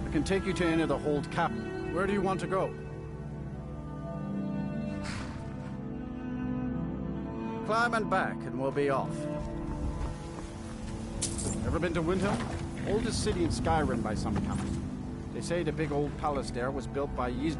I can take you to any of the hold cabin. Where do you want to go? Climb and back, and we'll be off. Ever been to Windhelm? Oldest city in Skyrim by some count. They say the big old palace there was built by Ys.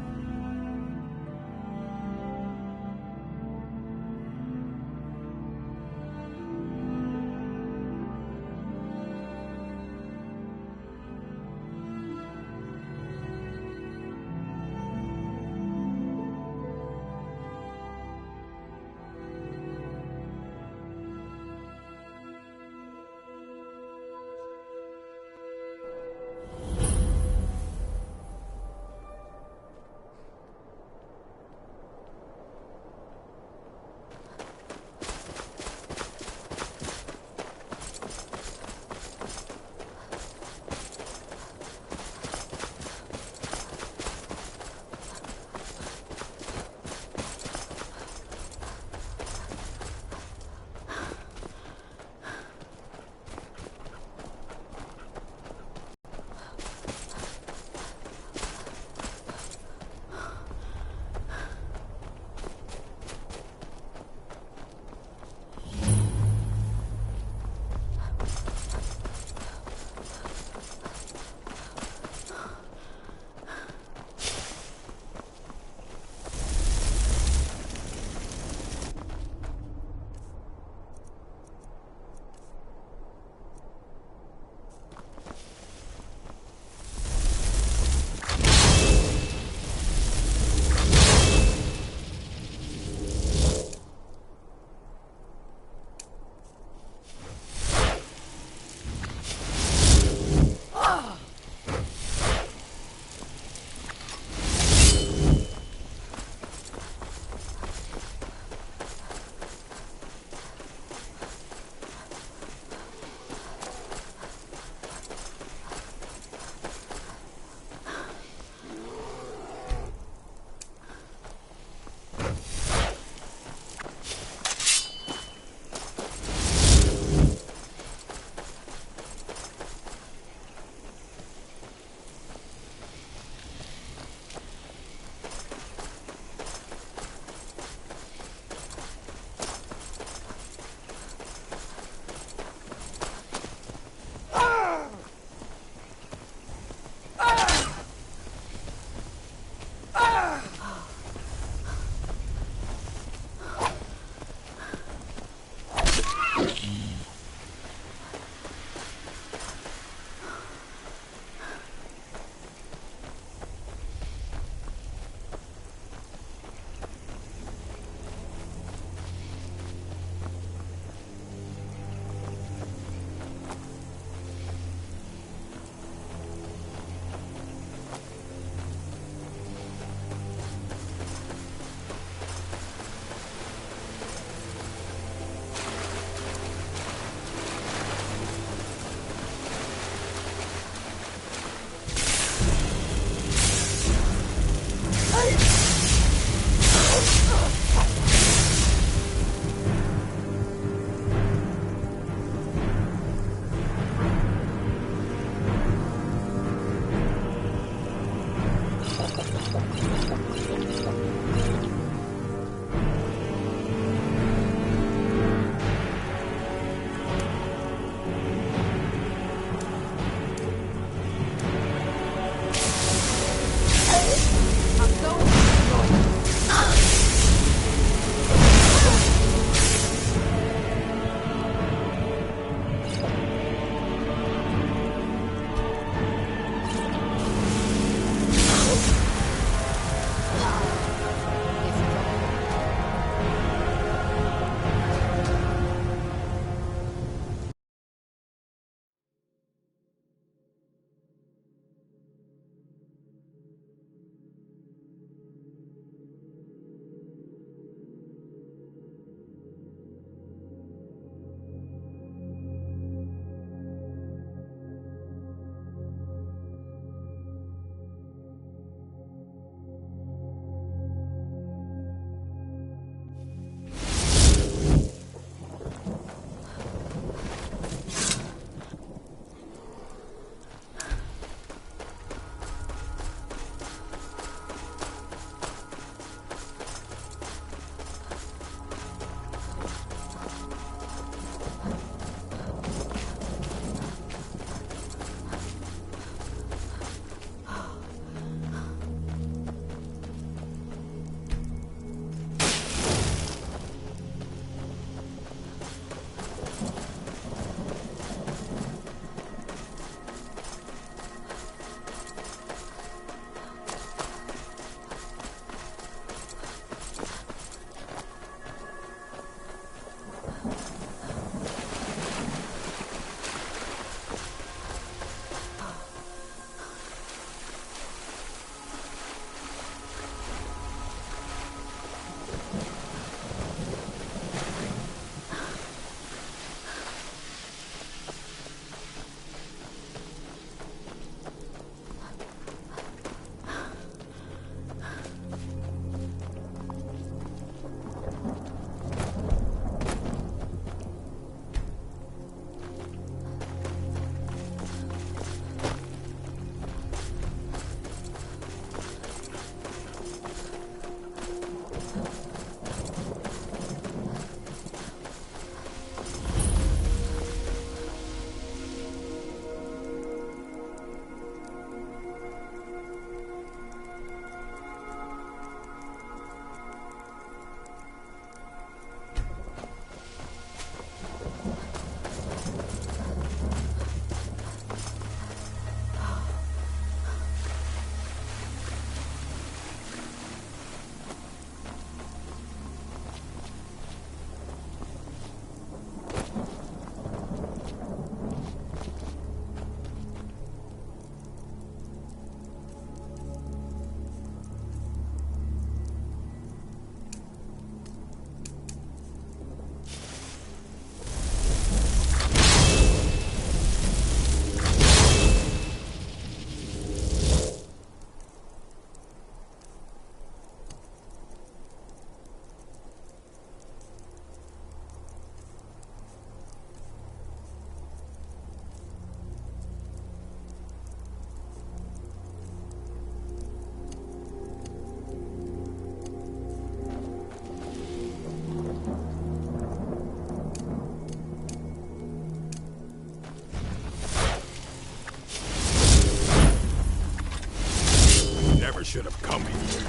never should have come here.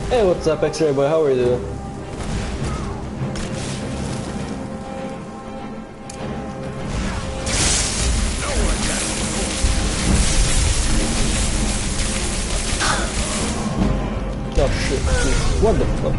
Hey, what's up, X-Ray boy? How are you doing? Oh shit, dude. What the fuck?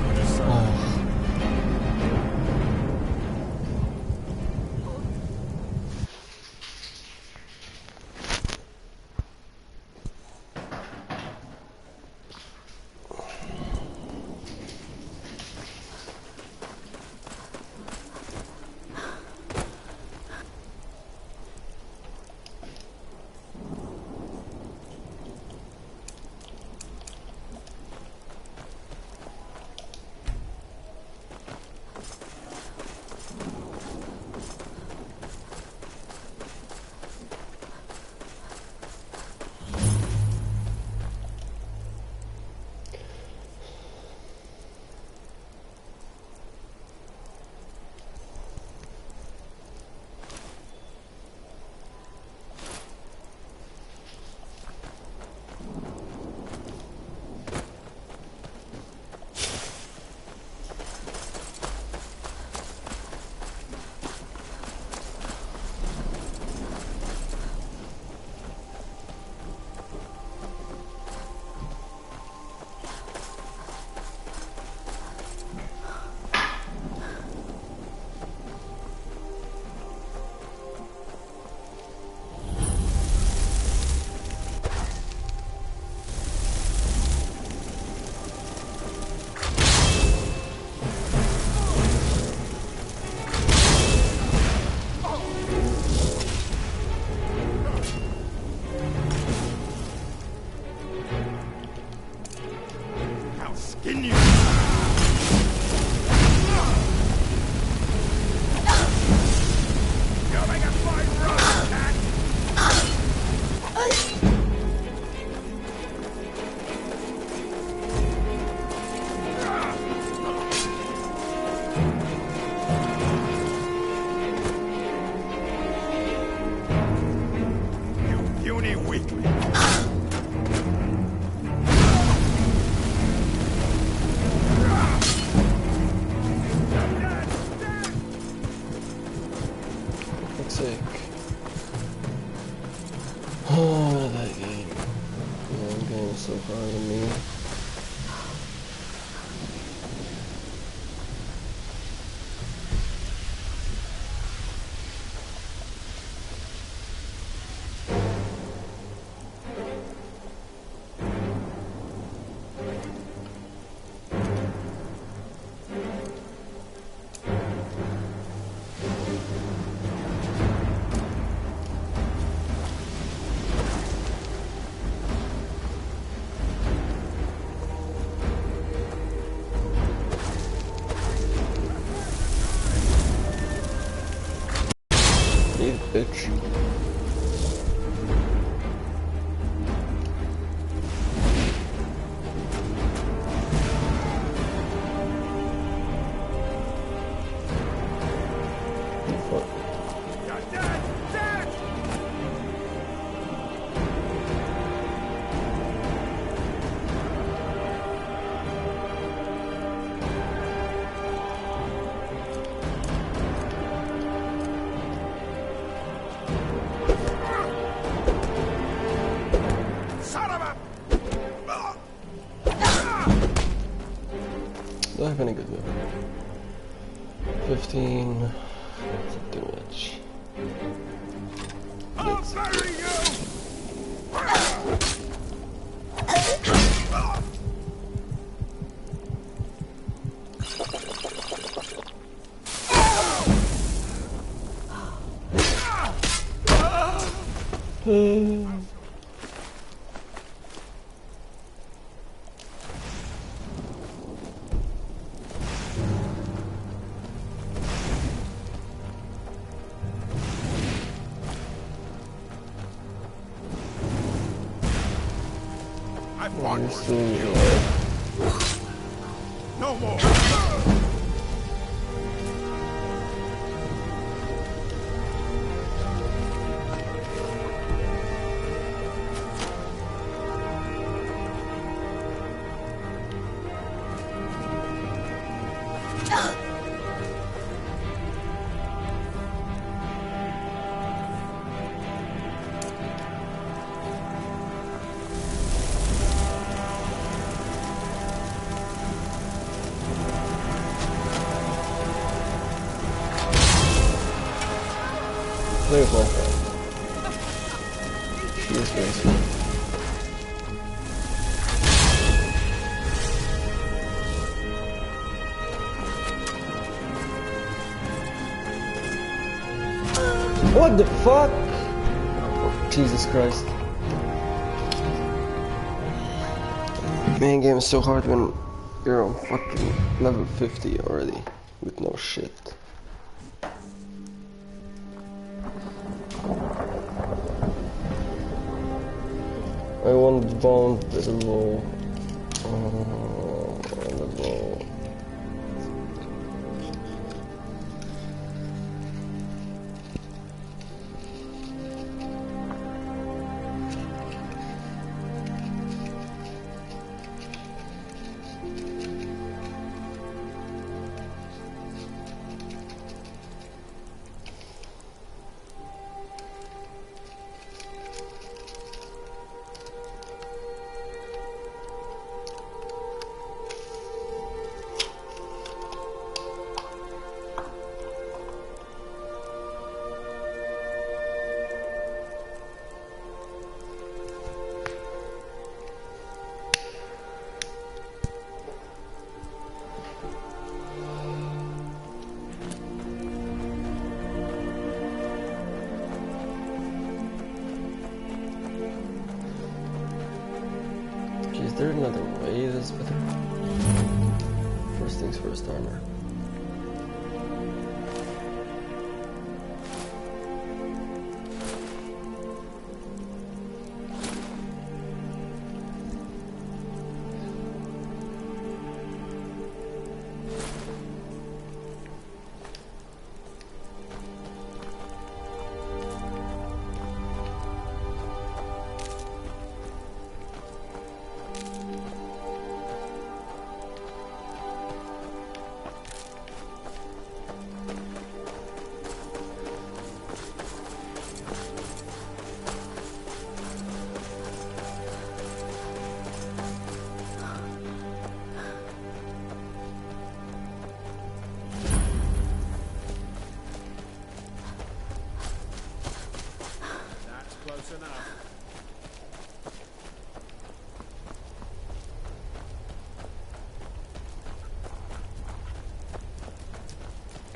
Oh. Bitch. Do I have any good move? 15. That's too much. I'll bury you! I fought worse than you. No more. Very well. This graceful. What the fuck? Oh, Jesus Christ. Man, game is so hard when you're on fucking level 50 already with no shit. I want bound with a low. The low. Is there another way that's better? First things first, armor.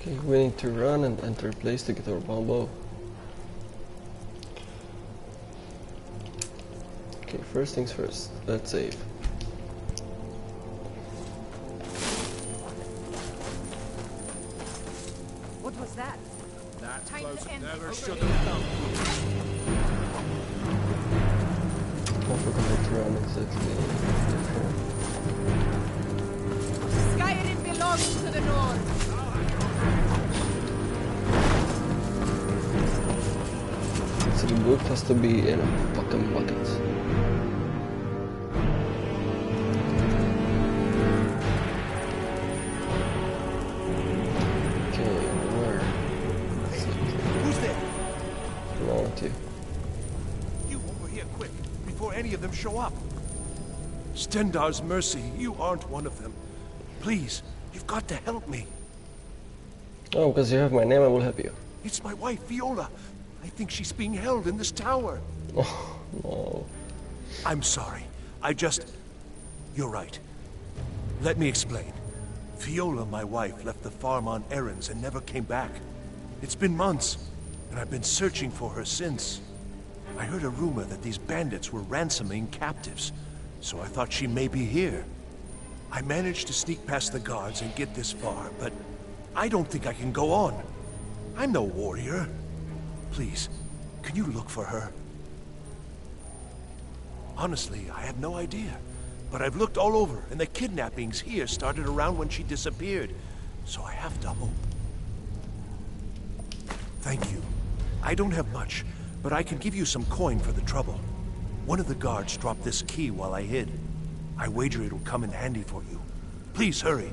Okay, we need to run and enter a place to get our bow. Okay, first things first, let's save. What was that? That Time close to end never this should already. have come. I forgot to run exactly. Skyrim belongs to the North. So the book has to be in a fucking bucket. Okay, where? Who's there? No, not you. You over here quick, before any of them show up. Stendar's mercy, you aren't one of them. Please, you've got to help me. Oh, because you have my name, I will help you. It's my wife, Viola. I think she's being held in this tower. Oh, no. I'm sorry. You're right. Let me explain. Viola, my wife, left the farm on errands and never came back. It's been months, and I've been searching for her since. I heard a rumor that these bandits were ransoming captives, so I thought she may be here. I managed to sneak past the guards and get this far, but I don't think I can go on. I'm no warrior. Please, can you look for her? Honestly, I have no idea. But I've looked all over, and the kidnappings here started around when she disappeared. So I have to hope. Thank you. I don't have much, but I can give you some coin for the trouble. One of the guards dropped this key while I hid. I wager it'll come in handy for you. Please hurry.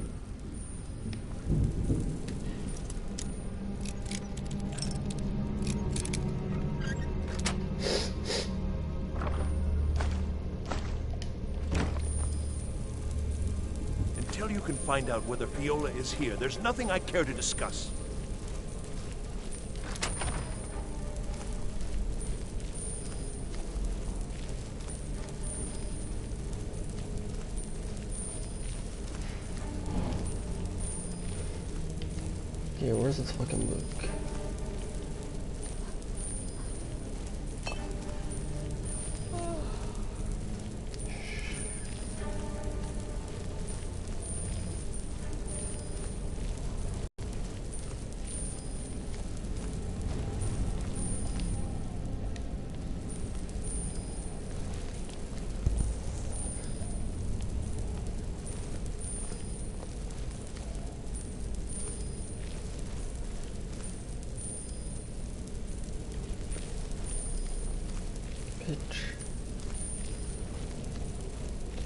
Until you can find out whether Viola is here, there's nothing I care to discuss. Yeah, where's this fucking book?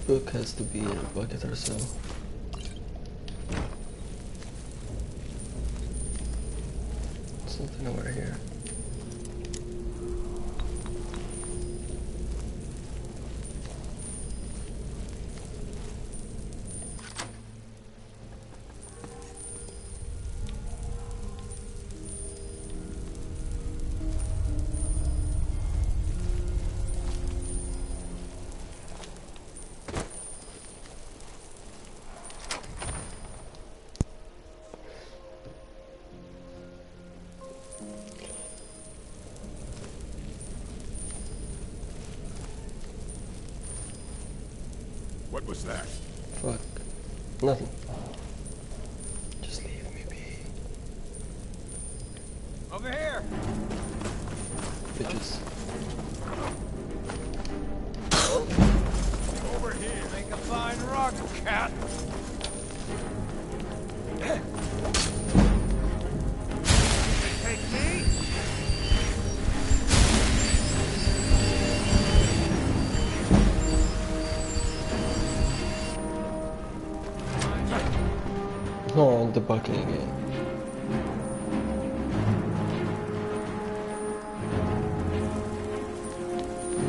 The book has to be in a bucket or so. Something over here. What was that? Fuck. Nothing. Just leave me be. Over here! Bitches. Over here! Make a fine rock, cat! Take me? Oh, the bucket again.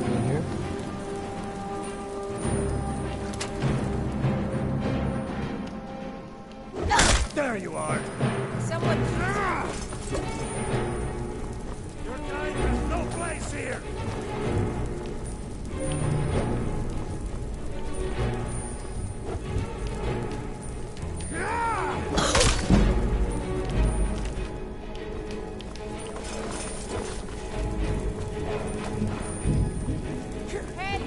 In here? There you are! Someone... Your kind has no place here! Head!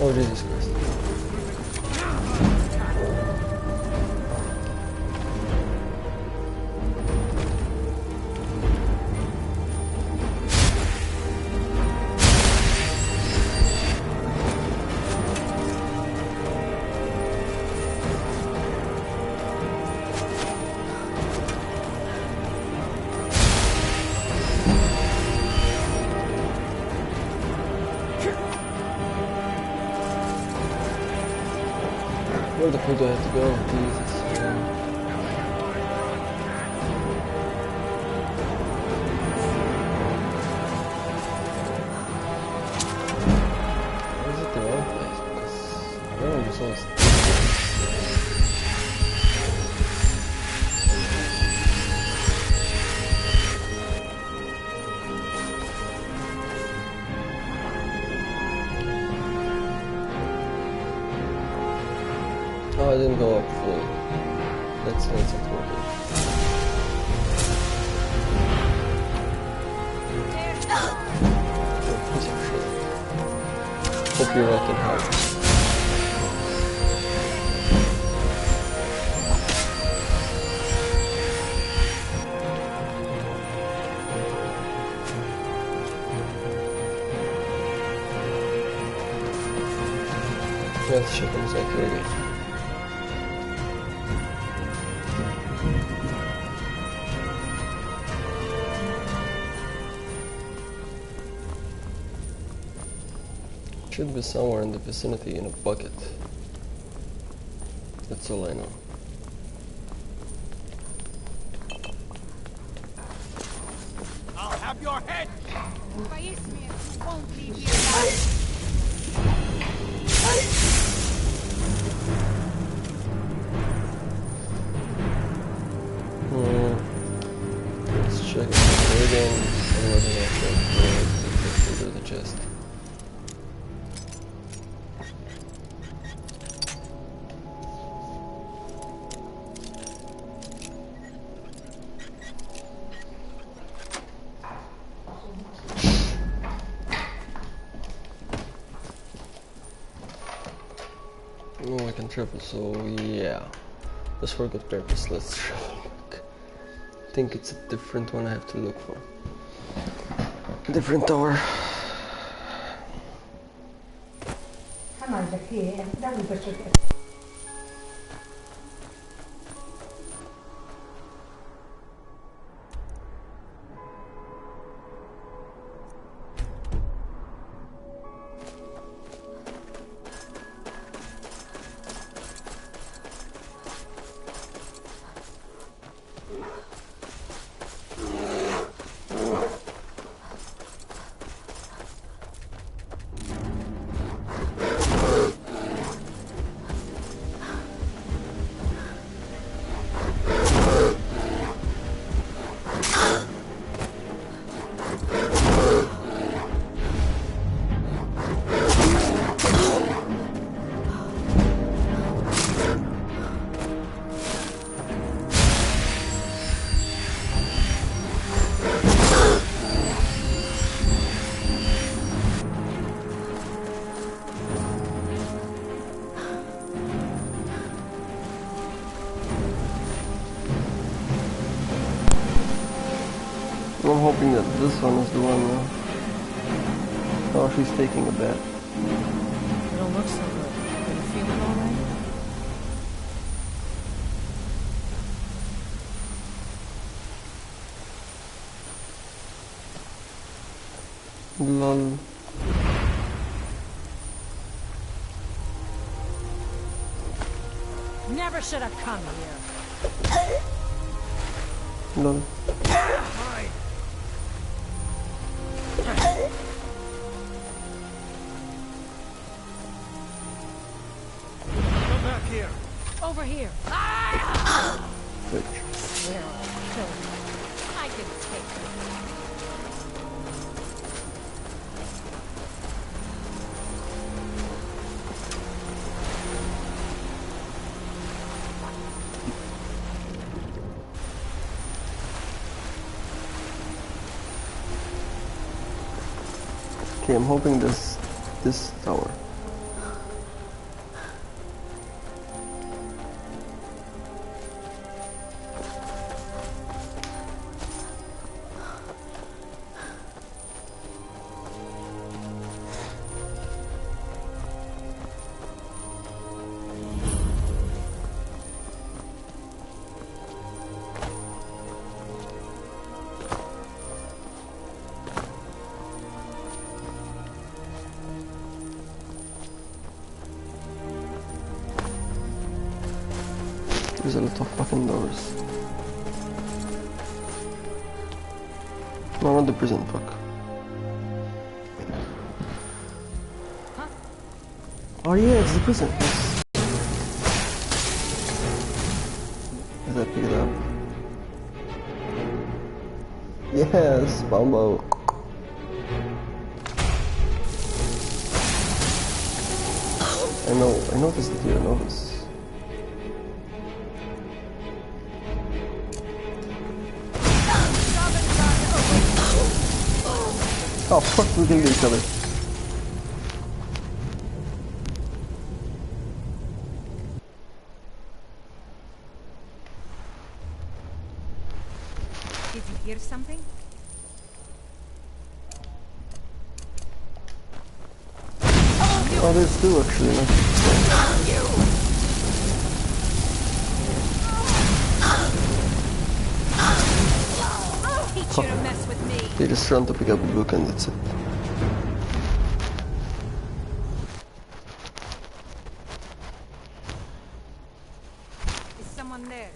Oh, Jesus Christ. Where the fuck do I have to go? Jesus. Oh, I didn't go up fully. That's not working. Piece of shit. Hope you're rocking hard. Let's check on security. Should be somewhere in the vicinity in a bucket. That's all I know. I'll have your head! Vaismir won't leave you alive. Let's check it again. I'm not gonna check through the chest. Oh, I can travel, so yeah. Just for good purpose, let's travel back. I think it's a different one I have to look for. Different tower. I'm hoping that this one is the one. Oh, she's taking a bath. It don't look so good. Are you feeling alright? Lol. Never should have come here. Lol. Come back here. Over here. Bitch. Swear I'll kill you. I can take it. Okay, I'm hoping this tower. There's a lot of fucking doors. No, not the prison, fuck. Huh? Oh yeah, it's the prison. Yes. Did I pick it up? Yes, Bombo. I noticed that you know this. Oh fuck, we killed each other. Did you hear something? Oh, there's two actually. No? Teach you to mess with me. They just run to pick up a book and that's it. Is someone there?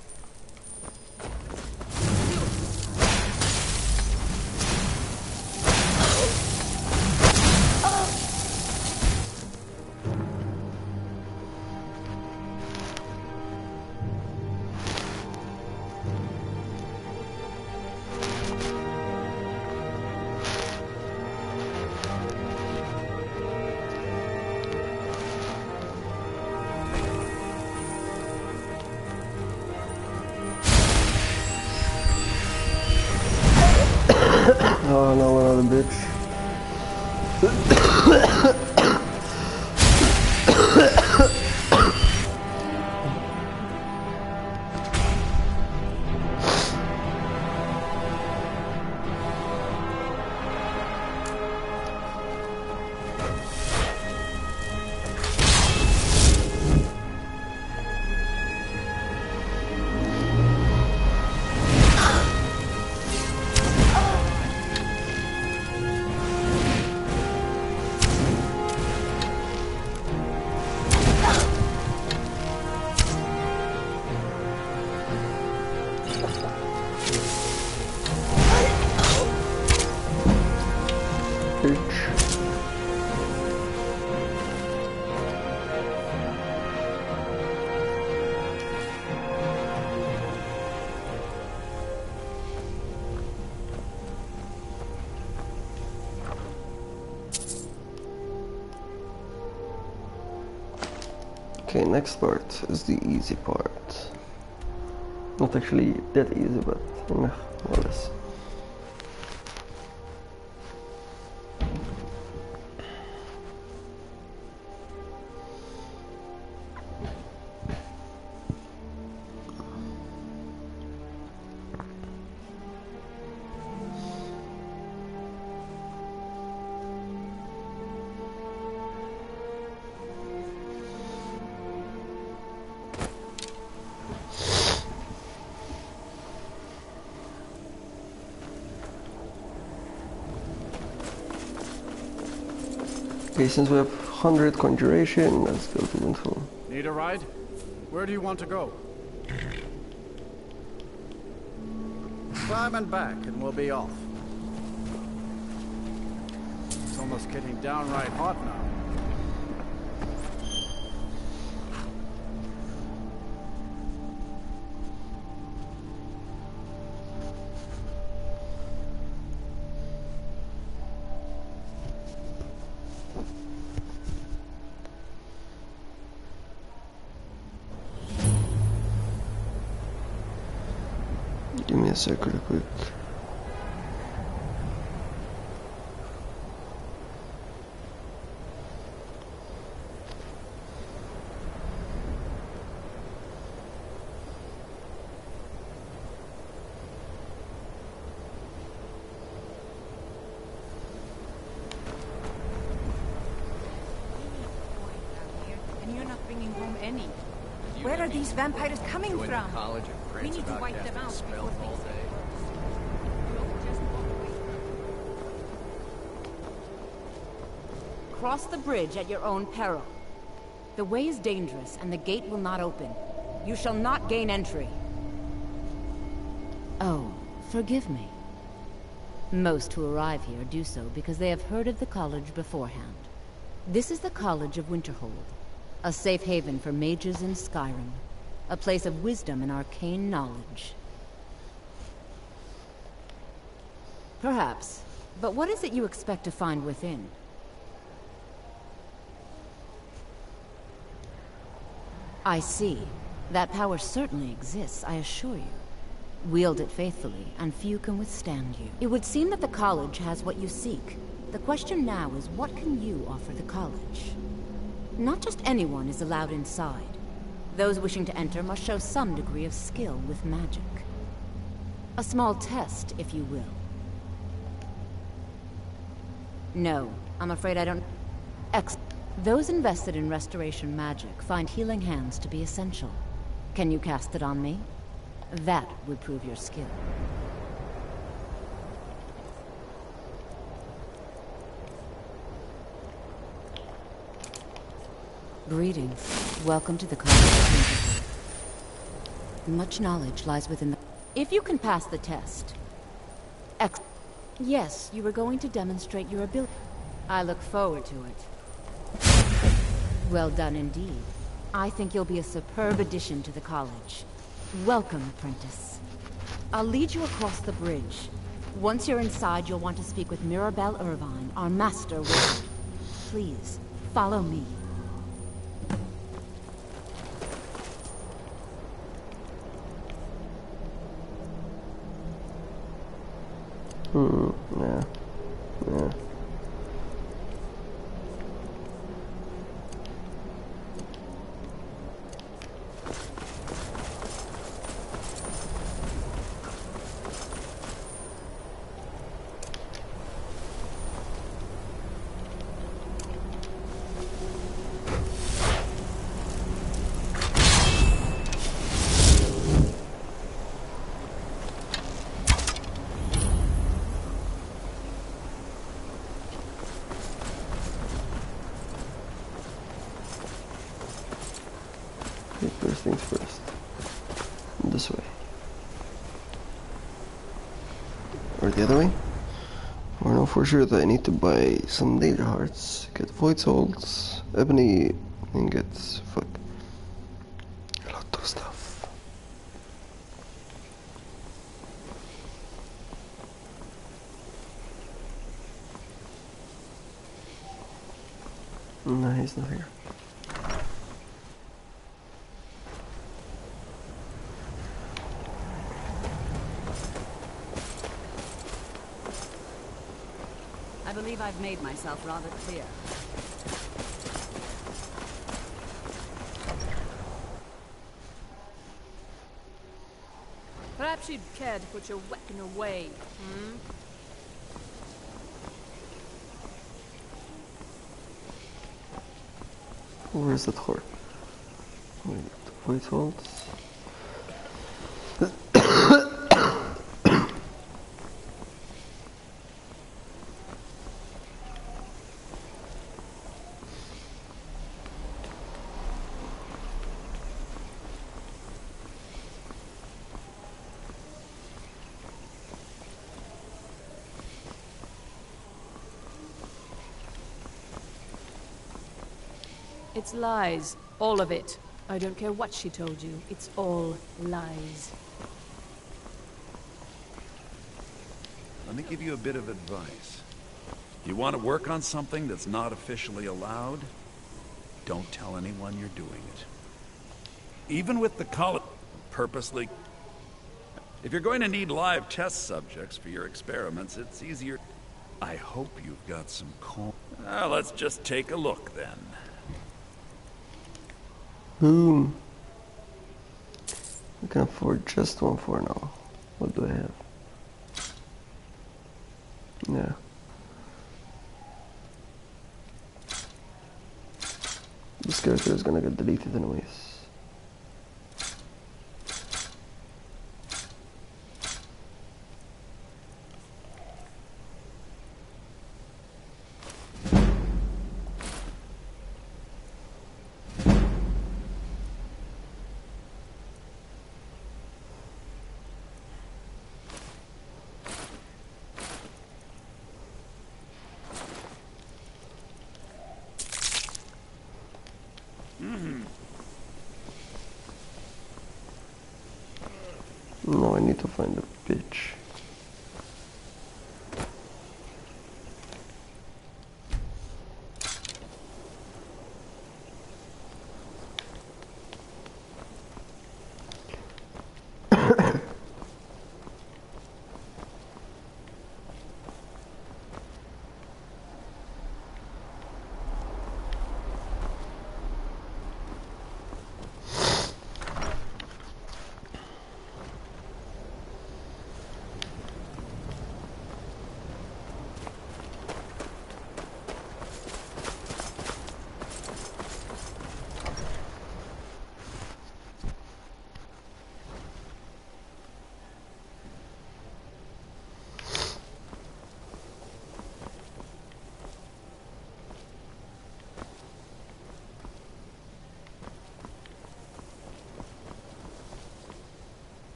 Oh no, another bitch. Okay, next part is the easy part. Not actually that easy, but more or less. Okay, since we have 100 conjuration, let's go to Windfall. Need a ride? Where do you want to go? Climb and back, and we'll be off. It's almost getting downright hot now. Give me a sec real quick. And you're not bringing home any. Where are these vampires coming from? We need to wipe them out before things get worse. Just walk away. Cross the bridge at your own peril. The way is dangerous, and the gate will not open. You shall not gain entry. Oh, forgive me. Most who arrive here do so because they have heard of the college beforehand. This is the College of Winterhold, a safe haven for mages in Skyrim, a place of wisdom and arcane knowledge. Perhaps, but what is it you expect to find within? I see. That power certainly exists, I assure you. Wield it faithfully, and few can withstand you. It would seem that the college has what you seek. The question now is, what can you offer the college? Not just anyone is allowed inside. Those wishing to enter must show some degree of skill with magic. A small test, if you will. No, I'm afraid I don't... Those invested in restoration magic find healing hands to be essential. Can you cast it on me? That would prove your skill. Greetings. Welcome to the College of Winterhold. Much knowledge lies within the... If you can pass the test... Yes, you were going to demonstrate your ability. I look forward to it. Well done indeed. I think you'll be a superb addition to the college. Welcome, apprentice. I'll lead you across the bridge. Once you're inside, you'll want to speak with Mirabelle Irvine, our master wizard. Please, follow me. Yeah. Yeah. First things first. This way. Or the other way? I know for sure that I need to buy some danger hearts, get void souls, ebony ingots, fuck. A lot of stuff. No, he's not here. I believe I've made myself rather clear. Perhaps you'd care to put your weapon away, hmm? Where is that for? Wait, void souls? It's lies. All of it. I don't care what she told you. It's all lies. Let me give you a bit of advice. You want to work on something that's not officially allowed? Don't tell anyone you're doing it. Even with the college, purposely. If you're going to need live test subjects for your experiments, it's easier. I hope you've got some let's just take a look then. Boom. I can afford just one for now. What do I have? Yeah. This character is gonna get deleted anyways. No, I need to find a bitch.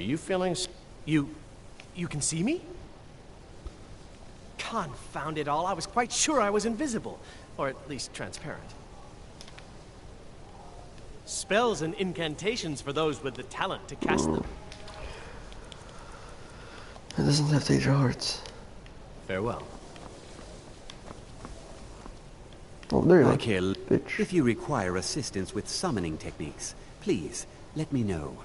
you feeling... You can see me? Confound it all, I was quite sure I was invisible. Or at least transparent. Spells and incantations for those with the talent to cast them. It doesn't have to eat your hearts. Farewell. Oh, there you are, Michael, bitch. if you require assistance with summoning techniques, please, let me know.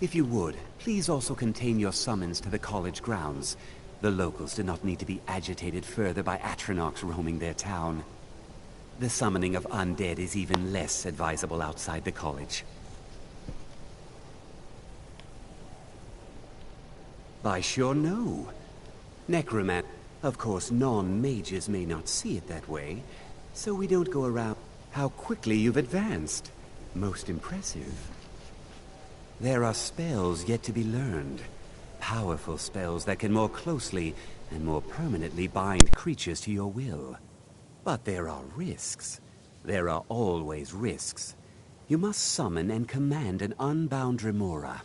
If you would, please also contain your summons to the college grounds. The locals do not need to be agitated further by Atronachs roaming their town. The summoning of undead is even less advisable outside the college. By sure no. Necromancy. Of course, non-mages may not see it that way, so we don't go around. How quickly you've advanced. Most impressive. There are spells yet to be learned. Powerful spells that can more closely and more permanently bind creatures to your will. But there are risks. There are always risks. You must summon and command an unbound remora.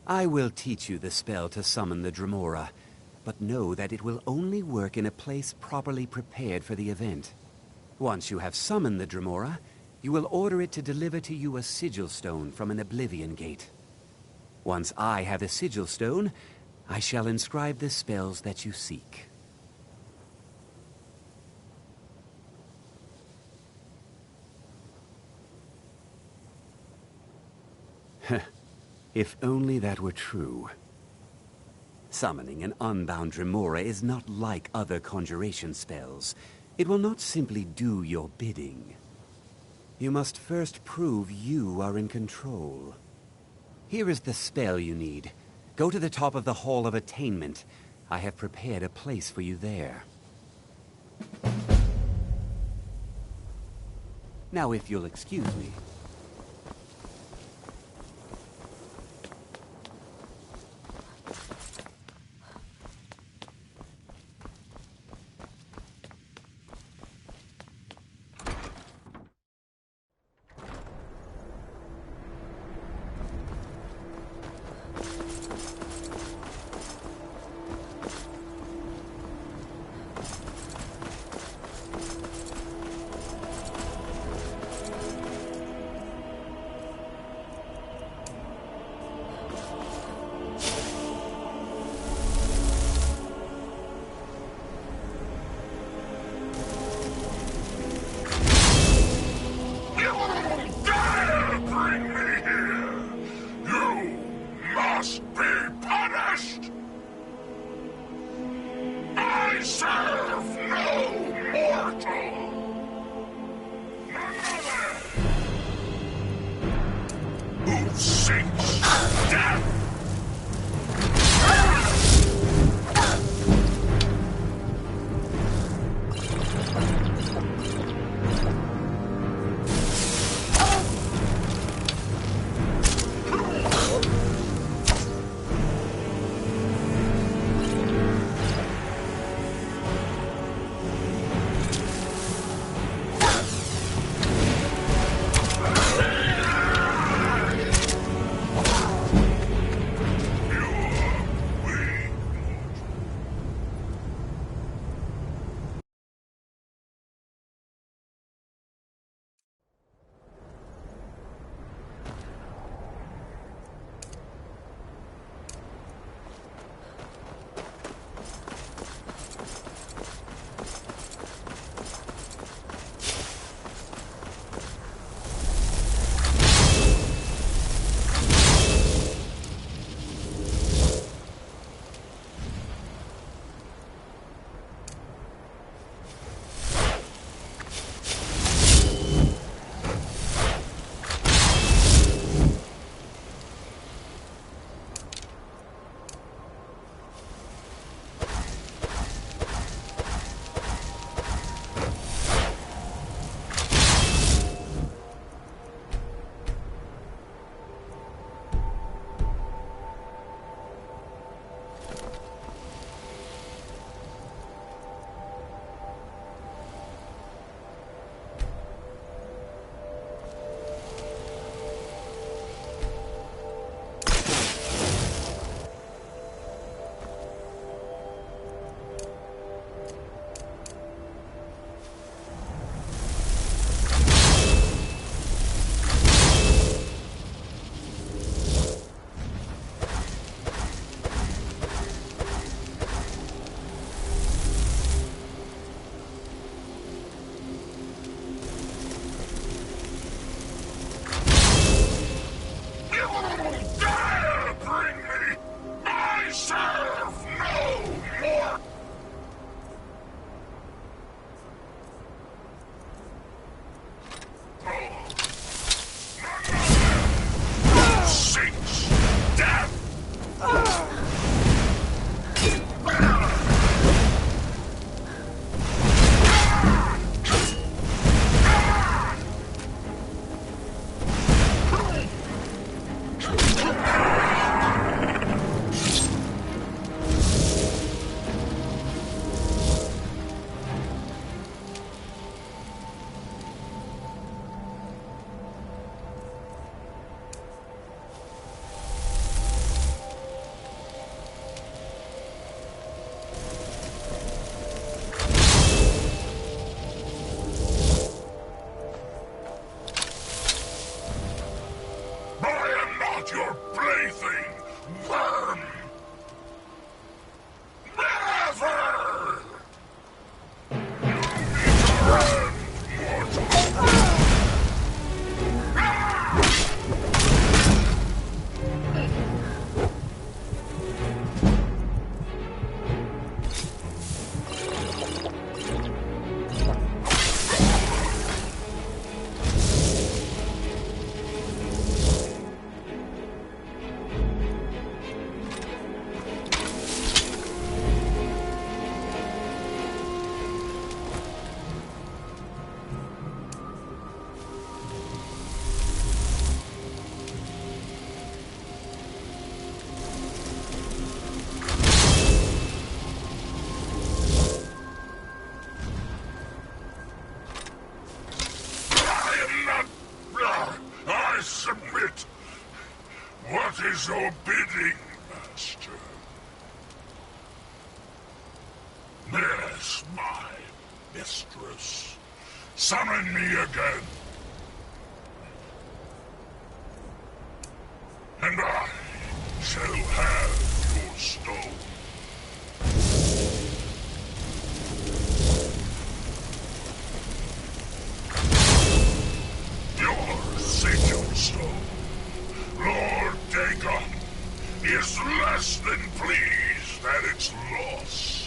I will teach you the spell to summon the Dremora, but know that it will only work in a place properly prepared for the event. Once you have summoned the Dremora, you will order it to deliver to you a sigil stone from an Oblivion Gate. Once I have the sigil stone, I shall inscribe the spells that you seek. If only that were true. Summoning an unbound Dremora is not like other conjuration spells. It will not simply do your bidding. You must first prove you are in control. Here is the spell you need. Go to the top of the Hall of Attainment. I have prepared a place for you there. Now, if you'll excuse me. Yes, my mistress. Summon me again. And I shall have your stone. Your sigil stone, Lord Dagon, is less than pleased at its loss.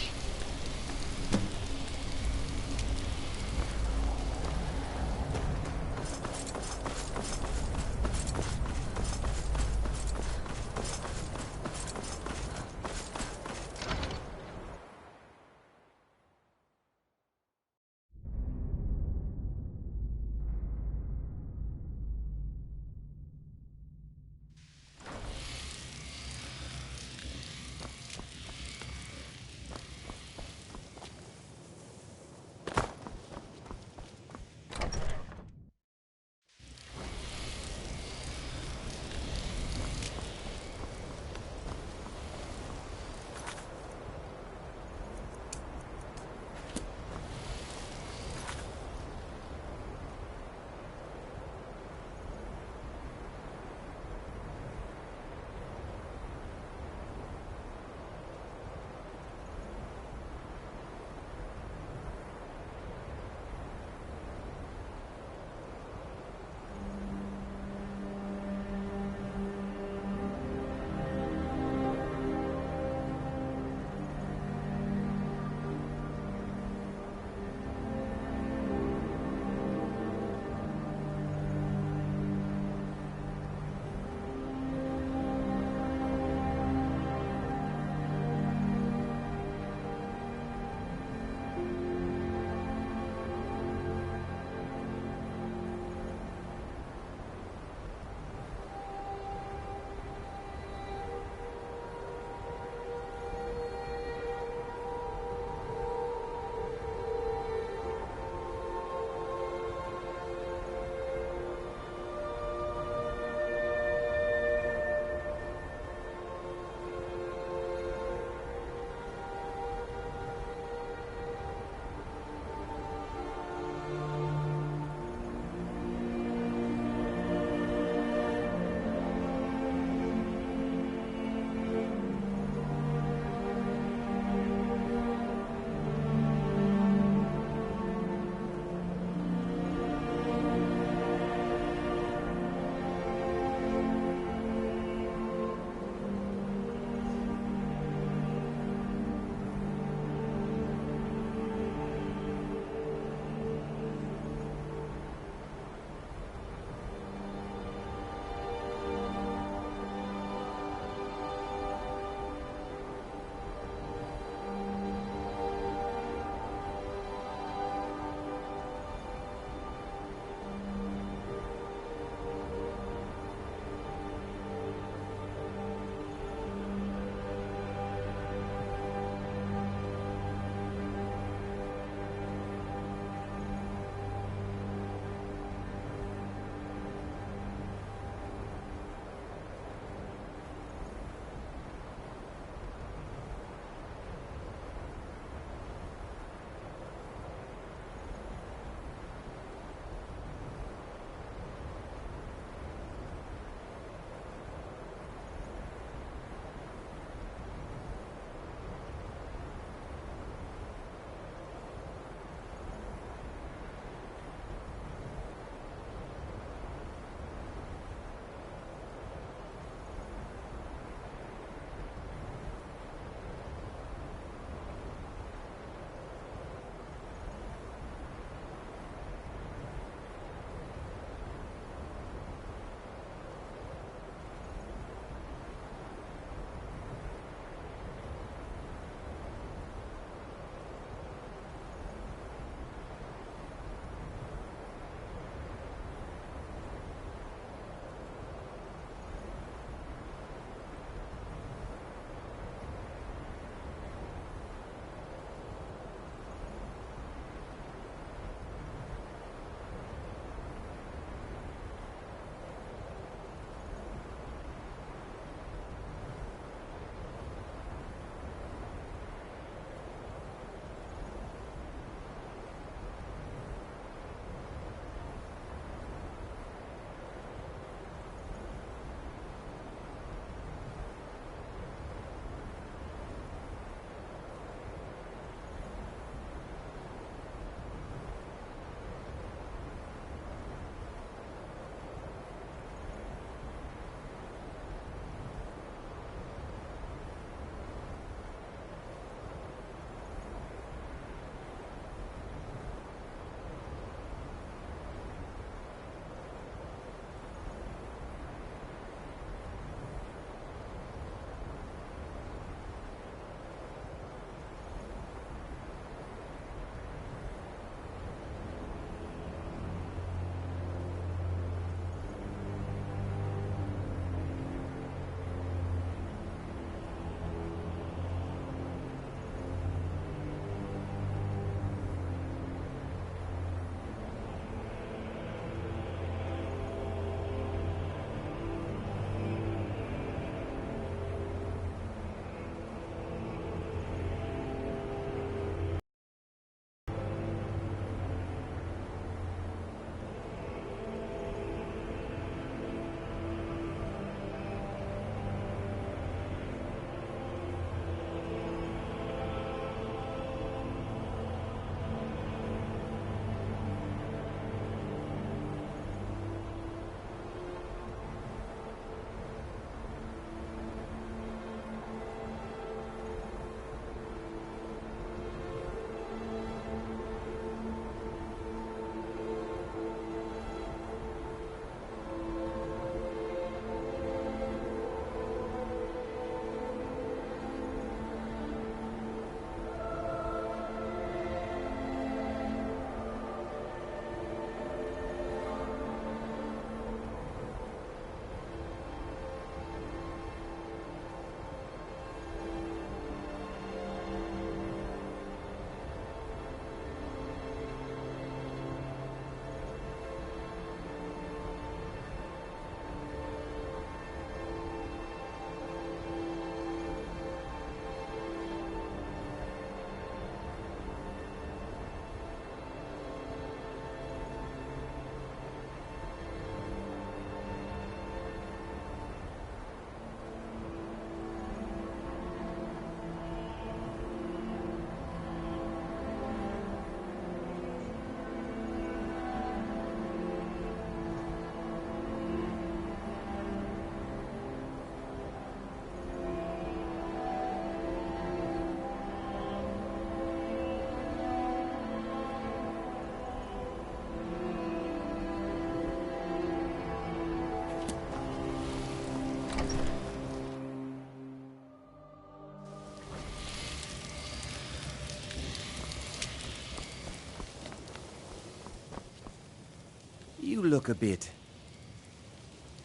look a bit...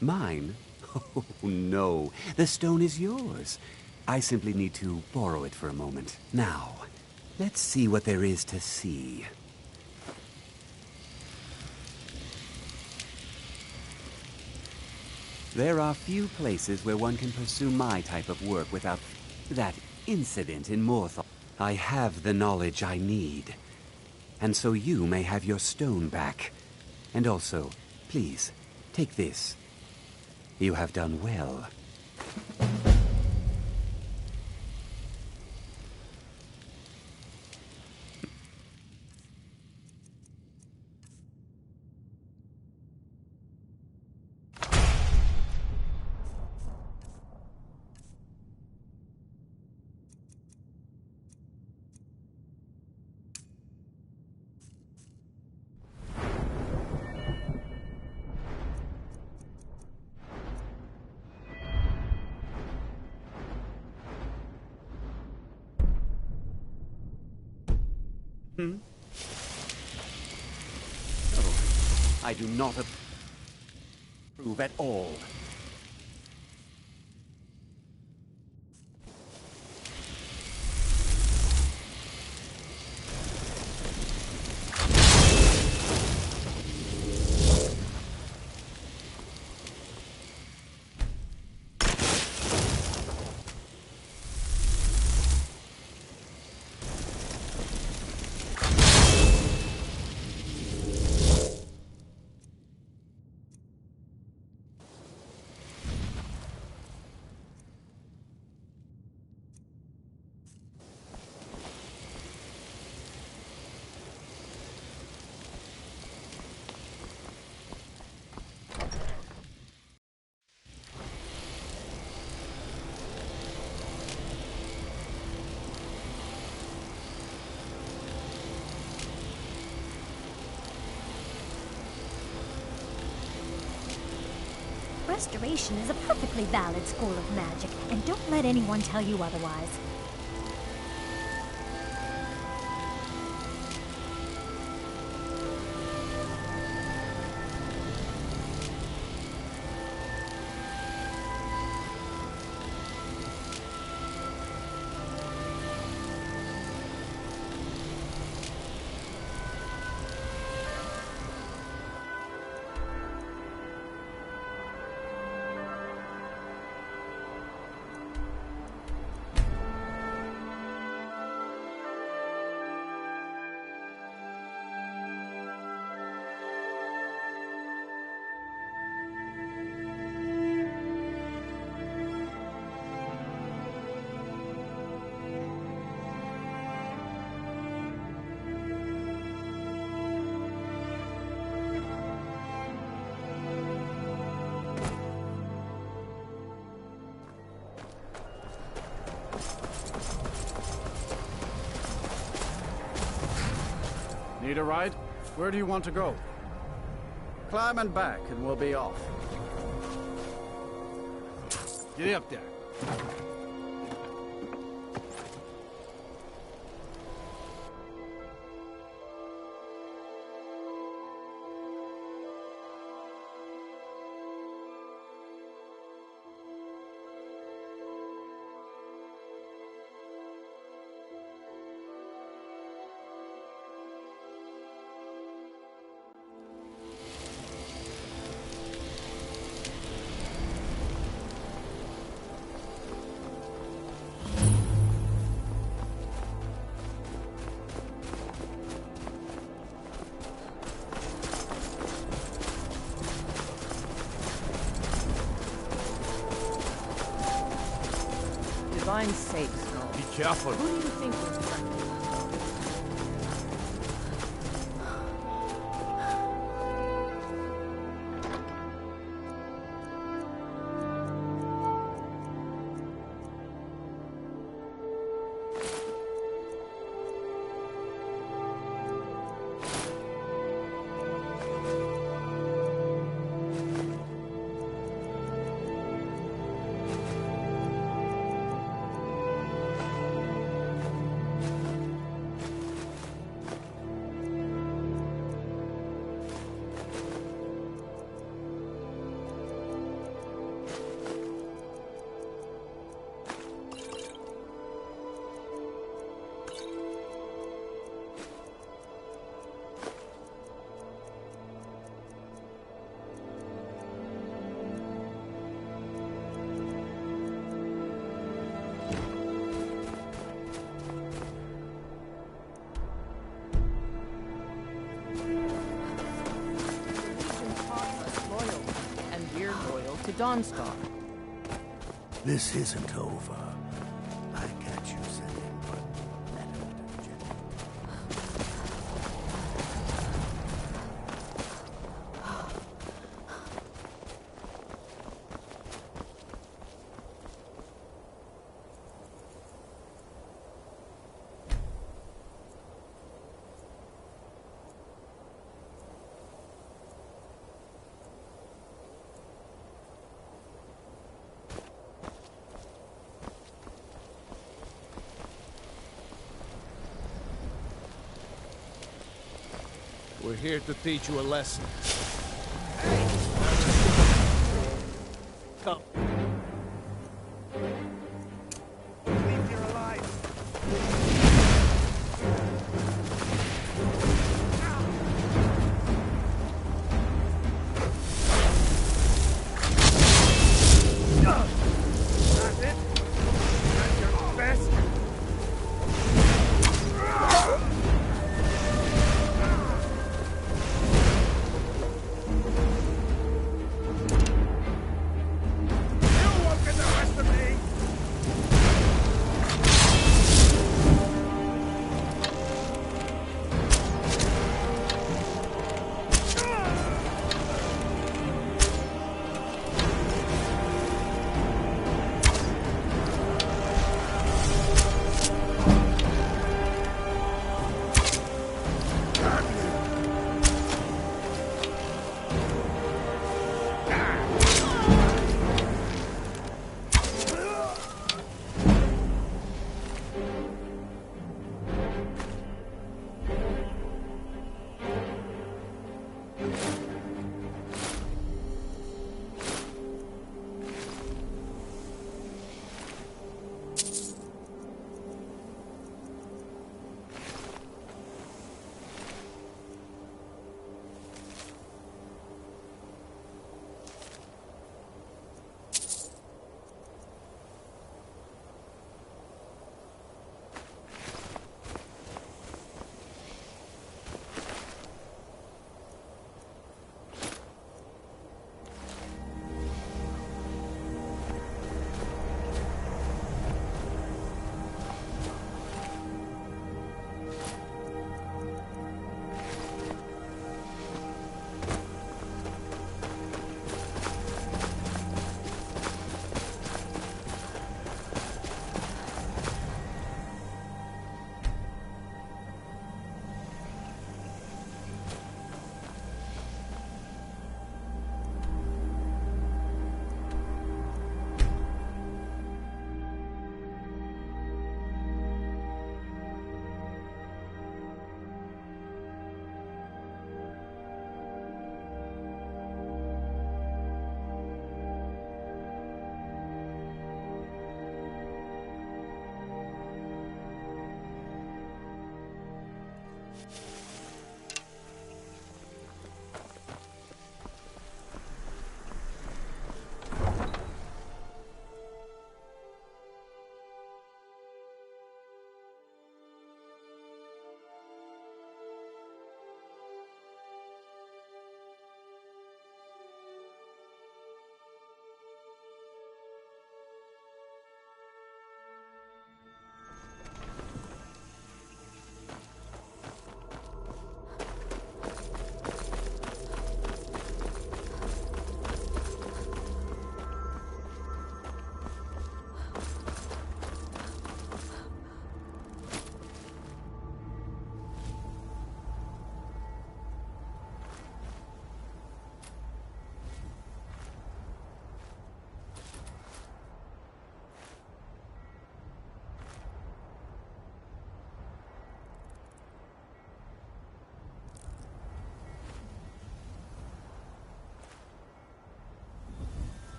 Mine? Oh, no. The stone is yours. I simply need to borrow it for a moment. Now, let's see what there is to see. There are few places where one can pursue my type of work without that incident in Morthal. I have the knowledge I need. And so you may have your stone back. And also, please, take this. You have done well. Oh, I do not approve at all. Restoration is a perfectly valid school of magic, and don't let anyone tell you otherwise. Need a ride? Where do you want to go? Climb and back, and we'll be off. Get up there. Divine sakes, no. Be careful. Who do you think was practicing? Dawnstar. This isn't over. I catch you sending one letter to Jenny. We're here to teach you a lesson. Come. Believe you're alive. That's it? That's your best?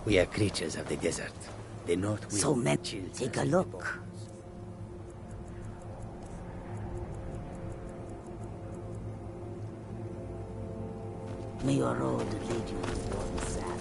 We are creatures of the desert. The north wind So chills take us a to the look. bones. May your road lead you to warm sands.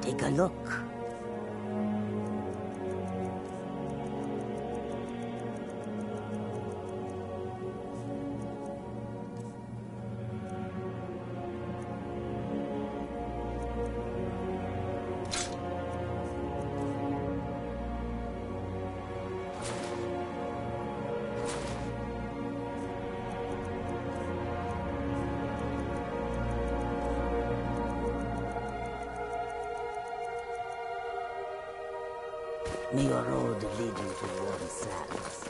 Take a look. May your road lead you to warm sands.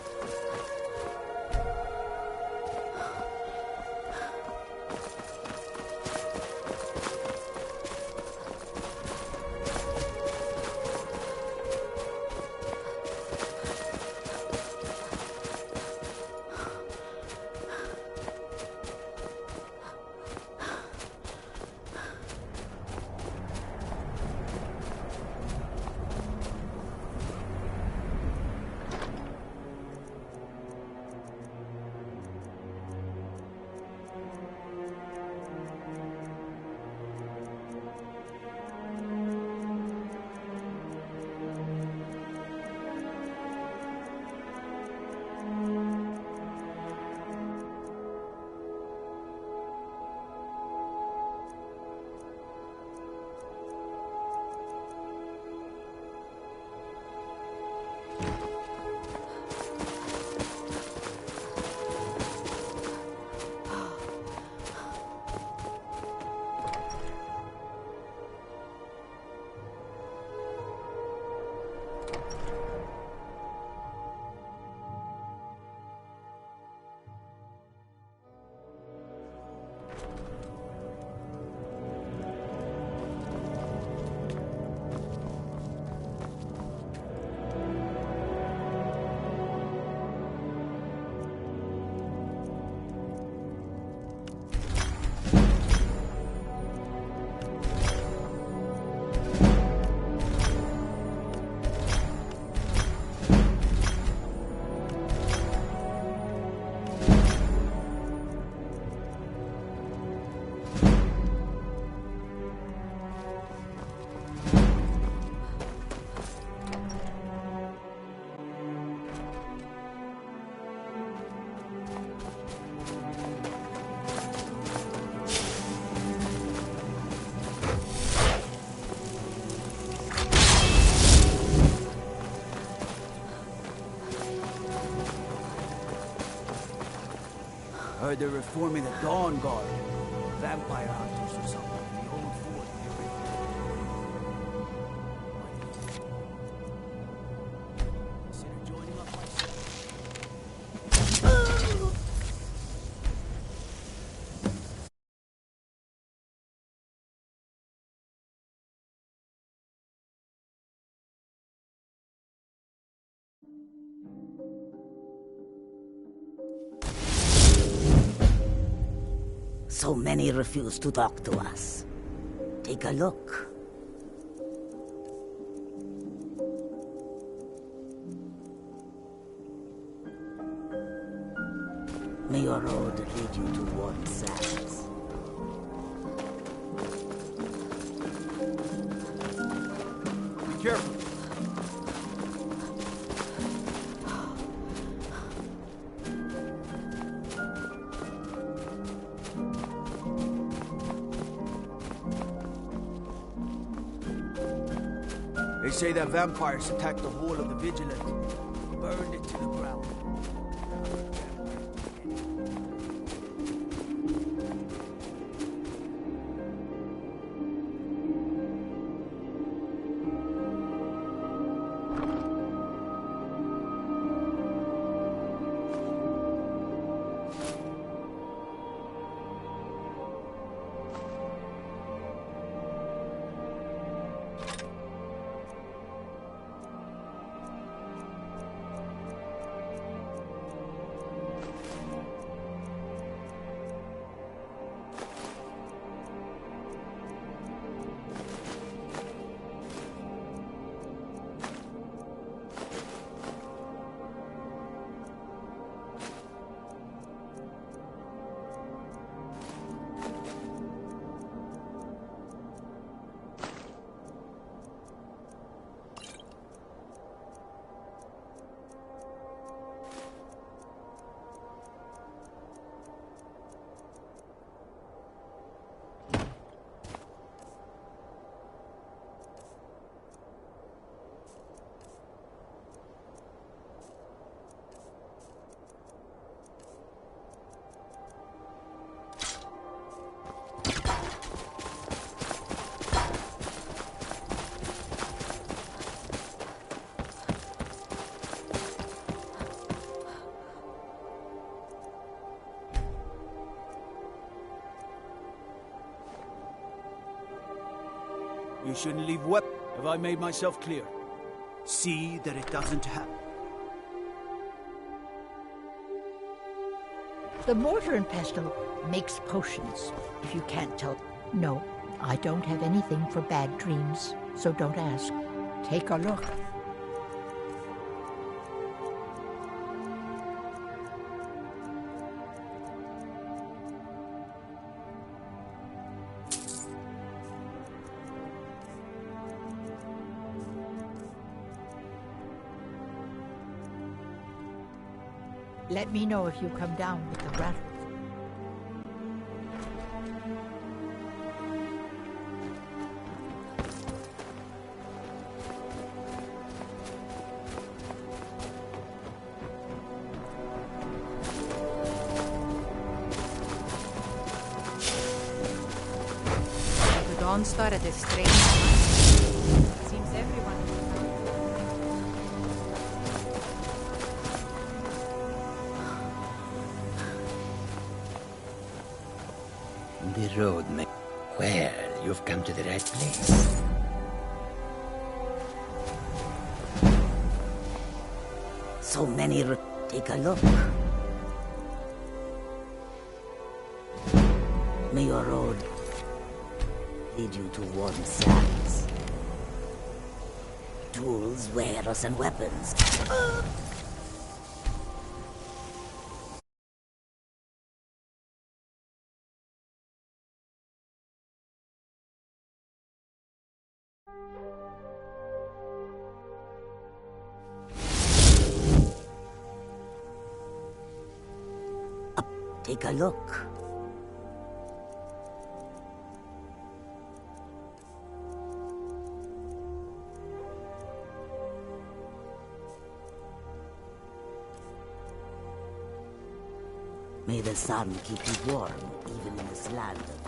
Heard they're reforming the Dawn Guard. Vampire hunters or something in the old fort. Consider joining up myself. So many refuse to talk to us. Take a look. May your road lead you to warm sands. Be careful. They say that vampires attacked the whole of the Vigilant, burned it to the ground. You shouldn't leave weapons. Have I made myself clear? See that it doesn't happen. The mortar and pestle makes potions, if you can't tell. No, I don't have anything for bad dreams, so don't ask. Take a look. Let me know if you come down with the rattle. The dawn started a strange time. Seems everyone. The road may... Well, you've come to the right place. So many take a look. May your road lead you to warm sands. Tools, wares, and weapons. Take a look. May the sun keep you warm, even in this land of...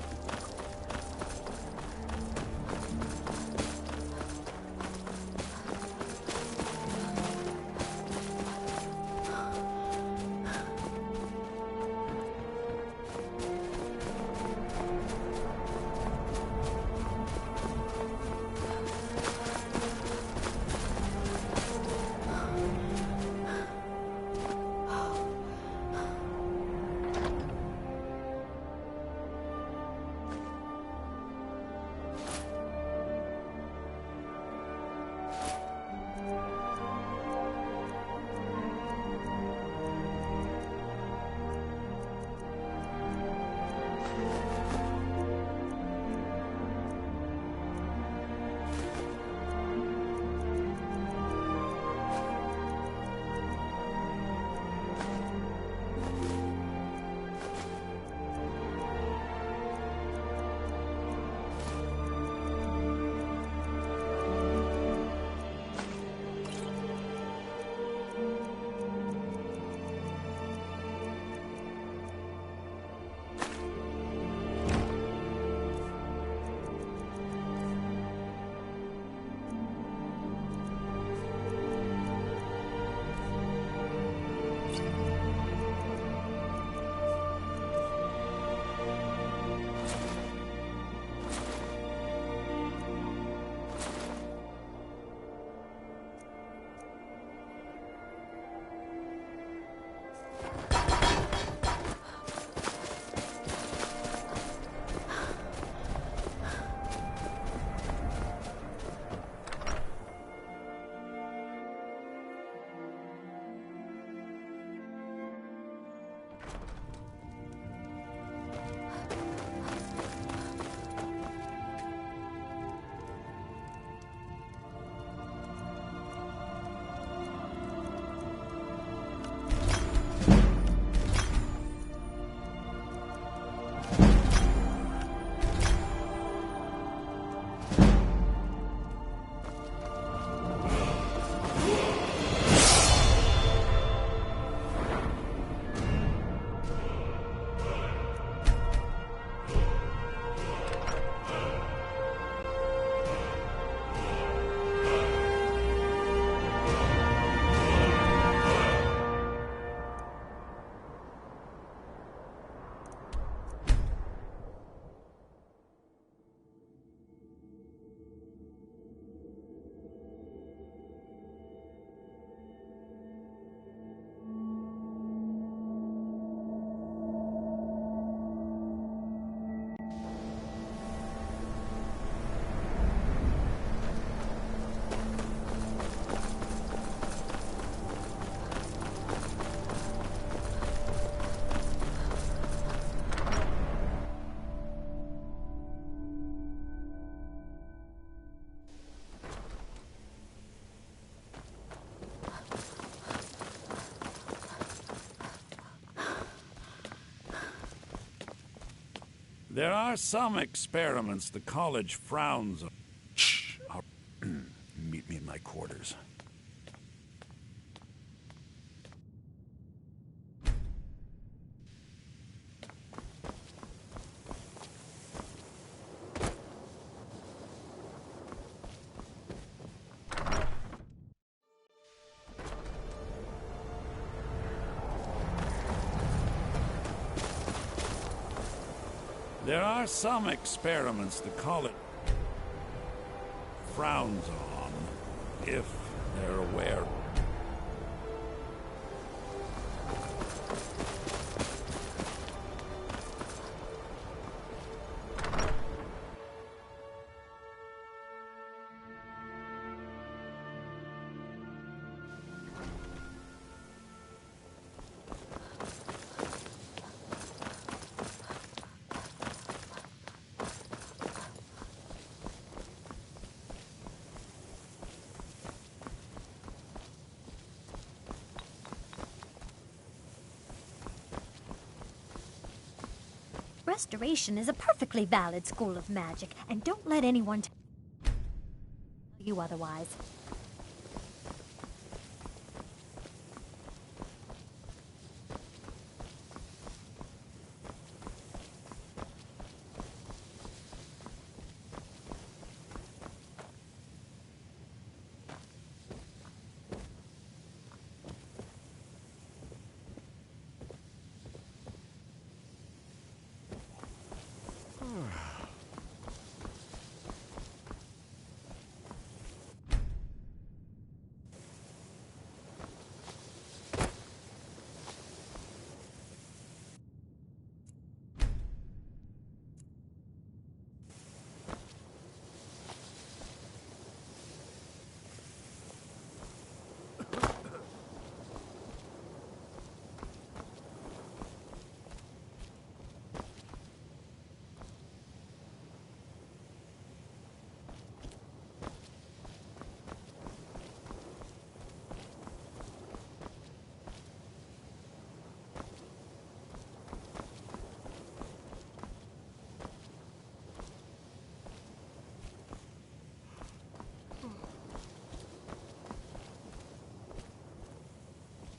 There are some experiments the college frowns on. Shh! Meet me in my quarters. There are some experiments the college frowns on, if they're aware. Restoration is a perfectly valid school of magic, and don't let anyone tell you otherwise.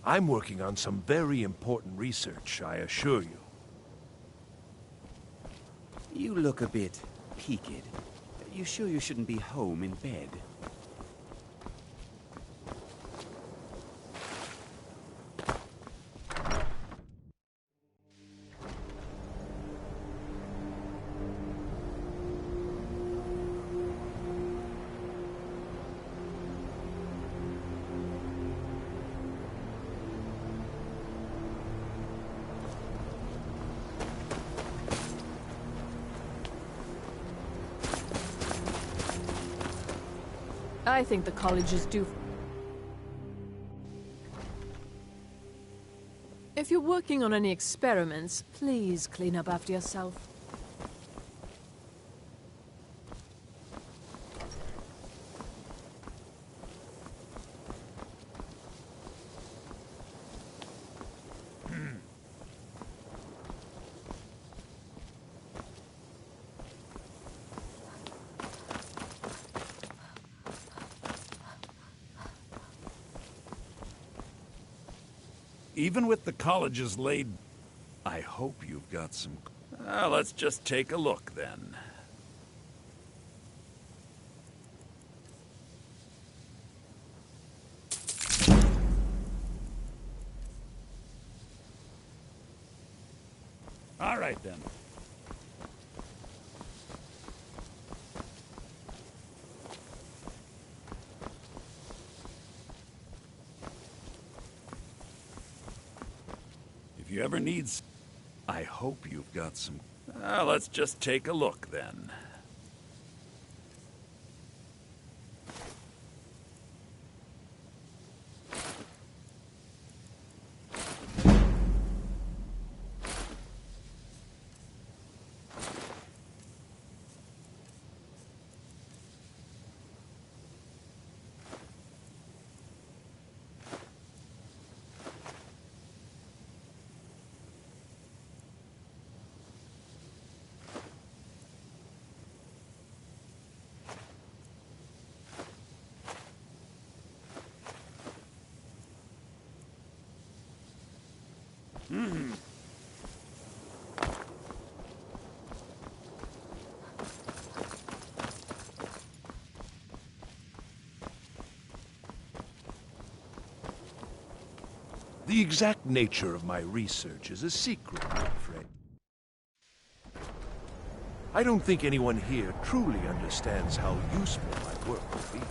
I'm working on some very important research, I assure you. You look a bit peaked. You sure you shouldn't be home in bed? I think the college is due. If you're working on any experiments, please clean up after yourself. Even with the colleges laid... I hope you've got some... let's just take a look, then. All right, then. If you ever need... I hope you've got some... let's just take a look, then. The exact nature of my research is a secret, I'm afraid. I don't think anyone here truly understands how useful my work will be.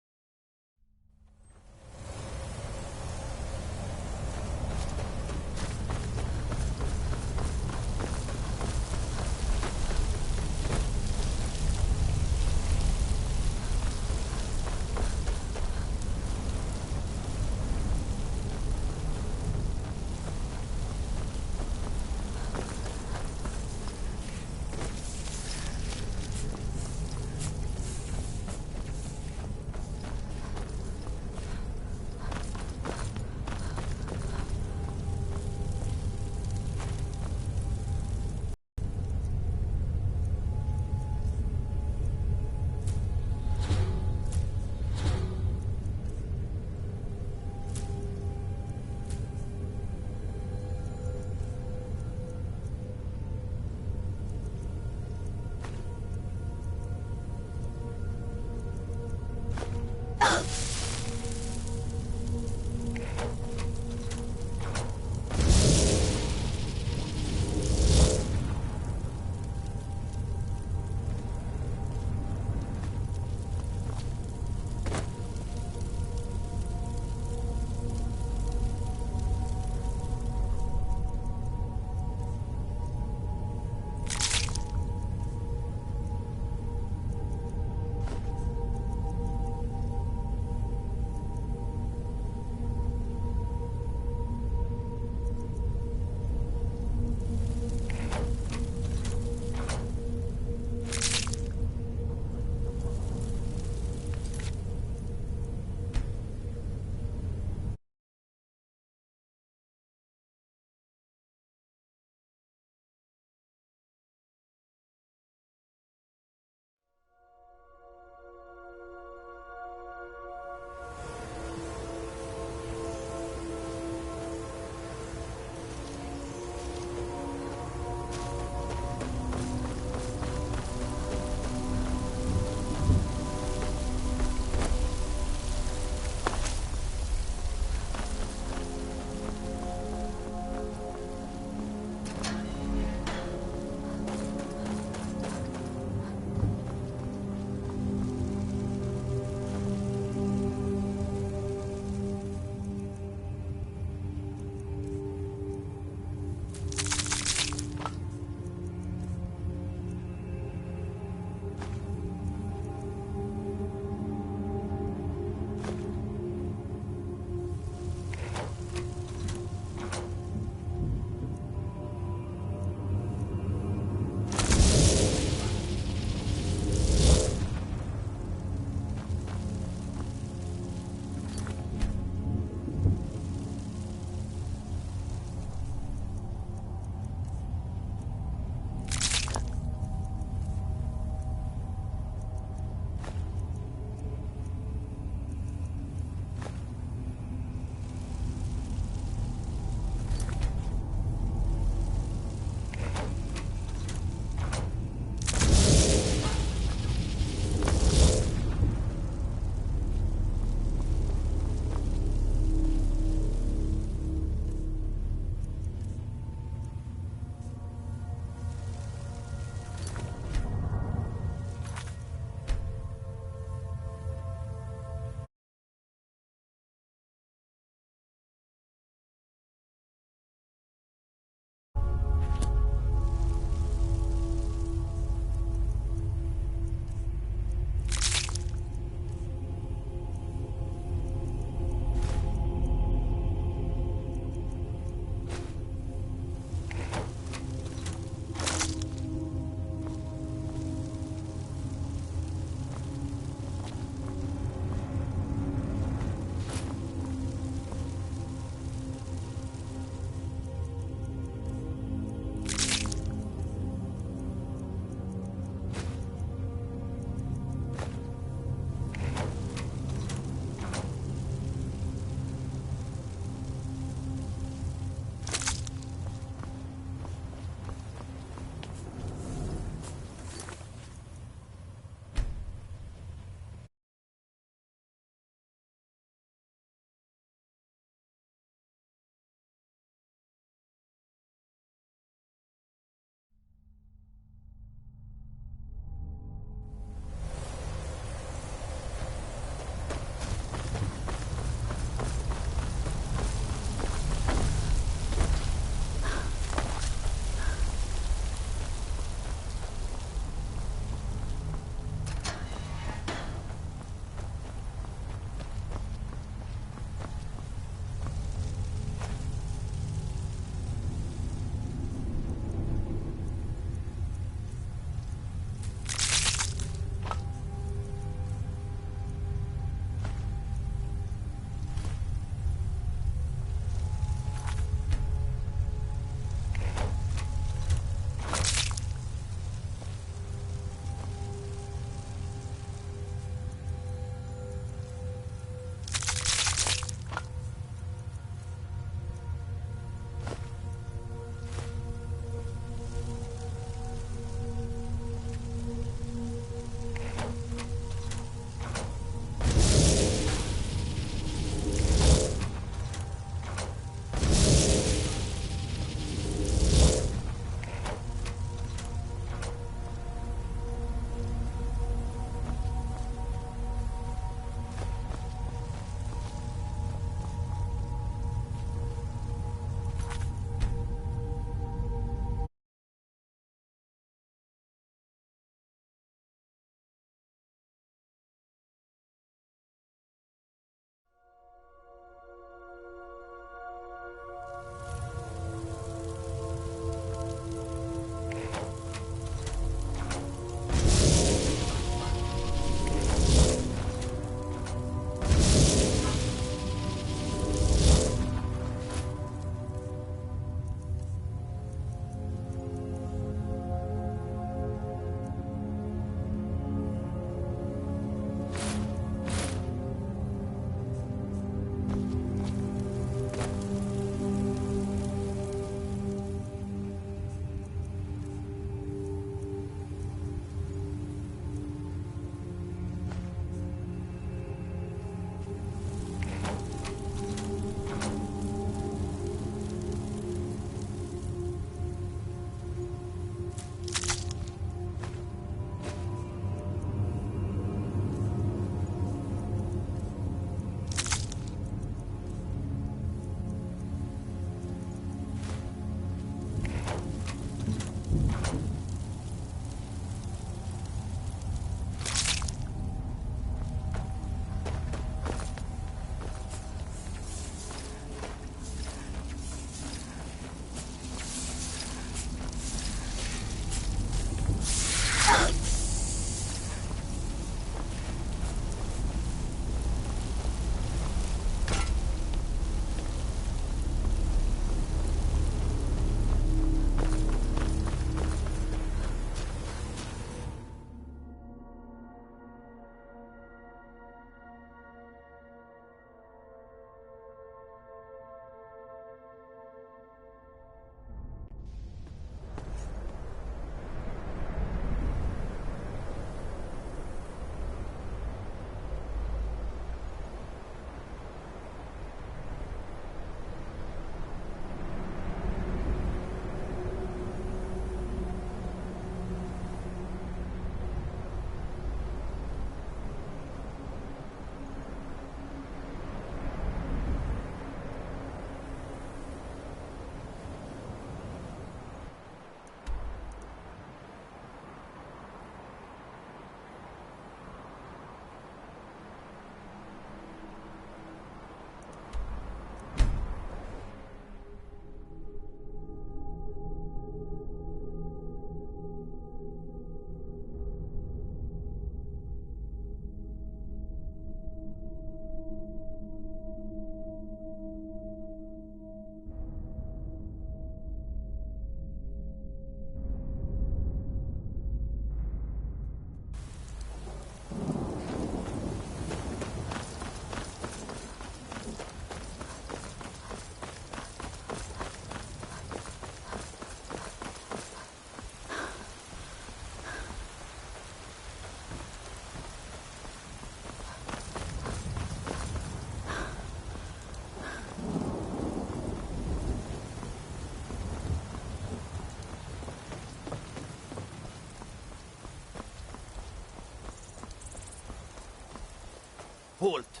Halt!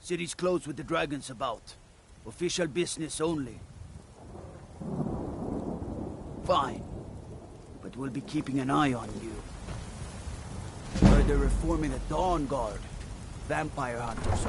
City's closed with the dragons about. Official business only. Fine. But we'll be keeping an eye on you. Heard they're reforming the Dawn Guard. Vampire hunters.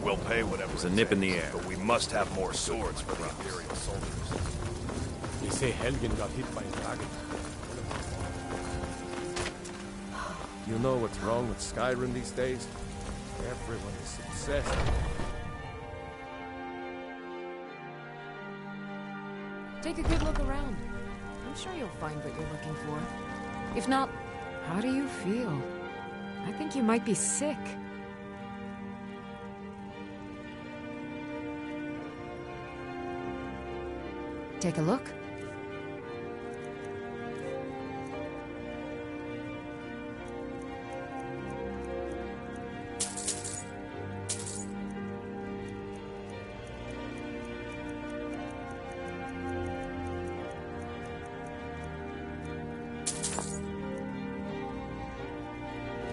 We'll pay whatever. There's a nip in the air. But we must have more swords for the Imperial soldiers. They say Helgen got hit by a dragon. You know what's wrong with Skyrim these days? Everyone is obsessed. Take a good look around. I'm sure you'll find what you're looking for. If not, how do you feel? I think you might be sick. Take a look.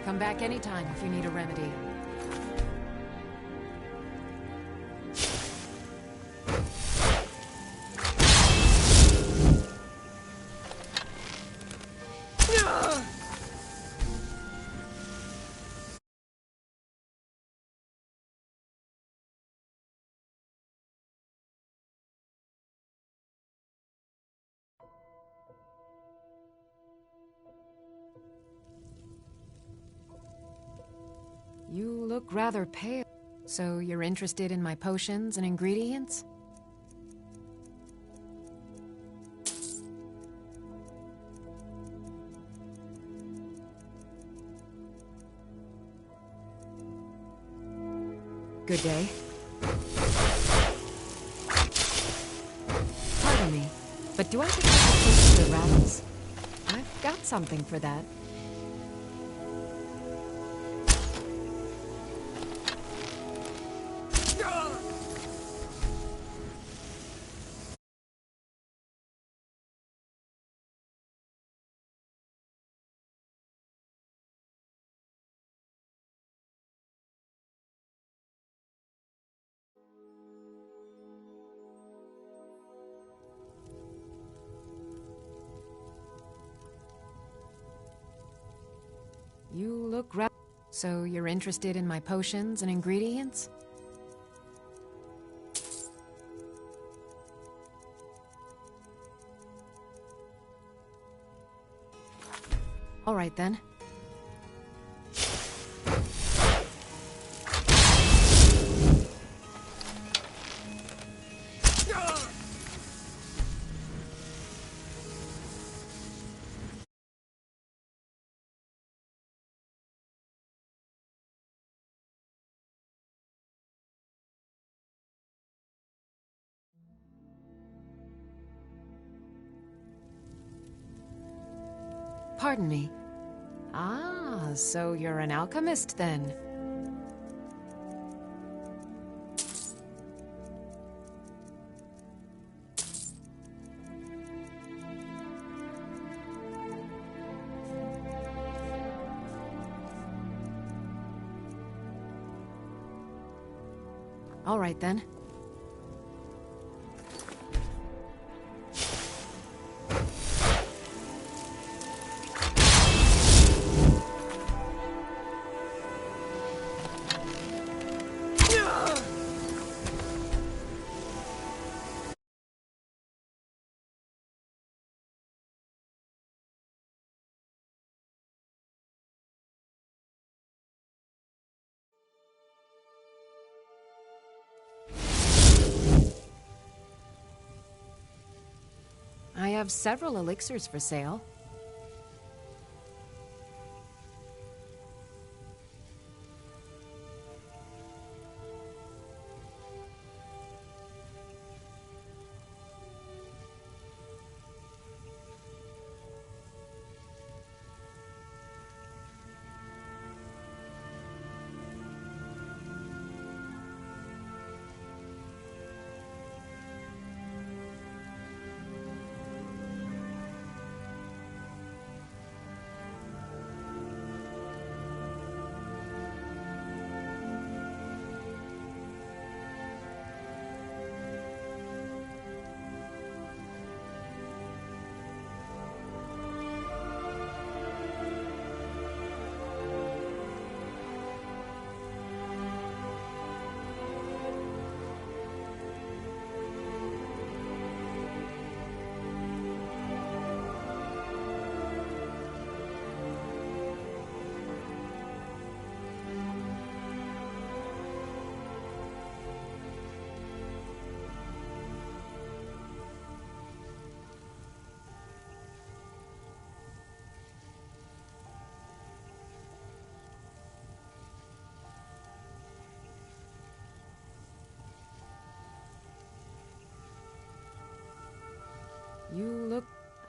Come back anytime if you need a remedy. You look rather pale. So you're interested in my potions and ingredients? Good day. Pardon me, but do I get to taste the rattles? I've got something for that. You look So you're interested in my potions and ingredients? All right then. Pardon me. Ah, so you're an alchemist then? All right then. I have several elixirs for sale.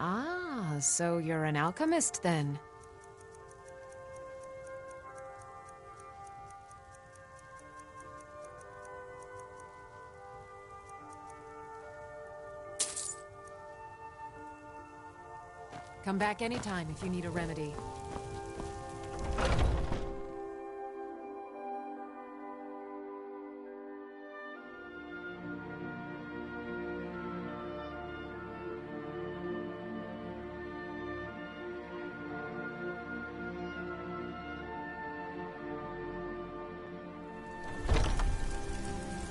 Ah, so you're an alchemist then? Come back anytime if you need a remedy.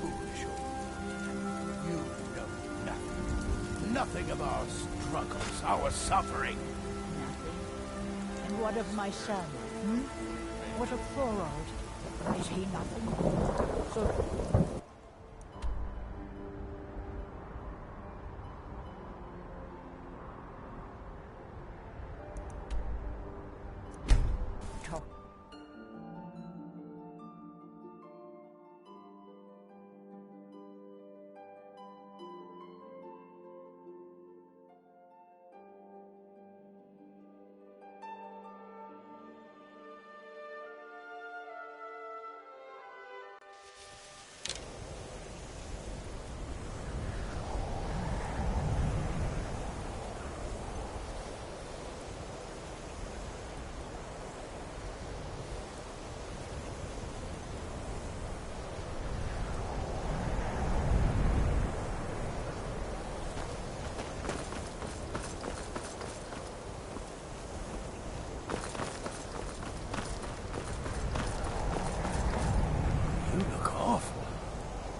Foolish old. You know nothing. Nothing of our struggles, our suffering. Nothing. And what of my son? What of Thorold? Is he nothing? So... Talk.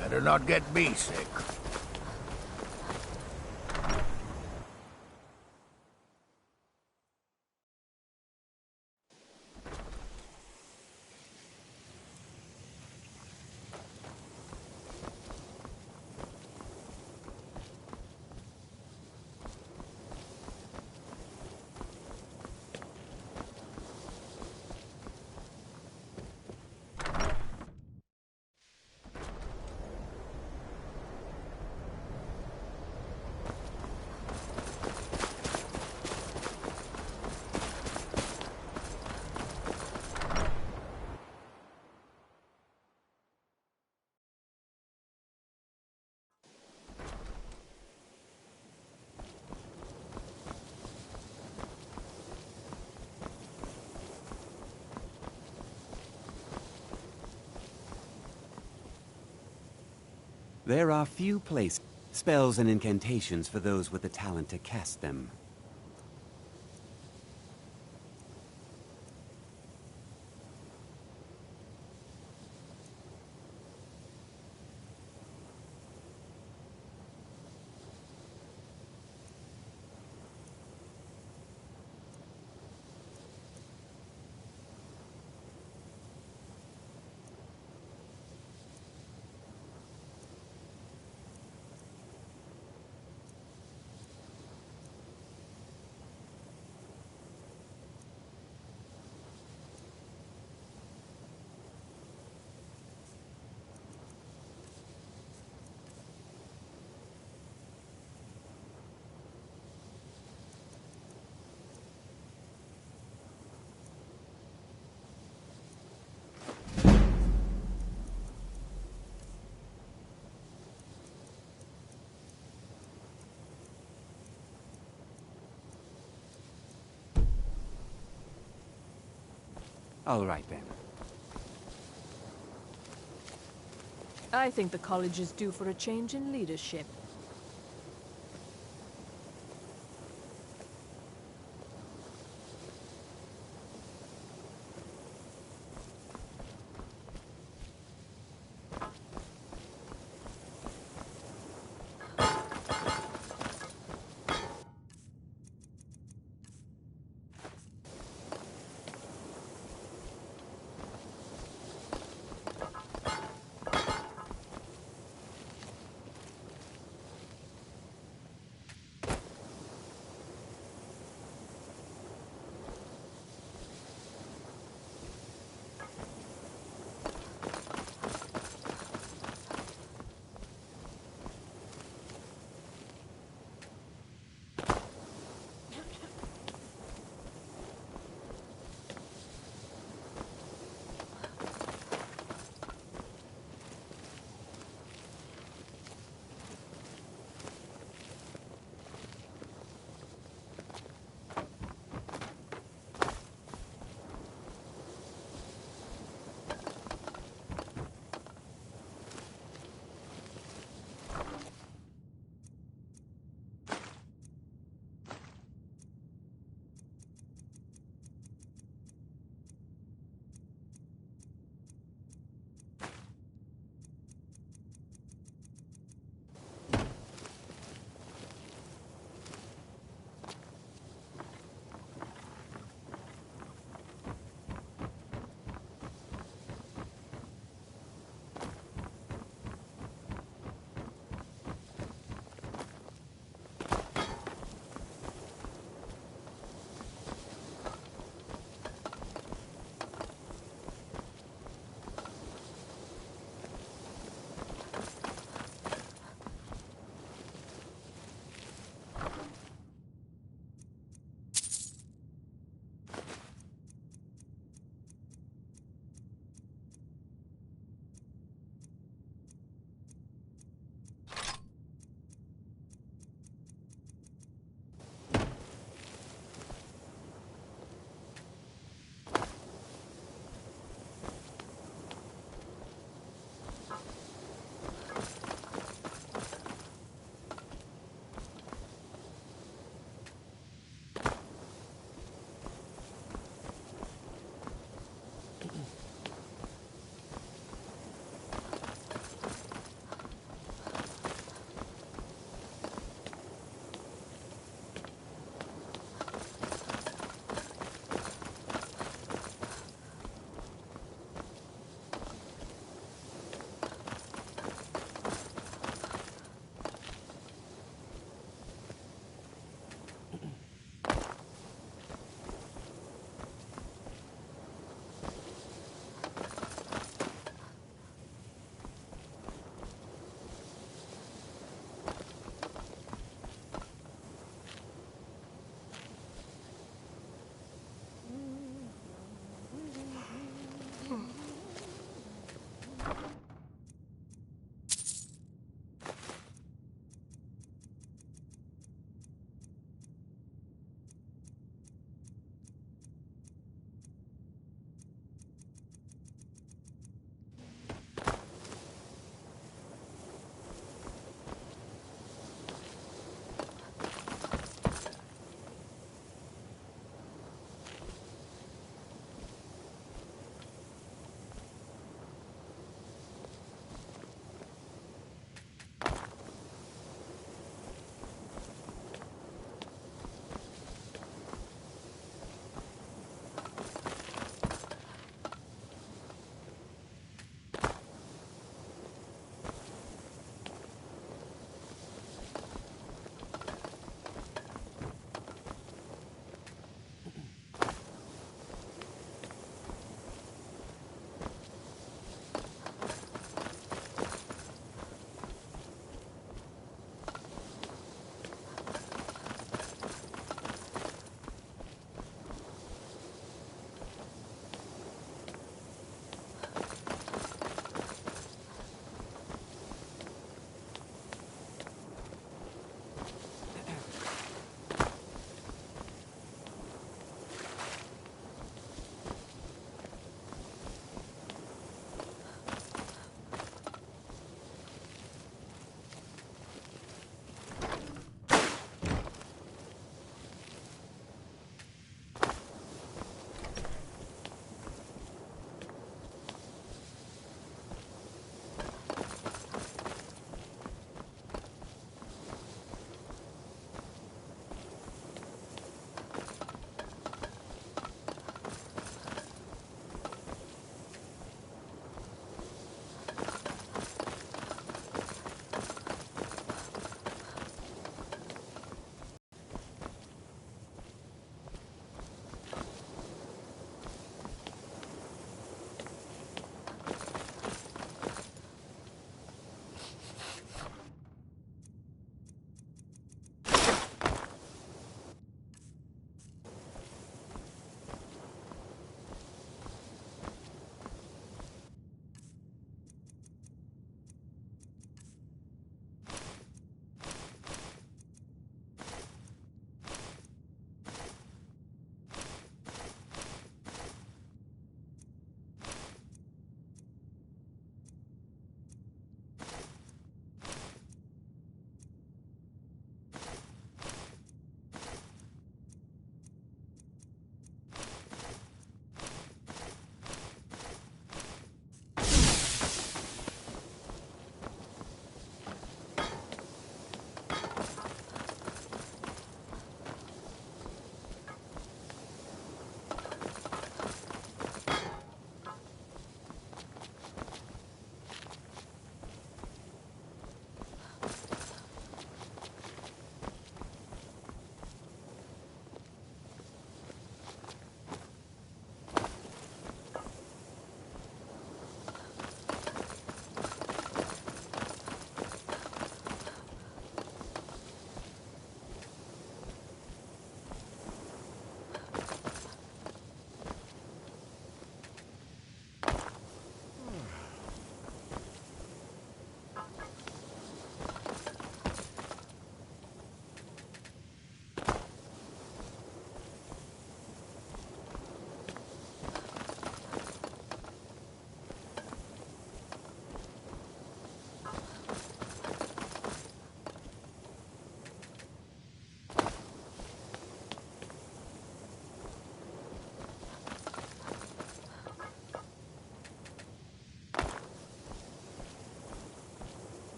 Better not get me sick. There are few places, spells and incantations for those with the talent to cast them. All right, then. I think the college is due for a change in leadership.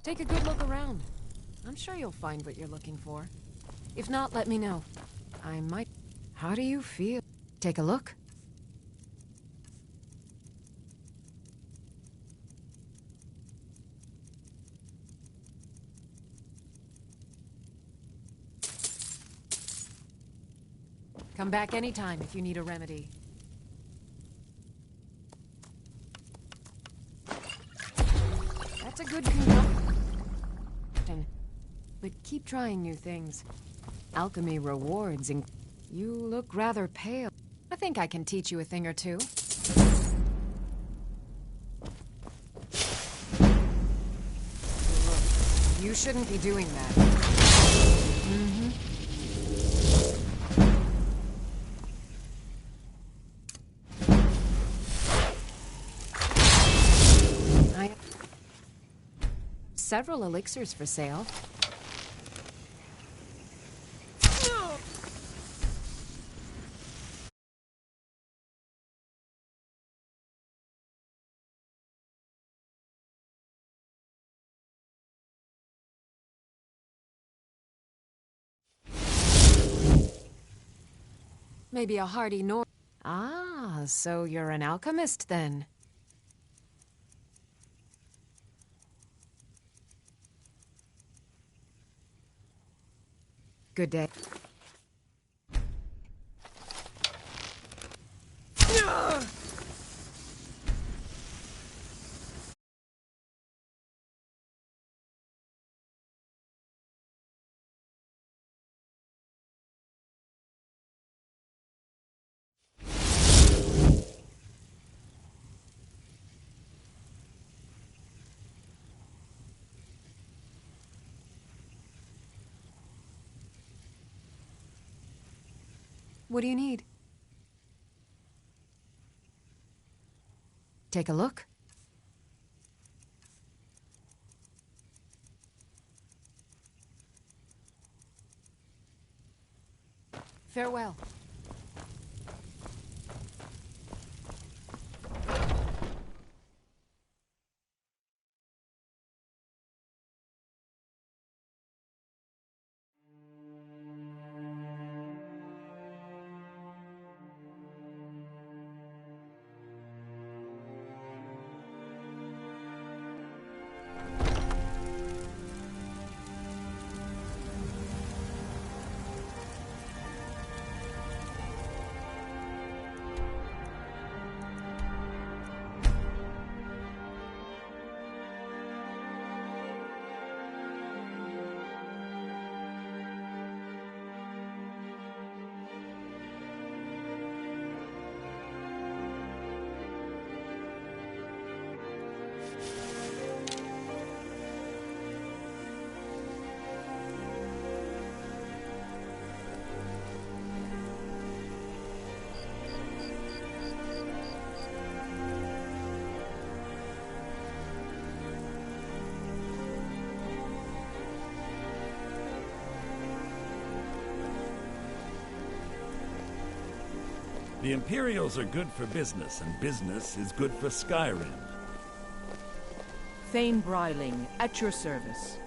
Take a good look around. I'm sure you'll find what you're looking for. If not, let me know. I might... How do you feel? Take a look. Come back anytime if you need a remedy. That's a good conclusion. But keep trying new things. Alchemy rewards, and you look rather pale. I think I can teach you a thing or two. Look, you shouldn't be doing that. Mm-hmm. I have several elixirs for sale. Maybe a hearty nor... Ah, so you're an alchemist then. Good day. What do you need? Take a look. Farewell. The Imperials are good for business, and business is good for Skyrim. Thane Bryling, at your service.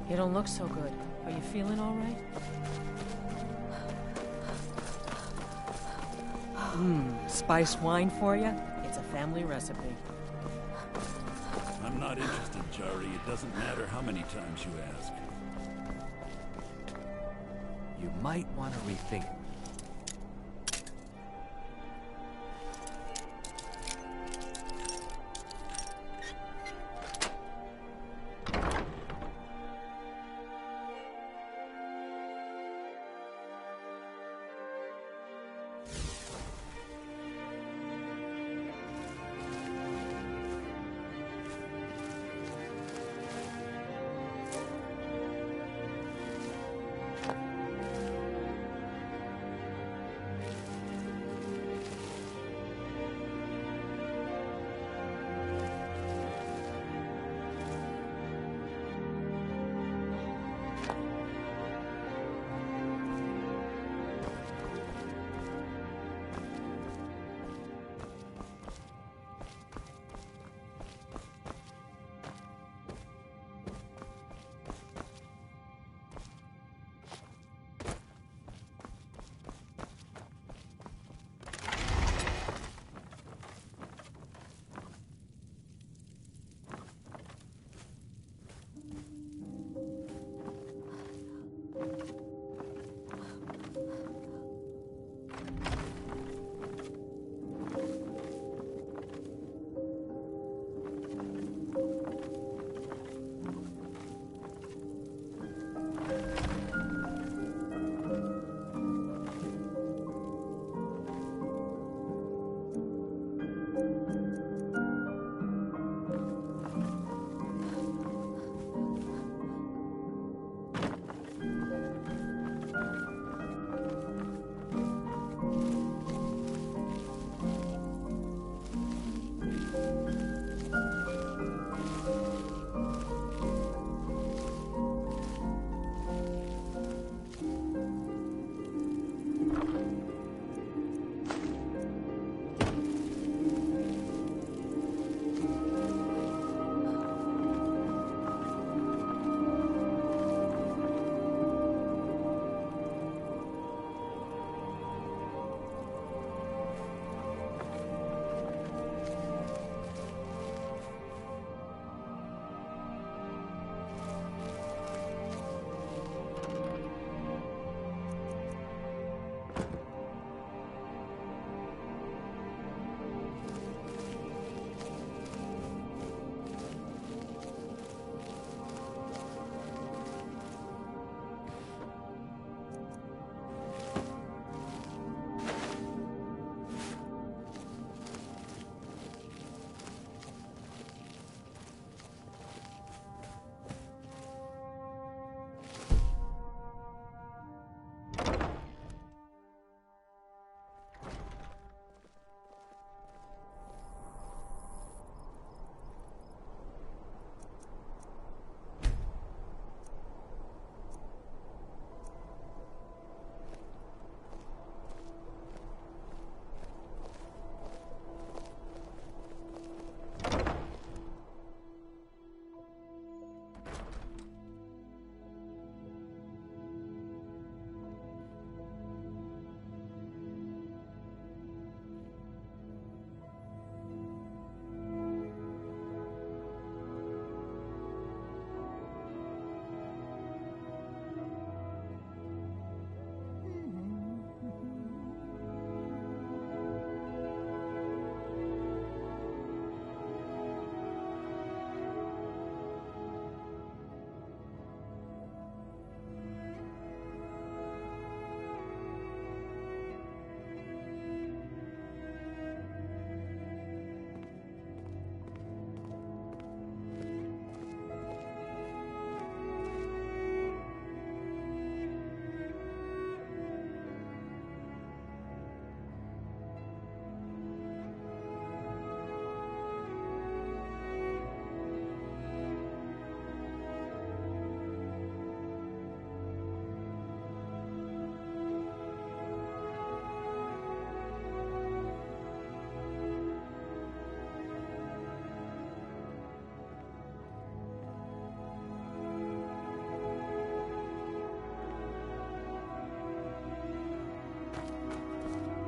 You don't look so good. Are you feeling all right? Spice wine for you? It's a family recipe. I'm not interested, Jari. It doesn't matter how many times you ask. You might want to rethink it.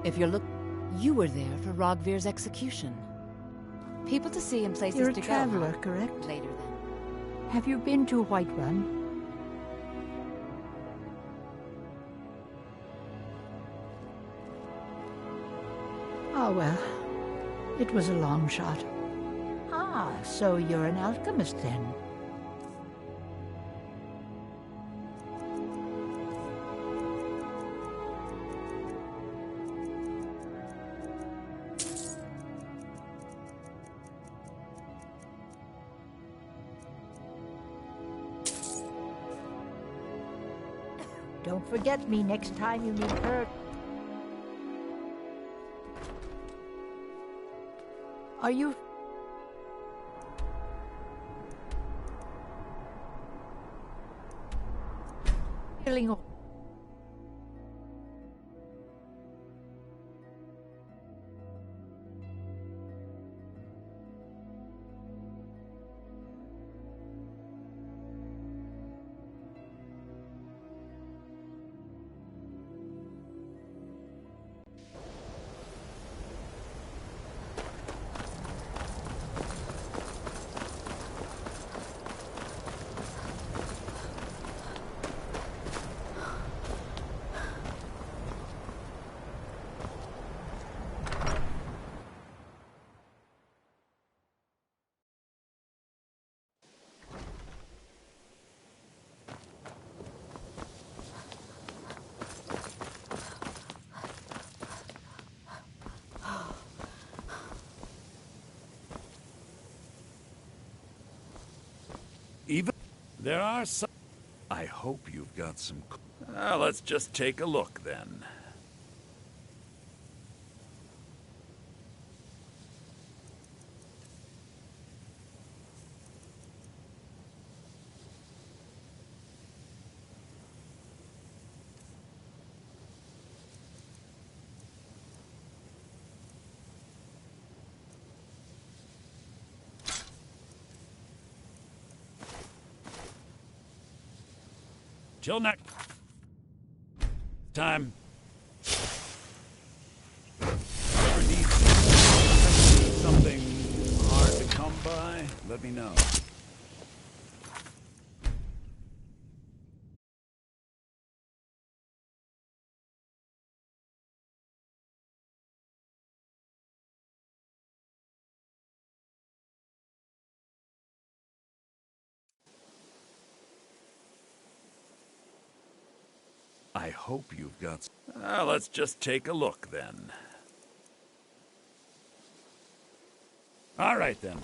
If you're you were there for Rogvir's execution. People to see and places You're a to traveler, go. correct? Later then. Have you been to Whiterun? Oh, well, it was a long shot. Ah, so you're an alchemist then? Don't forget me next time you need her. Are you... feeling... Even there are some. I hope you've got some. Let's just take a look then. Till next time. Ever need something hard to come by? Let me know. I hope you've got. Let's just take a look then. All right then.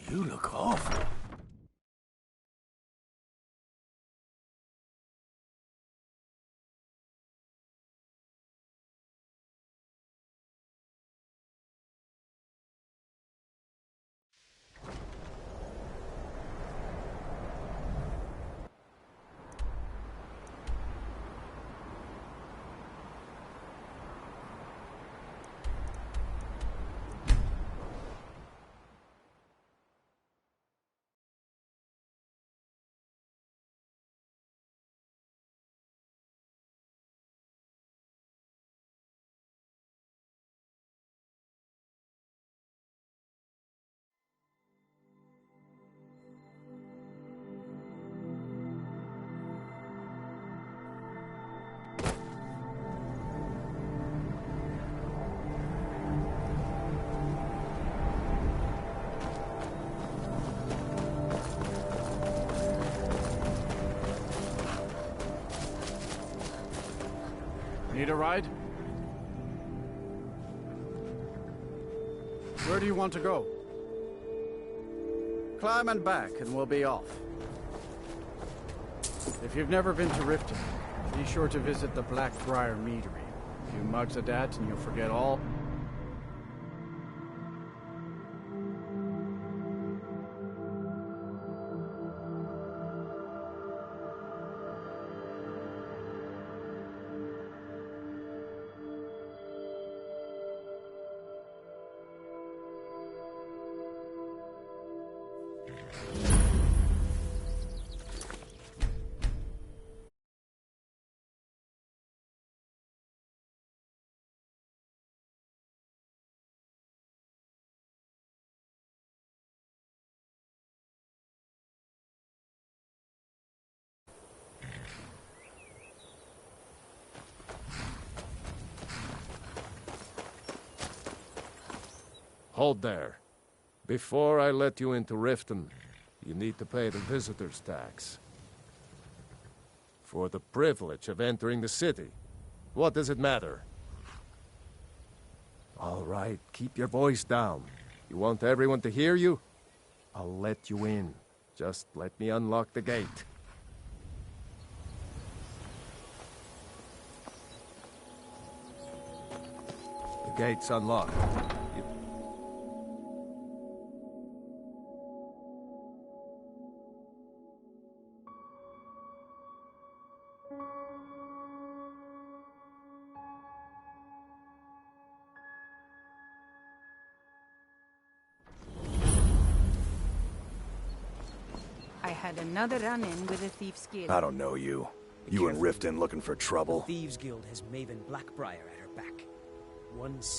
You look awful. Need a ride? Where do you want to go? Climb and back, and we'll be off. If you've never been to Riften, be sure to visit the Blackbriar Meadery. A few mugs of that, and you'll forget all. Hold there. Before I let you into Riften, you need to pay the visitor's tax. For the privilege of entering the city. What does it matter? All right, keep your voice down. You want everyone to hear you? I'll let you in. Just let me unlock the gate. The gate's unlocked. I had another run-in with a Thieves Guild. I don't know you. You in Riften looking for trouble? The Thieves Guild has Maven Blackbriar at her back.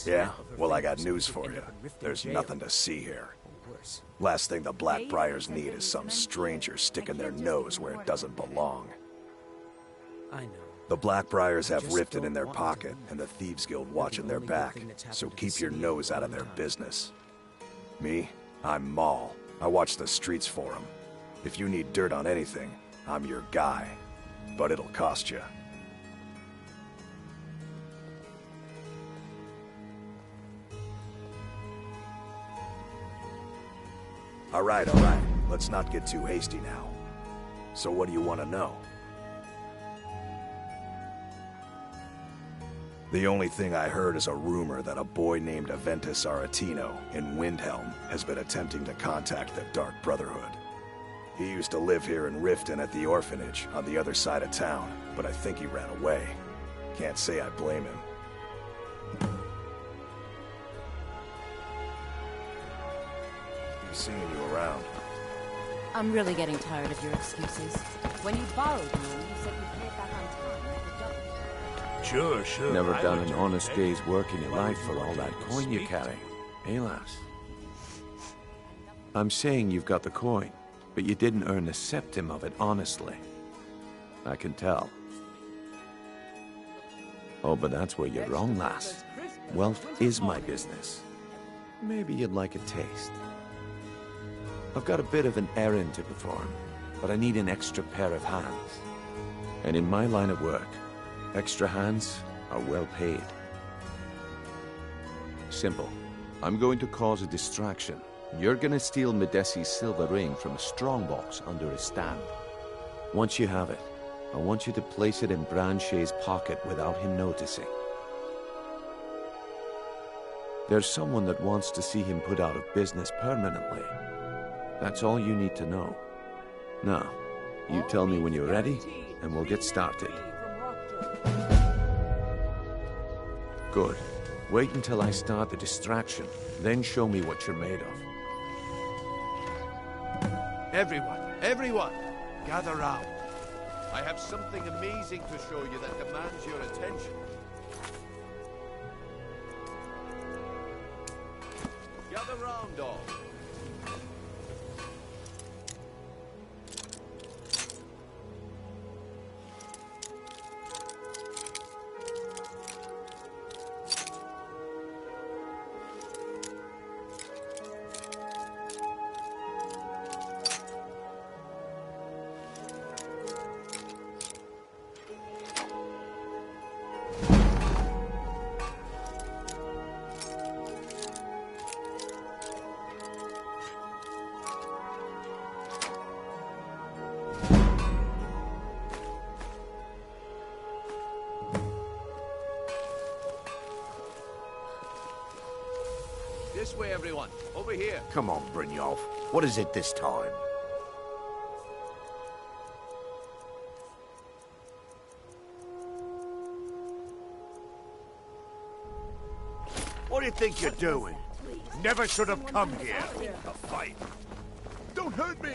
Yeah? Well, I got news for you. There's nothing to see here. Last thing the Blackbriars need is some stranger sticking their nose where it doesn't belong. I know. The Blackbriars have Riften in their pocket, and the Thieves Guild watching their back, so keep your nose out of their business. Me? I'm Maul. I watch the streets for them. If you need dirt on anything, I'm your guy. But it'll cost you. All right. Let's not get too hasty now. So what do you want to know? The only thing I heard is a rumor that a boy named Aventus Aretino in Windhelm has been attempting to contact the Dark Brotherhood. He used to live here in Riften at the orphanage on the other side of town, but I think he ran away. Can't say I blame him. Be seeing you around. I'm really getting tired of your excuses. When you borrowed money, you said you'd pay it back on time, like a double. Sure. Never done an honest day's work in your life for all that coin you carry. Eh, lass? I'm saying you've got the coin, but you didn't earn a septim of it honestly. I can tell. Oh, but that's where you're wrong, lass. Wealth is my business. Maybe you'd like a taste. I've got a bit of an errand to perform, but I need an extra pair of hands. And in my line of work, extra hands are well paid. Simple. I'm going to cause a distraction, You're gonna steal Medesi's silver ring from a strongbox under his stand. Once you have it, I want you to place it in Branche's pocket without him noticing. There's someone that wants to see him put out of business permanently. That's all you need to know. Now, you tell me when you're ready, and we'll get started. Good. Wait until I start the distraction, then show me what you're made of. Everyone, gather round. I have something amazing to show you that demands your attention. Gather round, all. This way, everyone. Over here. Come on, Brynjolf. What is it this time? What do you think you're doing? Never should have come here to fight. Don't hurt me!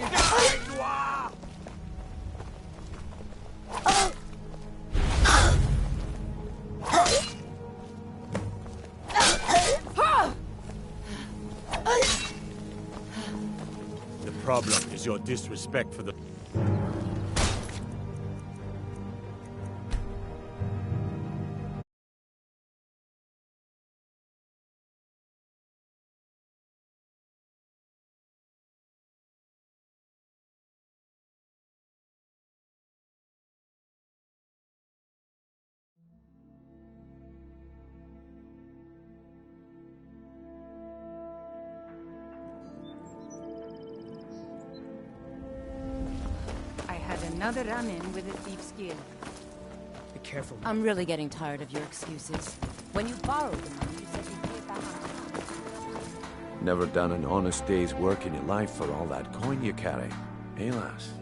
The problem is your disrespect for the... Another run-in with a thief's gear. Be careful. I'm really getting tired of your excuses. When you borrowed the money, you said you'd pay it back on time. Never done an honest day's work in your life for all that coin you carry, eh, lass?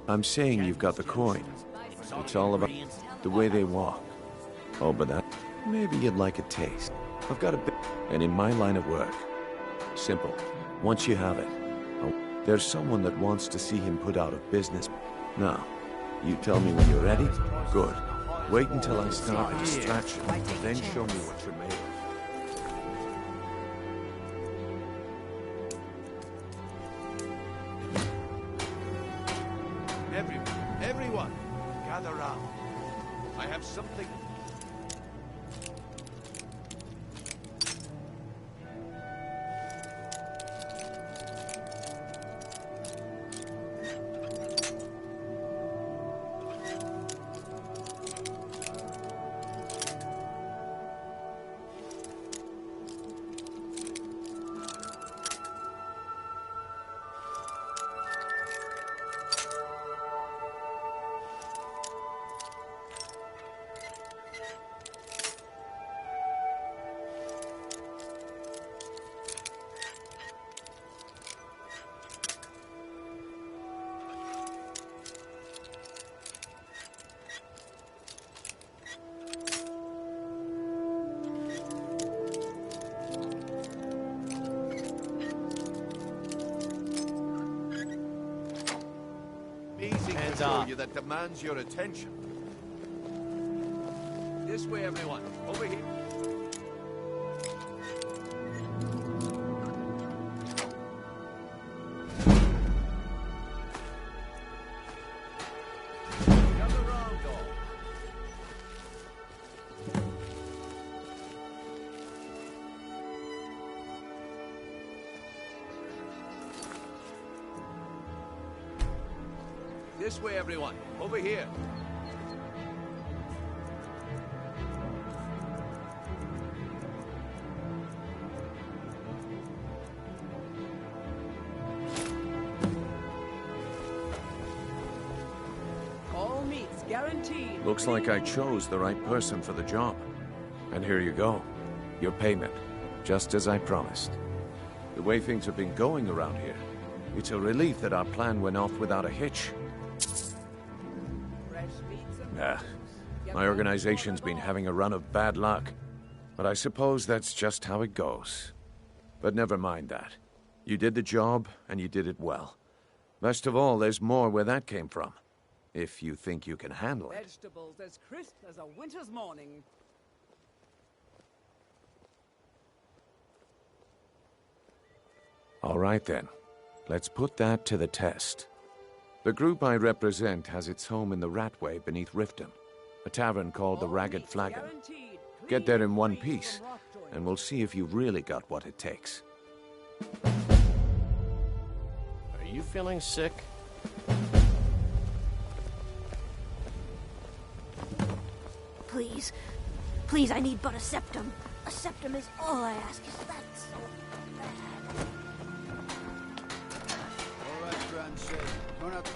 I'm saying you've got the coin. It's all about the way they walk. Oh, but that... maybe you'd like a taste. I've got a bit... and in my line of work, simple. Once you have it, there's someone that wants to see him put out of business. Now, you tell me when you're ready. Good. Wait until I start the distraction, then show me what you're made of. Everyone, gather round. I have something... that demands your attention. This way, everyone. Over here. Gather round, all. This way, everyone. Over here. Looks like I chose the right person for the job. And here you go. Your payment. Just as I promised. The way things have been going around here, it's a relief that our plan went off without a hitch. My organization's been having a run of bad luck. But I suppose that's just how it goes. But never mind that. You did the job, and you did it well. Best of all, there's more where that came from. If you think you can handle it. Vegetables as crisp as a winter's morning. All right then. Let's put that to the test. The group I represent has its home in the Ratway beneath Riften, a tavern called the Ragged Flagon. Get there in one piece, and we'll see if you've really got what it takes. Are you feeling sick? Please. Please, I need but a septum. A septum is all I ask. Is that so bad? All right, Francis. Turn up.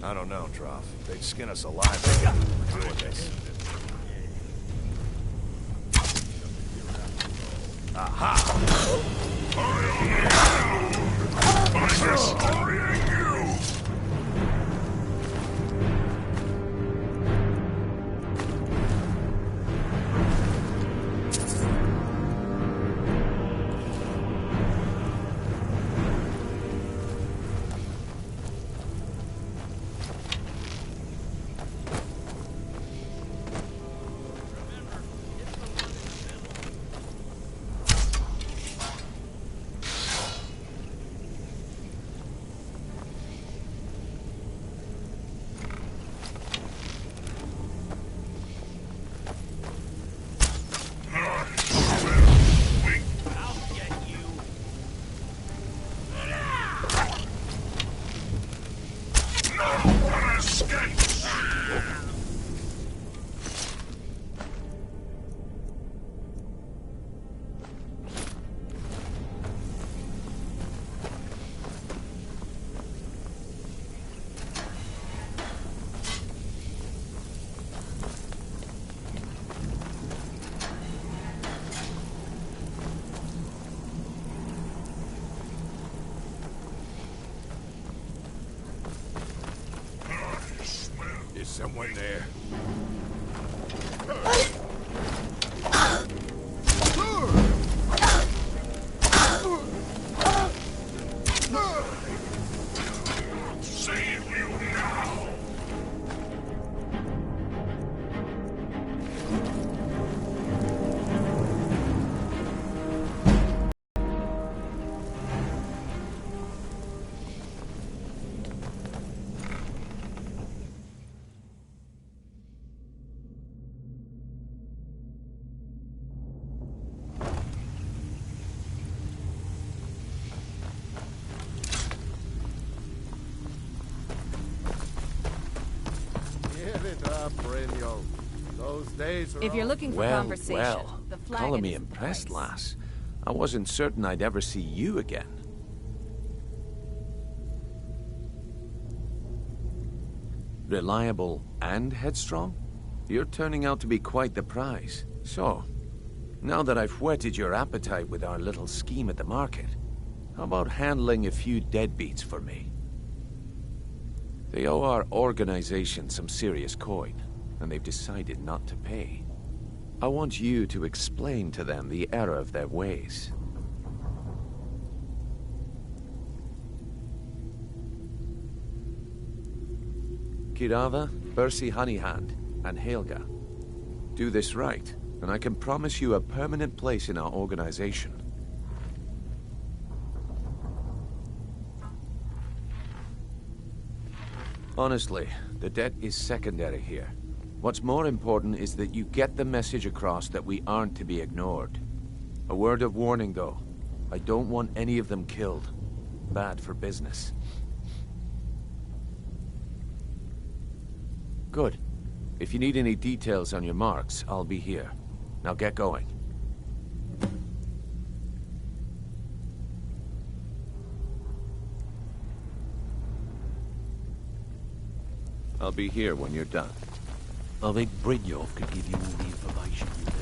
I don't know, Trough. They'd skin us alive for doing this. Aha! By destroying you! Is someone there? Save you now! Give it up, Brynjolf. Those days are If you're looking for conversation, Well, the flag calling me is the impressed, place. lass. I wasn't certain I'd ever see you again. Reliable and headstrong? You're turning out to be quite the prize. So, now that I've whetted your appetite with our little scheme at the market, how about handling a few deadbeats for me? They owe our organization some serious coin, and they've decided not to pay. I want you to explain to them the error of their ways. Kirava, Percy Honeyhand, and Helga. Do this right, and I can promise you a permanent place in our organization. Honestly, the debt is secondary here. What's more important is that you get the message across that we aren't to be ignored. A word of warning, though. I don't want any of them killed. Bad for business. Good. If you need any details on your marks, I'll be here. Now get going. I'll be here when you're done. I think Brynjolf could give you all the information you need.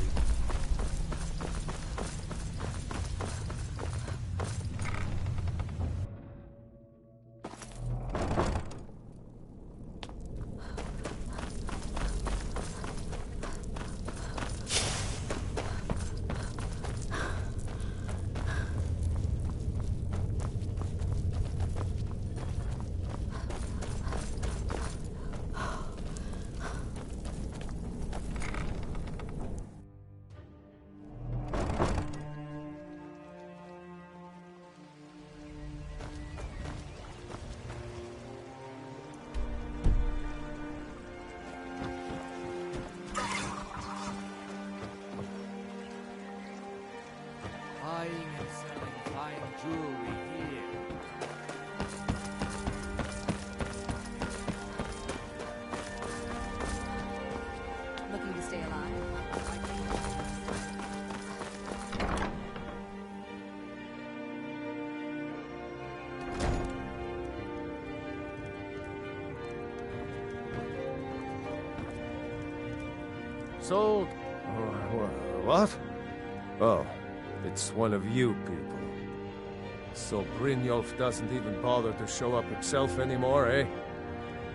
Buying and selling fine jewelry here. Looking to stay alive? So, what? Oh, it's one of you people. So Brynjolf doesn't even bother to show up himself anymore, eh?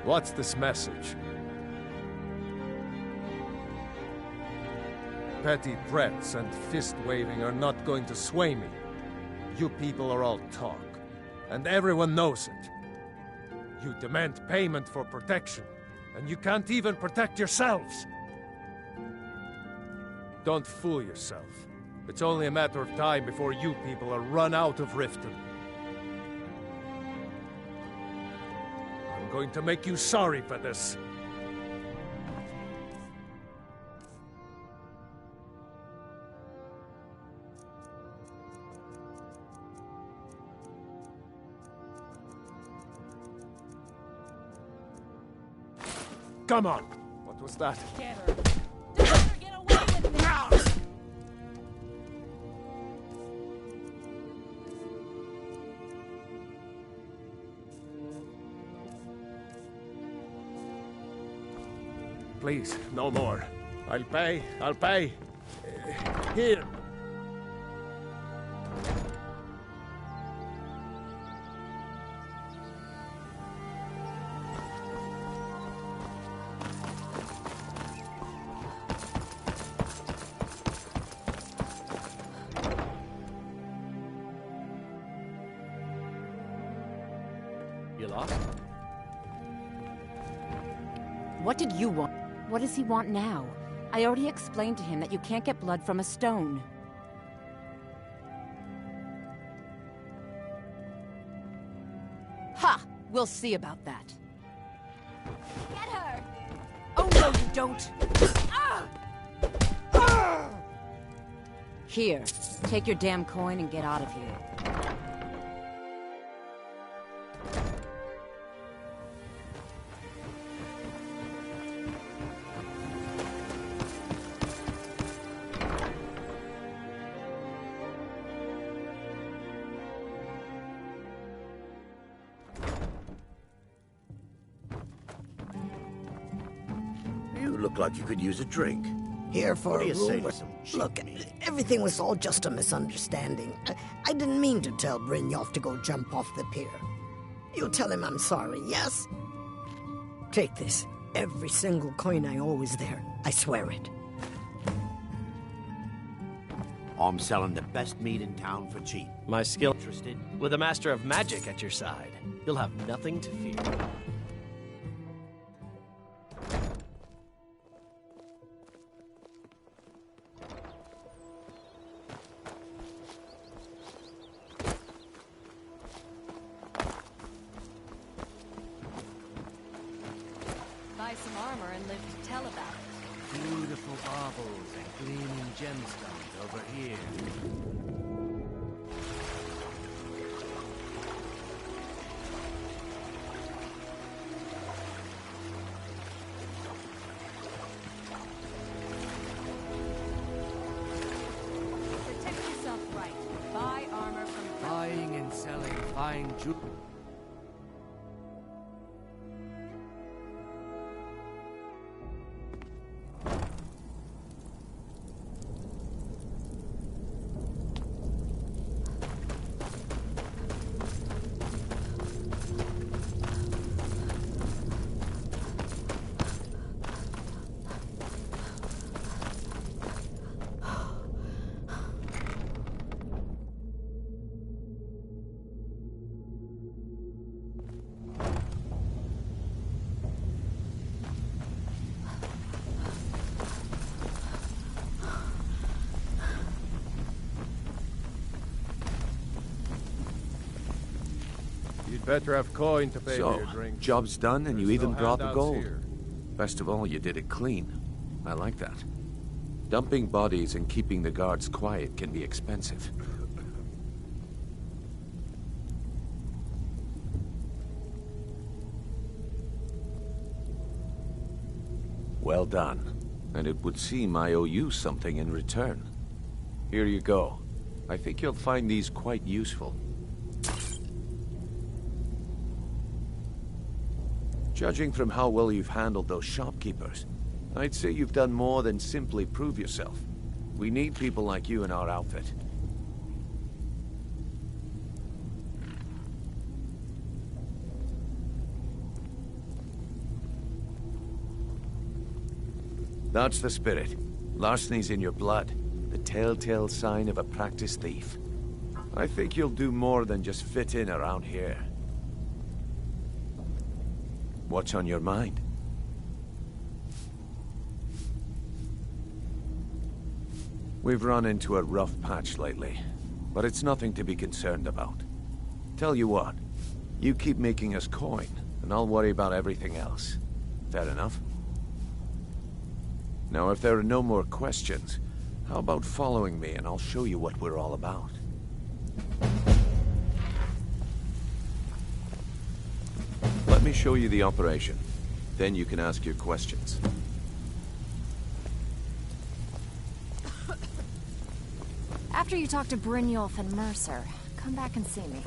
What's this message? Petty threats and fist-waving are not going to sway me. You people are all talk, and everyone knows it. You demand payment for protection, and you can't even protect yourselves. Don't fool yourself. It's only a matter of time before you people are run out of Riften. I'm going to make you sorry for this. Come on! What was that? Get her! Let her get away with me! Please, no more. I'll pay. Here. You lost? What did you want? What does he want now? I already explained to him that you can't get blood from a stone. Ha! We'll see about that. Get her! Oh, no, you don't! Here, take your damn coin and get out of here. You look like you could use a drink. Here for What do a you say room. to some Look, everything was all just a misunderstanding. I didn't mean to tell Brynjolf to go jump off the pier. You tell him I'm sorry, yes? Take this. Every single coin I owe is there. I swear it. I'm selling the best meat in town for cheap. My skill. Interested? With a master of magic at your side, you'll have nothing to fear. Buy some armor and live to tell about it. Beautiful baubles and gleaming gemstones over here. Protect yourself right. Buy armor from Buying and selling fine jewelry. You'd better have coin to pay for your So, drinks. job's done and you There's even no brought the handouts gold. here. Best of all, you did it clean. I like that. Dumping bodies and keeping the guards quiet can be expensive. Well done. And it would seem I owe you something in return. Here you go. I think you'll find these quite useful. Judging from how well you've handled those shopkeepers, I'd say you've done more than simply prove yourself. We need people like you in our outfit. That's the spirit. Larceny's in your blood. The telltale sign of a practiced thief. I think you'll do more than just fit in around here. What's on your mind? We've run into a rough patch lately, but it's nothing to be concerned about. Tell you what, you keep making us coin, and I'll worry about everything else. Fair enough? Now, if there are no more questions, how about following me and I'll show you what we're all about? Let me show you the operation. Then you can ask your questions. After you talk to Brynjolf and Mercer, come back and see me.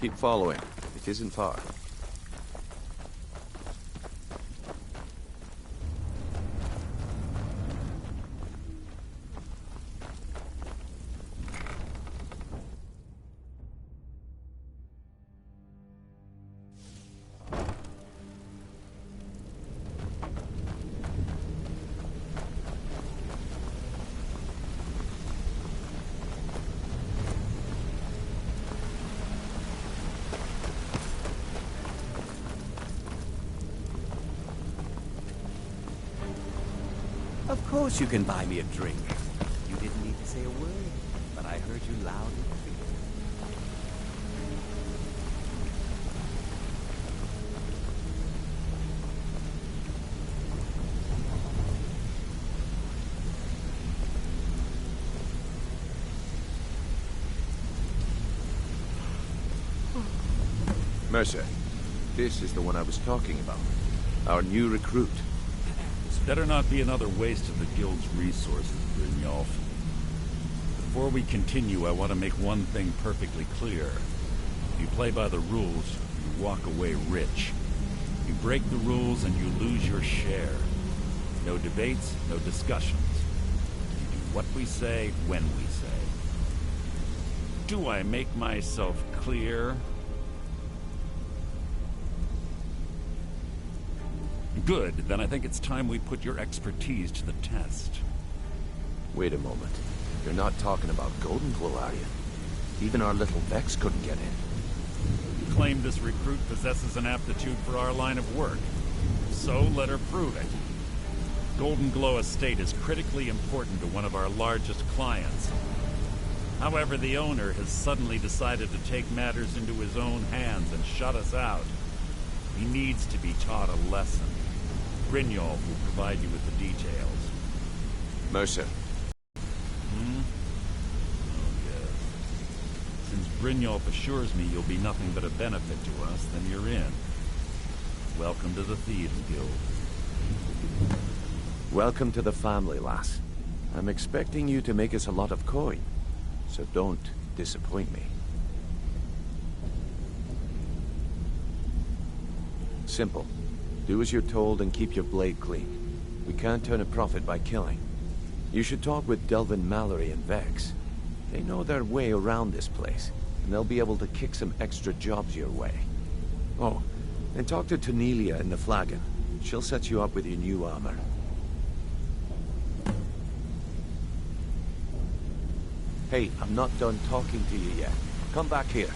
Keep following. It isn't far. Of course you can buy me a drink. You didn't need to say a word, but I heard you loud and clear. Mercer, this is the one I was talking about. Our new recruit. This better not be another waste of the Guild's resources, Brynjolf. Before we continue, I want to make one thing perfectly clear. If you play by the rules, you walk away rich. You break the rules and you lose your share. No debates, no discussions. You do what we say, when we say. Do I make myself clear? Good, then I think it's time we put your expertise to the test. Wait a moment. You're not talking about Golden Glow, are you? Even our little Vex couldn't get in. You claim this recruit possesses an aptitude for our line of work. So let her prove it. Golden Glow Estate is critically important to one of our largest clients. However, the owner has suddenly decided to take matters into his own hands and shut us out. He needs to be taught a lesson. Brynjolf will provide you with the details. Mercer. Hmm? Oh, yes. Since Brynjolf assures me you'll be nothing but a benefit to us, then you're in. Welcome to the Thieves Guild. Welcome to the family, lass. I'm expecting you to make us a lot of coin, so don't disappoint me. Simple. Do as you're told and keep your blade clean. We can't turn a profit by killing. You should talk with Delvin Mallory and Vex. They know their way around this place, and they'll be able to kick some extra jobs your way. Oh, and talk to Tanelia in the Flagon. She'll set you up with your new armor. Hey, I'm not done talking to you yet. Come back here.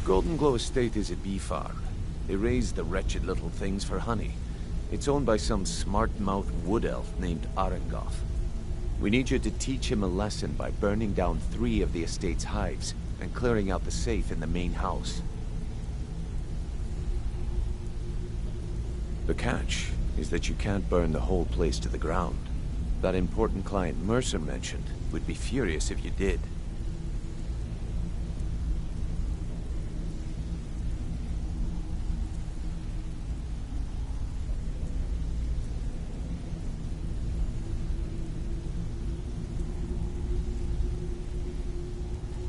Golden Glow Estate is a bee farm. They raise the wretched little things for honey. It's owned by some smart-mouthed wood elf named Arengoth. We need you to teach him a lesson by burning down 3 of the estate's hives and clearing out the safe in the main house. The catch is that you can't burn the whole place to the ground. That important client Mercer mentioned would be furious if you did.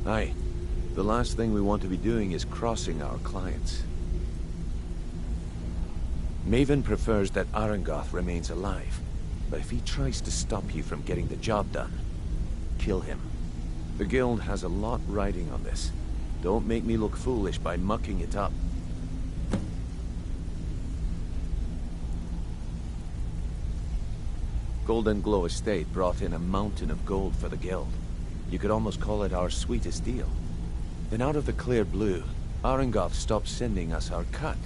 Aye. The last thing we want to be doing is crossing our clients. Maven prefers that Arengoth remains alive, but if he tries to stop you from getting the job done, kill him. The guild has a lot riding on this. Don't make me look foolish by mucking it up. Golden Glow Estate brought in a mountain of gold for the guild. You could almost call it our sweetest deal. Then out of the clear blue, Arengoth stopped sending us our cut.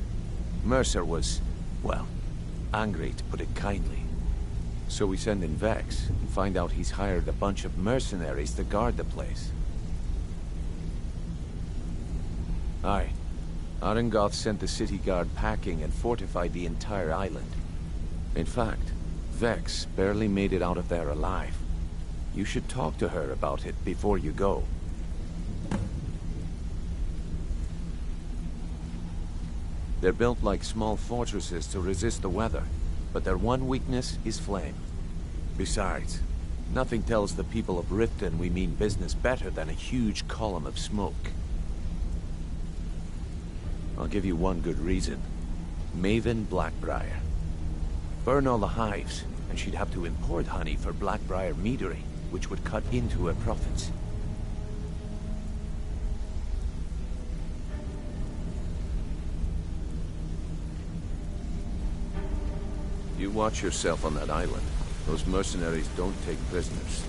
Mercer was, well, angry to put it kindly. So we send in Vex and find out he's hired a bunch of mercenaries to guard the place. Aye. Arengoth sent the city guard packing and fortified the entire island. In fact, Vex barely made it out of there alive. You should talk to her about it before you go. They're built like small fortresses to resist the weather, but their one weakness is flame. Besides, nothing tells the people of Riften we mean business better than a huge column of smoke. I'll give you one good reason. Maven Blackbriar. Burn all the hives, and she'd have to import honey for Blackbriar meadery, which would cut into her profits. You watch yourself on that island. Those mercenaries don't take prisoners.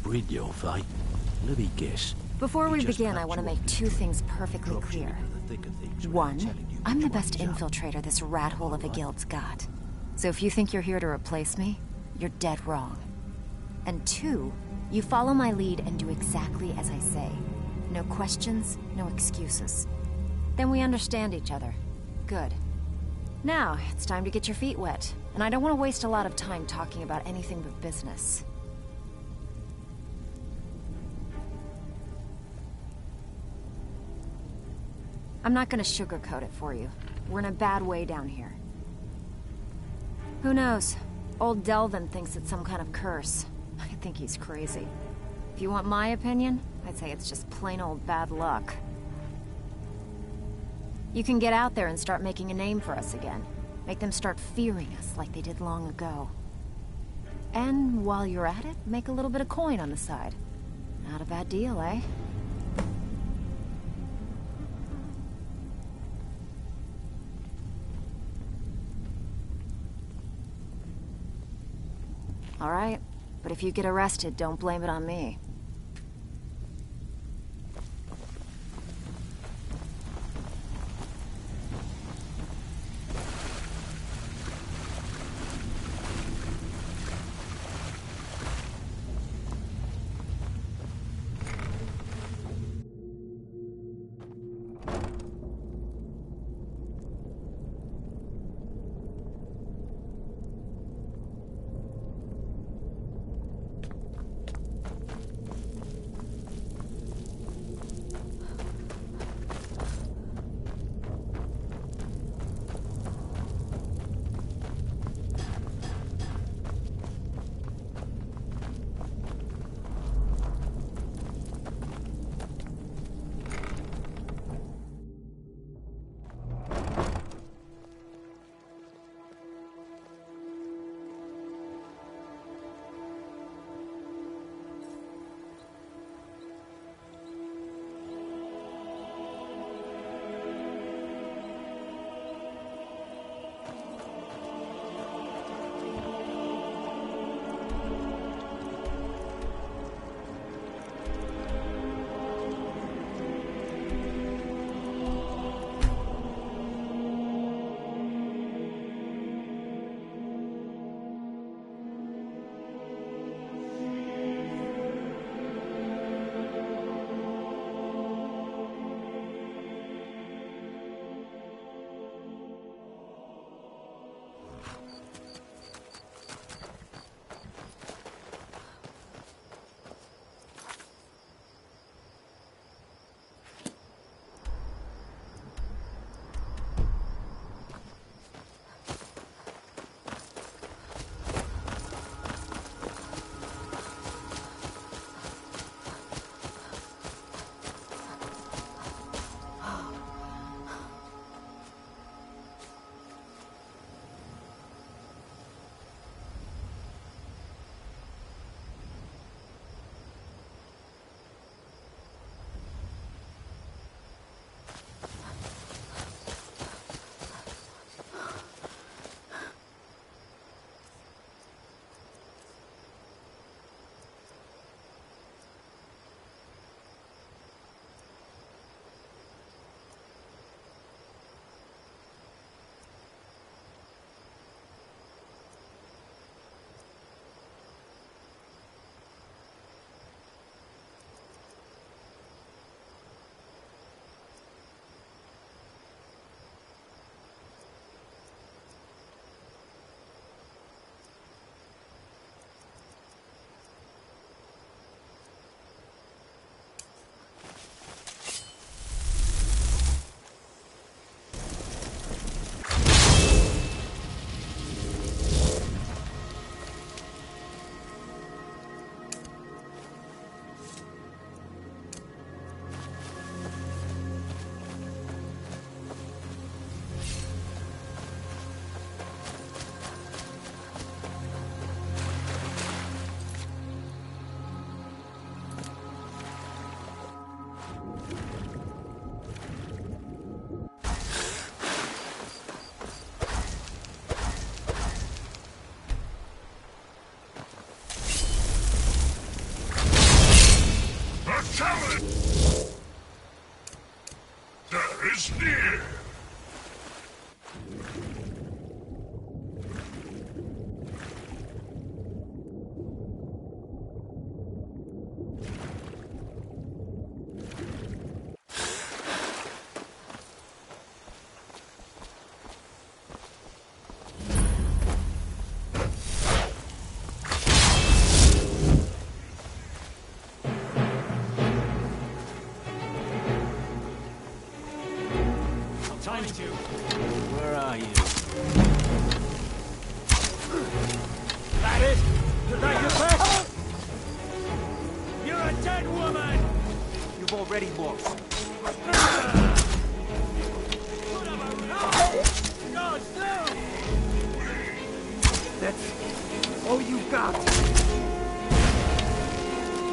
Brynjolf, let me guess. Before we begin, I want to make 2 things perfectly clear. 1, I'm the best infiltrator this rat hole of a guild's got. So if you think you're here to replace me, you're dead wrong. And 2, you follow my lead and do exactly as I say. No questions, no excuses. Then we understand each other. Good. Now, it's time to get your feet wet. And I don't want to waste a lot of time talking about anything but business. I'm not gonna sugarcoat it for you. We're in a bad way down here. Who knows? Old Delvin thinks it's some kind of curse. I think he's crazy. If you want my opinion, I'd say it's just plain old bad luck. You can get out there and start making a name for us again. Make them start fearing us like they did long ago. And while you're at it, make a little bit of coin on the side. Not a bad deal, eh? All right, but if you get arrested, don't blame it on me. is near! Time to. Where are you? That it? Did that get back? You're a dead woman! You've already lost. God, no! That's all you got.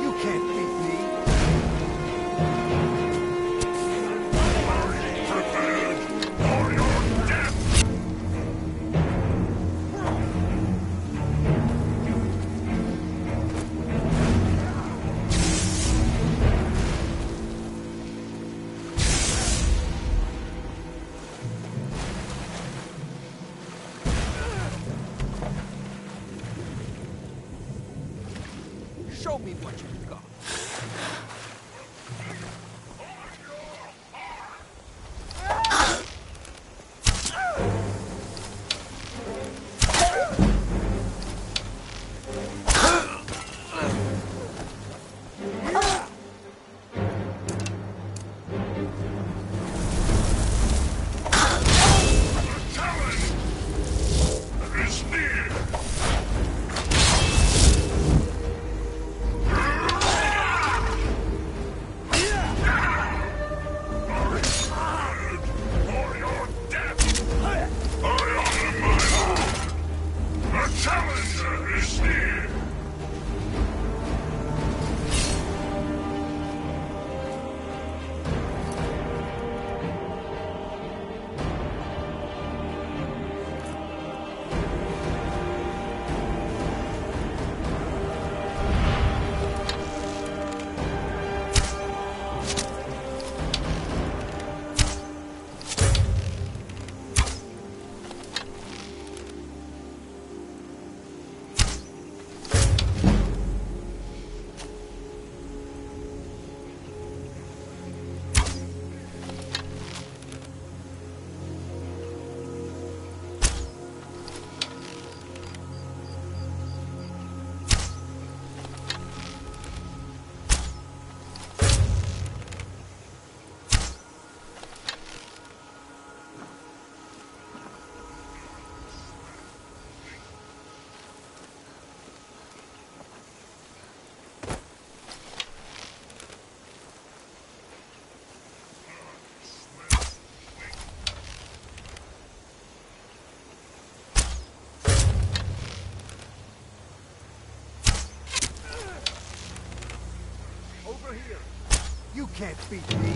You can't beat me. Show me what you've got. You can't beat me.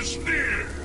is near!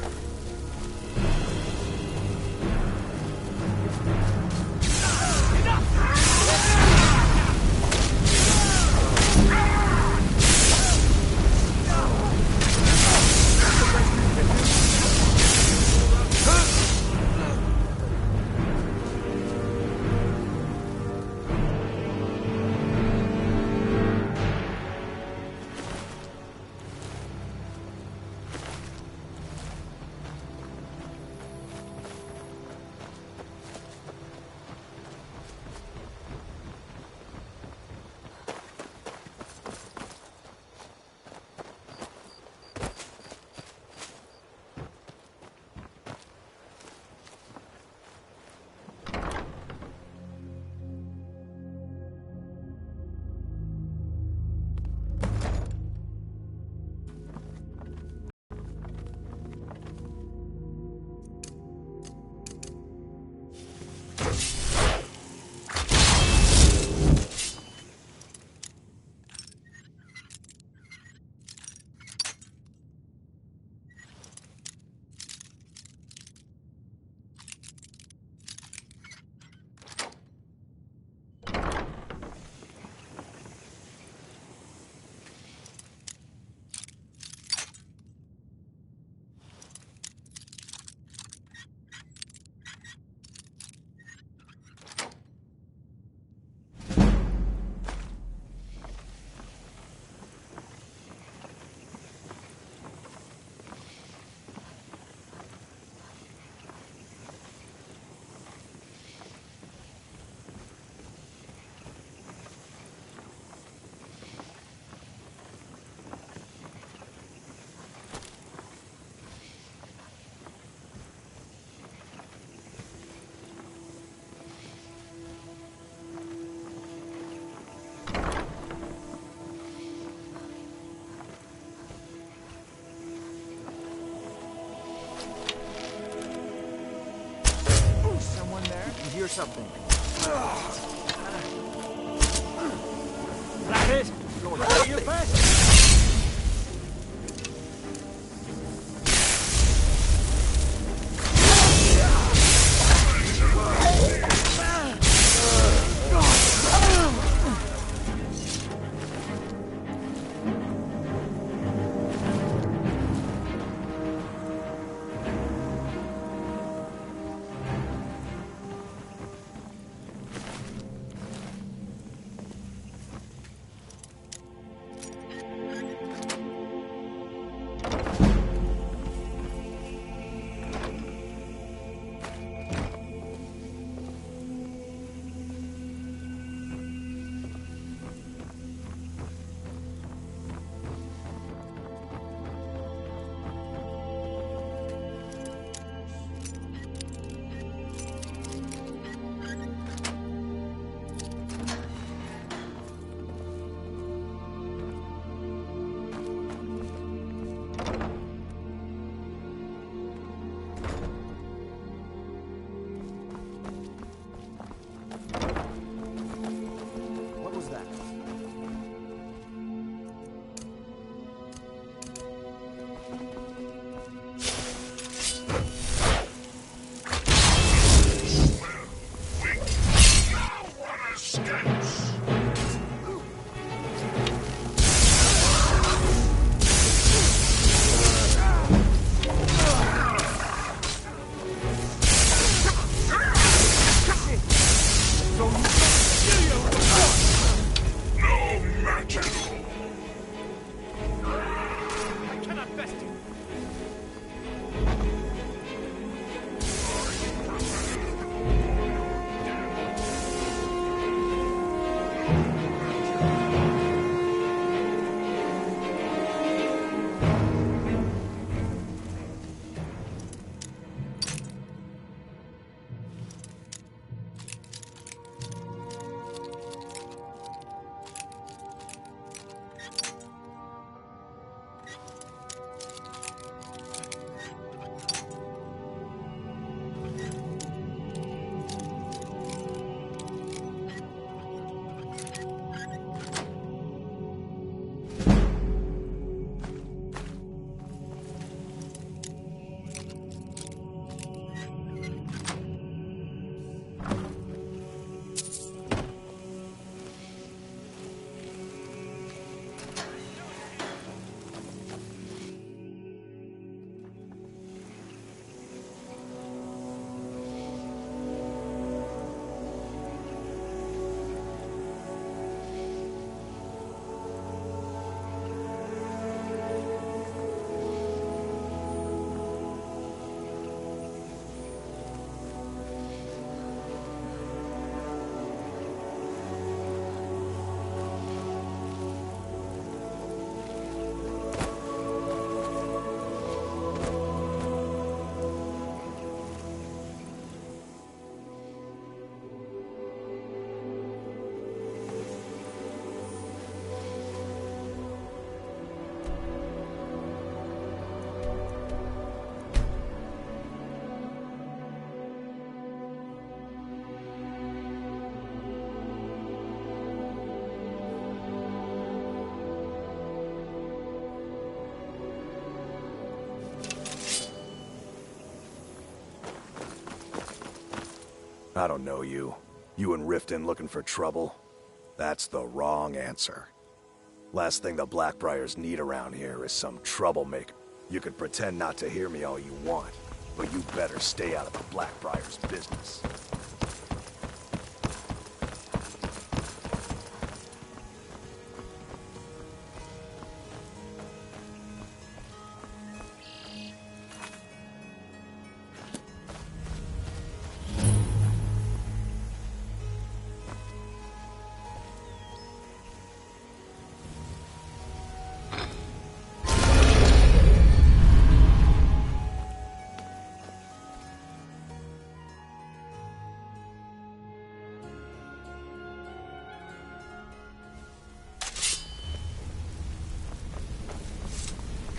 or something. That it? Lord, are you fast? What was that? I don't know you. You and Riften looking for trouble? That's the wrong answer. Last thing the Blackbriars need around here is some troublemaker. You could pretend not to hear me all you want, but you better stay out of the Blackbriars' business.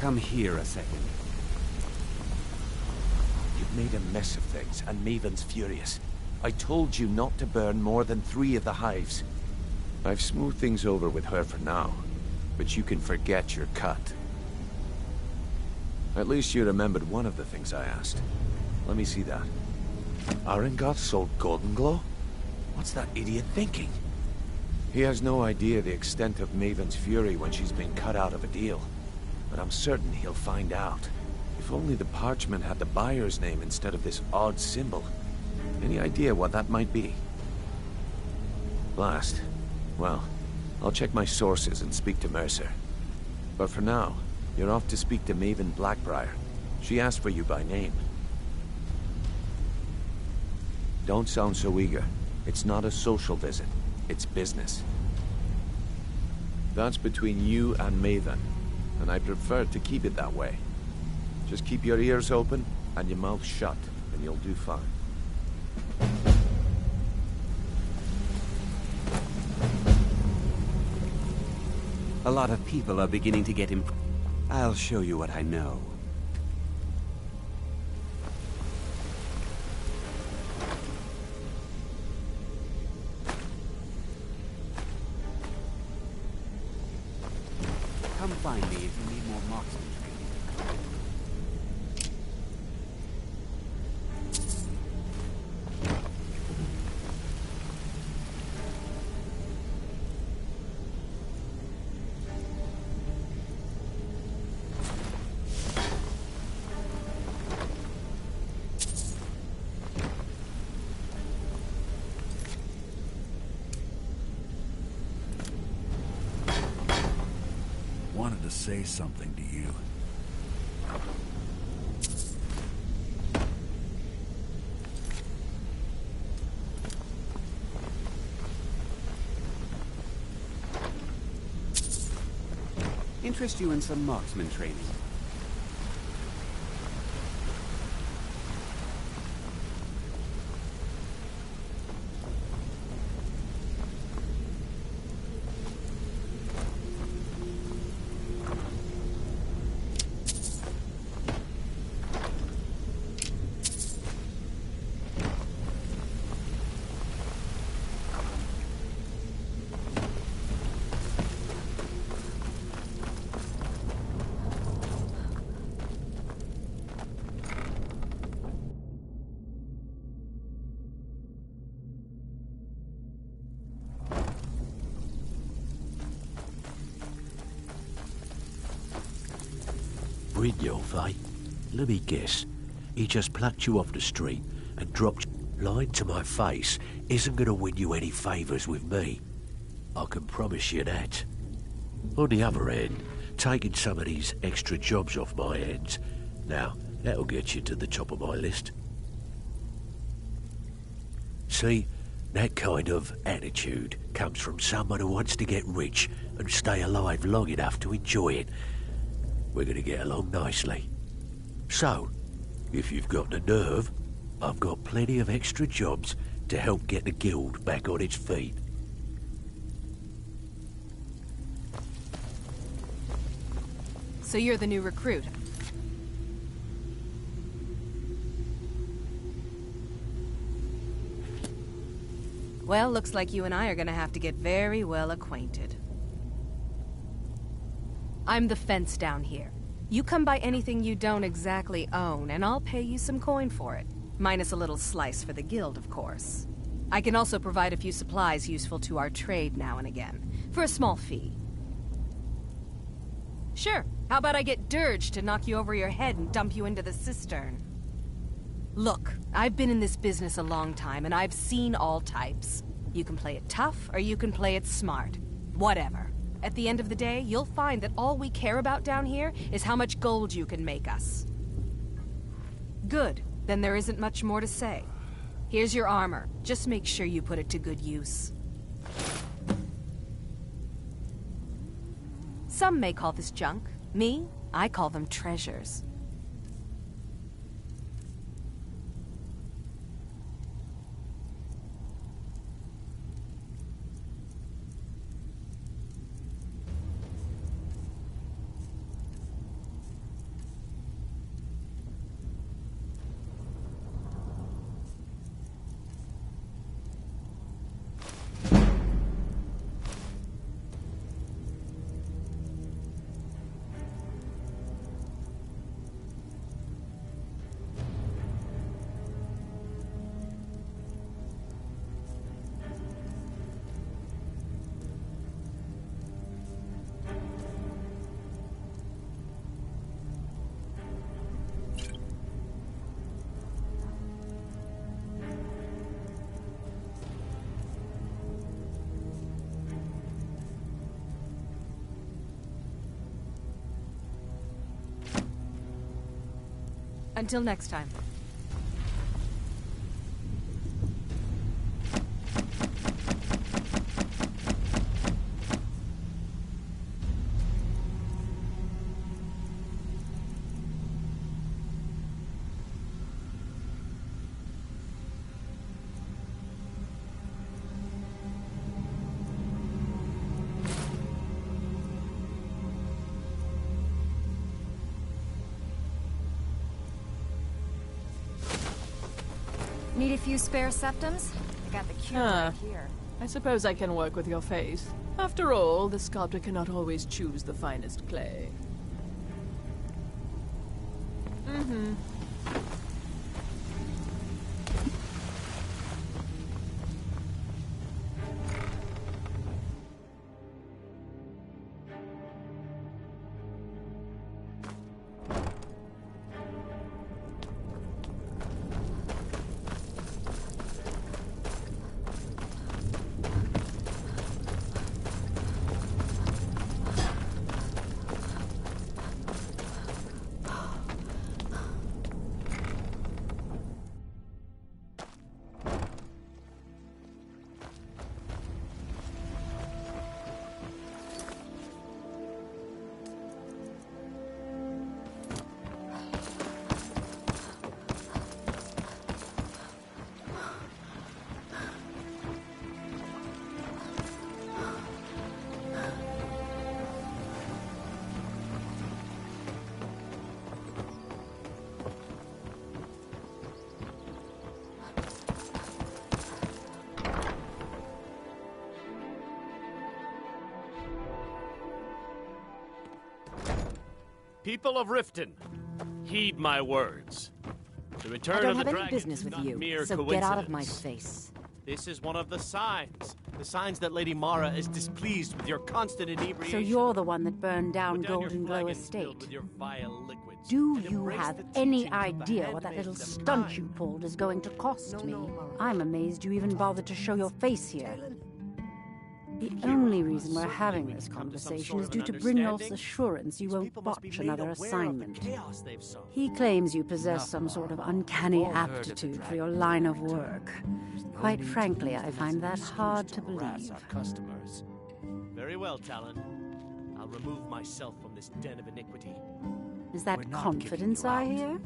Come here a second. You've made a mess of things, and Maven's furious. I told you not to burn more than 3 of the hives. I've smoothed things over with her for now, but you can forget your cut. At least you remembered one of the things I asked. Let me see that. Arengoth sold Golden Glow? What's that idiot thinking? He has no idea the extent of Maven's fury when she's been cut out of a deal. But I'm certain he'll find out. If only the parchment had the buyer's name instead of this odd symbol. Any idea what that might be? Blast. Well, I'll check my sources and speak to Mercer. But for now, you're off to speak to Maven Blackbriar. She asked for you by name. Don't sound so eager. It's not a social visit. It's business. That's between you and Maven, and I prefer to keep it that way. Just keep your ears open and your mouth shut, and you'll do fine. A lot of people are beginning to get I'll show you what I know. Come find me if you need more marksman training. Wanted to say something to you. Interest you in some marksman training. Brynjolf, eh? Let me guess. He just plucked you off the street and dropped you. Lying to my face isn't going to win you any favours with me. I can promise you that. On the other hand, taking some of these extra jobs off my hands, now, that'll get you to the top of my list. See, that kind of attitude comes from someone who wants to get rich and stay alive long enough to enjoy it. We're going to get along nicely. So, if you've got the nerve, I've got plenty of extra jobs to help get the guild back on its feet. So you're the new recruit. Well, looks like you and I are gonna have to get very well acquainted. I'm the fence down here. You come by anything you don't exactly own, and I'll pay you some coin for it. Minus a little slice for the guild, of course. I can also provide a few supplies useful to our trade now and again, for a small fee. Sure, how about I get Dirge to knock you over your head and dump you into the cistern? Look, I've been in this business a long time, and I've seen all types. You can play it tough, or you can play it smart. Whatever. At the end of the day, you'll find that all we care about down here is how much gold you can make us. Good. Then there isn't much more to say. Here's your armor. Just make sure you put it to good use. Some may call this junk. Me, I call them treasures. Until next time. Need a few spare septums? I got the cube right here. I suppose I can work with your face. After all, the sculptor cannot always choose the finest clay. Mm-hmm. People of Riften, heed my words. The return I don't of the have any dragon business is with not you, mere so coincidence. get out of my face. This is one of the signs. The signs that Lady Mara is displeased with your constant inebriation. So you're the one that burned down Put down your Golden Glow flagons Estate. filled with your vile liquids, Do and you embrace have the any teachings of the idea what that little handmaids of stunt time. you pulled is going to cost me? I'm amazed you even bothered to show your face here. The only reason we're having this conversation is due to Brynjolf's assurance you won't botch another assignment. He claims you possess some sort of uncanny aptitude for your line of work. Quite frankly, I find that hard to believe. Customers. Very well, Talon. I'll remove myself from this den of iniquity. Is that confidence I hear?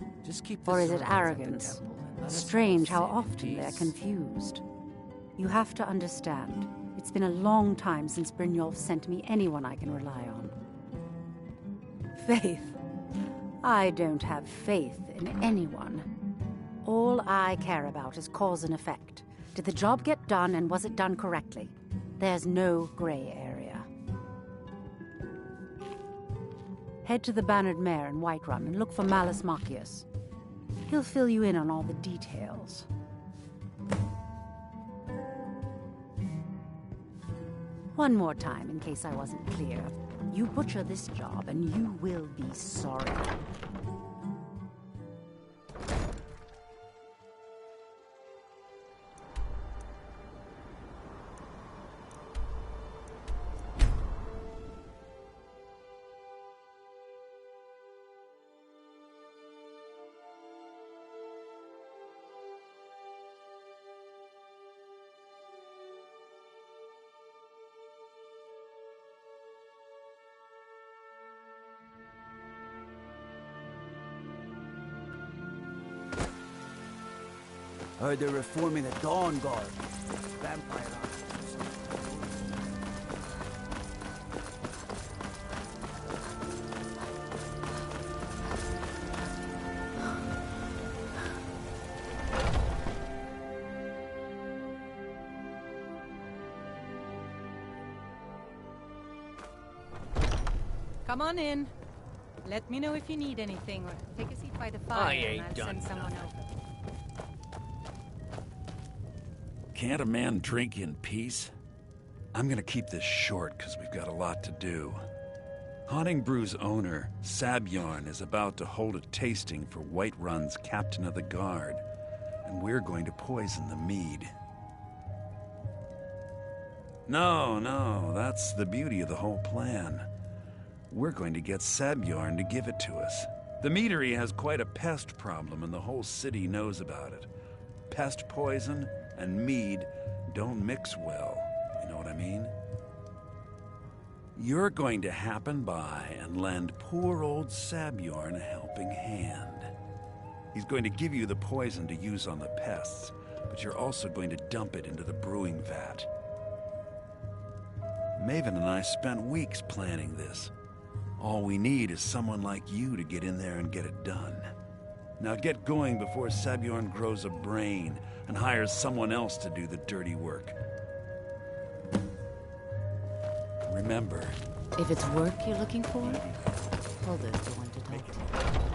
Or is it arrogance? Strange how often they're confused. You have to understand, it's been a long time since Brynjolf sent me anyone I can rely on. Faith? I don't have faith in anyone. All I care about is cause and effect. Did the job get done, and was it done correctly? There's no gray area. Head to the Bannered Mare in Whiterun and look for Malus Machius. He'll fill you in on all the details. One more time, in case I wasn't clear. You butcher this job, and you will be sorry. Heard they're reforming the Dawn Guard. Vampire archers. Come on in. Let me know if you need anything, or take a seat by the fire I ain't and I'll done send someone nothing. over. Can't a man drink in peace? I'm gonna keep this short, because we've got a lot to do. Haunting Brew's owner, Sabjorn, is about to hold a tasting for Whiterun's Captain of the Guard, and we're going to poison the mead. No, that's the beauty of the whole plan. We're going to get Sabjorn to give it to us. The meadery has quite a pest problem, and the whole city knows about it. Pest poison and mead don't mix well, you know what I mean? You're going to happen by and lend poor old Sabjorn a helping hand. He's going to give you the poison to use on the pests, but you're also going to dump it into the brewing vat. Maven and I spent weeks planning this. All we need is someone like you to get in there and get it done. Now get going before Sabjorn grows a brain and hires someone else to do the dirty work. Remember... If it's work you're looking for, Holder's the one to talk to.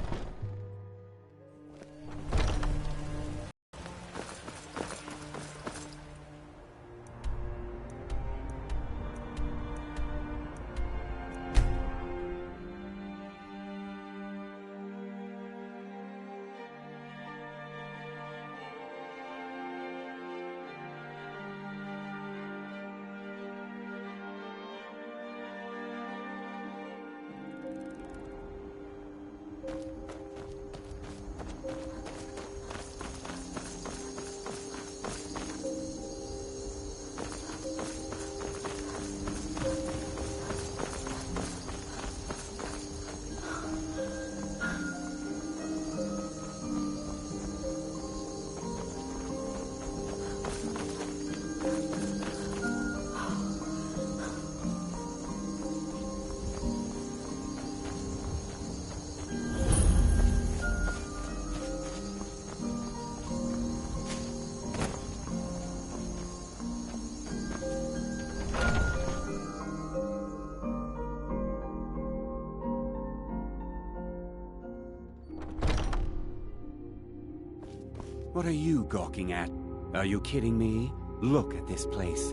What are you gawking at? Are you kidding me? Look at this place.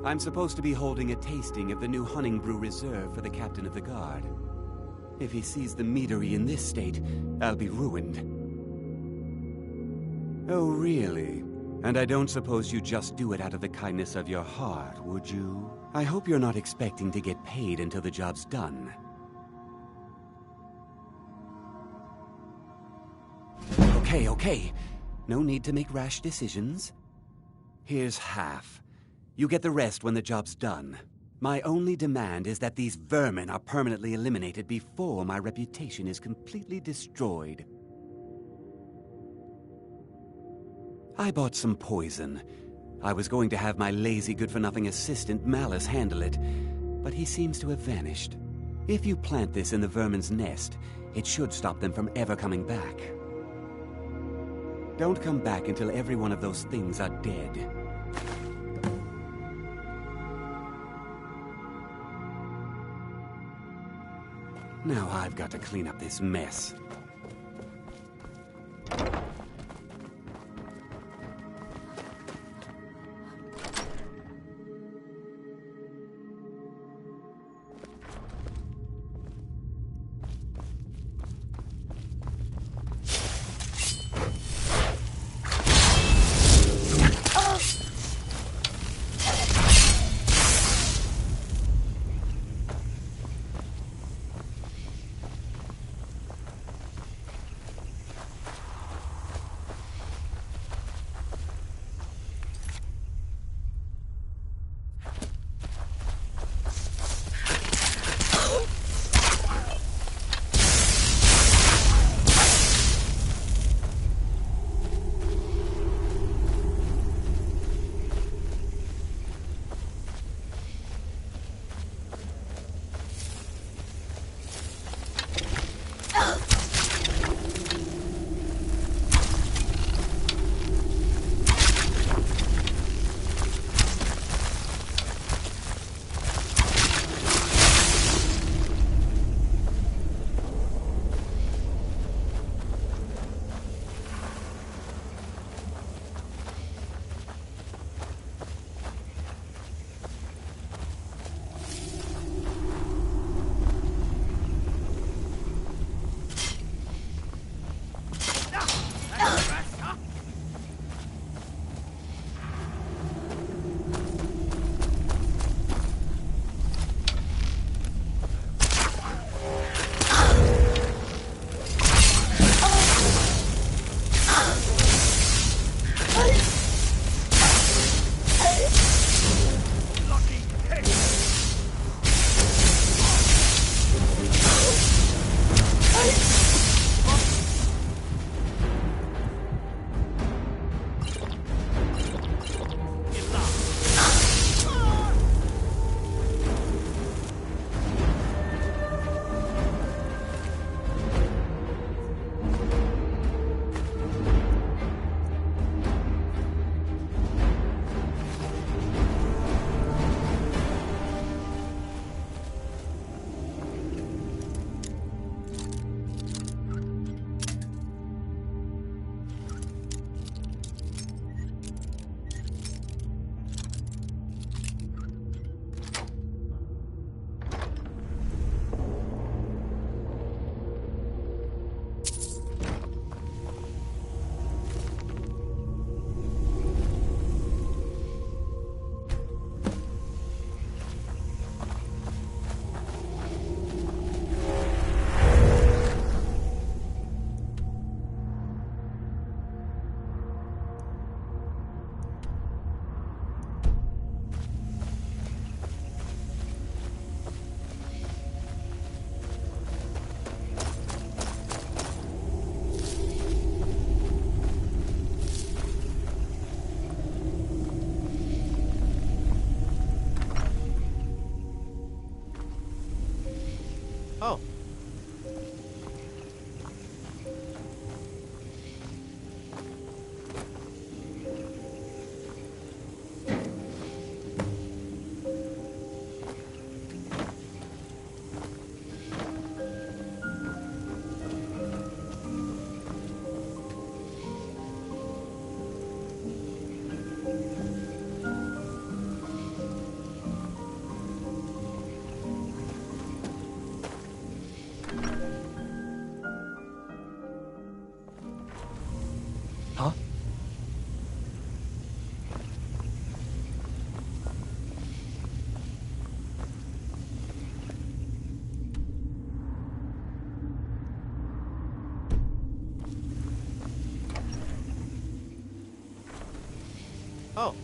I'm supposed to be holding a tasting of the new Honningbrew Reserve for the Captain of the Guard. If he sees the meadery in this state, I'll be ruined. Oh, really? And I don't suppose you just do it out of the kindness of your heart, would you? I hope you're not expecting to get paid until the job's done. Okay. No need to make rash decisions. Here's half. You get the rest when the job's done. My only demand is that these vermin are permanently eliminated before my reputation is completely destroyed. I bought some poison. I was going to have my lazy good-for-nothing assistant Malice handle it, but he seems to have vanished. If you plant this in the vermin's nest, it should stop them from ever coming back. Don't come back until every one of those things are dead. Now I've got to clean up this mess. Huh? Oh.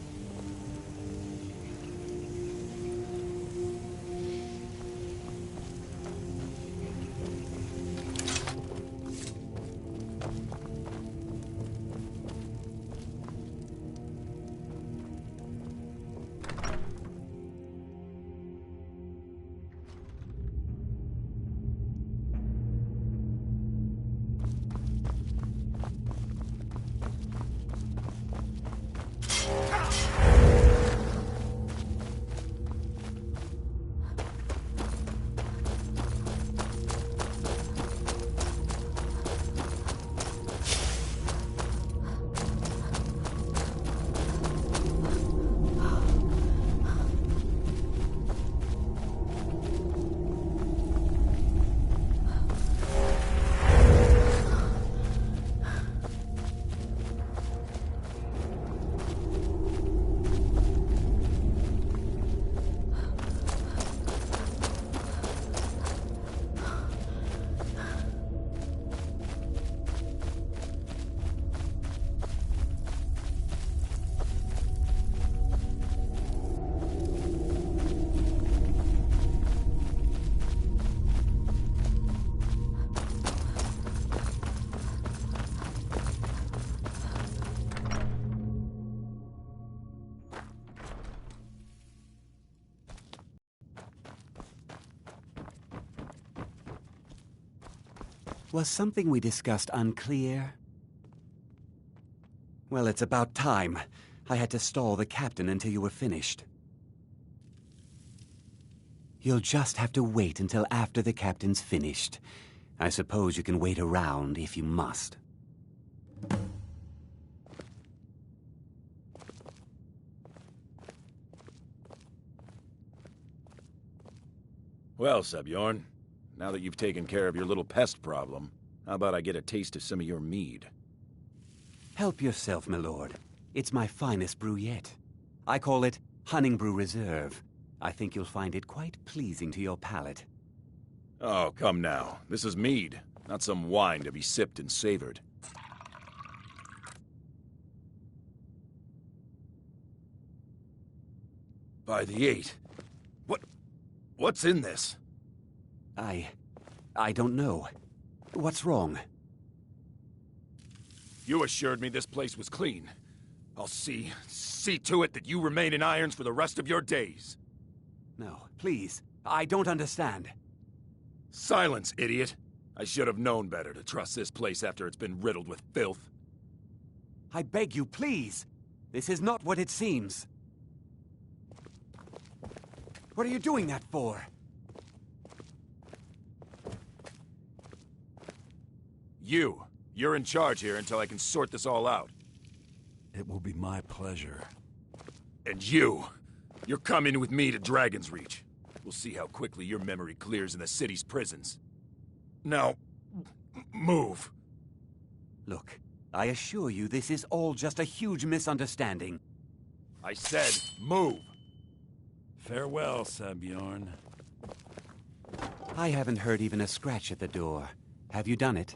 Was something we discussed unclear? Well, it's about time. I had to stall the captain until you were finished. You'll just have to wait until after the captain's finished. I suppose you can wait around if you must. Well, Sebjorn, now that you've taken care of your little pest problem, how about I get a taste of some of your mead? Help yourself, my lord. It's my finest brew yet. I call it Hunting Brew Reserve. I think you'll find it quite pleasing to your palate. Oh, come now. This is mead, not some wine to be sipped and savored. By the 8. What's in this? I don't know. What's wrong? You assured me this place was clean. I'll see to it that you remain in irons for the rest of your days. No, please. I don't understand. Silence, idiot. I should have known better to trust this place after it's been riddled with filth. I beg you, please. This is not what it seems. What are you doing that for? You're in charge here until I can sort this all out. It will be my pleasure. And you're coming with me to Dragon's Reach. We'll see how quickly your memory clears in the city's prisons. Now, move. Look, I assure you this is all just a huge misunderstanding. I said, move. Farewell, Sebjorn. I haven't heard even a scratch at the door. Have you done it?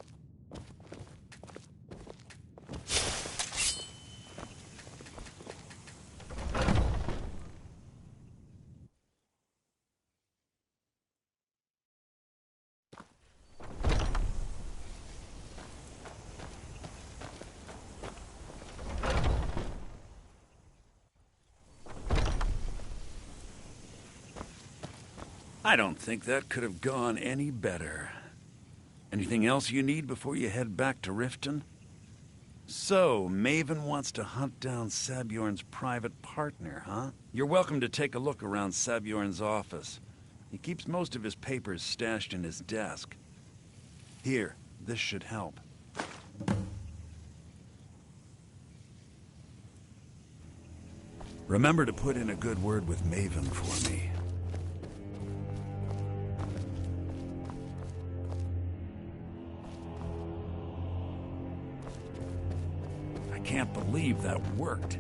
I don't think that could have gone any better. Anything else you need before you head back to Riften? So, Maven wants to hunt down Sebjorn's private partner, huh? You're welcome to take a look around Sebjorn's office. He keeps most of his papers stashed in his desk. Here, this should help. Remember to put in a good word with Maven for me. I can't believe that worked.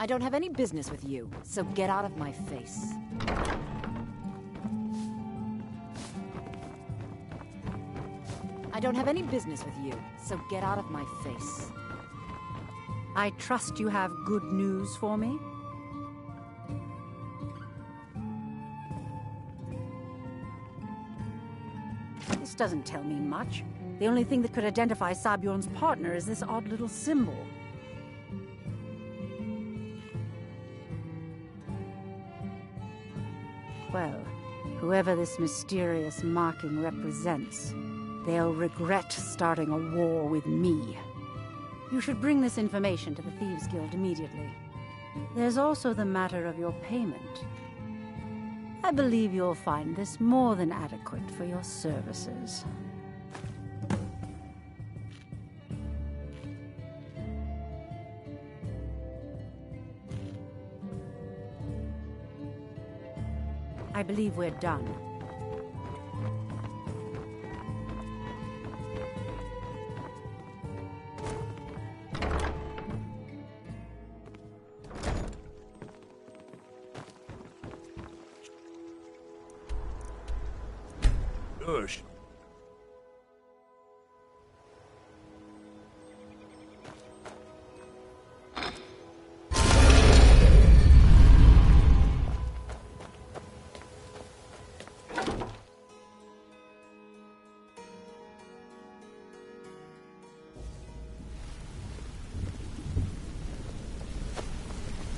I don't have any business with you, so get out of my face. I don't have any business with you, so get out of my face. I trust you have good news for me? This doesn't tell me much. The only thing that could identify Sabjorn's partner is this odd little symbol. Well, whoever this mysterious marking represents, they'll regret starting a war with me. You should bring this information to the Thieves' Guild immediately. There's also the matter of your payment. I believe you'll find this more than adequate for your services. I believe we're done. bush.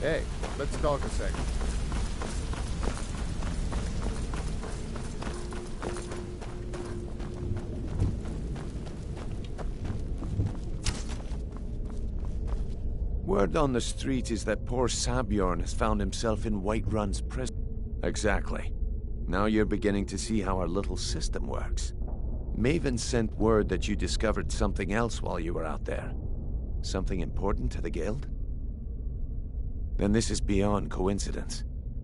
Hey, let's talk a second. Word on the street is that poor Sabjorn has found himself in Whiterun's prison. Exactly. Now you're beginning to see how our little system works. Maven sent word that you discovered something else while you were out there. Something important to the guild? Then this is beyond coincidence.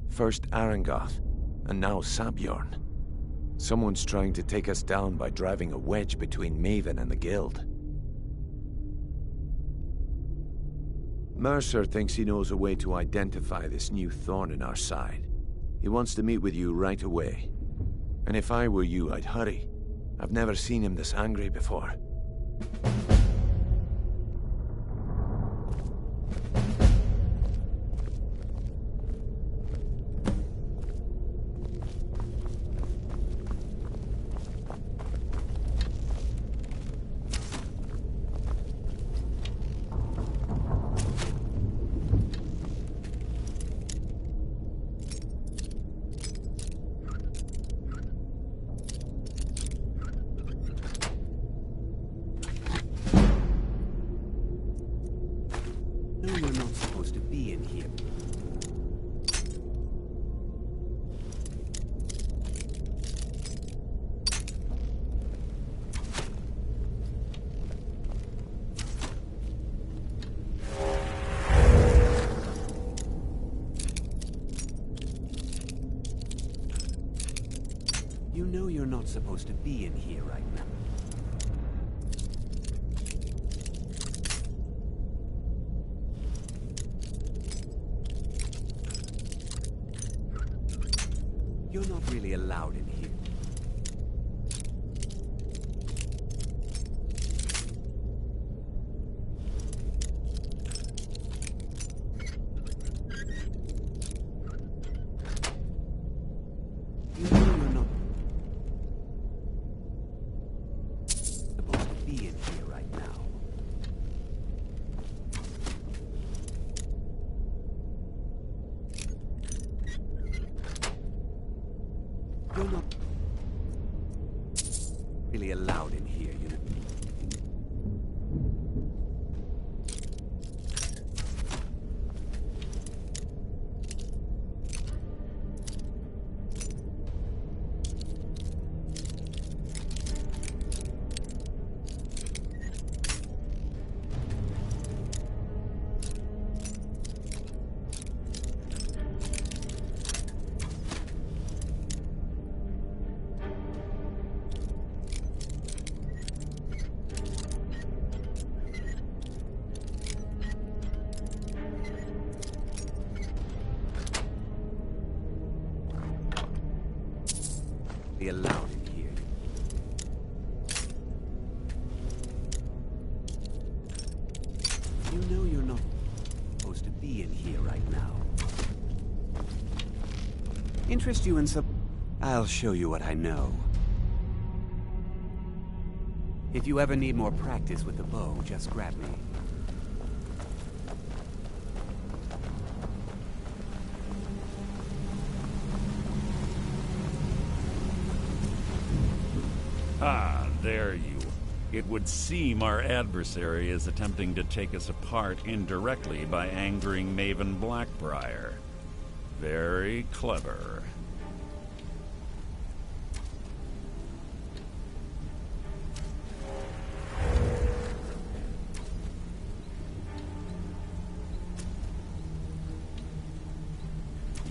First Arangoth, and now Sabjorn. Someone's trying to take us down by driving a wedge between Maven and the guild. Mercer thinks he knows a way to identify this new thorn in our side. He wants to meet with you right away. And if I were you, I'd hurry. I've never seen him this angry before. No, you're not supposed to be in here. You know you're not supposed to be in here right now. You're not really allowed in here. You know you're not supposed to be in here right now. You're not really allowed in here, you know. Allowed in here. You know you're not supposed to be in here right now. Interest you in some... I'll show you what I know. If you ever need more practice with the bow, just grab me. Ah, there you. It would seem our adversary is attempting to take us apart indirectly by angering Maven Blackbriar. Very clever.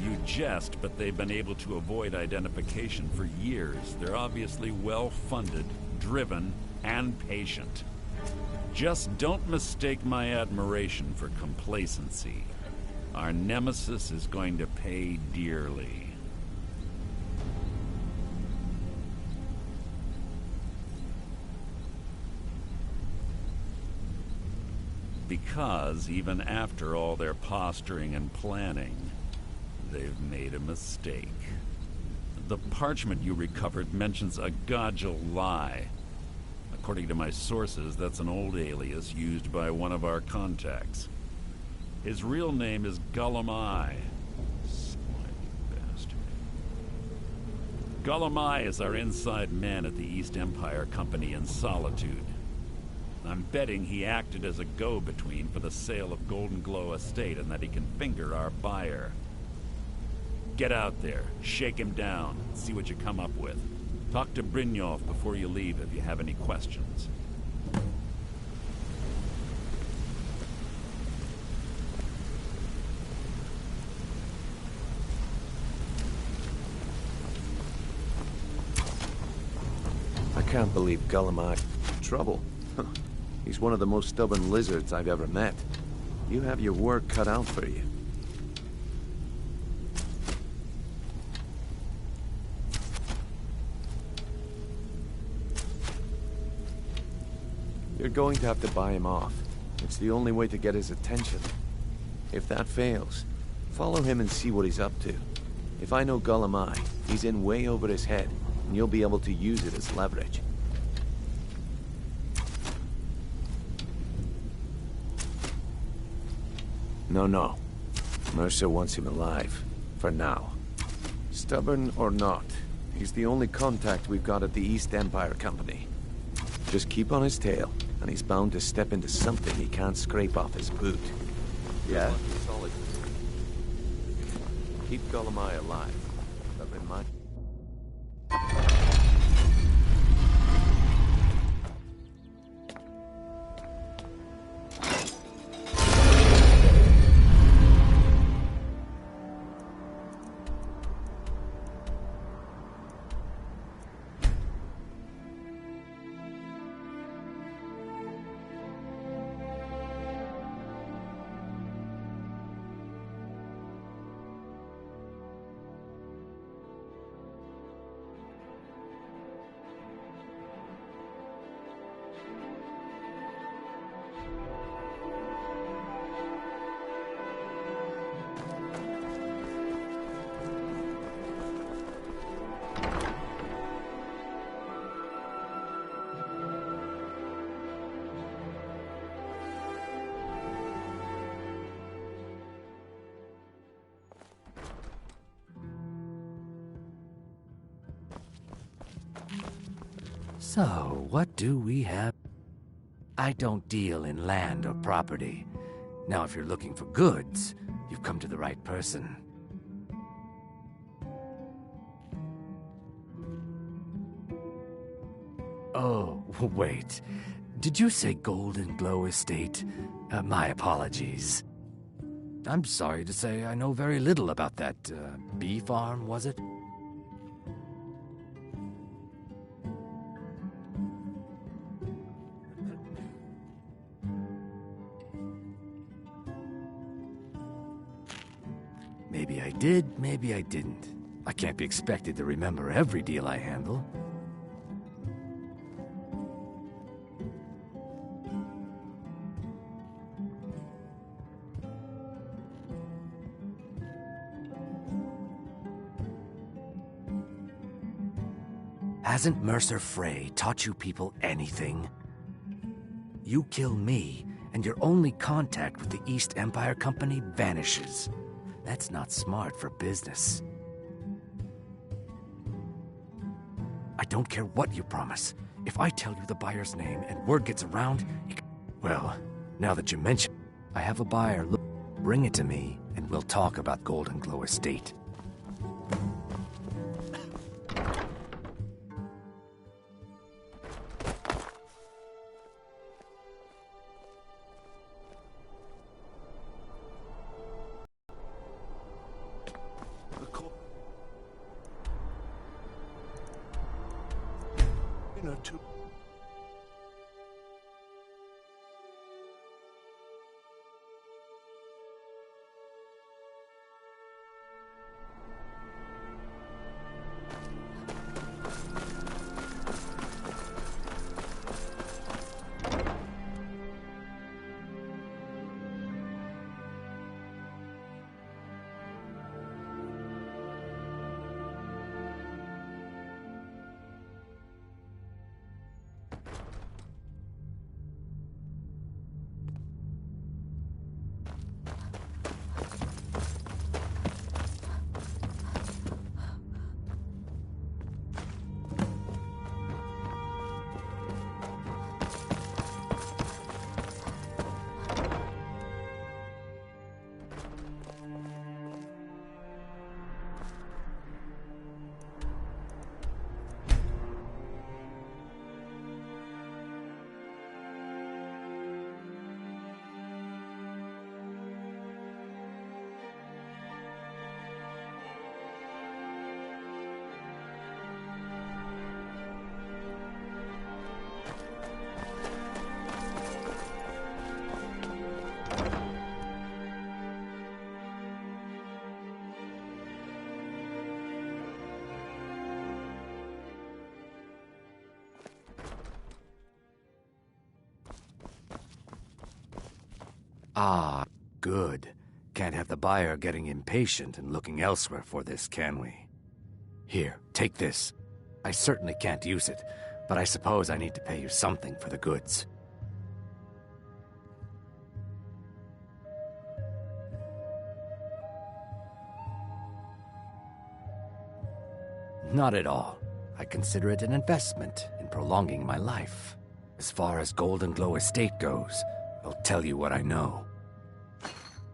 You jest, but they've been able to avoid identification for years. They're obviously well-funded, driven, and patient. Just don't mistake my admiration for complacency. Our nemesis is going to pay dearly. Because even after all their posturing and planning, they've made a mistake. The parchment you recovered mentions a Godjal lie. According to my sources, that's an old alias used by one of our contacts. His real name is Gulamai. Gulamai is our inside man at the East Empire Company in Solitude. I'm betting he acted as a go-between for the sale of Golden Glow Estate and that he can finger our buyer. Get out there, shake him down, see what you come up with. Talk to Brynjolf before you leave if you have any questions. I can't believe Gulamai. Trouble? He's one of the most stubborn lizards I've ever met. You have your work cut out for you. You're going to have to buy him off. It's the only way to get his attention. If that fails, follow him and see what he's up to. If I know Gulamai, he's in way over his head, and you'll be able to use it as leverage. No. Mercer wants him alive. For now. Stubborn or not, he's the only contact we've got at the East Empire Company. Just keep on his tail, and he's bound to step into something he can't scrape off his boot. Yeah? Keep Gulamai alive. But remind... So, what do we have? I don't deal in land or property. Now, if you're looking for goods, you've come to the right person. Oh, wait. Did you say Golden Glow Estate? My apologies. I'm sorry to say I know very little about that, bee farm, was it? Maybe I did, maybe I didn't. I can't be expected to remember every deal I handle. Hasn't Mercer Frey taught you people anything? You kill me, and your only contact with the East Empire Company vanishes. That's not smart for business. I don't care what you promise. If I tell you the buyer's name and word gets around, well, now that you mention, I have a buyer. Look, bring it to me, and we'll talk about Golden Glow Estate. Ah, good. Can't have the buyer getting impatient and looking elsewhere for this, can we? Here, take this. I certainly can't use it, but I suppose I need to pay you something for the goods. Not at all. I consider it an investment in prolonging my life. As far as Golden Glow Estate goes, I'll tell you what I know.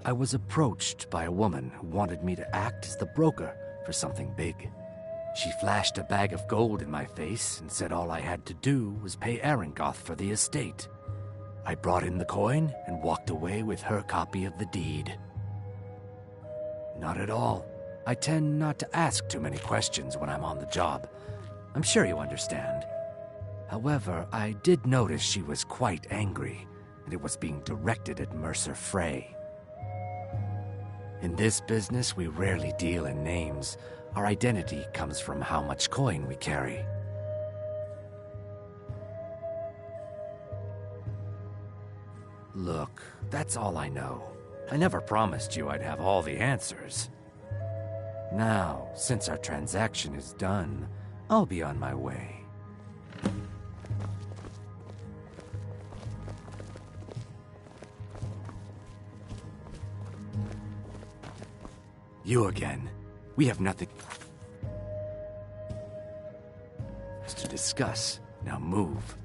I was approached by a woman who wanted me to act as the broker for something big. She flashed a bag of gold in my face and said all I had to do was pay Arangoth for the estate. I brought in the coin and walked away with her copy of the deed. Not at all. I tend not to ask too many questions when I'm on the job. I'm sure you understand. However, I did notice she was quite angry, and it was being directed at Mercer Frey. In this business, we rarely deal in names. Our identity comes from how much coin we carry. Look, that's all I know. I never promised you I'd have all the answers. Now, since our transaction is done, I'll be on my way. You again. We have nothing to discuss. Now move.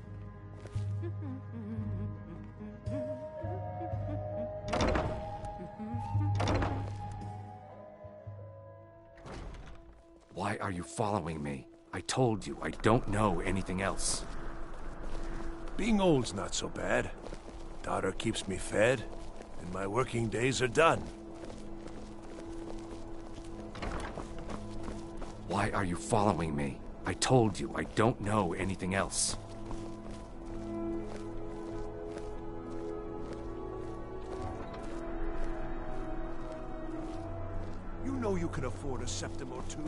Why are you following me? I told you I don't know anything else. Being old's not so bad. Daughter keeps me fed, and my working days are done. Why are you following me? I told you I don't know anything else. You know you can afford a septim or two.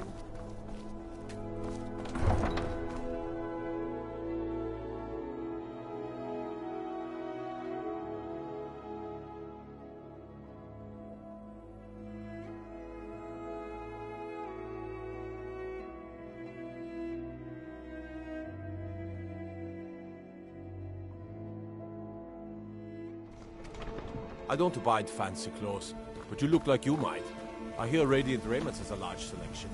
I don't abide fancy clothes, but you look like you might. I hear Radiant Raiments has a large selection.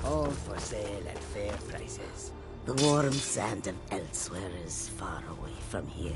All for sale at fair prices. The warm sand of elsewhere is far away from here.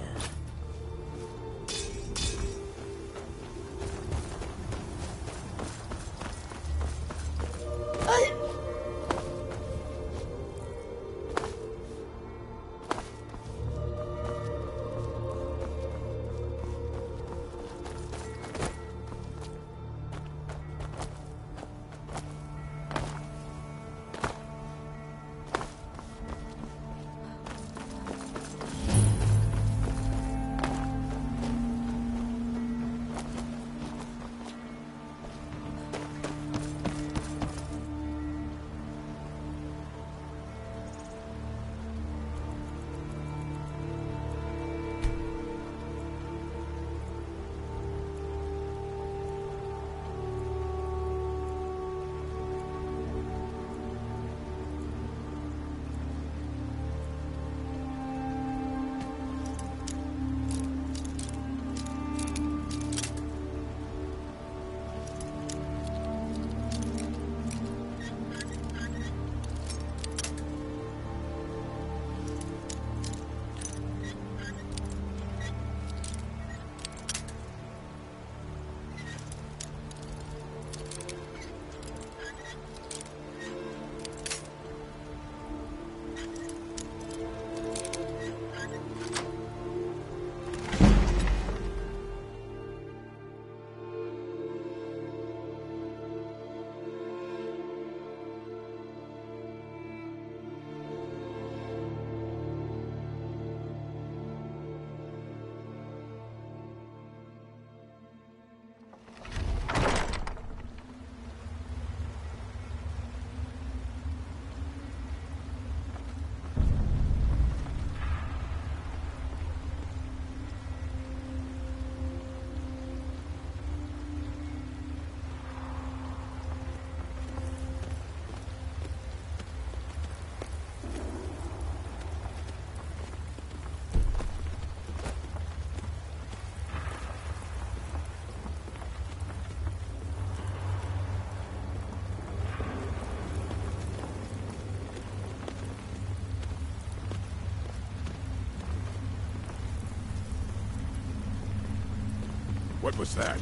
What was that?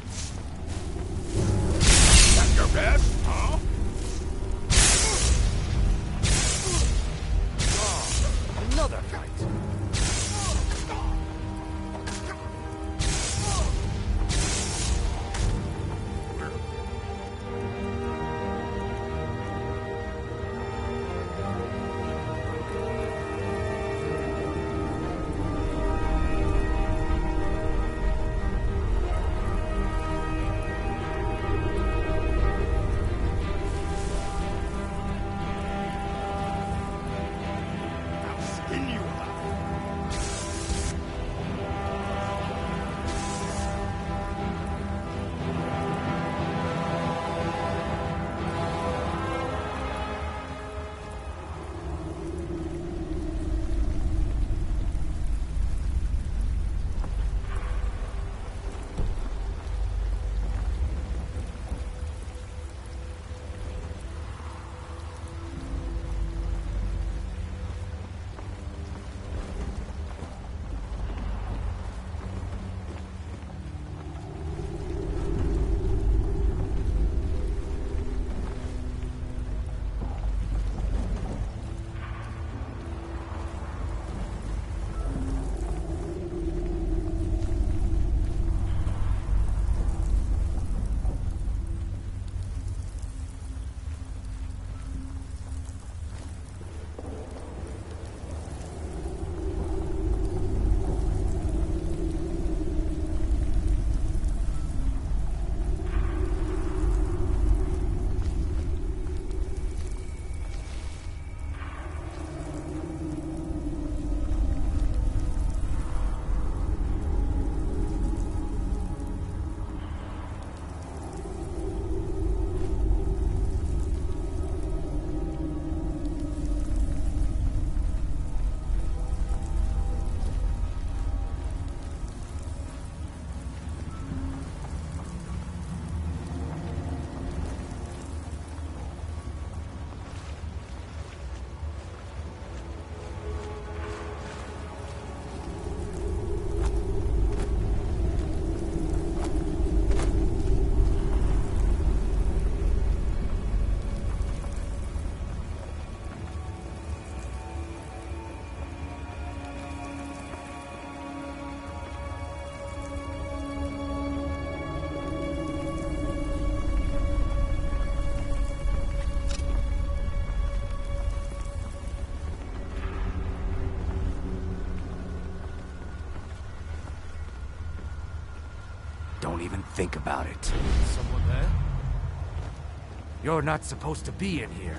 That's your best, huh? Another fight. Don't even think about it. Someone there? You're not supposed to be in here.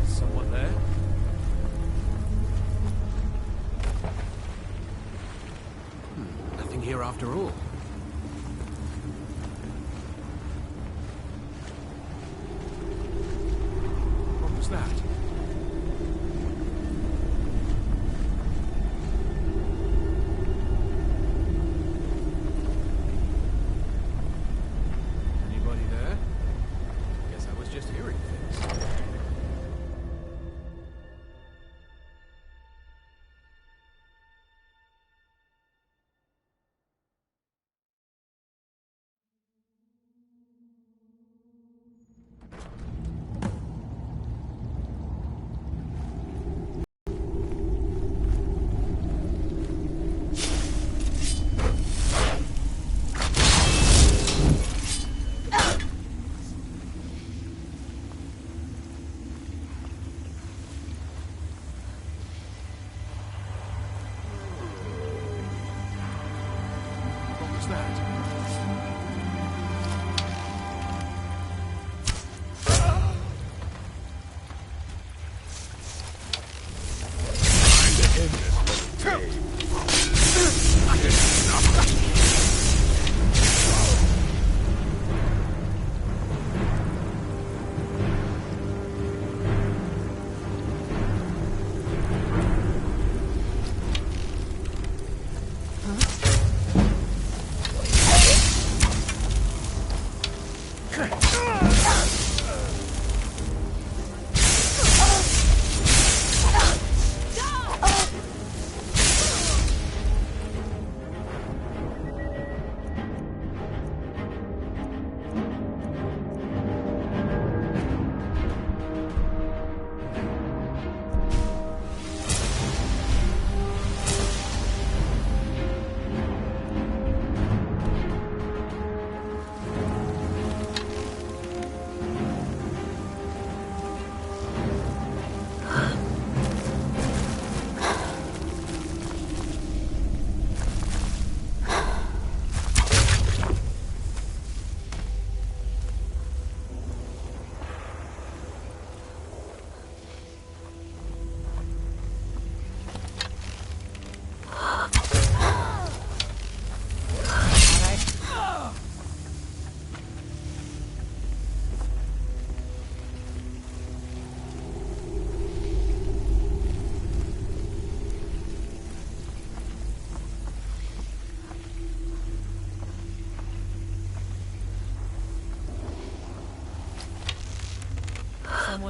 Someone there? Nothing here after all. What was that? Anybody there? Guess I was just hearing things. What was that?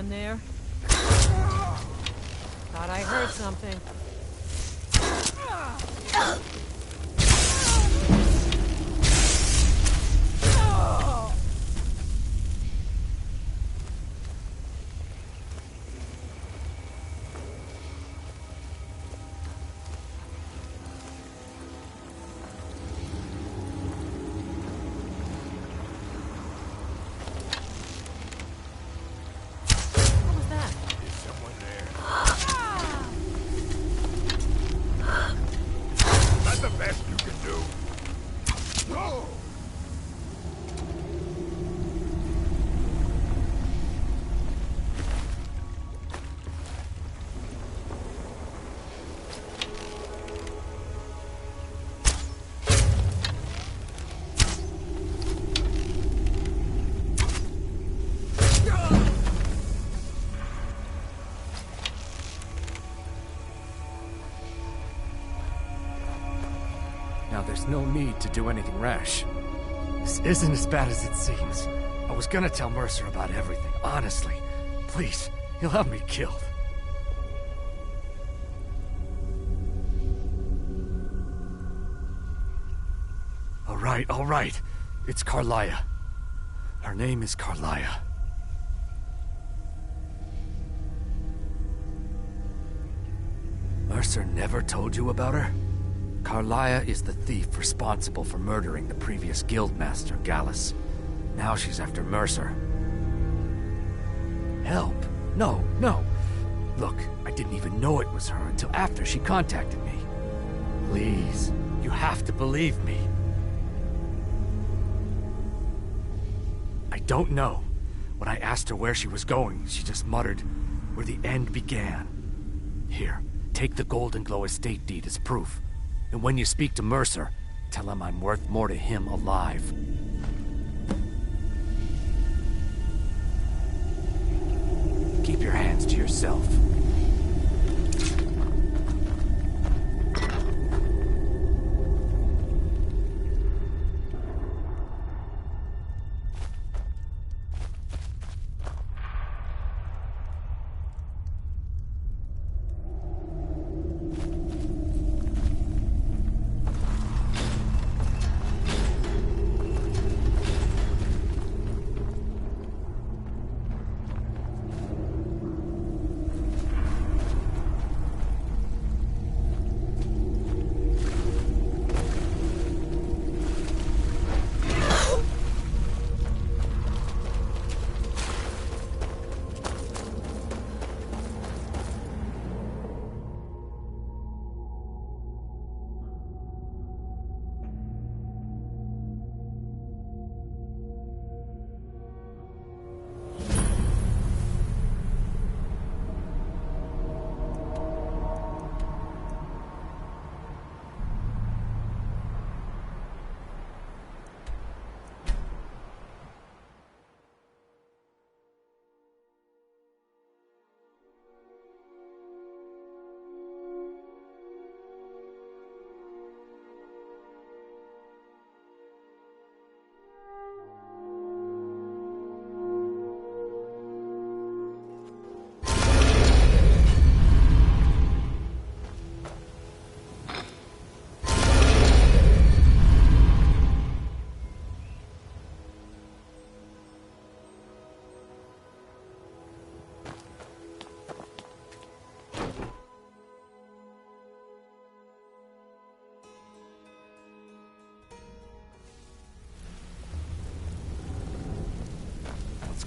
someone there? Thought I heard something. There's no need to do anything rash. This isn't as bad as it seems. I was gonna tell Mercer about everything, honestly. Please, he'll have me killed. All right. It's Carlia. Her name is Carlia. Mercer never told you about her? Carlia is the thief responsible for murdering the previous guildmaster, Gallus. Now she's after Mercer. Help? No. Look, I didn't even know it was her until after she contacted me. Please, you have to believe me. I don't know. When I asked her where she was going, she just muttered, "Where the end began." Here, take the Golden Glow estate deed as proof. And when you speak to Mercer, tell him I'm worth more to him alive. Keep your hands to yourself.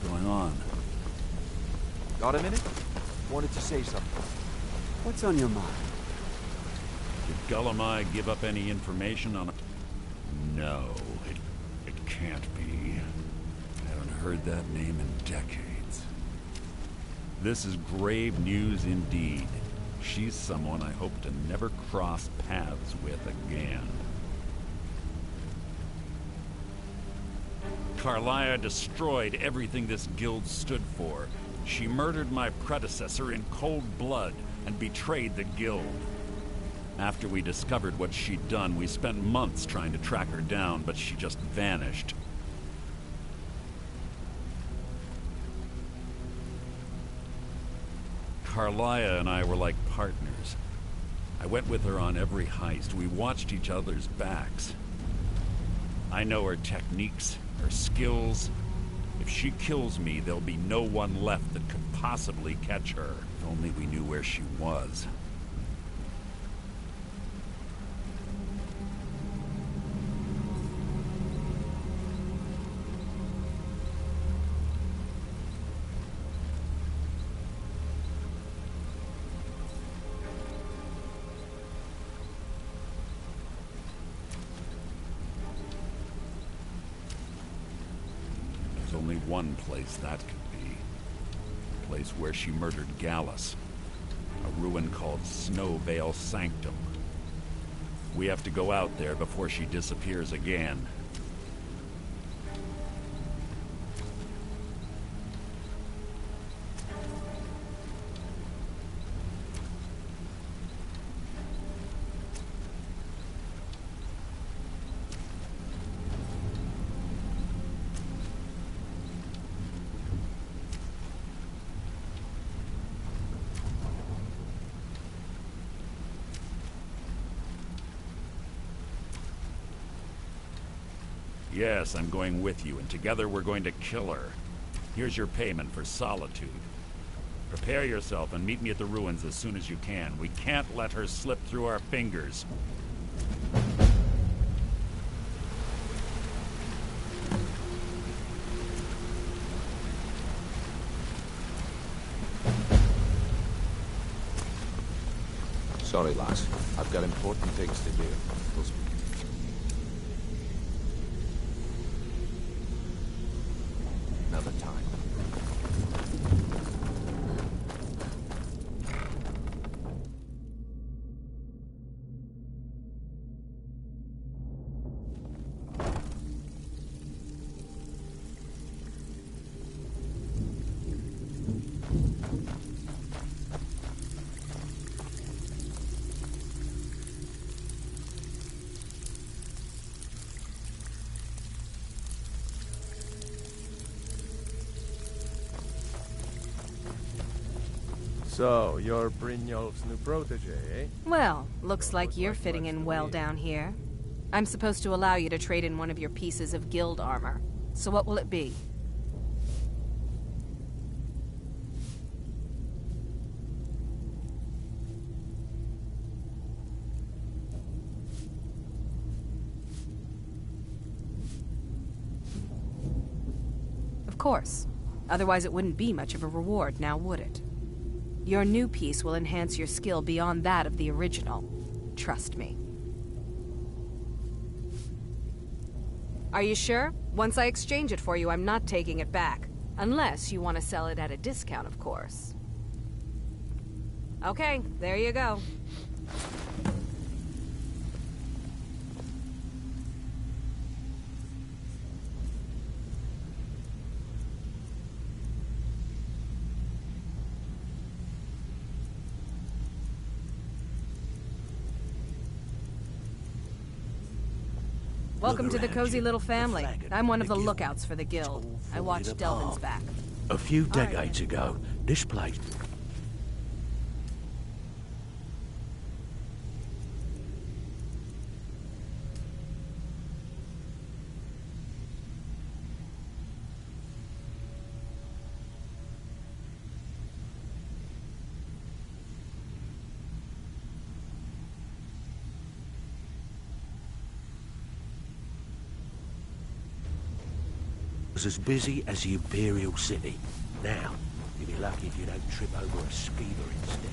Going on? Got a minute? Wanted to say something. What's on your mind? Did Gullamai give up any information on it? No, it can't be. I haven't heard that name in decades. This is grave news indeed. She's someone I hope to never cross paths with again. Carlia destroyed everything this guild stood for. She murdered my predecessor in cold blood and betrayed the guild. After we discovered what she'd done, we spent months trying to track her down, but she just vanished. Carlia and I were like partners. I went with her on every heist. We watched each other's backs. I know her techniques, her skills. If she kills me, there'll be no one left that could possibly catch her. If only we knew where she was. Only one place that could be. The place where she murdered Gallus. A ruin called Snow Veil Sanctum. We have to go out there before she disappears again. Yes, I'm going with you, and together we're going to kill her. Here's your payment for solitude. Prepare yourself and meet me at the ruins as soon as you can. We can't let her slip through our fingers. Sorry, lass. I've got important things to do. We'll speak. Another time. So, you're Brynjolf's new protege, eh? Well, looks like you're fitting in well down here. I'm supposed to allow you to trade in one of your pieces of guild armor. So what will it be? Of course. Otherwise it wouldn't be much of a reward, now would it? Your new piece will enhance your skill beyond that of the original. Trust me. Are you sure? Once I exchange it for you, I'm not taking it back. Unless you want to sell it at a discount, of course. Okay, there you go. Welcome to the cozy little family. I'm one of the lookouts for the guild. I watched Delvin's back. A few decades ago, this place... was as busy as the Imperial City. Now, you'll be lucky if you don't trip over a skeever instead.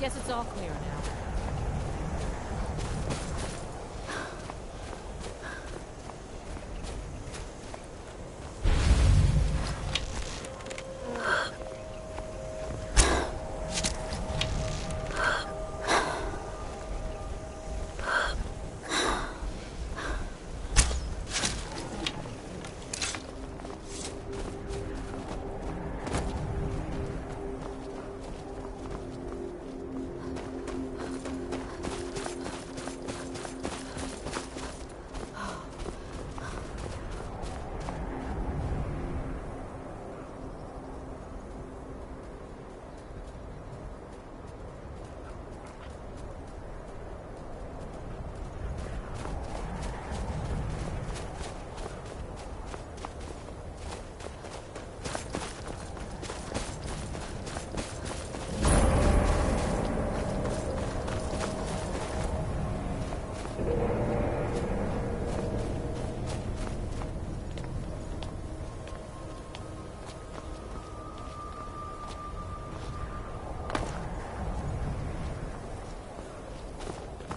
Guess it's all clear now.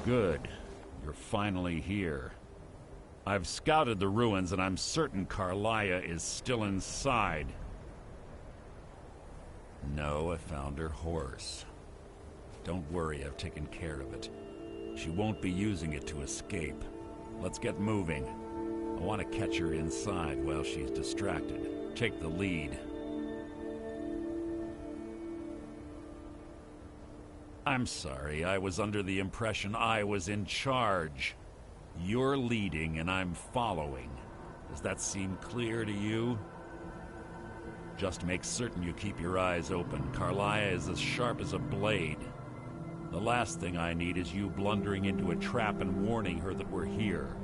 Good. You're finally here. I've scouted the ruins and I'm certain Carlia is still inside. No, I found her horse. Don't worry, I've taken care of it. She won't be using it to escape. Let's get moving. I want to catch her inside while she's distracted. Take the lead. I'm sorry, I was under the impression I was in charge. You're leading and I'm following. Does that seem clear to you? Just make certain you keep your eyes open. Carlia is as sharp as a blade. The last thing I need is you blundering into a trap and warning her that we're here.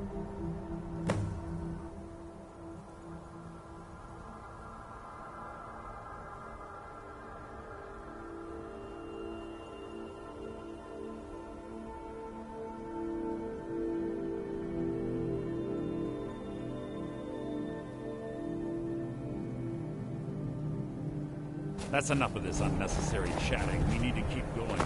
That's enough of this unnecessary chatting. We need to keep going.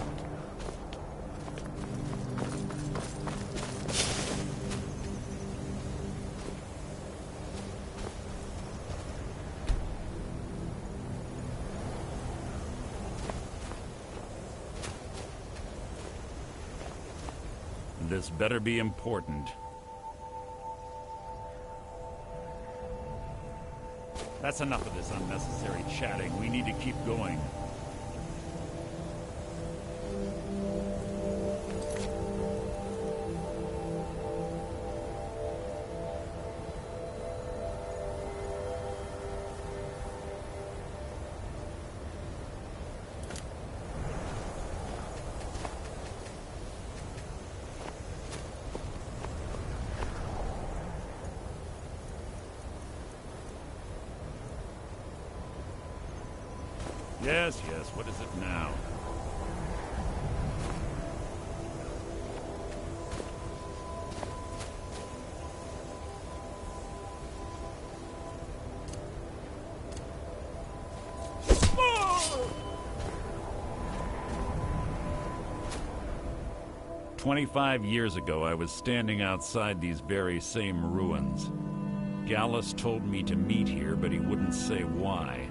This better be important. That's enough of this unnecessary chatting. We need to keep going. Yes, yes, what is it now? Oh! 25 years ago, I was standing outside these very same ruins. Gallus told me to meet here, but he wouldn't say why.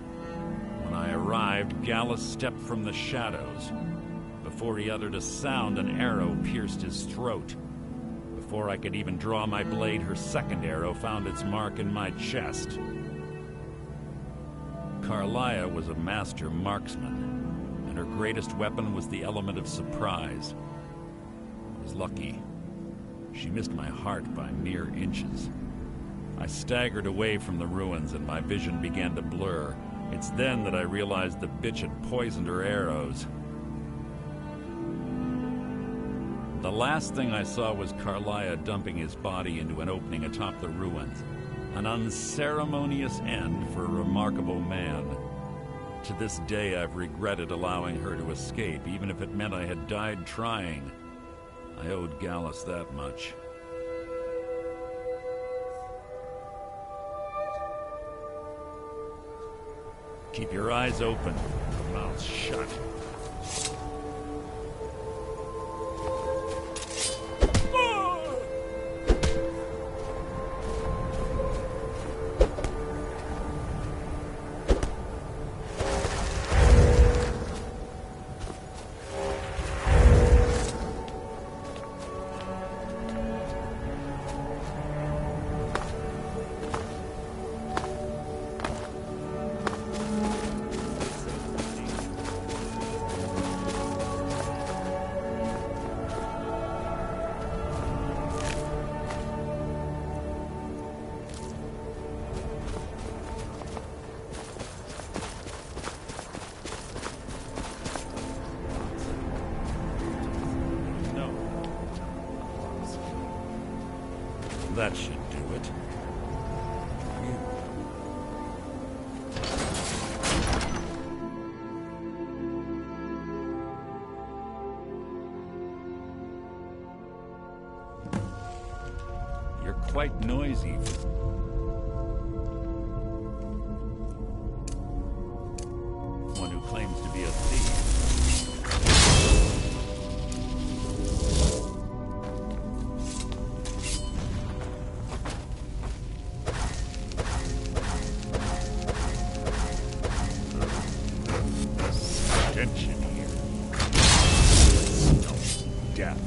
When I arrived, Gallus stepped from the shadows. Before he uttered a sound, an arrow pierced his throat. Before I could even draw my blade, her second arrow found its mark in my chest. Carlia was a master marksman, and her greatest weapon was the element of surprise. I was lucky. She missed my heart by mere inches. I staggered away from the ruins, and my vision began to blur. It's then that I realized the bitch had poisoned her arrows. The last thing I saw was Carlia dumping his body into an opening atop the ruins. An unceremonious end for a remarkable man. To this day, I've regretted allowing her to escape, even if it meant I had died trying. I owed Gallus that much. Keep your eyes open, your mouth shut. That should do it. You're quite noisy. One who claims to be a thief. Tension here. No death.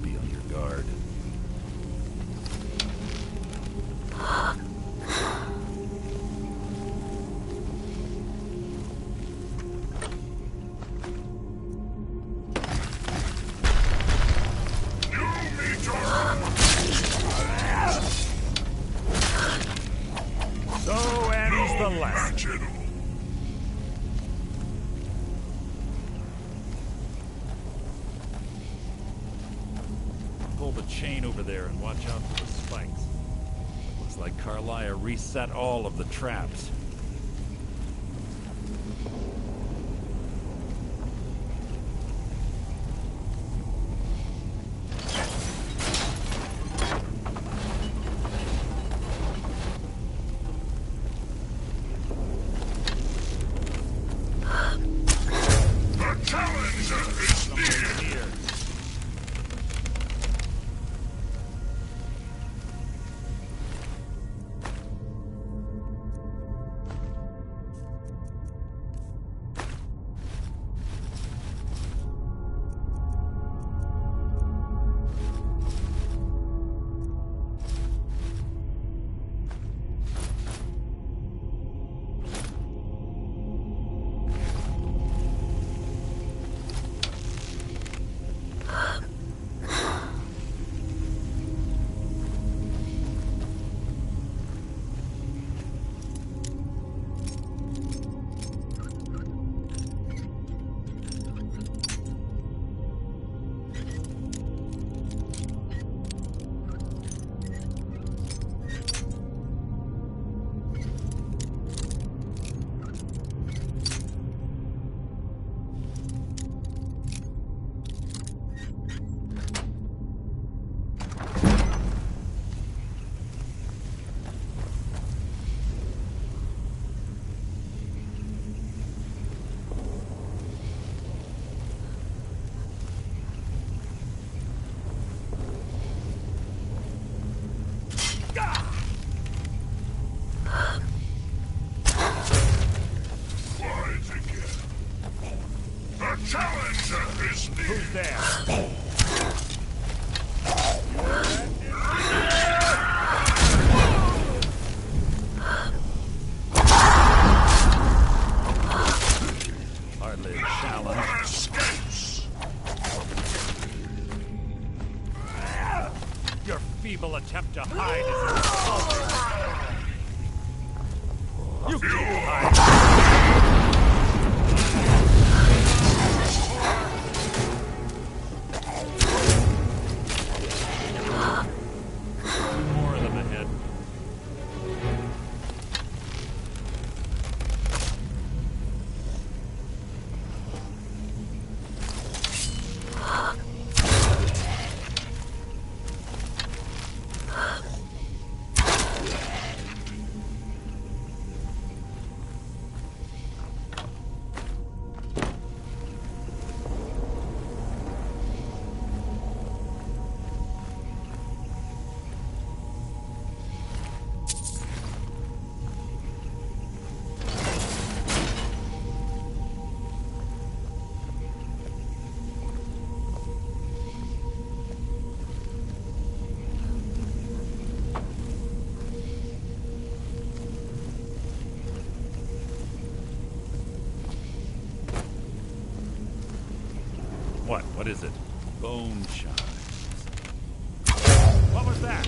Be on your guard. So ends the lesson. Pull the chain over there and watch out for the spikes. Looks like Carlia reset all of the traps. Who's there? Hardly a challenge. Escapes. Your feeble attempt to hide is insulting. You can't hide. More of them ahead. What is it? Bone chimes. What was that?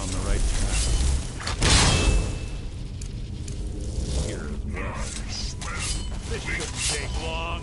on the right track. Here's blood. This shouldn't take long.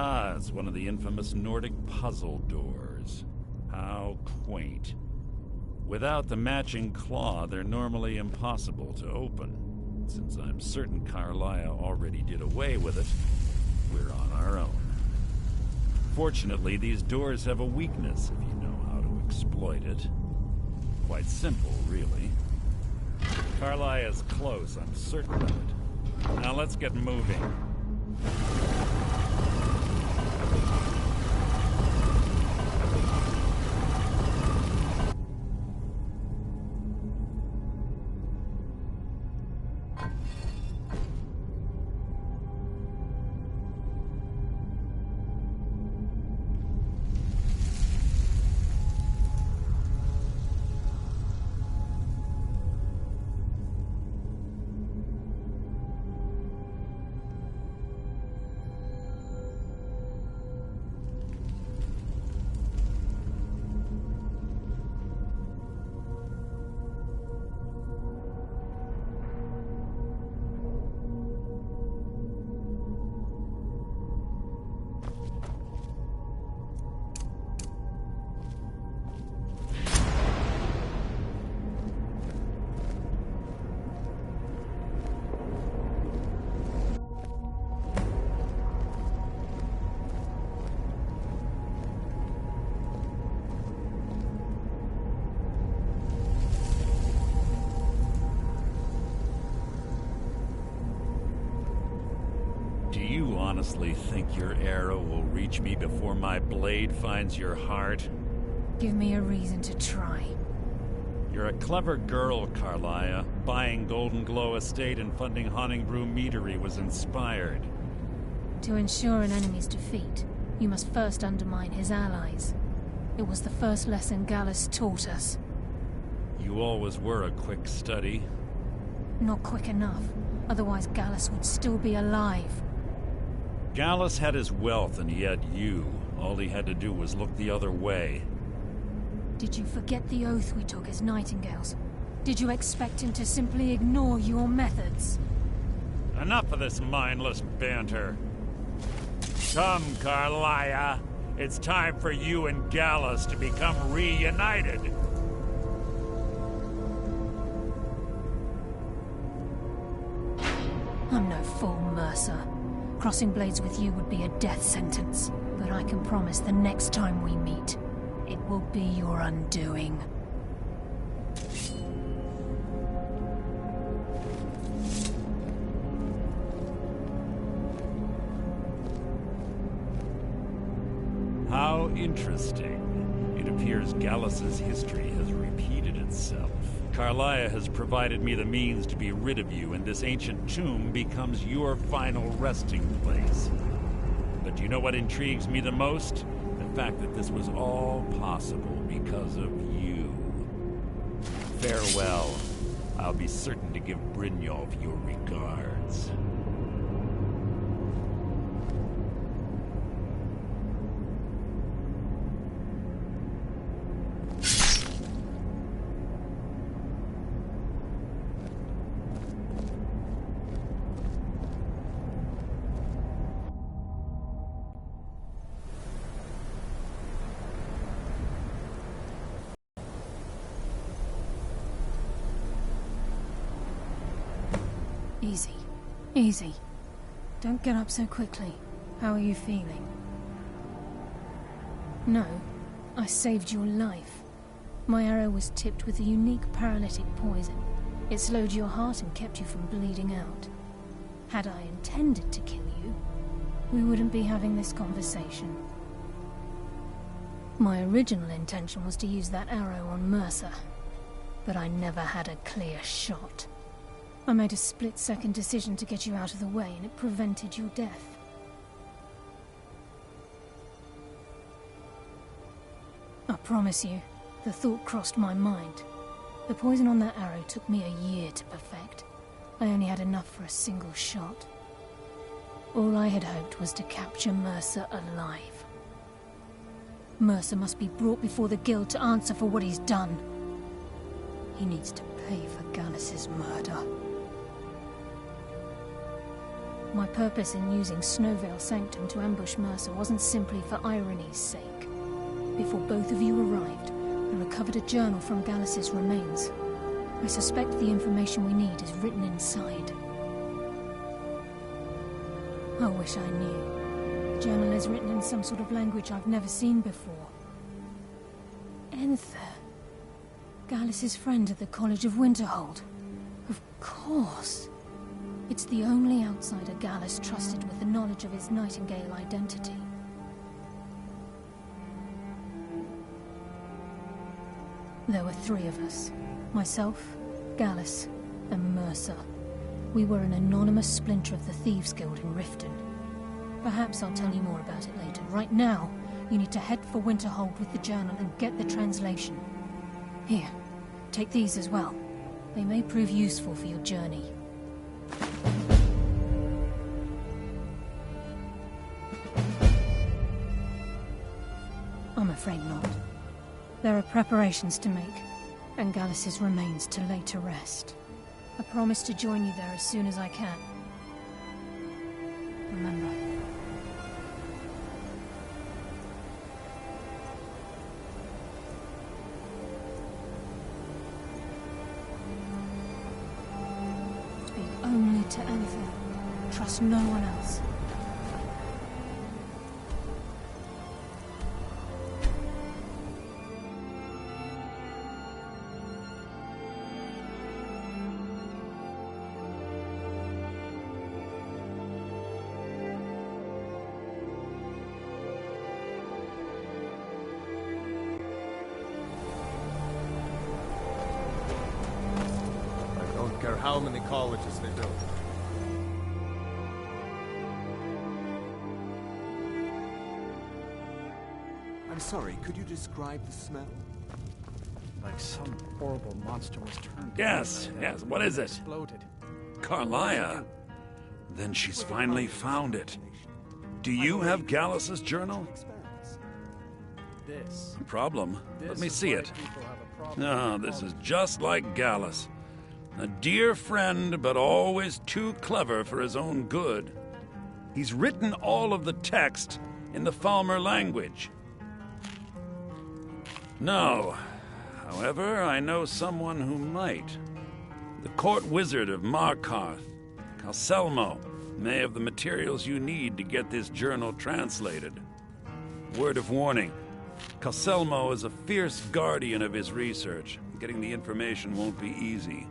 Ah, it's one of the infamous Nordic puzzle doors. How quaint. Without the matching claw, they're normally impossible to open. Since I'm certain Carlia already did away with it, we're on our own. Fortunately, these doors have a weakness if you know how to exploit it. Quite simple, really. Carlia is close, I'm certain of it. Now let's get moving. Do you honestly think your arrow will reach me before my blade finds your heart? Give me a reason to try. You're a clever girl, Carlia. Buying Golden Glow Estate and funding Honningbrew Meadery was inspired. To ensure an enemy's defeat, you must first undermine his allies. It was the first lesson Gallus taught us. You always were a quick study. Not quick enough, otherwise Gallus would still be alive. Gallus had his wealth and he had you. All he had to do was look the other way. Did you forget the oath we took as Nightingales? Did you expect him to simply ignore your methods? Enough of this mindless banter. Come, Carlia. It's time for you and Gallus to become reunited. I'm no fool, Mercer. Crossing blades with you would be a death sentence. But I can promise the next time we meet, it will be your undoing. How interesting. It appears Gallus's history has repeated itself. Carlia has provided me the means to be rid of you, and this ancient tomb becomes your final resting place. But do you know what intrigues me the most? The fact that this was all possible because of you. Farewell. I'll be certain to give Brynjolf your regards. Easy. Easy. Don't get up so quickly. How are you feeling? No. I saved your life. My arrow was tipped with a unique paralytic poison. It slowed your heart and kept you from bleeding out. Had I intended to kill you, we wouldn't be having this conversation. My original intention was to use that arrow on Mercer, but I never had a clear shot. I made a split-second decision to get you out of the way, and it prevented your death. I promise you, the thought crossed my mind. The poison on that arrow took me a year to perfect. I only had enough for a single shot. All I had hoped was to capture Mercer alive. Mercer must be brought before the Guild to answer for what he's done. He needs to pay for Gallus's murder. My purpose in using Snowvale Sanctum to ambush Mercer wasn't simply for irony's sake. Before both of you arrived, I recovered a journal from Gallus's remains. I suspect the information we need is written inside. I wish I knew. The journal is written in some sort of language I've never seen before. Enther. Gallus's friend at the College of Winterhold. Of course. It's the only outsider Gallus trusted with the knowledge of his Nightingale identity. There were three of us. Myself, Gallus, and Mercer. We were an anonymous splinter of the Thieves Guild in Riften. Perhaps I'll tell you more about it later. Right now, you need to head for Winterhold with the journal and get the translation. Here, take these as well. They may prove useful for your journey. I'm afraid not. There are preparations to make, and Gallus's remains to lay to rest. I promise to join you there as soon as I can. Remember. Speak only to Anthem. Trust no one else. How many colleges they built? I'm sorry, could you describe the smell? Like some horrible monster was turned. Yes, what is it? Exploded. Carlia. Then she's finally found it. Do you have Gallus's journal? this. A problem? Let me is see why it. people have a problem No, with this is politics. just like Gallus. A dear friend, but always too clever for his own good. He's written all of the text in the Falmer language. No. However, I know someone who might. The court wizard of Markarth, Calselmo, may have the materials you need to get this journal translated. Word of warning, Calselmo is a fierce guardian of his research. Getting the information won't be easy.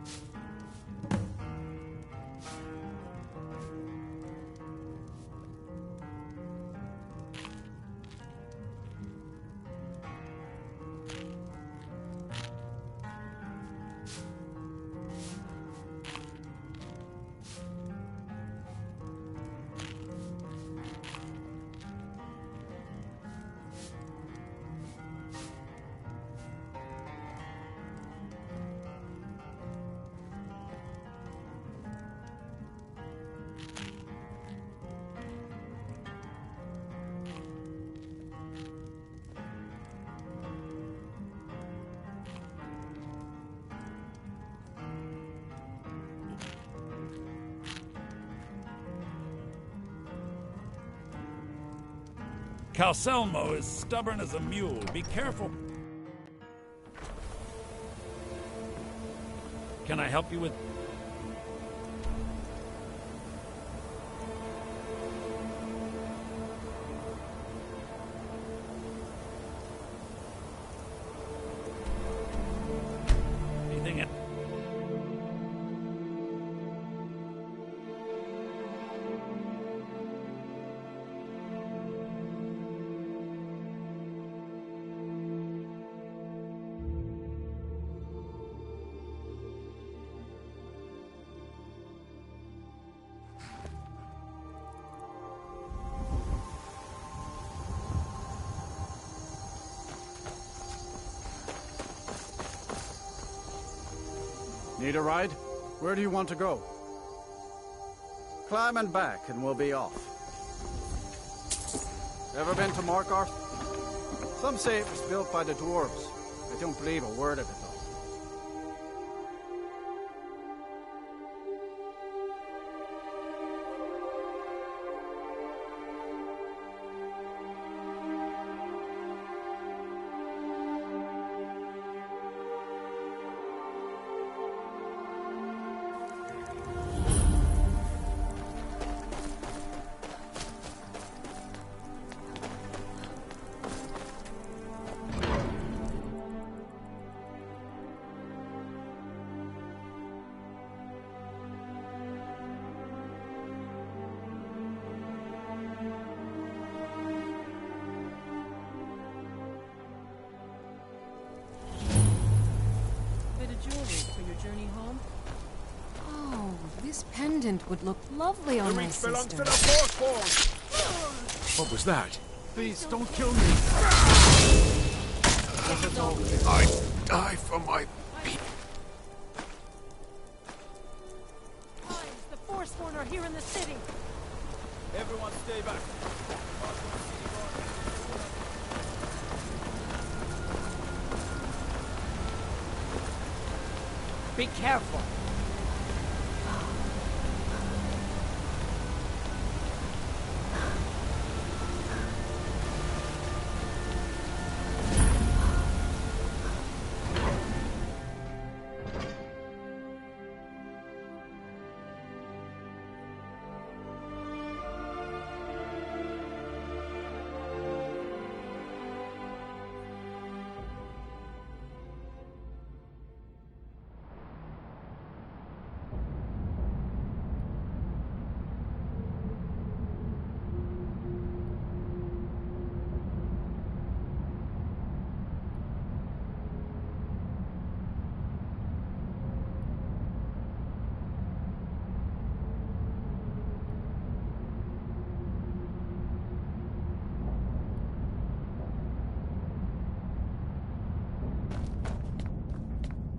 Calselmo is stubborn as a mule. Be careful. Can I help you with... anything else? Need a ride? Where do you want to go? Climb and back and we'll be off. Ever been to Markarth? Some say it was built by the dwarves. I don't believe a word of it though. This pendant would look lovely on my sister. What was that? Please, don't kill me. I die for my people. The Forsworn are here in the city. Everyone stay back. Be careful.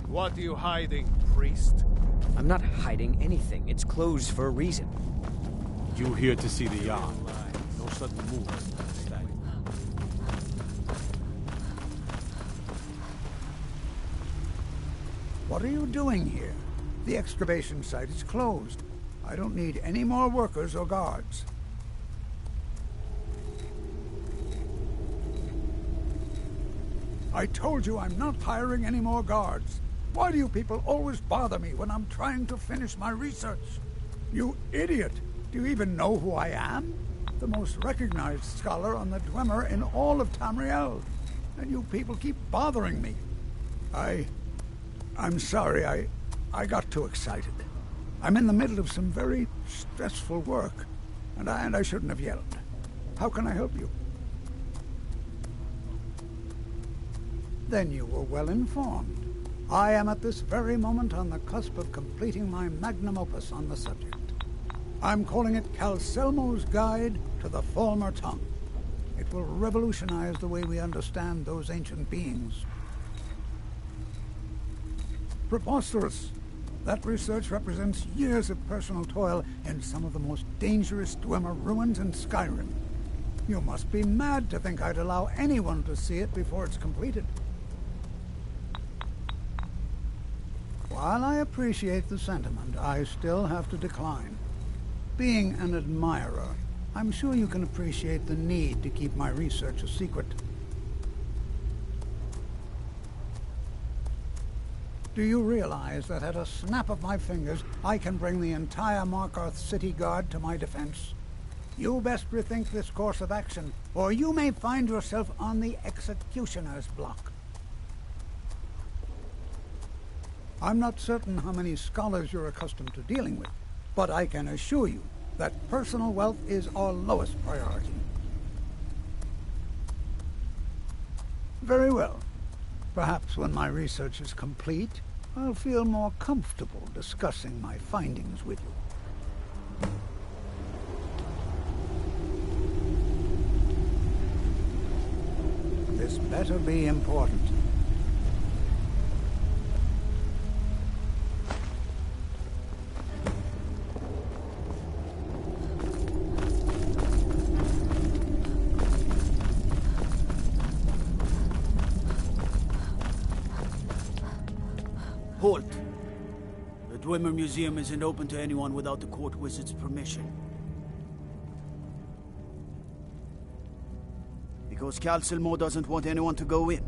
What are you hiding, priest? I'm not hiding anything. It's closed for a reason. You here to see the yacht. No sudden moves. What are you doing here? The excavation site is closed. I don't need any more workers or guards. I told you I'm not hiring any more guards. Why do you people always bother me when I'm trying to finish my research? You idiot! Do you even know who I am? The most recognized scholar on the Dwemer in all of Tamriel. And you people keep bothering me. I'm sorry, I got too excited. I'm in the middle of some very stressful work, and I shouldn't have yelled. How can I help you? Then you were well informed. I am at this very moment on the cusp of completing my magnum opus on the subject. I'm calling it Calselmo's Guide to the Falmer Tongue. It will revolutionize the way we understand those ancient beings. Preposterous! That research represents years of personal toil in some of the most dangerous Dwemer ruins in Skyrim. You must be mad to think I'd allow anyone to see it before it's completed. While I appreciate the sentiment, I still have to decline. Being an admirer, I'm sure you can appreciate the need to keep my research a secret. Do you realize that at a snap of my fingers, I can bring the entire Markarth City Guard to my defense? You best rethink this course of action, or you may find yourself on the executioner's block. I'm not certain how many scholars you're accustomed to dealing with, but I can assure you that personal wealth is our lowest priority. Very well. Perhaps when my research is complete, I'll feel more comfortable discussing my findings with you. This better be important. Halt! The Dwemer Museum isn't open to anyone without the court wizard's permission. Because Calselmo doesn't want anyone to go in.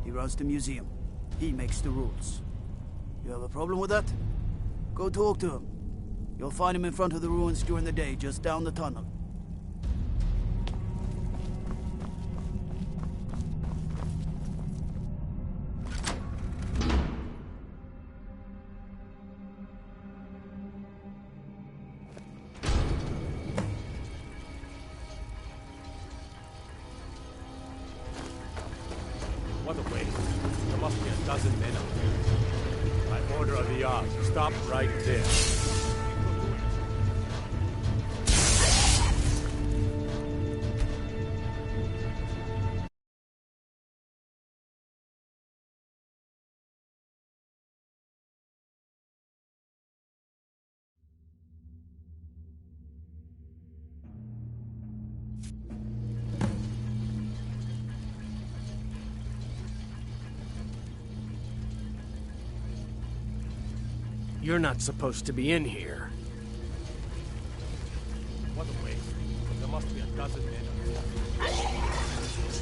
He runs the museum. He makes the rules. You have a problem with that? Go talk to him. You'll find him in front of the ruins during the day, just down the tunnel. What a waste. There must be a dozen men up here. By order of the Jarl, stop right there. You're not supposed to be in here. What a waste. There must be a dozen men up here.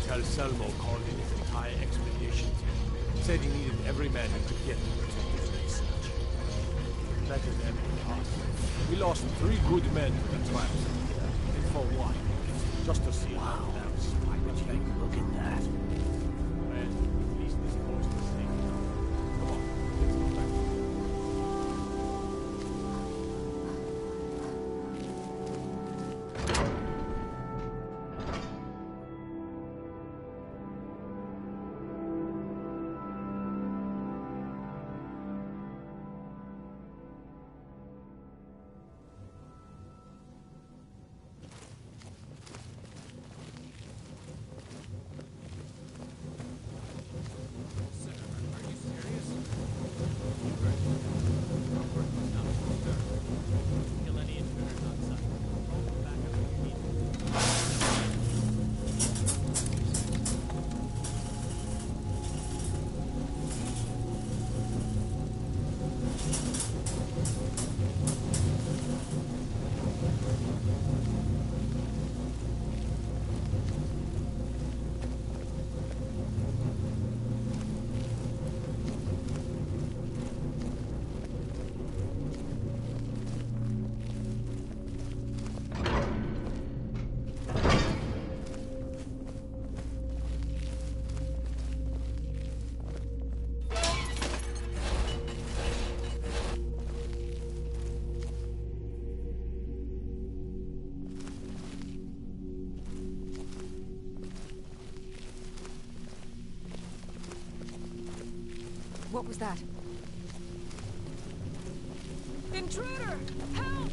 Calselmo called in his entire expedition team. Said he needed every man he could get to protect his research. That is empty cost. We lost 3 good men to the traps. And for what? Just to see how that was. Why would you look at that? Well, at least this post is safe. Come on, let's go back. What was that? Intruder! Help!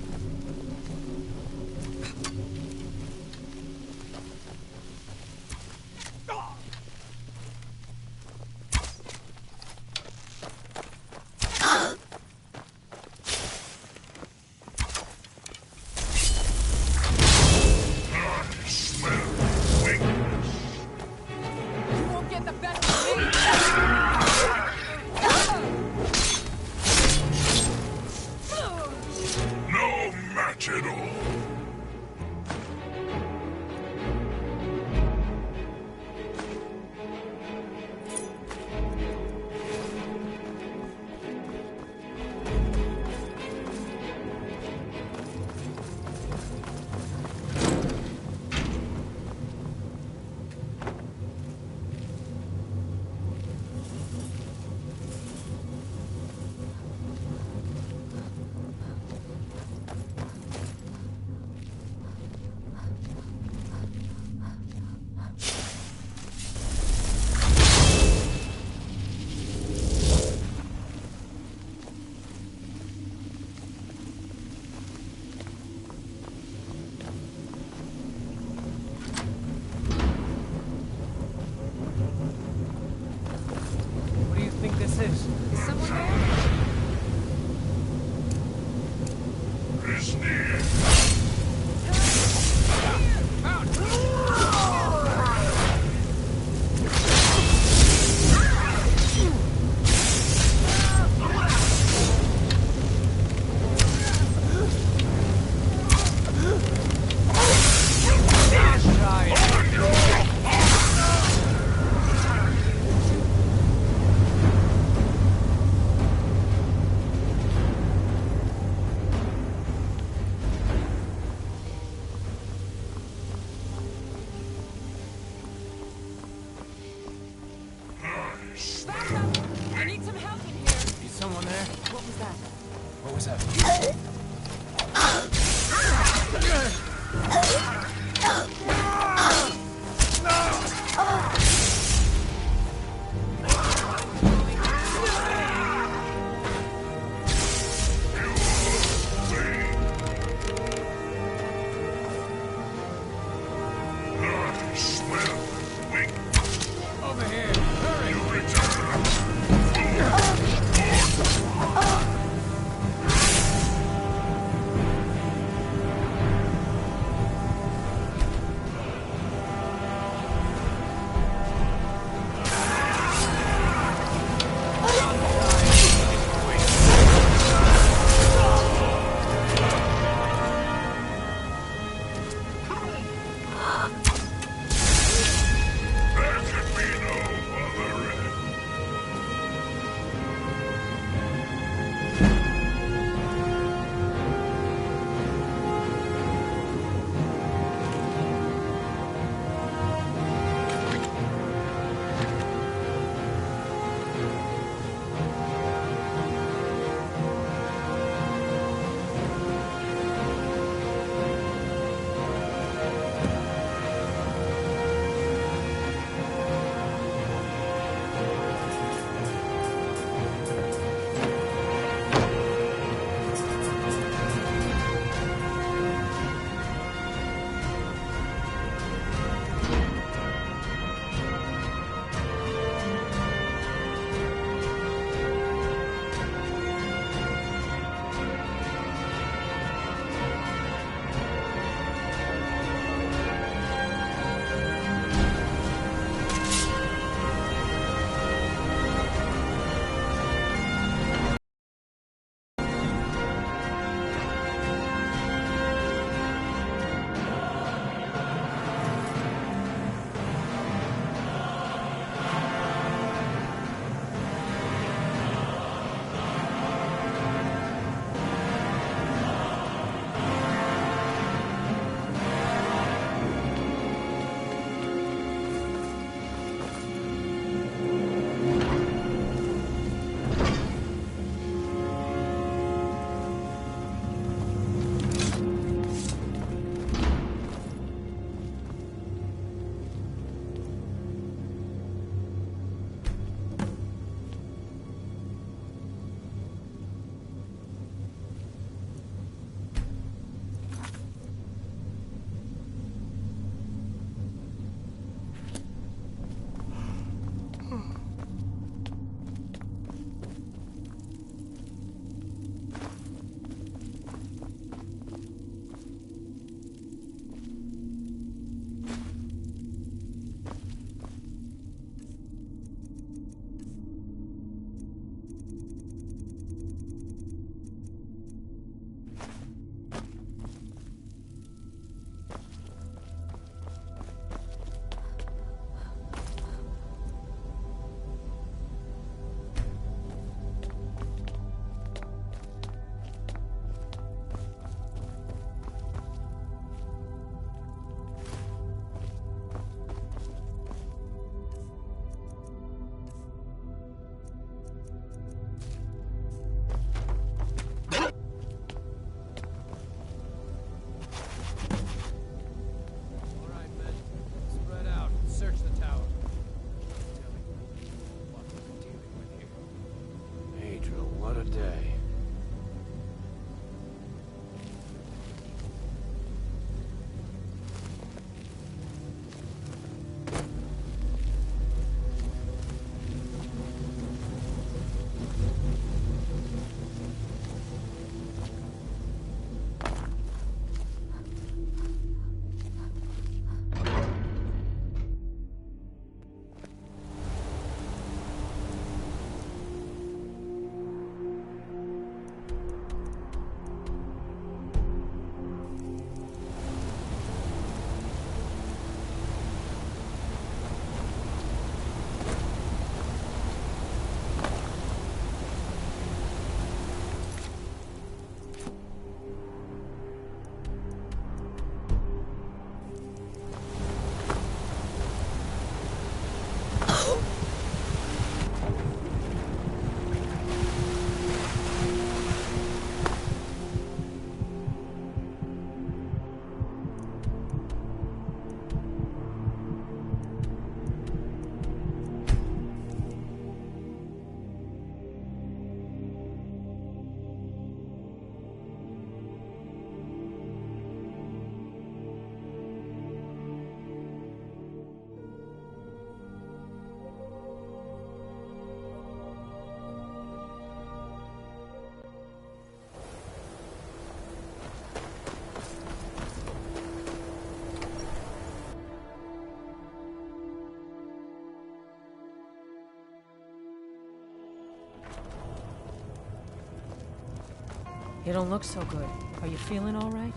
You don't look so good. Are you feeling all right?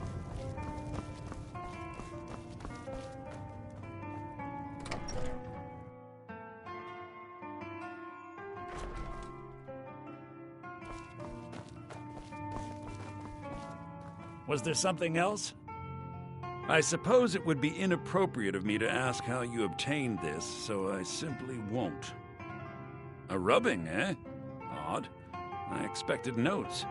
Was there something else? I suppose it would be inappropriate of me to ask how you obtained this, so I simply won't. A rubbing, eh? Odd. I expected notes.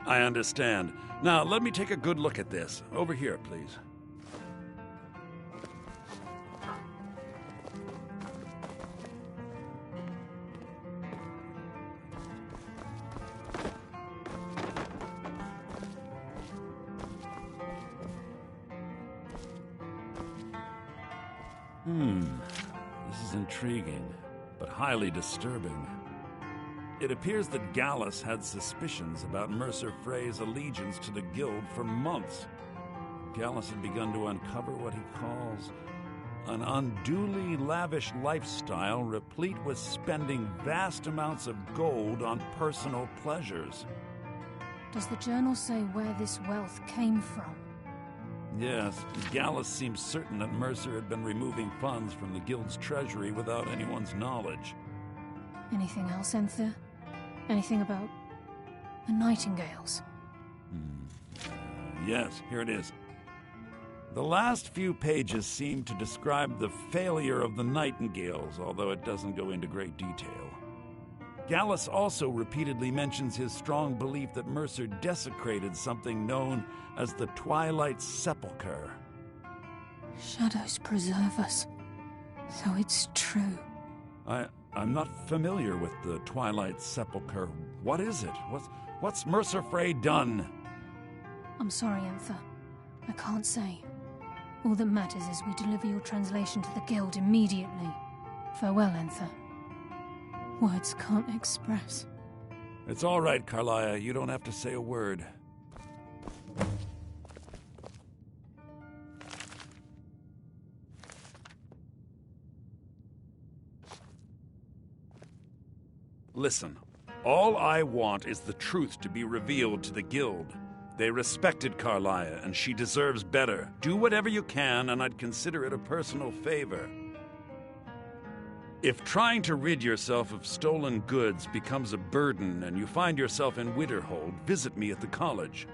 I understand. Now, let me take a good look at this. Over here, please. This is intriguing, but highly disturbing. It appears that Gallus had suspicions about Mercer Frey's allegiance to the Guild for months. Gallus had begun to uncover what he calls an unduly lavish lifestyle replete with spending vast amounts of gold on personal pleasures. Does the journal say where this wealth came from? Yes, Gallus seems certain that Mercer had been removing funds from the Guild's treasury without anyone's knowledge. Anything else, Enther? Anything about the Nightingales? Yes, here it is. The last few pages seem to describe the failure of the Nightingales, although it doesn't go into great detail. Gallus also repeatedly mentions his strong belief that Mercer desecrated something known as the Twilight Sepulchre. Shadows preserve us. So it's true. I'm not familiar with the Twilight Sepulchre. What is it? What's Mercer Frey done? I'm sorry, Enther. I can't say. All that matters is we deliver your translation to the Guild immediately. Farewell, Enther. Words can't express. It's all right, Carlia. You don't have to say a word. Listen, all I want is the truth to be revealed to the Guild. They respected Carlia, and she deserves better. Do whatever you can, and I'd consider it a personal favor. If trying to rid yourself of stolen goods becomes a burden and you find yourself in Winterhold, visit me at the college.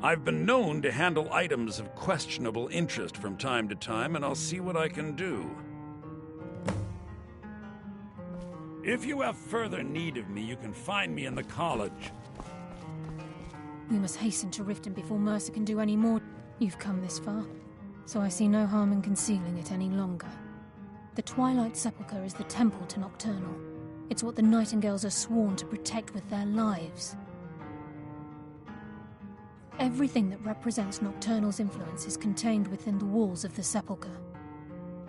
I've been known to handle items of questionable interest from time to time, and I'll see what I can do. If you have further need of me, you can find me in the college. We must hasten to Riften before Mercer can do any more. You've come this far, so I see no harm in concealing it any longer. The Twilight Sepulchre is the temple to Nocturnal. It's what the Nightingales are sworn to protect with their lives. Everything that represents Nocturnal's influence is contained within the walls of the Sepulchre.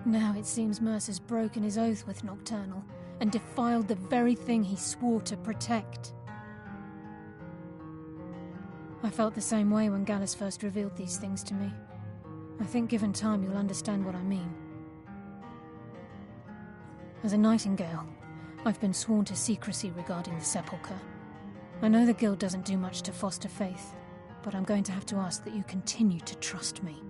Now it seems Mercer's broken his oath with Nocturnal and defiled the very thing he swore to protect. I felt the same way when Gallus first revealed these things to me. I think given time you'll understand what I mean. As a Nightingale, I've been sworn to secrecy regarding the Sepulchre. I know the Guild doesn't do much to foster faith, but I'm going to have to ask that you continue to trust me.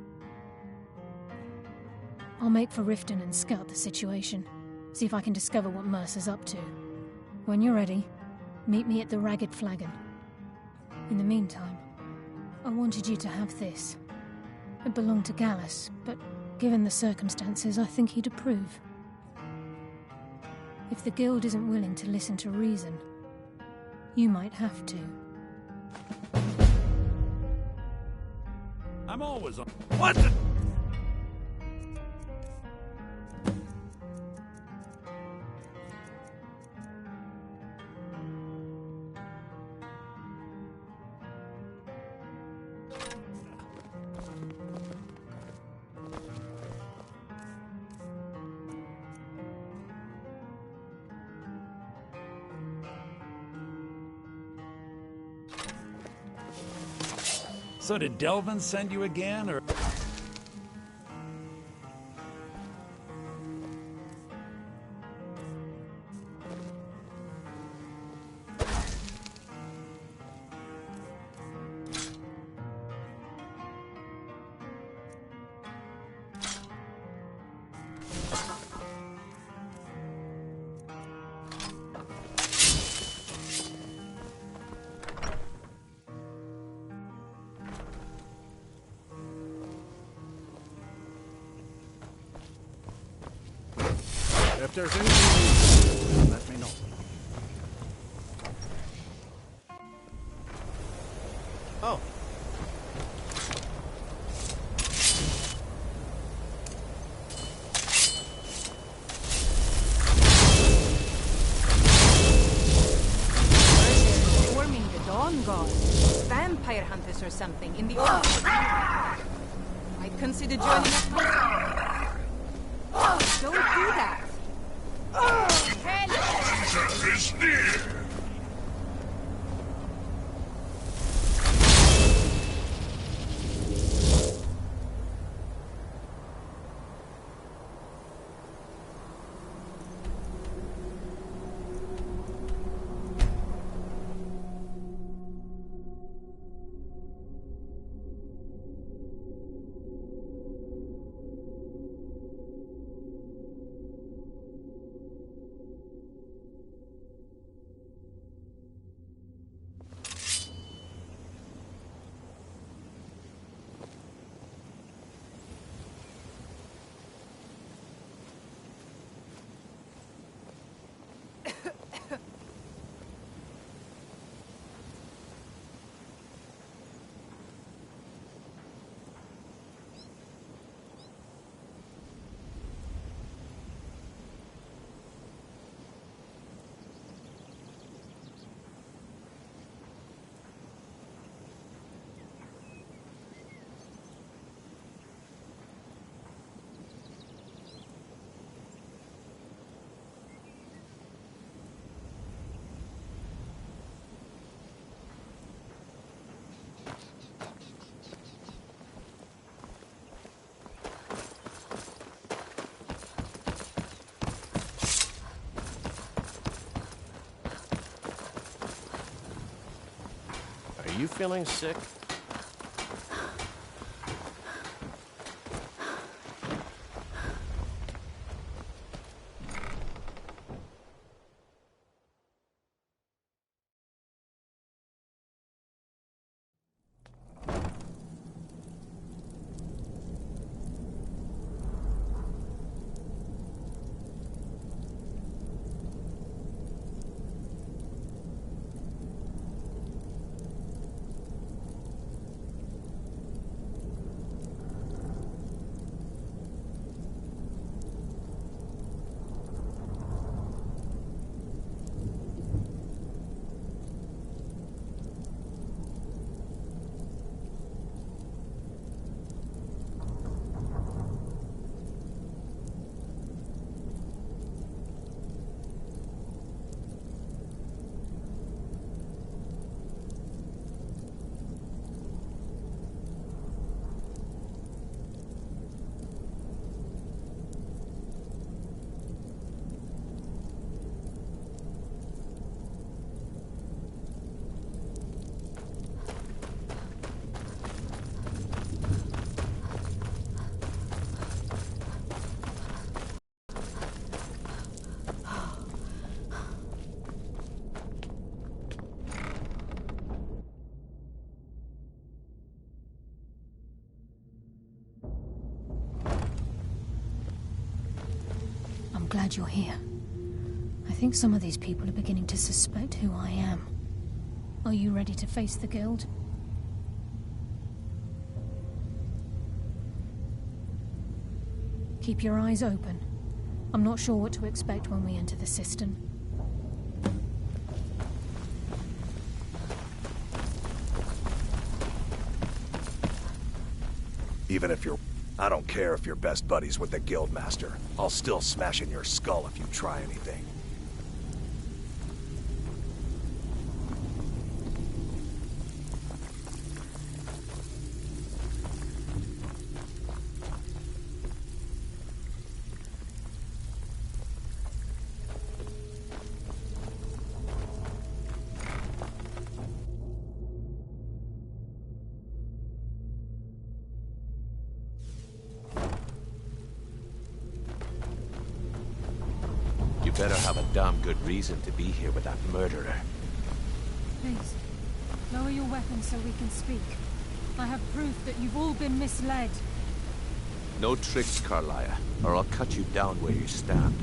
I'll make for Riften and scout the situation, see if I can discover what Mercer's up to. When you're ready, meet me at the Ragged Flagon. In the meantime, I wanted you to have this. It belonged to Gallus, but given the circumstances, I think he'd approve. If the Guild isn't willing to listen to reason, you might have to. I'm always on... What the... So did Delvin send you again, or...? If there's anything you need, let me know. Oh. Forming the Dawn God. Vampire hunters or something in the old. I'd consider joining us myself. Don't do that. Danger is near. Are you feeling sick? Glad you're here. I think some of these people are beginning to suspect who I am. Are you ready to face the guild? Keep your eyes open. I'm not sure what to expect when we enter the cistern. Even if you're... I don't care if you're best buddies with the Guildmaster. I'll still smash in your skull if you try anything. You better have a damn good reason to be here with that murderer. Please, lower your weapons so we can speak. I have proof that you've all been misled. No tricks, Carlia, or I'll cut you down where you stand.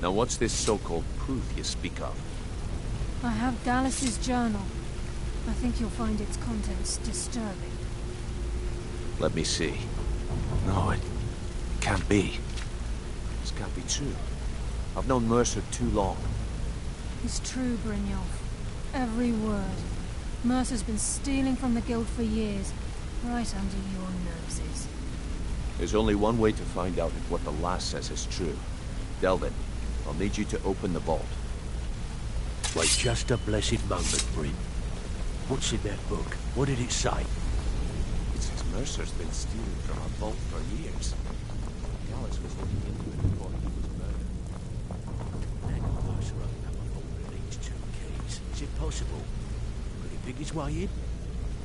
Now what's this so-called proof you speak of? I have Dallas's journal. I think you'll find its contents disturbing. Let me see. No, it can't be. This can't be true. I've known Mercer too long. It's true, Brynjolf. Every word. Mercer's been stealing from the Guild for years, right under your noses. There's only one way to find out if what the lass says is true. Delvin, I'll need you to open the vault. Wait just a blessed moment, Bryn. What's in that book? What did it say? It says Mercer's been stealing from our vault for years. Gallus was looking into it before he was murdered. That Mercer opened up a vault with these 2 keys. Is it possible? Could he pick his way in?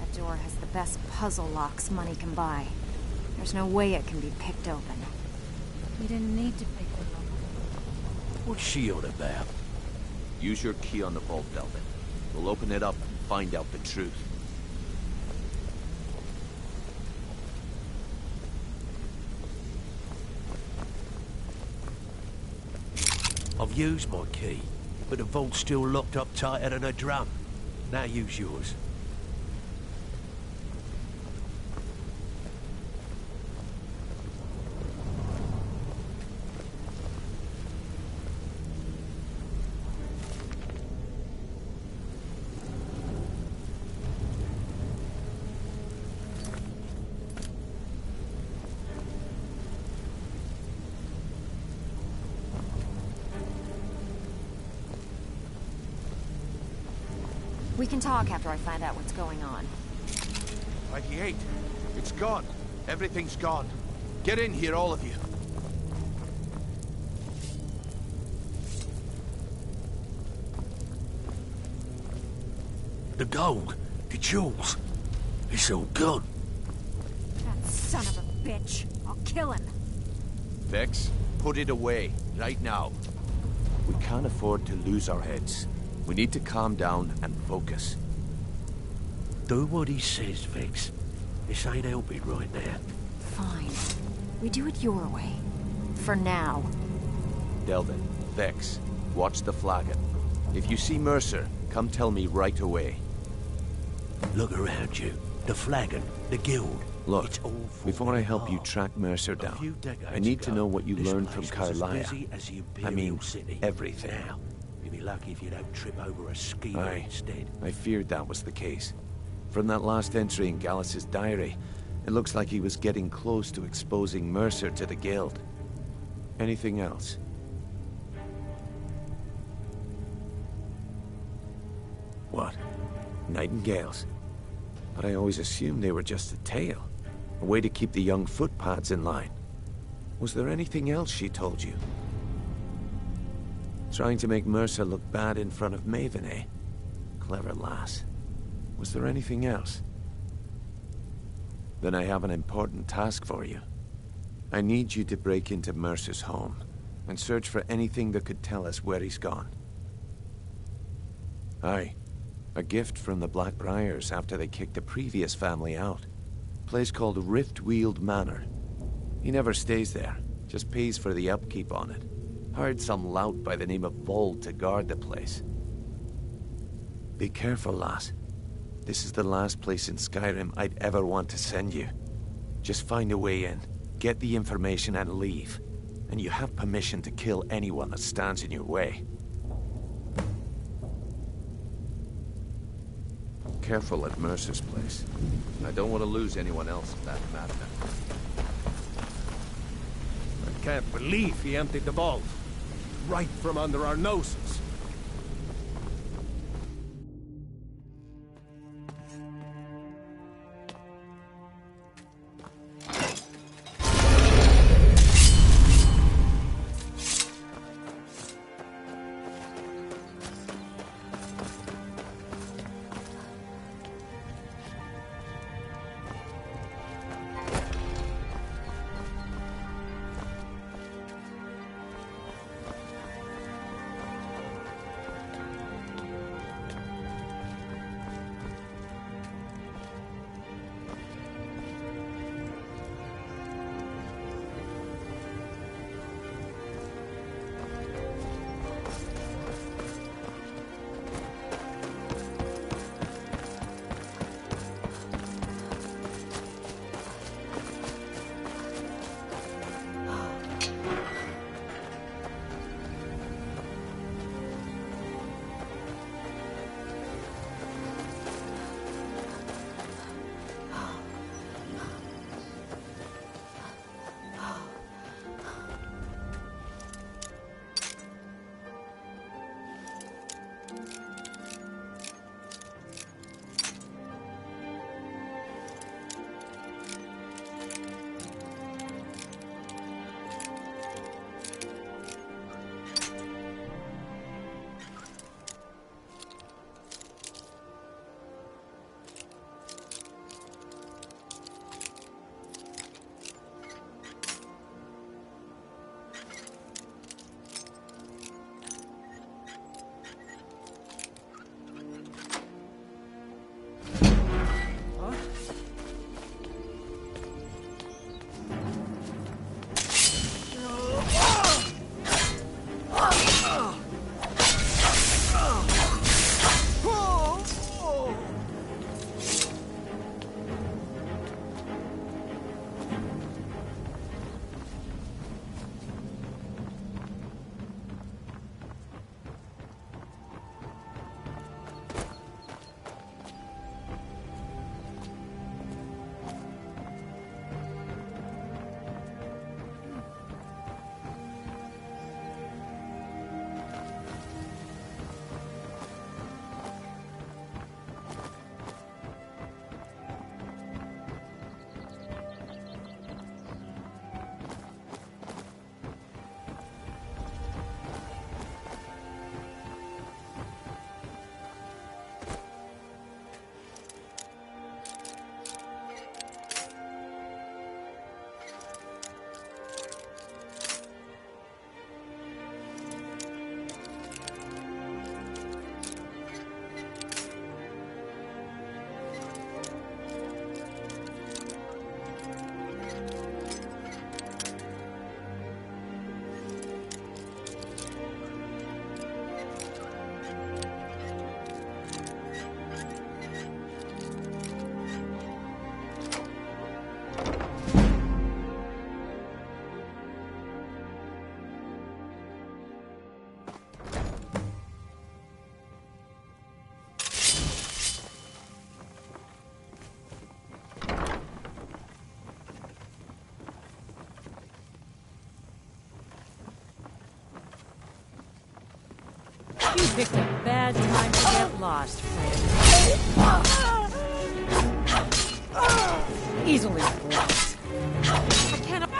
That door has the best puzzle locks money can buy. There's no way it can be picked open. You didn't need to pick the lock. What's she on about? Use your key on the vault, Delvin. We'll open it up and find out the truth. I've used my key, but the vault's still locked up tighter than a drum. Now use yours. We can talk after I find out what's going on. 98. It's gone. Everything's gone. Get in here, all of you. The gold, the jewels, it's all gone. That son of a bitch. I'll kill him. Vex, put it away, right now. We can't afford to lose our heads. We need to calm down and focus. Do what he says, Vex. This ain't helping right now. Fine. We do it your way. For now. Delvin, Vex, watch the flagon. If you see Mercer, come tell me right away. Look around you. The flagon, the guild. Look, before I help you track Mercer down, I need to know what you learned from Carlisle. I mean, everything. Now, you'd be lucky if you don't trip over a schemer instead. I feared that was the case. From that last entry in Gallus's diary, it looks like he was getting close to exposing Mercer to the Guild. Anything else? What? Nightingales? But I always assumed they were just a tale. A way to keep the young footpads in line. Was there anything else she told you? Trying to make Mercer look bad in front of Maven, eh? Clever lass. Was there anything else? Then I have an important task for you. I need you to break into Mercer's home and search for anything that could tell us where he's gone. Aye. A gift from the Blackbriars after they kicked the previous family out. A place called Riftweald Manor. He never stays there, just pays for the upkeep on it. Hired some lout by the name of Vold to guard the place. Be careful, lass. This is the last place in Skyrim I'd ever want to send you. Just find a way in, get the information and leave. And you have permission to kill anyone that stands in your way. Careful at Mercer's place. I don't want to lose anyone else in that matter. I can't believe he emptied the vault. Right from under our noses. picked a bad time to get lost, friend. Easily blocked. I cannot...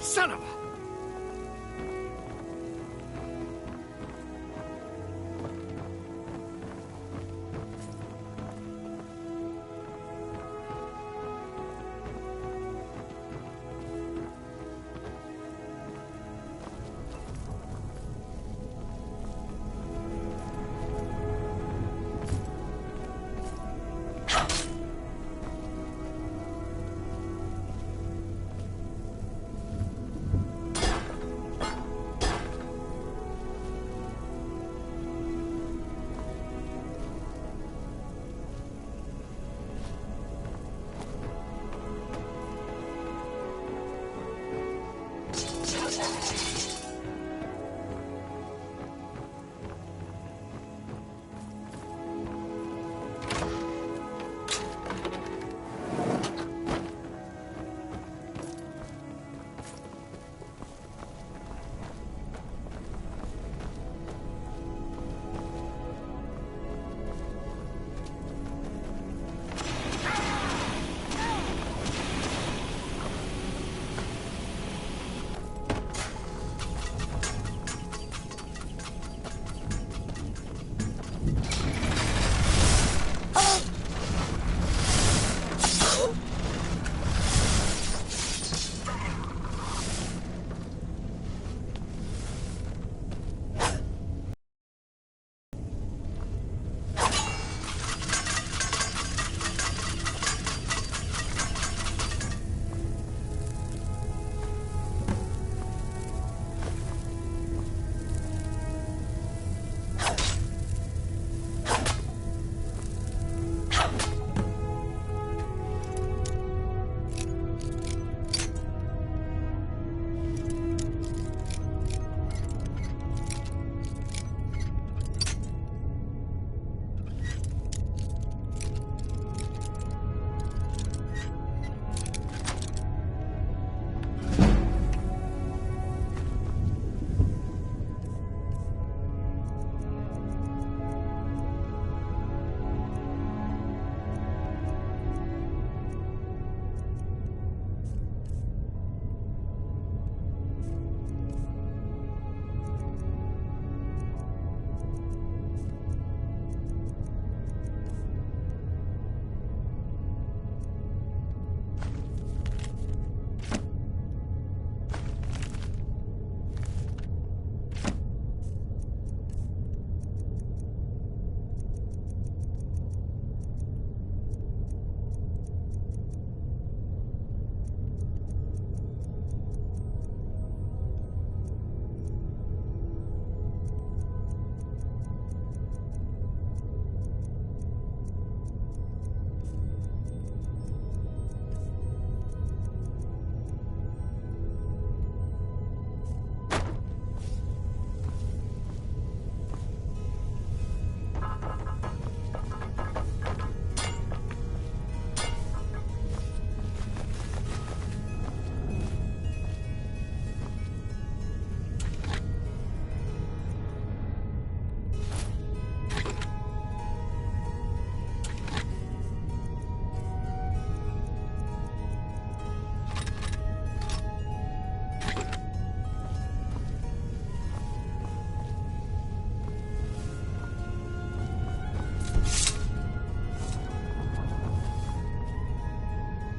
Son of a...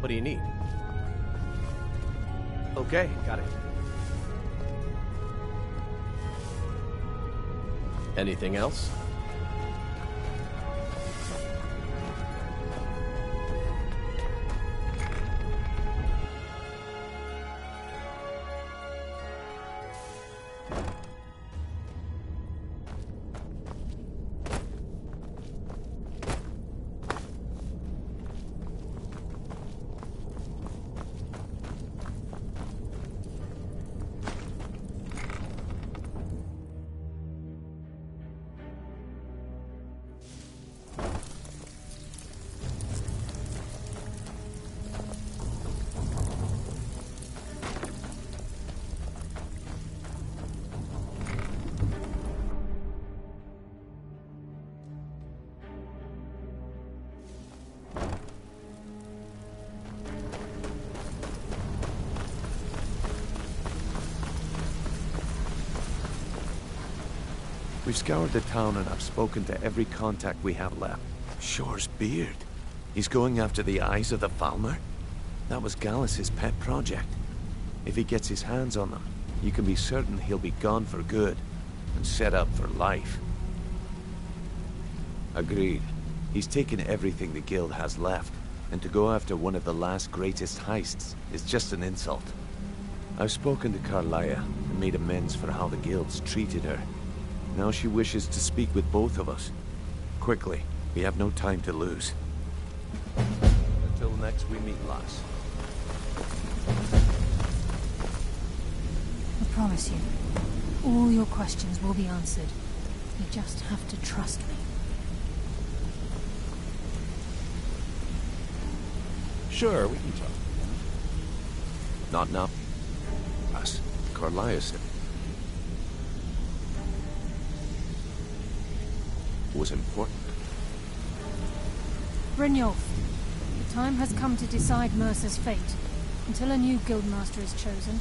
What do you need? Okay, got it. Anything else? We've scoured the town and I've spoken to every contact we have left. Shore's beard. He's going after the eyes of the Falmer? That was Gallus's pet project. If he gets his hands on them, you can be certain he'll be gone for good and set up for life. Agreed. He's taken everything the guild has left, and to go after one of the last greatest heists is just an insult. I've spoken to Carlia and made amends for how the guild's treated her. Now she wishes to speak with both of us. Quickly, we have no time to lose. Until next we meet, lass. I promise you, all your questions will be answered. You just have to trust me. Sure, we can talk. Not now. Us. Carlia said was important. Brynjolf, the time has come to decide Mercer's fate. Until a new guildmaster is chosen,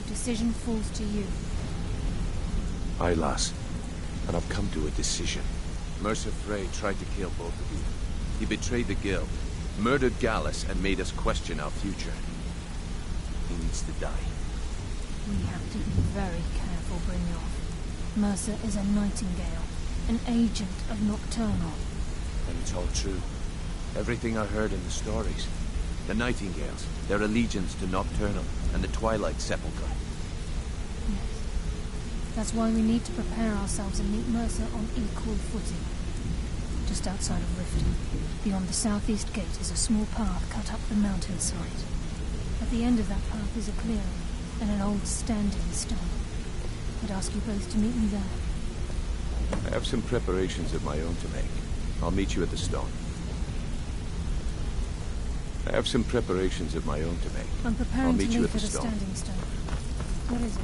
the decision falls to you. Aye, lass. And I've come to a decision. Mercer Frey tried to kill both of you. He betrayed the guild, murdered Gallus, and made us question our future. He needs to die. We have to be very careful, Brynjolf. Mercer is a nightingale, an agent of Nocturnal. And it's all true. Everything I heard in the stories. The Nightingales, their allegiance to Nocturnal, and the Twilight Sepulchre. Yes. That's why we need to prepare ourselves and meet Mercer on equal footing. Just outside of Riften, beyond the southeast gate, is a small path cut up the mountainside. At the end of that path is a clearing, and an old standing stone. I'd ask you both to meet me there. I have some preparations of my own to make. I'll meet you at the stone. I have some preparations of my own to make. I'm I'll preparing to meet you leave at for the the stone. standing stone. What is it?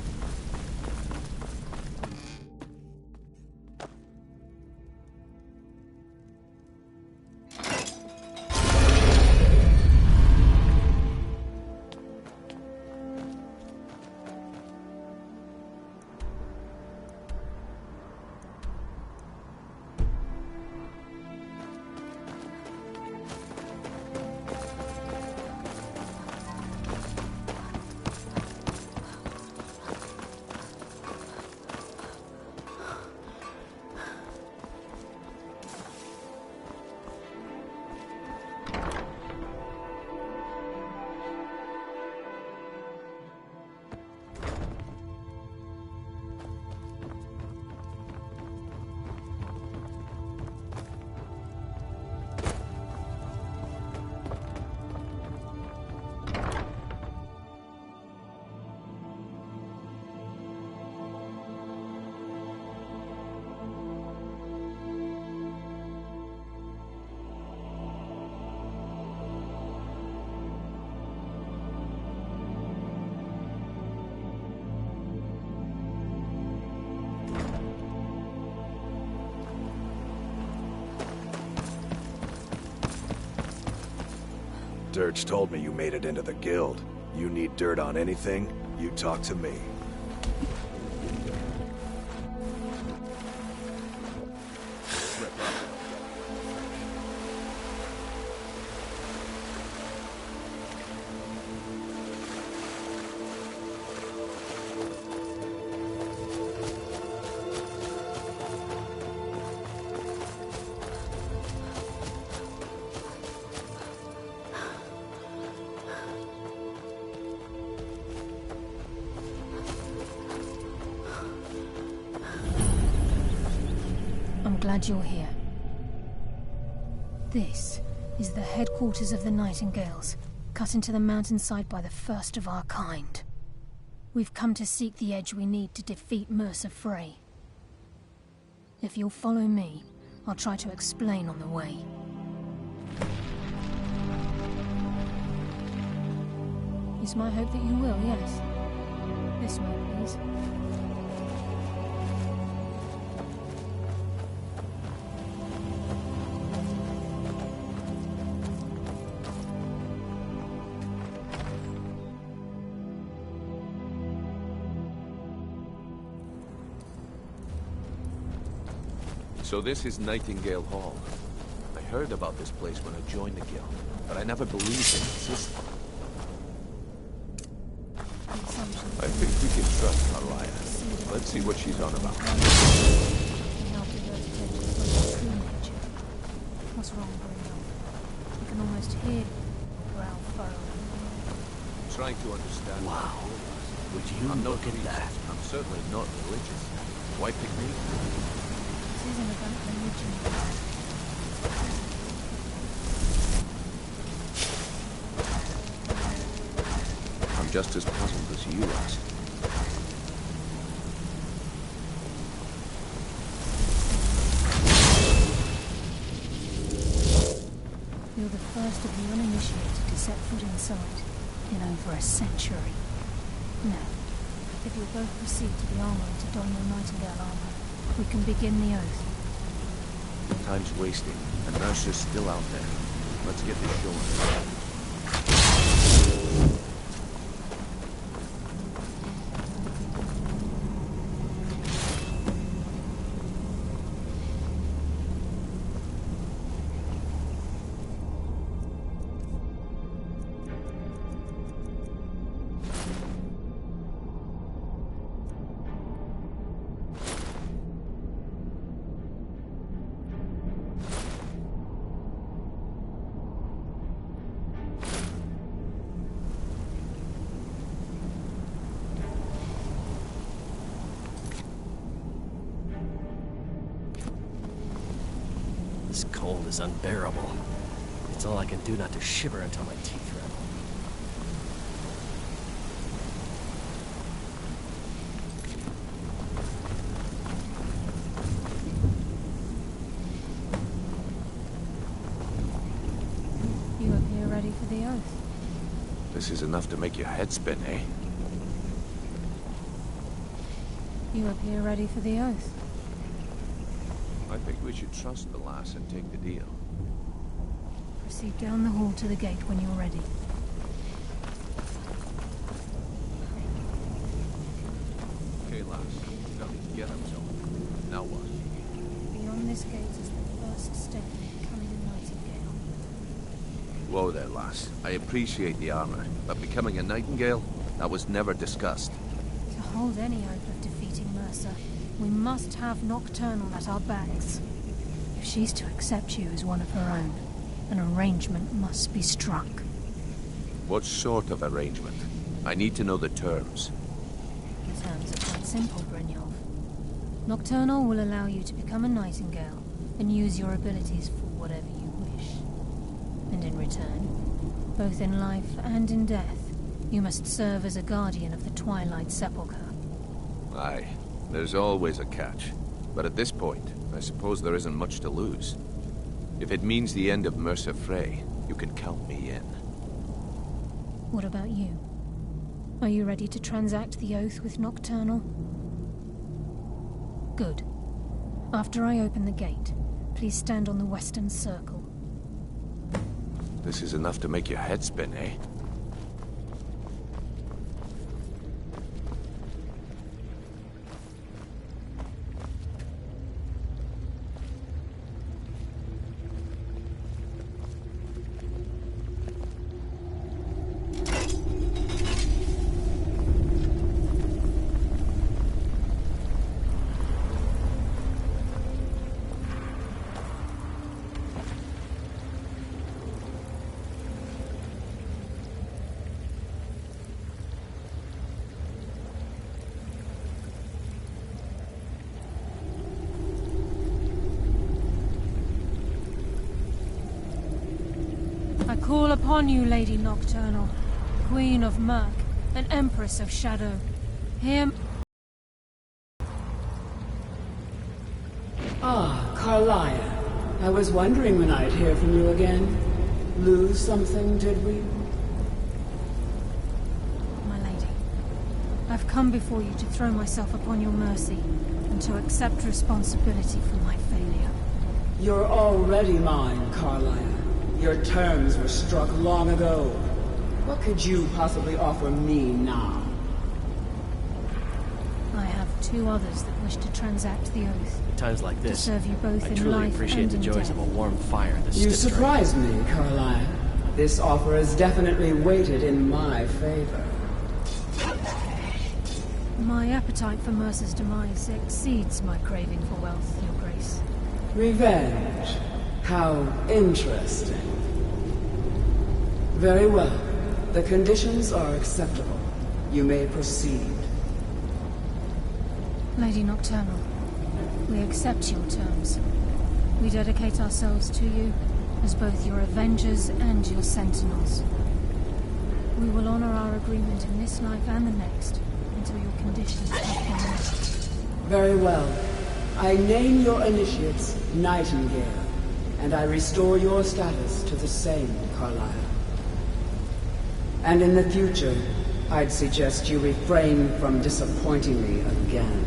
Dirge told me you made it into the guild. You need dirt on anything, you talk to me. glad you're here. This is the headquarters of the Nightingales, cut into the mountainside by the first of our kind. We've come to seek the edge we need to defeat Mercer Frey. If you'll follow me, I'll try to explain on the way. It's my hope that you will, yes. This way, please. So this is Nightingale Hall. I heard about this place when I joined the guild, but I never believed it existed. I think we can trust Mariah. Let's see what she's on about. What's wrong, Bruno? I can almost hear the brow furrowing. I'm trying to understand. Wow. Would you look at that? I'm certainly not religious. Why pick me? This isn't about religion. I'm just as puzzled as you are. You're the first of the uninitiated to set foot inside in over a century. Now, if you'll both proceed to the armory to don your Nightingale armor, we can begin the oath. Time's wasting, and Mercer's still out there. Let's get this going. This cold is unbearable. It's all I can do not to shiver until my teeth rattle. You appear ready for the oath. This is enough to make your head spin, eh? You appear ready for the oath. I think we should trust the lass and take the deal. Proceed down the hall to the gate when you're ready. Okay, lass. Now get him, so. Now what? Beyond this gate is the first step in becoming a Nightingale. Whoa there, lass. I appreciate the armor, but becoming a Nightingale? That was never discussed. To hold any hope of defeating Mercer, we must have Nocturnal at our backs. If she's to accept you as one of her own, an arrangement must be struck. What sort of arrangement? I need to know the terms. The terms are quite simple, Brynjolf. Nocturnal will allow you to become a Nightingale and use your abilities for whatever you wish. And in return, both in life and in death, you must serve as a guardian of the Twilight Sepulchre. Aye. There's always a catch. But at this point, I suppose there isn't much to lose. If it means the end of Mercer Frey, you can count me in. What about you? Are you ready to transact the oath with Nocturnal? Good. After I open the gate, please stand on the western circle. This is enough to make your head spin, eh? call upon you, Lady Nocturnal, Queen of Murk, and Empress of Shadow. Hear... Ah, Carlia. I was wondering when I'd hear from you again. Lose something, did we? My lady, I've come before you to throw myself upon your mercy, and to accept responsibility for my failure. You're already mine, Carlia. Your terms were struck long ago. What could you possibly offer me now? I have two others that wish to transact the oath. At times like this, to serve you both I in truly life appreciate and the in joys death. of a warm fire this You stiff surprise me, Carlia. This offer is definitely weighted in my favor. My appetite for Mercer's demise exceeds my craving for wealth, Your Grace. Revenge. How interesting. Very well. The conditions are acceptable. You may proceed. Lady Nocturnal, we accept your terms. We dedicate ourselves to you as both your avengers and your sentinels. We will honor our agreement in this life and the next until your conditions have been met. Very well. I name your initiates Nightingale, and I restore your status to the same, Carlisle. And in the future, I'd suggest you refrain from disappointing me again.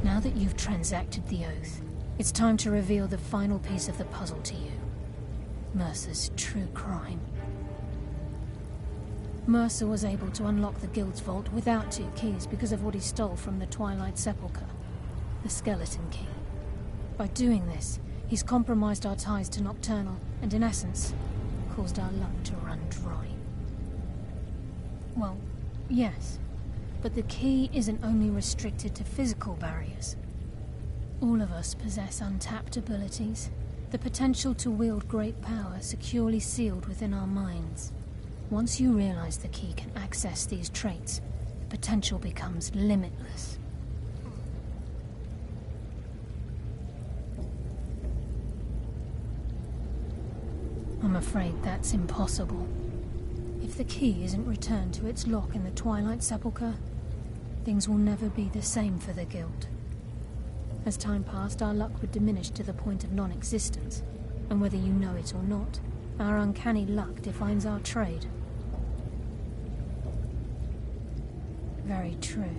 Now that you've transacted the oath, it's time to reveal the final piece of the puzzle to you. Mercer's true crime. Mercer was able to unlock the Guild's vault without 2 keys because of what he stole from the Twilight Sepulchre, the skeleton key. By doing this, he's compromised our ties to Nocturnal and, in essence, caused our luck to run dry. Well, yes. But the key isn't only restricted to physical barriers. All of us possess untapped abilities, the potential to wield great power securely sealed within our minds. Once you realize the key can access these traits, the potential becomes limitless. I'm afraid that's impossible. If the key isn't returned to its lock in the Twilight Sepulchre, things will never be the same for the Guild. As time passed, our luck would diminish to the point of non-existence, and whether you know it or not, our uncanny luck defines our trade. Very true.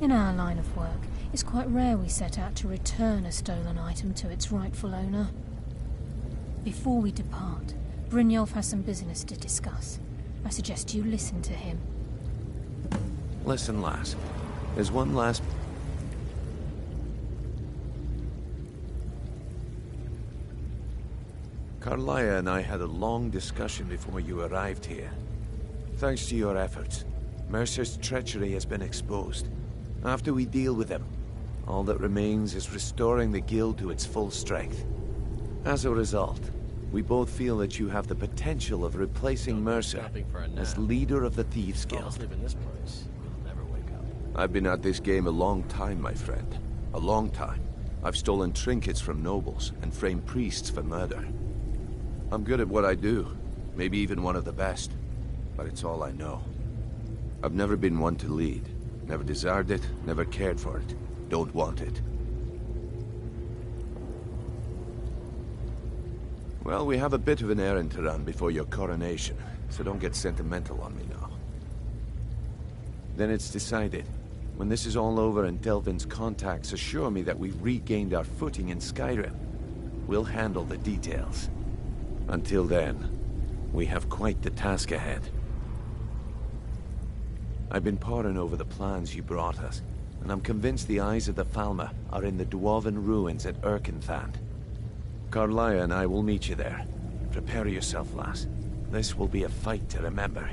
In our line of work, it's quite rare we set out to return a stolen item to its rightful owner. Before we depart, Brynjolf has some business to discuss. I suggest you listen to him. Listen, lass. There's one last... Carlia and I had a long discussion before you arrived here. Thanks to your efforts, Mercer's treachery has been exposed. After we deal with him, all that remains is restoring the Guild to its full strength. As a result, we both feel that you have the potential of replacing Mercer as leader of the Thieves Guild. I've been at this game a long time, my friend. A long time. I've stolen trinkets from nobles and framed priests for murder. I'm good at what I do. Maybe even one of the best. But it's all I know. I've never been one to lead. Never desired it, never cared for it. Don't want it. Well, we have a bit of an errand to run before your coronation, so don't get sentimental on me now. Then it's decided. When this is all over and Delvin's contacts assure me that we've regained our footing in Skyrim, we'll handle the details. Until then, we have quite the task ahead. I've been poring over the plans you brought us, and I'm convinced the eyes of the Falmer are in the dwarven ruins at Erkenthand. Carlia and I will meet you there. Prepare yourself, lass. This will be a fight to remember.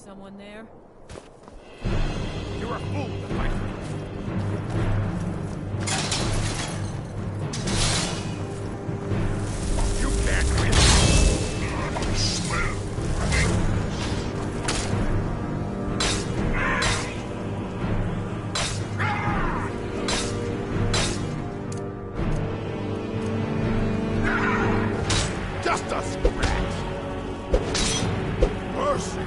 Someone there? You're a fool to fight me. You can't win. I smell just a scratch. Mercy.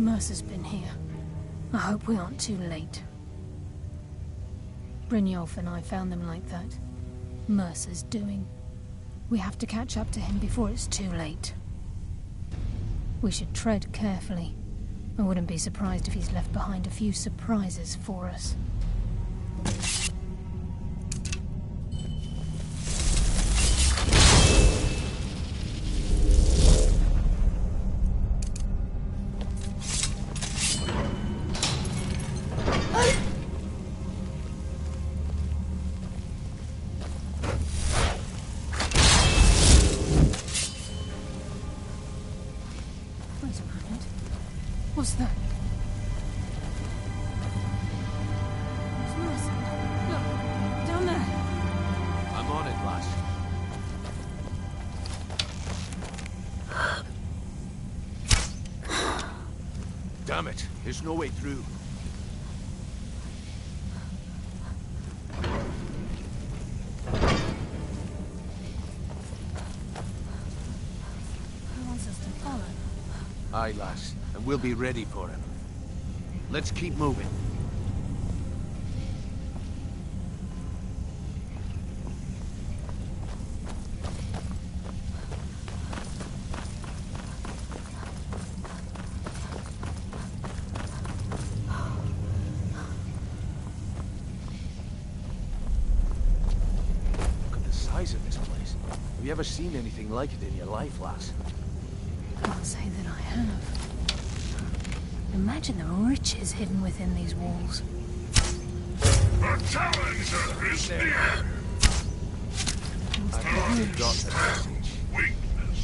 Mercer's been here. I hope we aren't too late. Brynjolf and I found them like that. Mercer's doing. We have to catch up to him before it's too late. We should tread carefully. I wouldn't be surprised if he's left behind a few surprises for us. What's that? It's Mercer. Look, down there. I'm on it, lass. Damn it, there's no way through. He wants us to follow. Aye, lass, and we'll be ready for him. Let's keep moving. Look at the size of this place. Have you ever seen anything like it in your life, lass? Can't say that I have. Imagine the riches hidden within these walls. The challenger is near! I think they've got the message. Weakness.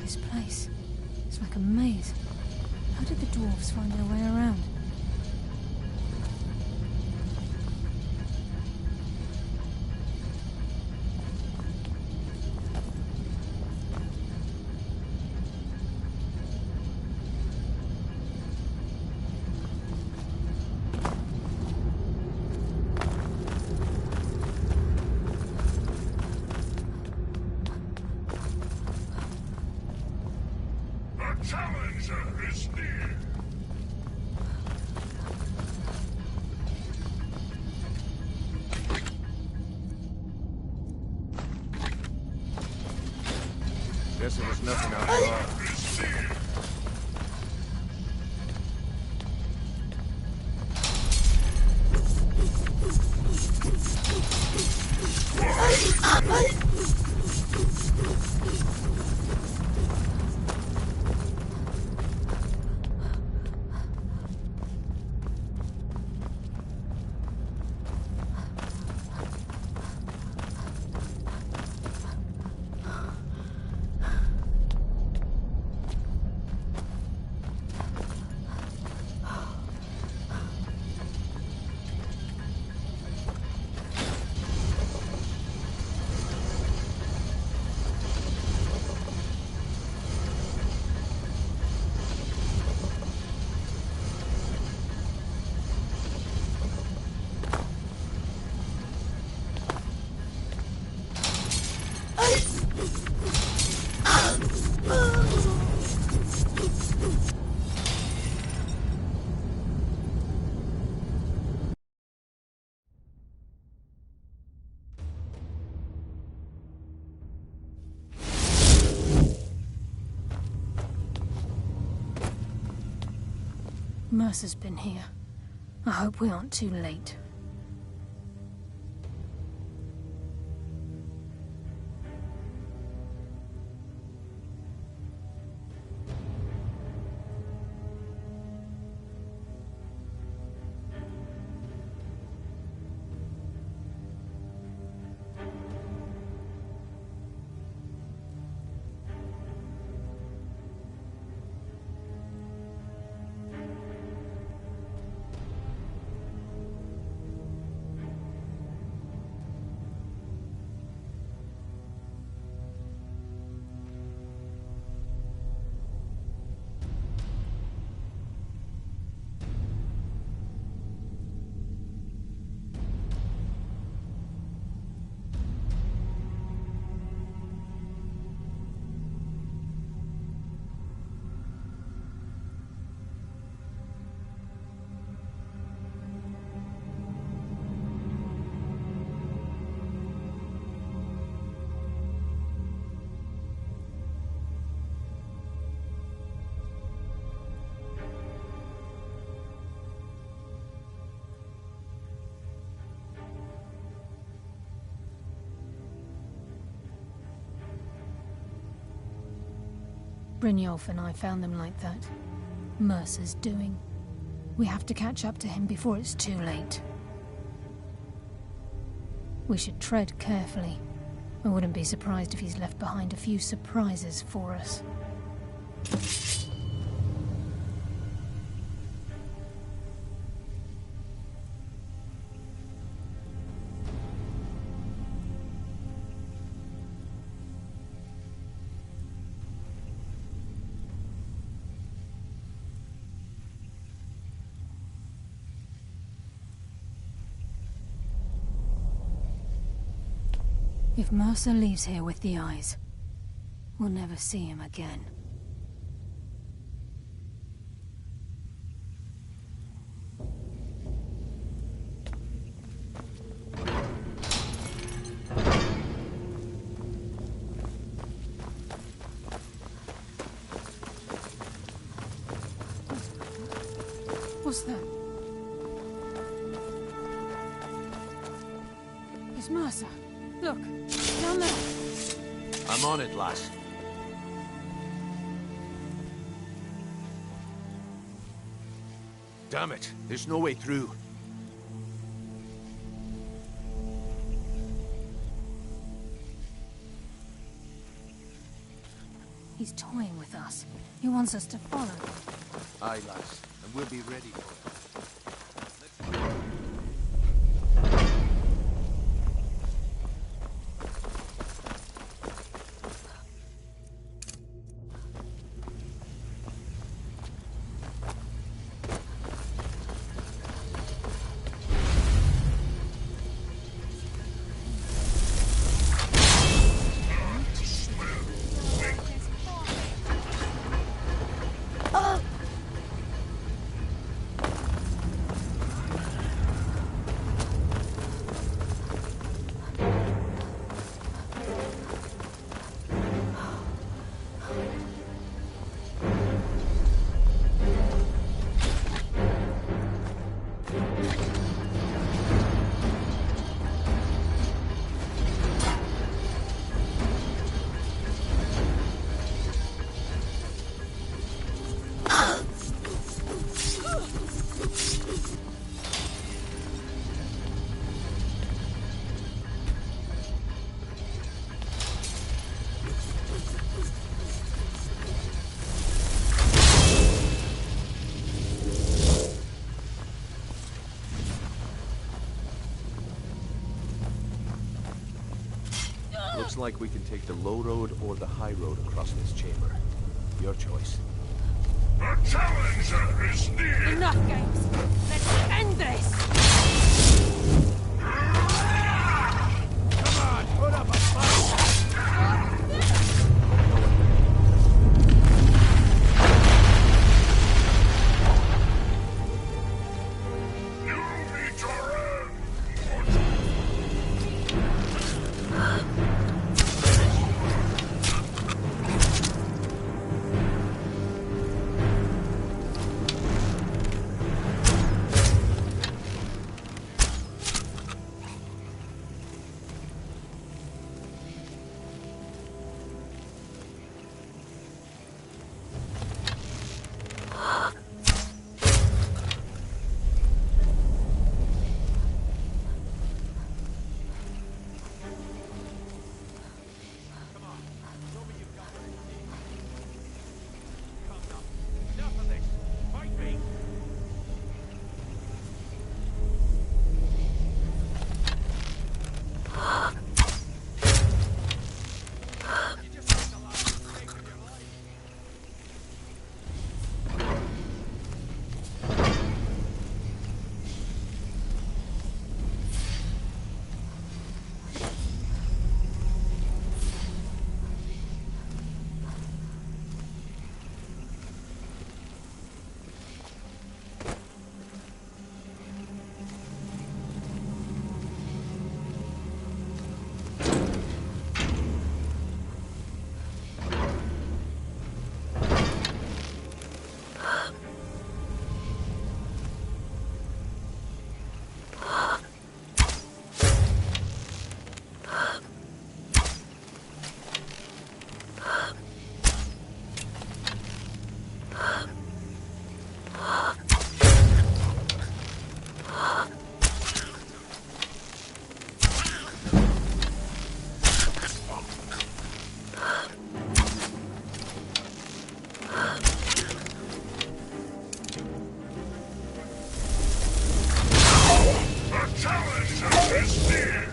This place. It's like a maze. How did the dwarves find their way around? The challenger is near! Guess it was nothing after all. Mercer's been here. I hope we aren't too late. Brynjolf and I found them like that. Mercer's doing. We have to catch up to him before it's too late. We should tread carefully. I wouldn't be surprised if he's left behind a few surprises for us. If Mercer leaves here with the eyes, we'll never see him again. What's that? It's Mercer. Look, down there. I'm on it, lass. Damn it, there's no way through. He's toying with us. He wants us to follow him. Aye, lass, and we'll be ready for it. Looks like we can take the low road or the high road across this chamber. Your choice. A challenger is near! Enough games! Let's end this! Come on, put up a fight! challenger is near!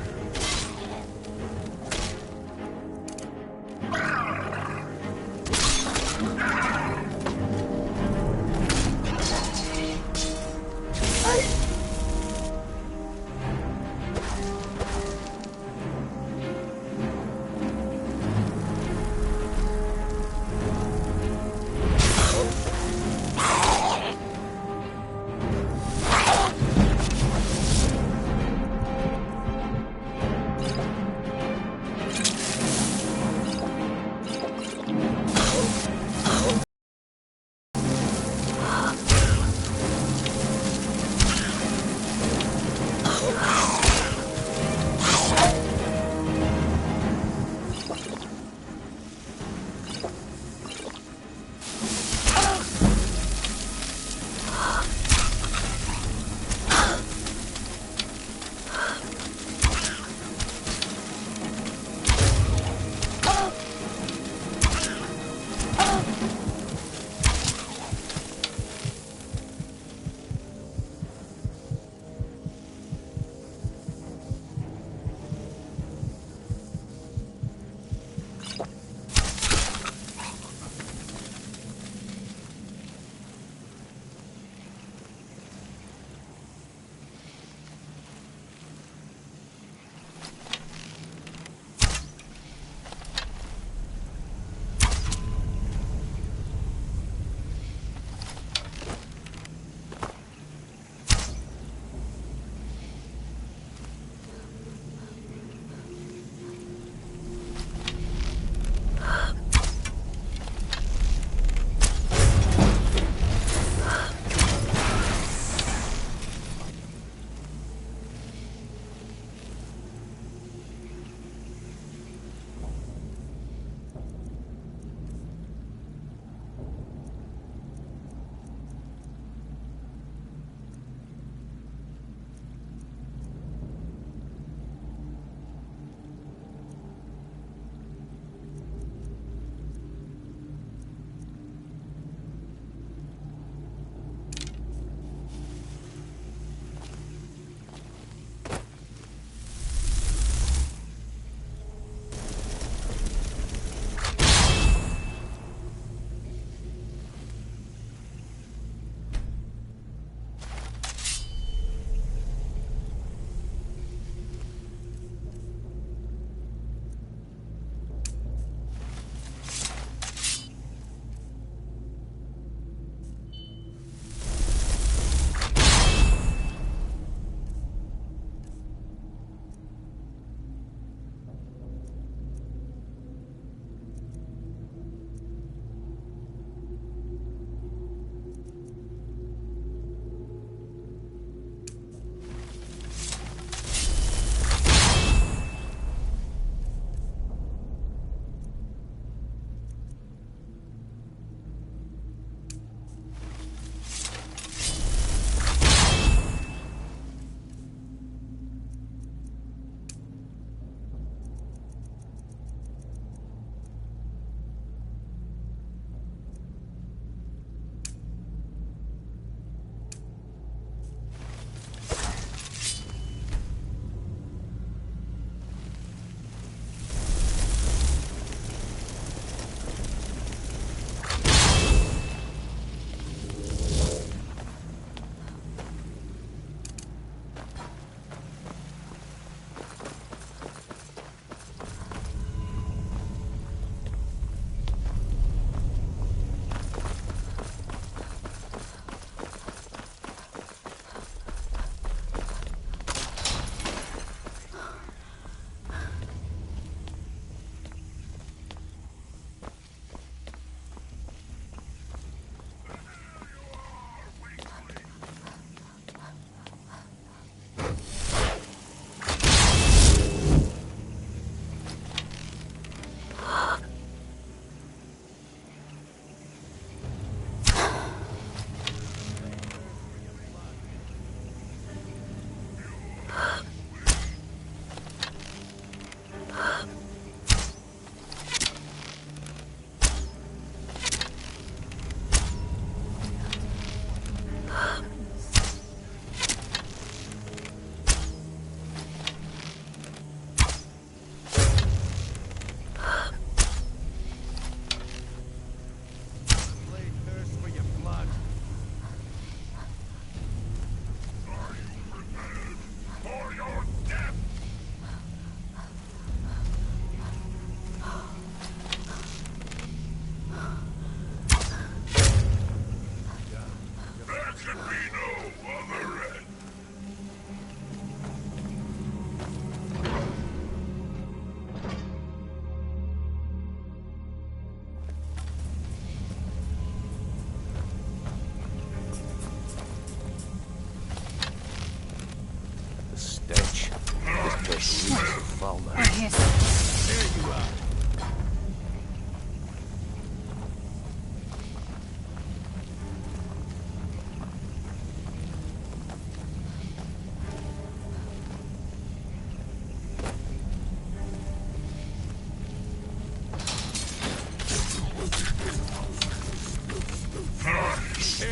Foul man. I hear something. There you are.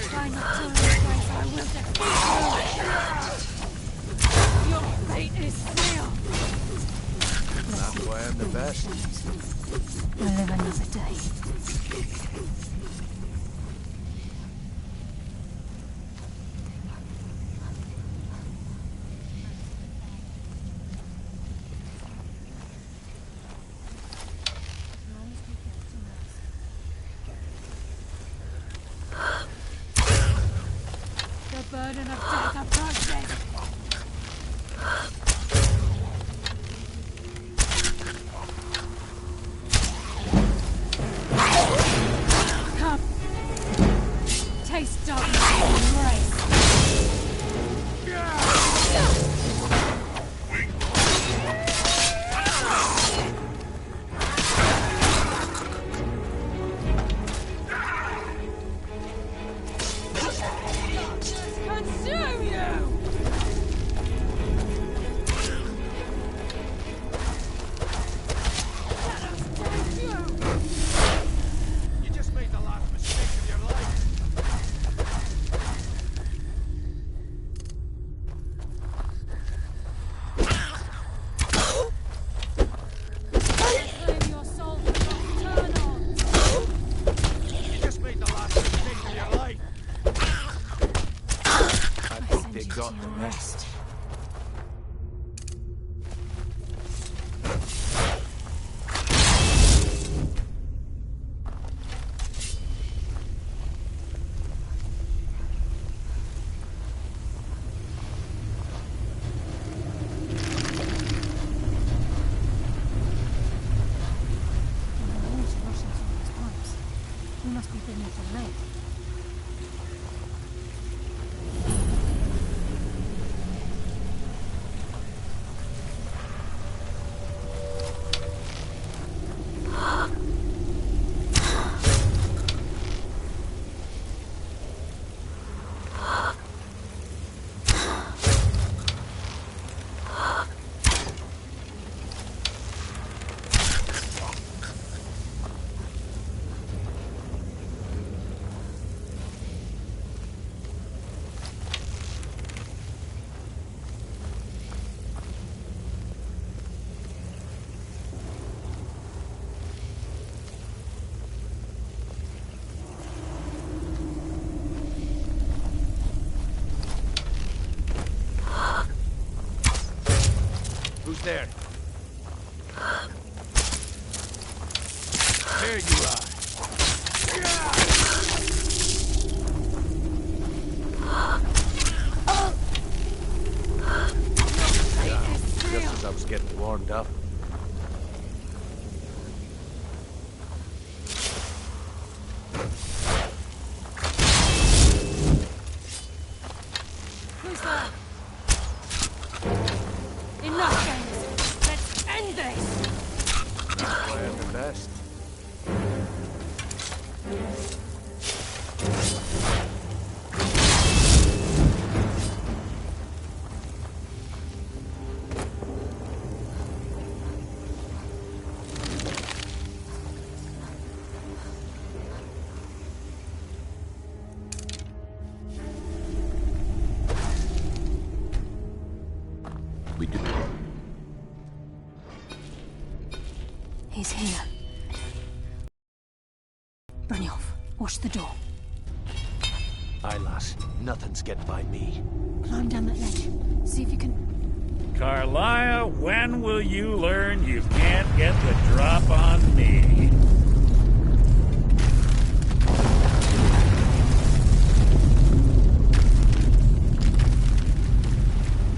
Try not to embrace, I will defeat you! Your fate is sealed! That's why I'm the best. We'll live another day. The burden of death approaches! Come! Taste darkness and embrace! Consume you! Let us take you! You just made the last mistake of your life. Claim your soul for eternal! You just made the last mistake of your life. I think they got the rest. We must be beneath the lake. Who's there? There you are. Just as I was getting warmed up. Who's there? Enough games! Let's end this! That's why I'm the best. We do. He's here. Brynjolf, watch the door. Aye, lass. Nothing's getting by me. Climb down that ledge. See if you can... Carlia, when will you learn you can't get the drop on me?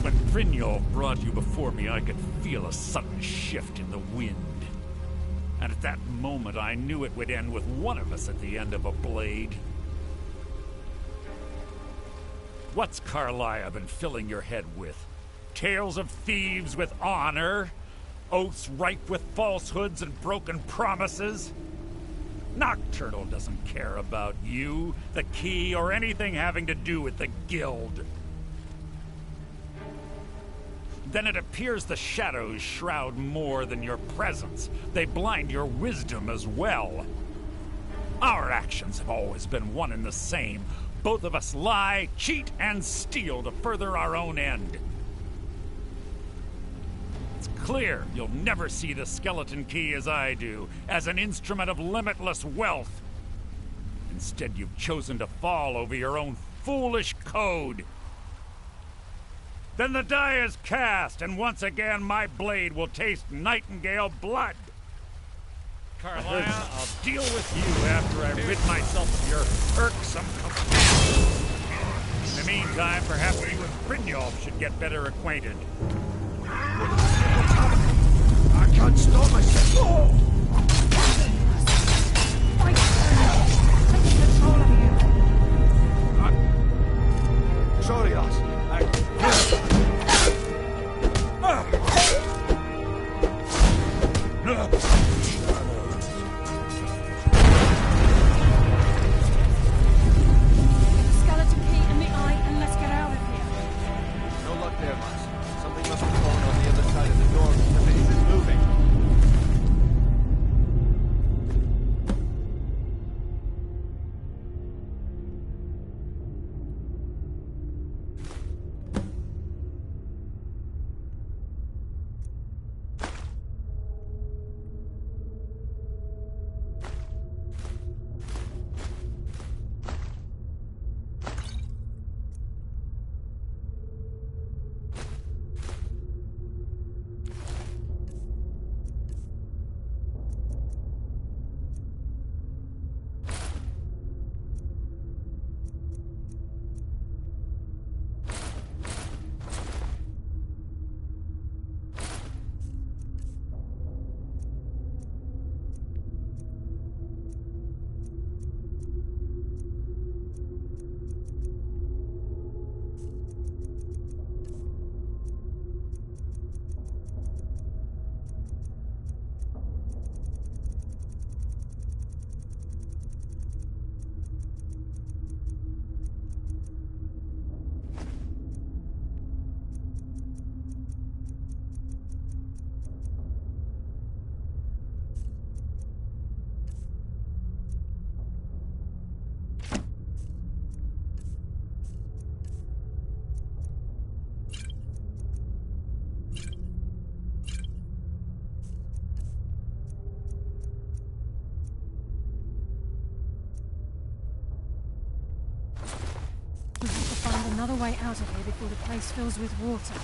When Brynjolf brought you before me, I could feel a sudden shift in the wind. And at that moment, I knew it would end with one of us at the end of a blade. What's Carlia been filling your head with? tales of thieves with honor, oaths ripe with falsehoods and broken promises. Nocturne doesn't care about you, the key, or anything having to do with the guild. Then it appears the shadows shroud more than your presence. They blind your wisdom as well. Our actions have always been one and the same. Both of us lie, cheat, and steal to further our own end. It's clear you'll never see the skeleton key as I do, as an instrument of limitless wealth. Instead, you've chosen to fall over your own foolish code. Then the die is cast, and once again my blade will taste nightingale blood. Carlia, I'll deal with you after I rid myself of your irksome companion. In the meantime, perhaps you and Brynjolf should get better acquainted. I can't stop myself. Sorry, lass. Skeleton key in the eye, and let's get out of here. No luck there, Max. Something must have fallen on the other side of the door. The maze is moving. We have to find another way out of here before the place fills with water.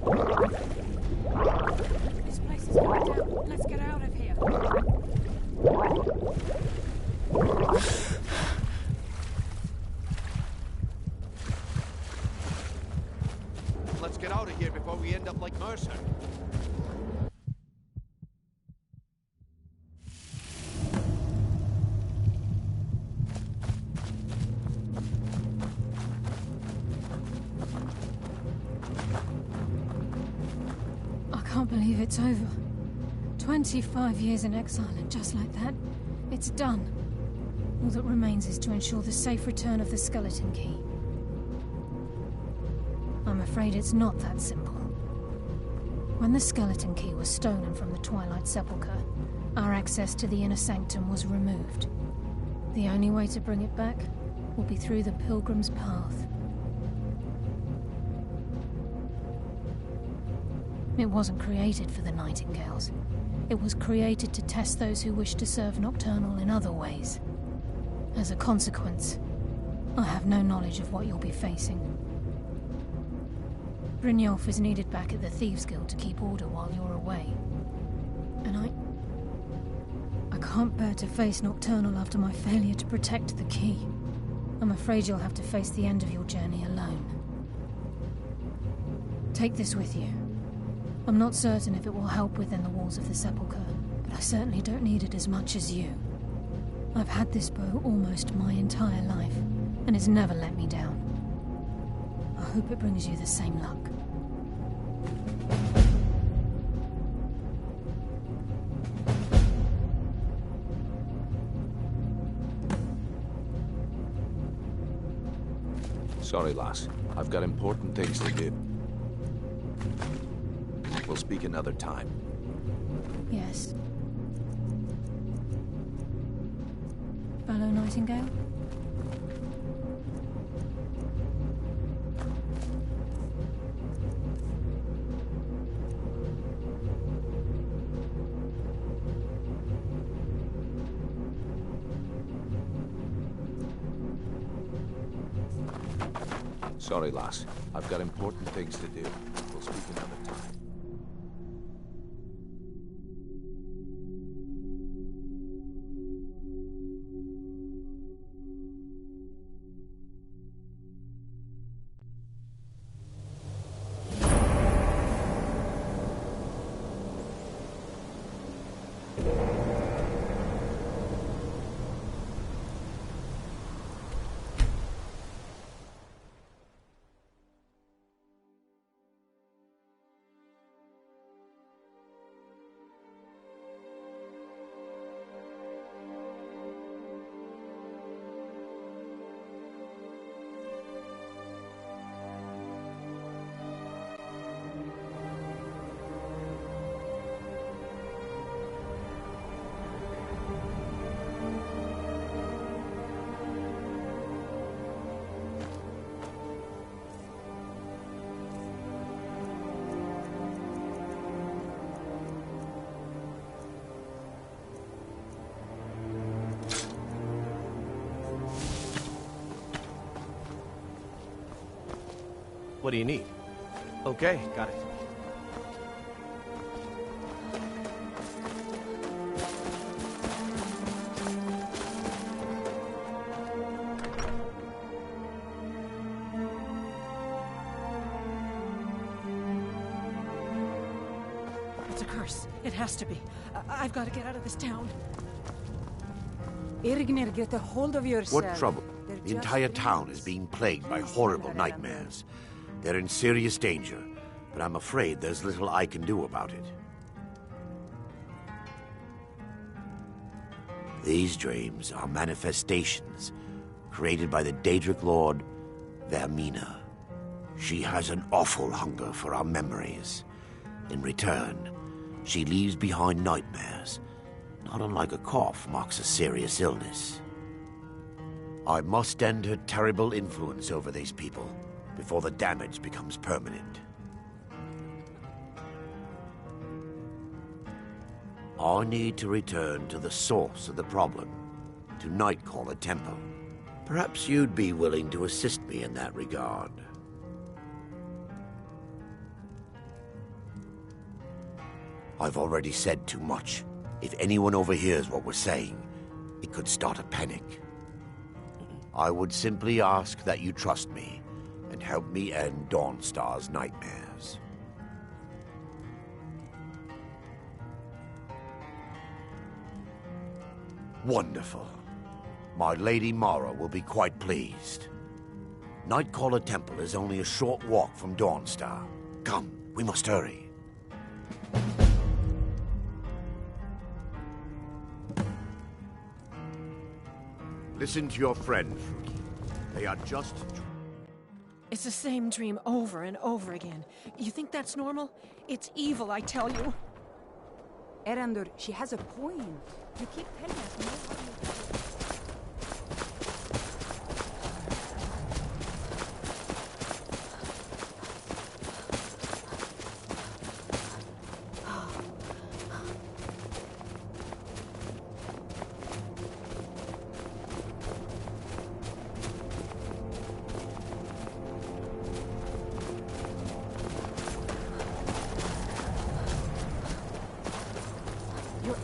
This place is going down. Let's get out of here. Let's get out of here before we end up like Mercer. I can't believe it's over. 25 years in exile, and just like that, it's done. All that remains is to ensure the safe return of the skeleton key. I'm afraid it's not that simple. When the skeleton key was stolen from the Twilight Sepulchre, our access to the inner sanctum was removed. The only way to bring it back will be through the Pilgrim's Path. It wasn't created for the Nightingales. It was created to test those who wish to serve Nocturnal in other ways. As a consequence, I have no knowledge of what you'll be facing. Brynjolf is needed back at the Thieves' Guild to keep order while you're away. And I can't bear to face Nocturnal after my failure to protect the key. I'm afraid you'll have to face the end of your journey alone. Take this with you. I'm not certain if it will help within the walls of the Sepulchre, but I certainly don't need it as much as you. I've had this bow almost my entire life, and it's never let me down. I hope it brings you the same luck. Sorry, lass. I've got important things to do. We'll speak another time. Yes. Fellow Nightingale? Sorry, lass. I've got important things to do. We'll speak another time. What do you need? Okay, got it. It's a curse. It has to be. I've got to get out of this town. Irgnir, get a hold of yourself. What trouble? The entire town is being plagued by horrible nightmares. They're in serious danger, but I'm afraid there's little I can do about it. These dreams are manifestations created by the Daedric Lord, Vermina. She has an awful hunger for our memories. In return, she leaves behind nightmares, not unlike a cough marks a serious illness. I must end her terrible influence over these people before the damage becomes permanent. I need to return to the source of the problem, to Nightcaller Temple. Perhaps you'd be willing to assist me in that regard. I've already said too much. If anyone overhears what we're saying, it could start a panic. I would simply ask that you trust me and help me end Dawnstar's nightmares. Wonderful. My Lady Mara will be quite pleased. Nightcaller Temple is only a short walk from Dawnstar. Come, we must hurry. Listen to your friend, Fruki. They are just... It's the same dream over and over again. You think that's normal? It's evil, I tell you. Erandur, she has a point. You keep telling us more harm will come.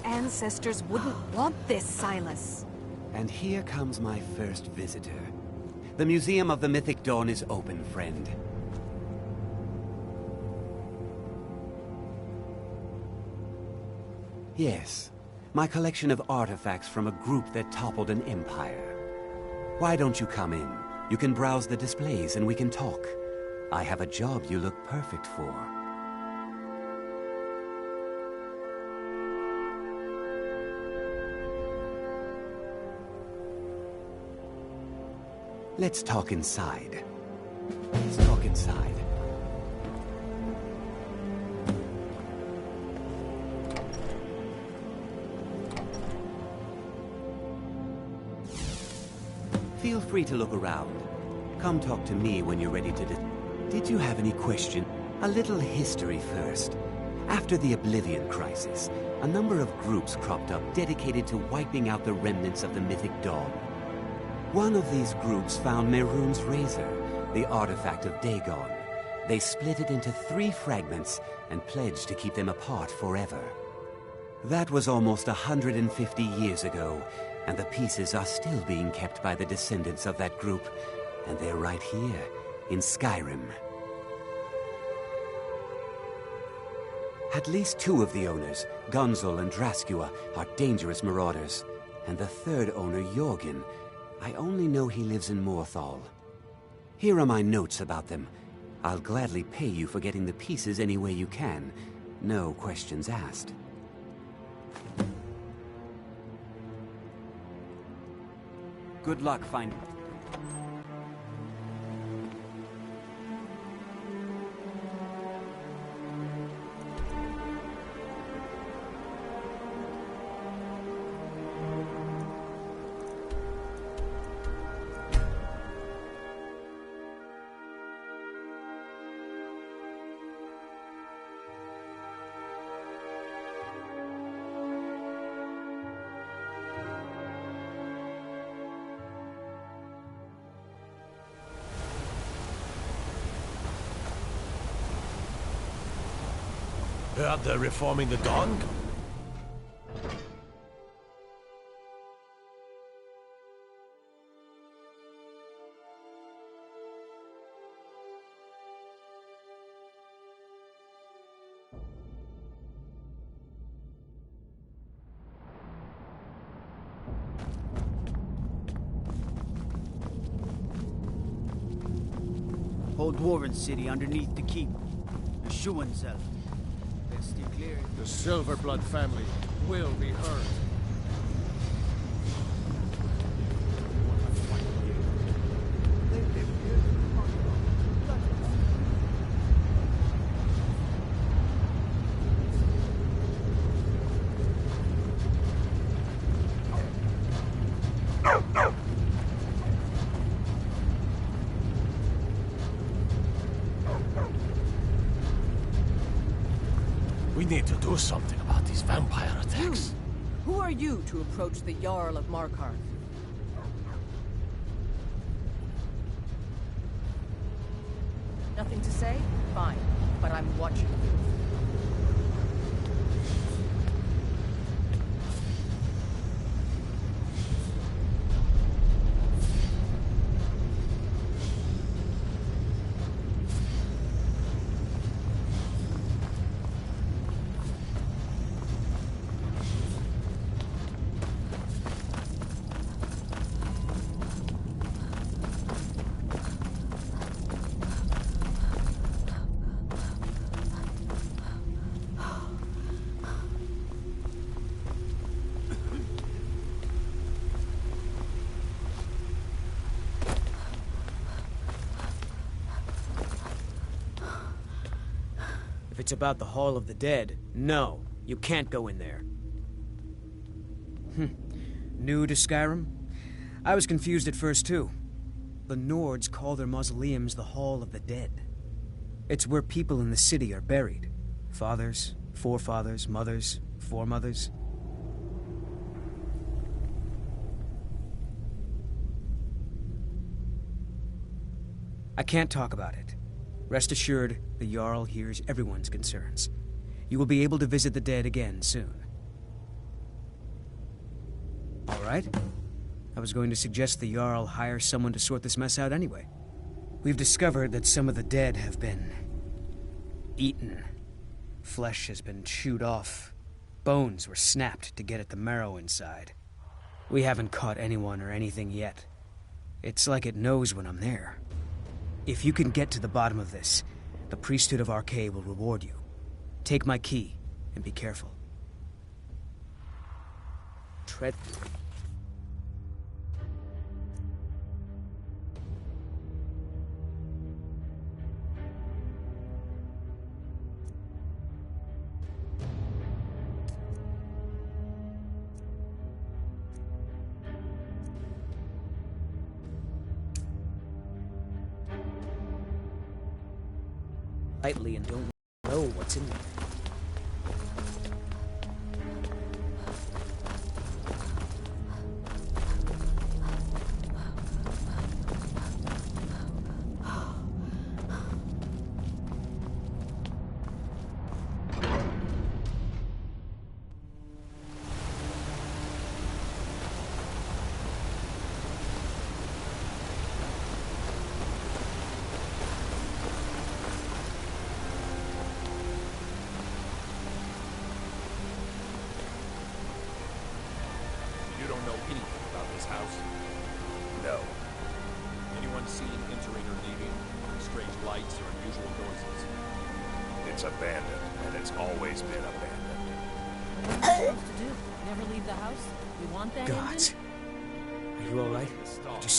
Ancestors wouldn't want this, Silas. And here comes my first visitor. The Museum of the Mythic Dawn is open, friend. Yes, my collection of artifacts from a group that toppled an empire. Why don't you come in? You can browse the displays and we can talk. I have a job you look perfect for. Let's talk inside. Let's talk inside. Feel free to look around. Come talk to me when you're ready to Did you have any question? A little history first. After the Oblivion Crisis, a number of groups cropped up dedicated to wiping out the remnants of the Mythic Dawn. One of these groups found Mehrunes' razor, the artifact of Dagon. They split it into 3 fragments and pledged to keep them apart forever. That was almost 150 years ago, and the pieces are still being kept by the descendants of that group, and they're right here, in Skyrim. At least 2 of the owners, Gunzel and Draskua, are dangerous marauders, and the 3rd owner, Jorgen, I only know he lives in Morthal. Here are my notes about them. I'll gladly pay you for getting the pieces any way you can. No questions asked. Good luck finding... Heard they're reforming the Dawn? Old Dwarven city underneath the keep. The Schuenzel. The Silverblood family will be heard. We need to do something about these vampire attacks. Who are you to approach the Jarl of Markarth? Nothing to say? Fine. But I'm watching you. If it's about the Hall of the Dead, no, you can't go in there. New to Skyrim? I was confused at first, too. The Nords call their mausoleums the Hall of the Dead. It's where people in the city are buried. Fathers, forefathers, mothers, foremothers. I can't talk about it. Rest assured, the Jarl hears everyone's concerns. You will be able to visit the dead again soon. All right? I was going to suggest the Jarl hire someone to sort this mess out anyway. We've discovered that some of the dead have been eaten. Flesh has been chewed off. Bones were snapped to get at the marrow inside. We haven't caught anyone or anything yet. It's like it knows when I'm there. If you can get to the bottom of this, the priesthood of Archay will reward you. Take my key, and be careful. Tread... lightly and don't know what's in there.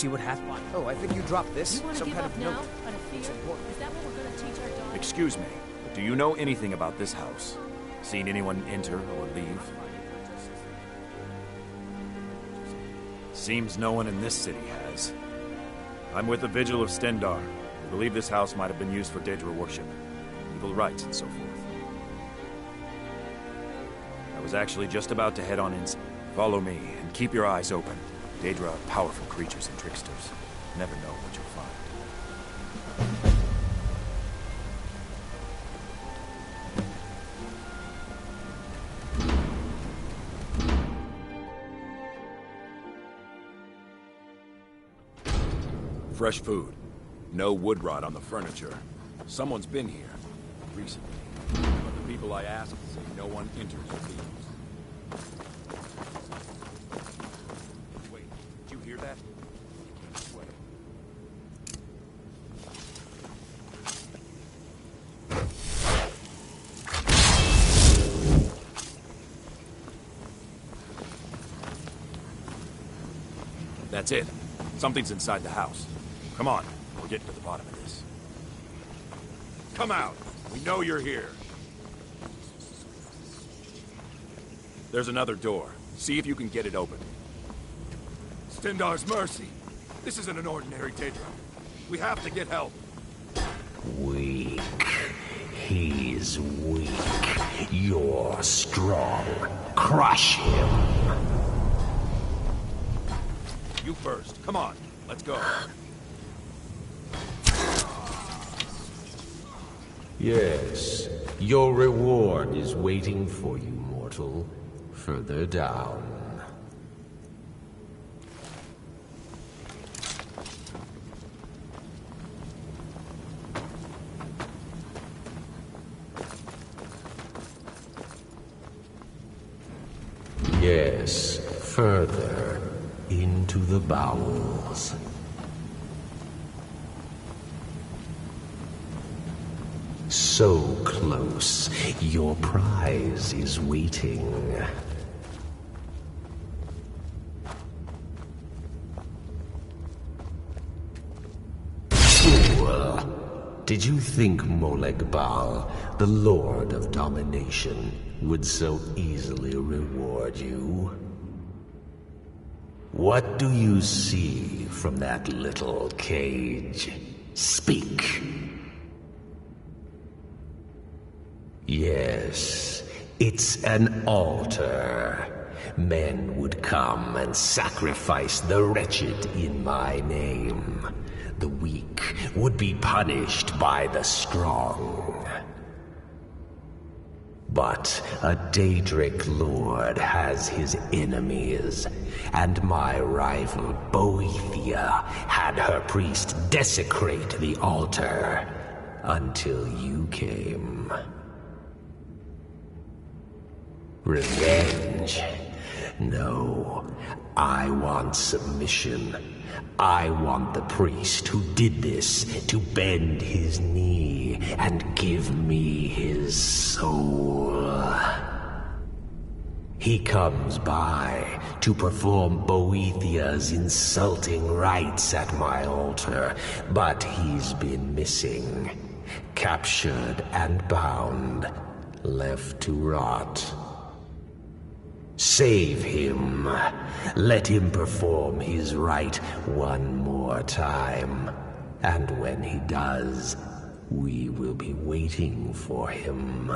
What happened? Oh, I think you dropped this. Some kind of note. It's important. Is that what we're going to teach our daughter? Excuse me. Do you know anything about this house? Seen anyone enter or leave? Seems no one in this city has. I'm with the Vigil of Stendar. I believe this house might have been used for Daedra worship, evil rites, and so forth. I was actually just about to head on inside. Follow me, and keep your eyes open. Daedra are powerful creatures and tricksters. Never know what you'll find. Fresh food. No wood rot on the furniture. Someone's been here. Recently. But the people I asked say no one enters or leaves. That? That's it. Something's inside the house. Come on, we're getting to the bottom of this. Come out! We know you're here. There's another door. See if you can get it open. Stendar's mercy. This isn't an ordinary Daedra. We have to get help. Weak. He's weak. You're strong. Crush him. You first. Come on. Let's go. Yes. Your reward is waiting for you, mortal. Further down. Yes, further into the bowels. So close, your prize is waiting. Fool! did you think Moleg Bal, the Lord of Domination, would so easily reward you? What do you see from that little cage? Speak. Yes, it's an altar. Men would come and sacrifice the wretched in my name. The weak would be punished by the strong. But a Daedric lord has his enemies, and my rival Boethia had her priest desecrate the altar until you came. Revenge? No, I want submission. I want the priest who did this to bend his knee and give me his soul. He comes by to perform Boethia's insulting rites at my altar, but he's been missing, captured and bound, left to rot. Save him. Let him perform his rite one more time. And when he does, we will be waiting for him.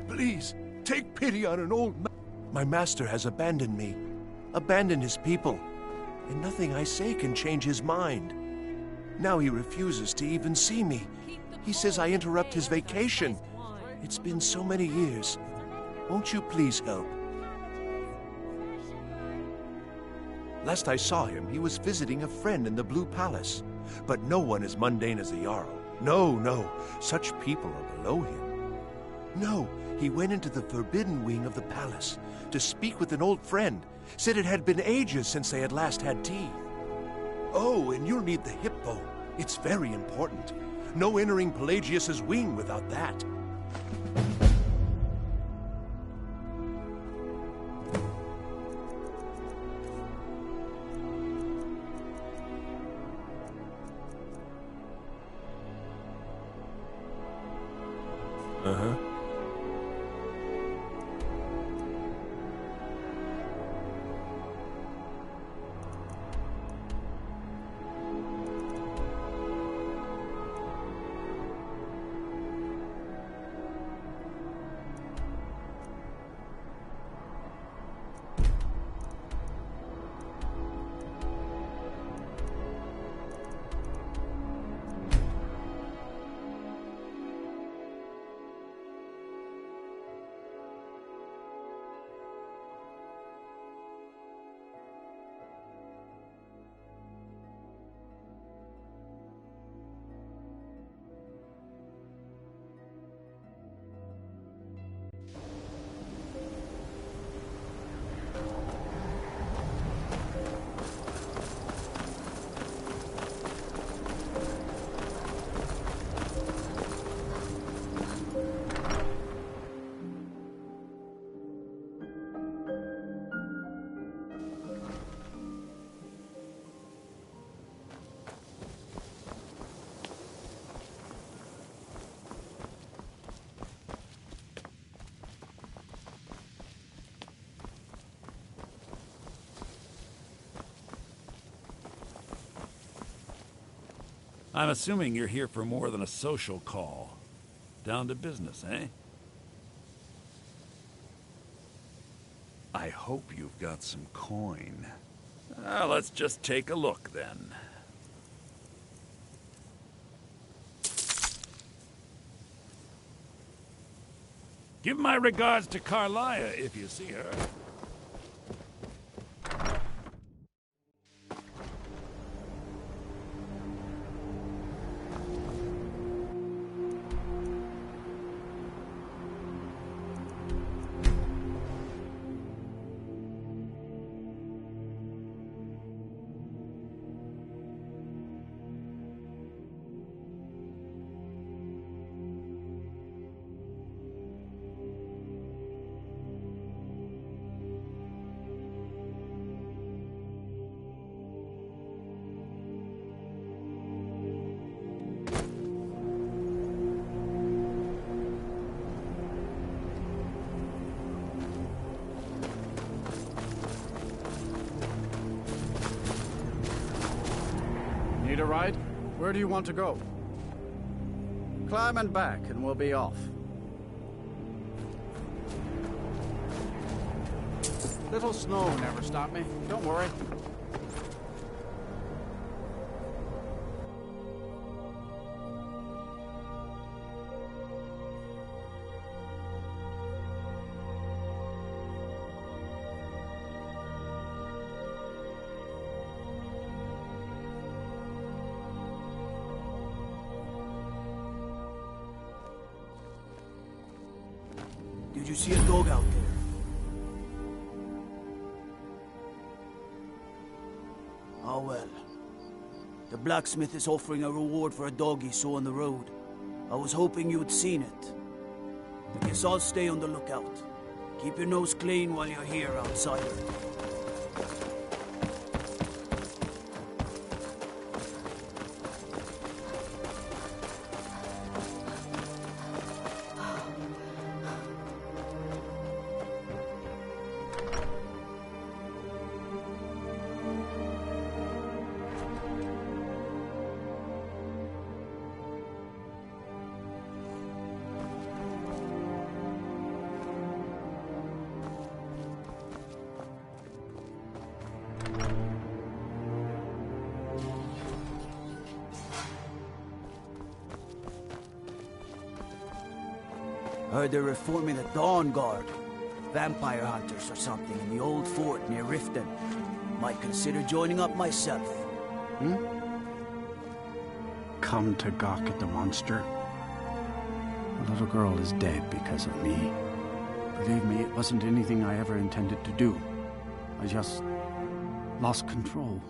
Please, take pity on an old man. My master has abandoned me, abandoned his people, and nothing I say can change his mind. Now he refuses to even see me. He says I interrupt his vacation. It's been so many years. Won't you please help? Last I saw him, he was visiting a friend in the Blue Palace. But no one as mundane as the Jarl. No, such people are below him. No, he went into the forbidden wing of the palace to speak with an old friend. Said it had been ages since they had last had tea. Oh, and you'll need the hip bone. It's very important. No entering Pelagius's wing without that. Uh-huh. I'm assuming you're here for more than a social call. Down to business, eh? I hope you've got some coin. Let's just take a look, then. Give my regards to Carlia if you see her. Need a ride? Where do you want to go? Climb and back, and we'll be off. Little snow never stopped me. Don't worry. Did you see a dog out there? Oh well. The blacksmith is offering a reward for a dog he saw on the road. I was hoping you'd seen it. I guess I'll stay on the lookout. Keep your nose clean while you're here, outsider. Heard they're reforming the Dawn Guard. Vampire hunters or something in the old fort near Riften. Might consider joining up myself. Come to gawk at the monster. The little girl is dead because of me. Believe me, it wasn't anything I ever intended to do. I just lost control.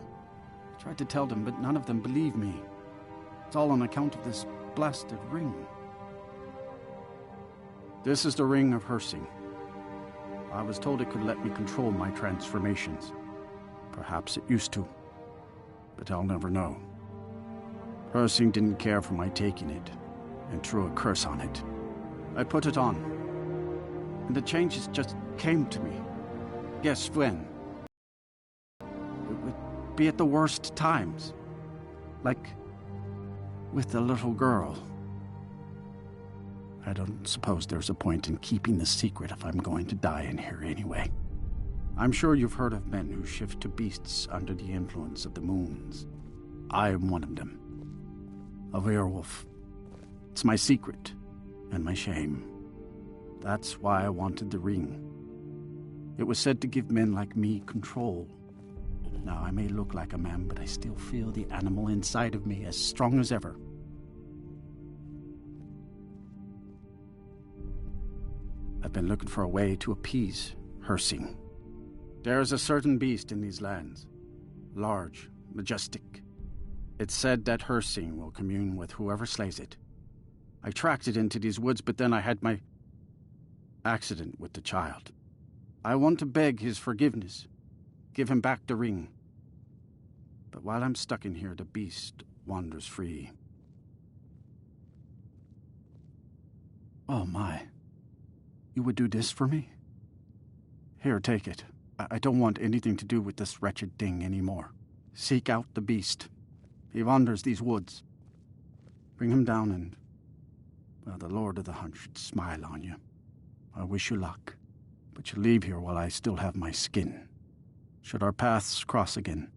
I tried to tell them, but none of them believed me. It's all on account of this blasted ring. This is the Ring of Hersing. I was told it could let me control my transformations. Perhaps it used to, but I'll never know. Hersing didn't care for my taking it, and threw a curse on it. I put it on, and the changes just came to me. Guess when? It would be at the worst times. Like with the little girl. I don't suppose there's a point in keeping the secret if I'm going to die in here anyway. I'm sure you've heard of men who shift to beasts under the influence of the moons. I am one of them. A werewolf. It's my secret and my shame. That's why I wanted the ring. It was said to give men like me control. Now, I may look like a man, but I still feel the animal inside of me as strong as ever. I've been looking for a way to appease Hersing. There is a certain beast in these lands. Large, majestic. It's said that Hersing will commune with whoever slays it. I tracked it into these woods, but then I had my accident with the child. I want to beg his forgiveness. Give him back the ring. But while I'm stuck in here, the beast wanders free. Oh my. You would do this for me? Here, take it. I don't want anything to do with this wretched thing anymore. Seek out the beast. He wanders these woods. Bring him down and... well, the Lord of the Hunt should smile on you. I wish you luck, but you leave here while I still have my skin. Should our paths cross again,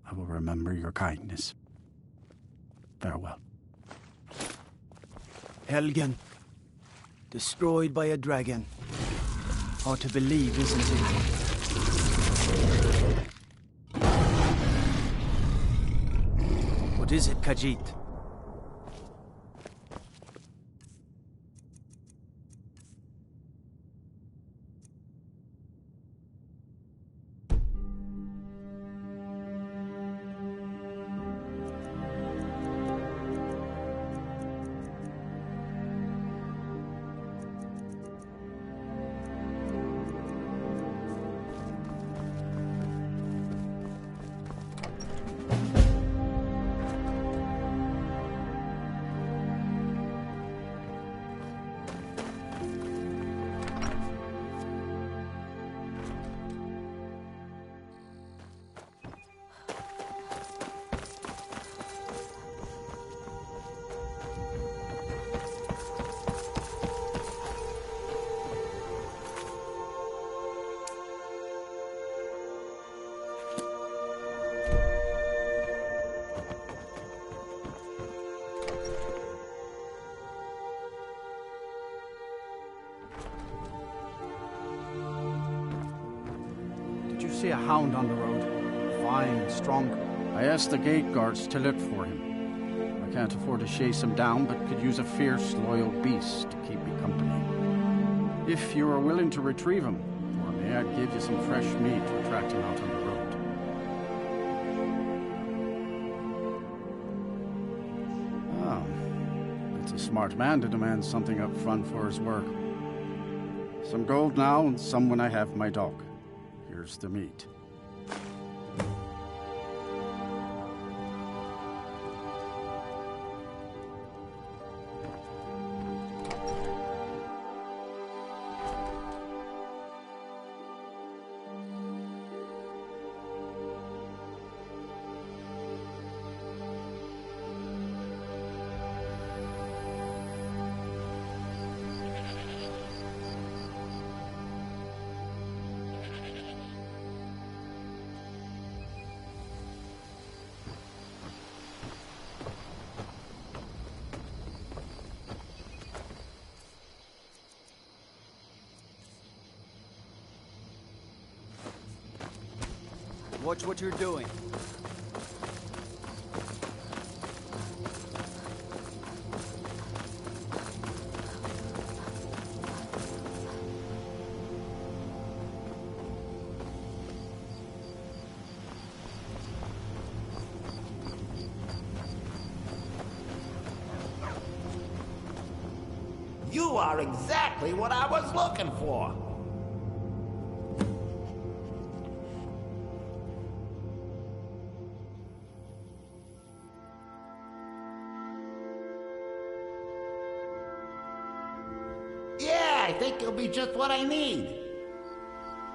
I will remember your kindness. Farewell. Helgen. Destroyed by a dragon. Hard to believe, isn't it? What is it, Khajiit? See a hound on the road. Fine and strong. I asked the gate guards to look for him. I can't afford to chase him down, but could use a fierce, loyal beast to keep me company. If you are willing to retrieve him, for me, I'd give you some fresh meat to attract him out on the road. Oh, it's a smart man to demand something up front for his work. Some gold now, and some when I have my dog. Here's the meat. Watch what you're doing. You are exactly what I was looking for. I think you'll be just what I need.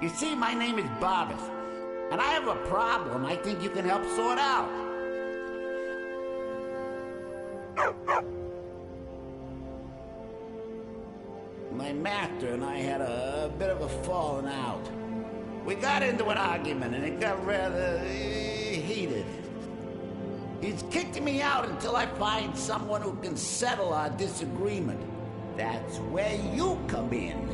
You see, my name is Barbas, and I have a problem I think you can help sort out. My master and I had a bit of a falling out. We got into an argument, and it got rather heated. He's kicked me out until I find someone who can settle our disagreement. That's where you come in.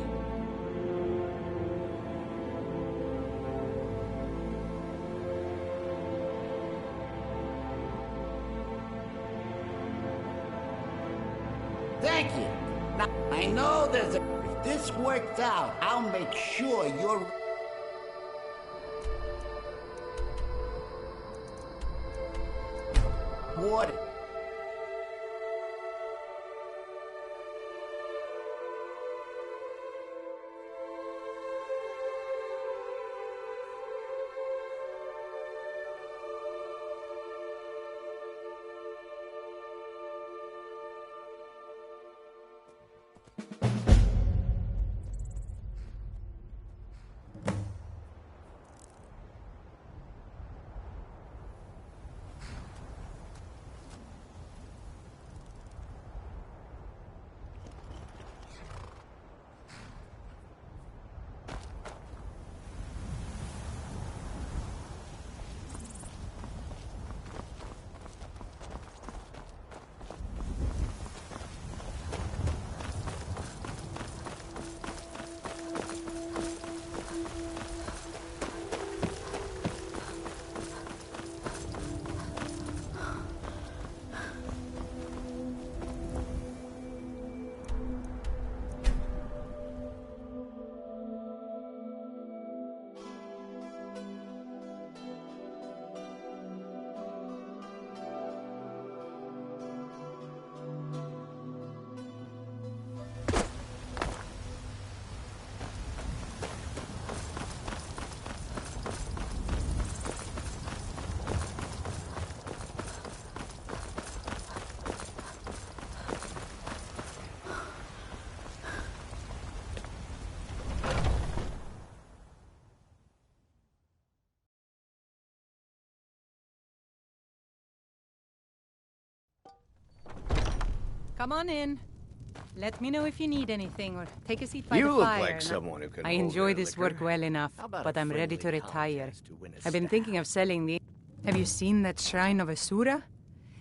Thank you. Now, I know there's a... If this works out, I'll make sure you're... What? Come on in. Let me know if you need anything, or take a seat by You the look fire. like someone who can I hold enjoy their this liquor. work well enough, How about but a I'm ready to friendly retire. contest to win a I've been staff? thinking of selling the... Have you seen that Shrine of Asura?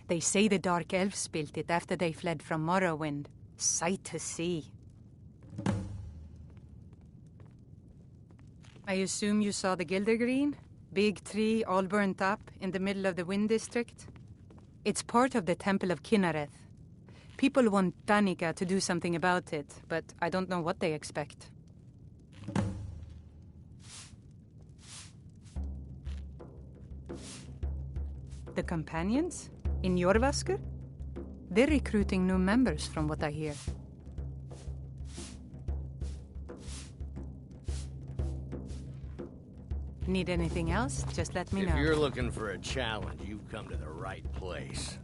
They say the Dark Elves built it after they fled from Morrowind. Sight to see. I assume you saw the Gildergreen? Big tree, all burnt up, in the middle of the Wind District? It's part of the Temple of Kinnereth. People want Danica to do something about it, but I don't know what they expect. The Companions? In Jorvaskr? They're recruiting new members from what I hear. Need anything else? Just let me know. If you're looking for a challenge, you've come to the right place.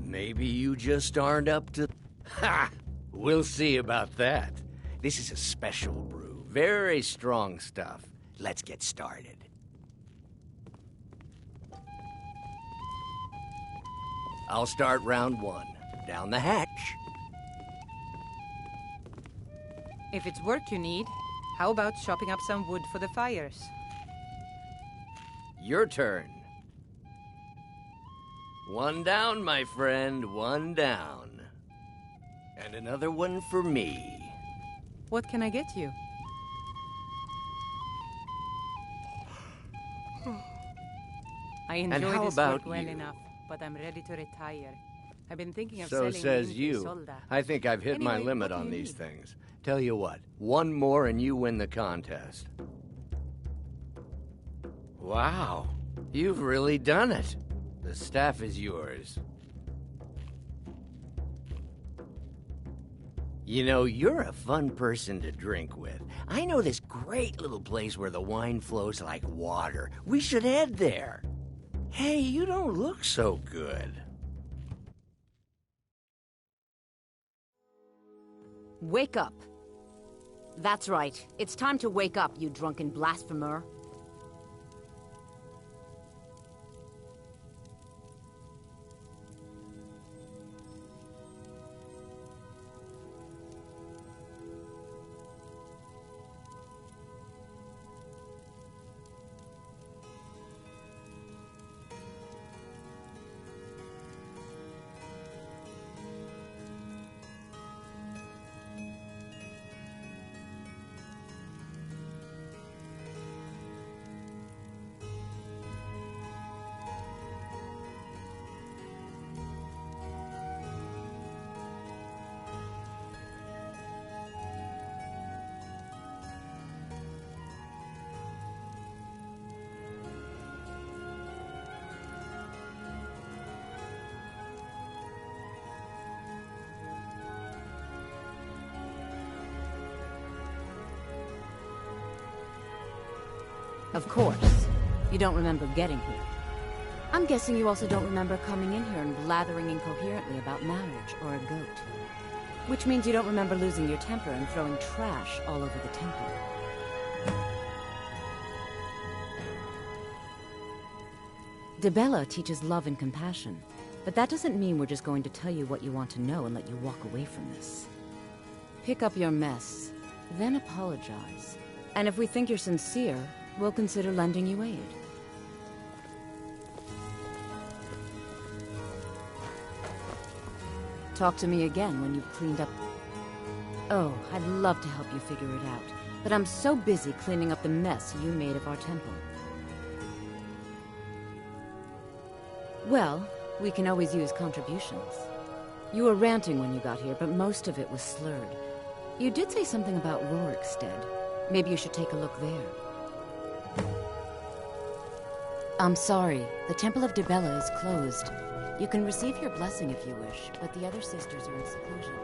Maybe you just aren't up to... Ha! We'll see about that. This is a special brew. Very strong stuff. Let's get started. I'll start round one. Down the hatch. If it's work you need, how about chopping up some wood for the fires? Your turn. One down, my friend, one down. And another one for me. What can I get you? I And enjoy how this about work well you? enough, but I'm ready to retire. I've been thinking of So selling says Link you. Isolda. I think I've hit my Anyway, limit what do on you these need? things. Tell you what, one more and you win the contest. Wow, you've really done it. The staff is yours. You know, you're a fun person to drink with. I know this great little place where the wine flows like water. We should head there. Hey, you don't look so good. Wake up. That's right. It's time to wake up, you drunken blasphemer. Of course. You don't remember getting here. I'm guessing you also don't remember coming in here and blathering incoherently about marriage or a goat. Which means you don't remember losing your temper and throwing trash all over the temple. Dibella teaches love and compassion, but that doesn't mean we're just going to tell you what you want to know and let you walk away from this. Pick up your mess, then apologize. And if we think you're sincere, we'll consider lending you aid. Talk to me again when you've cleaned up... Oh, I'd love to help you figure it out, but I'm so busy cleaning up the mess you made of our temple. Well, we can always use contributions. You were ranting when you got here, but most of it was slurred. You did say something about Rorikstead. Maybe you should take a look there. I'm sorry, the Temple of Dibella is closed. You can receive your blessing if you wish, but the other sisters are in seclusion.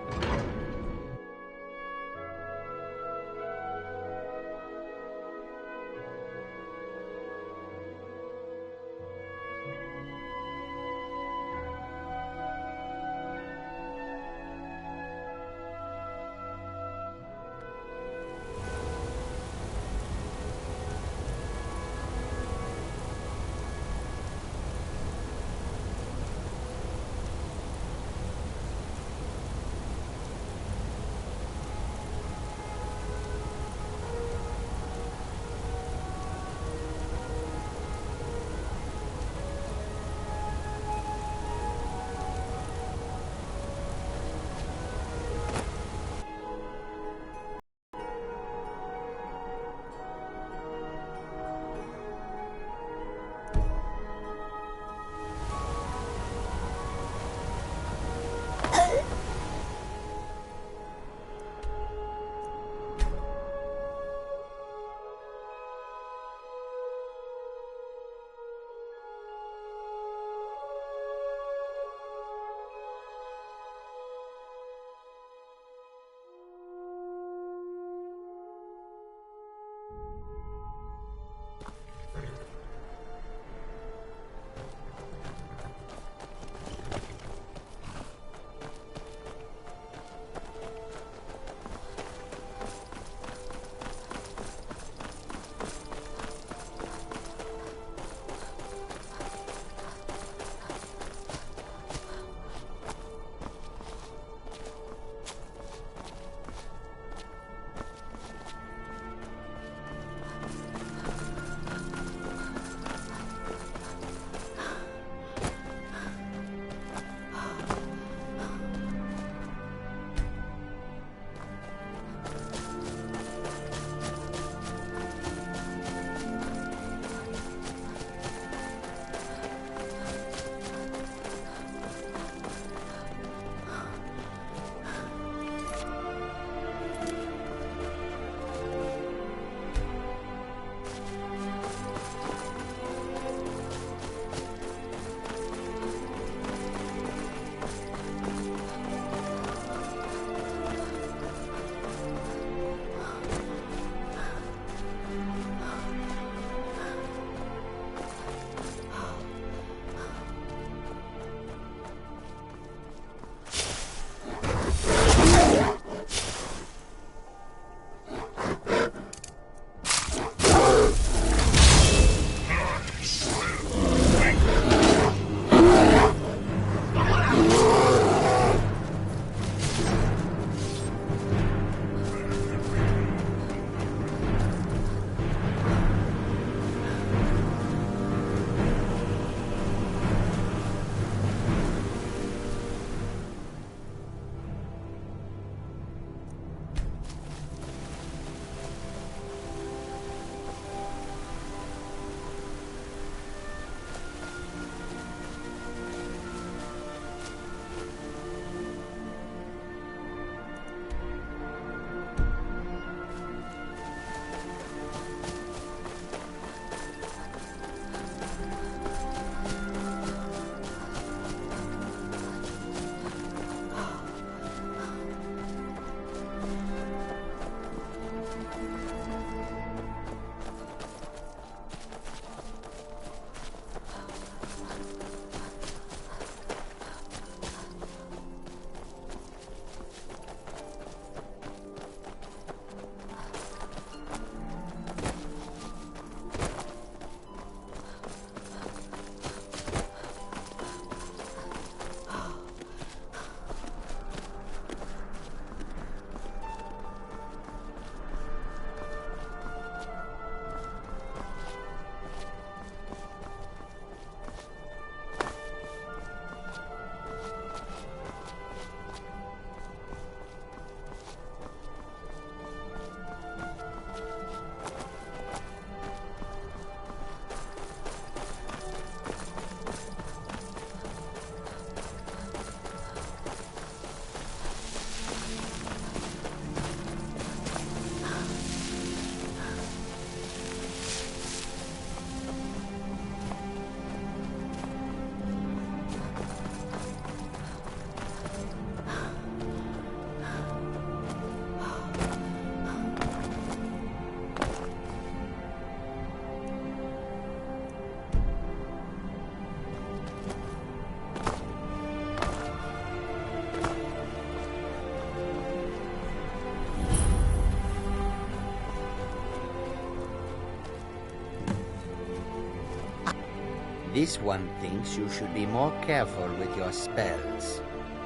This one thinks you should be more careful with your spells.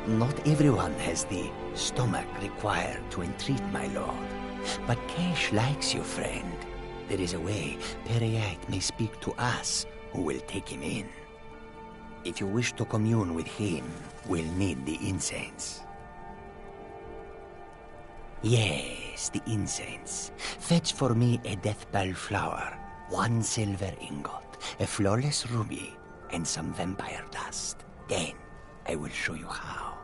Not everyone has the stomach required to entreat my lord. But Cash likes you, friend. There is a way Pereite may speak to us who will take him in. If you wish to commune with him, we'll need the incense. Yes, the incense. Fetch for me a deathbell flower, 1 silver ingot, a flawless ruby, and some vampire dust. Then I will show you how.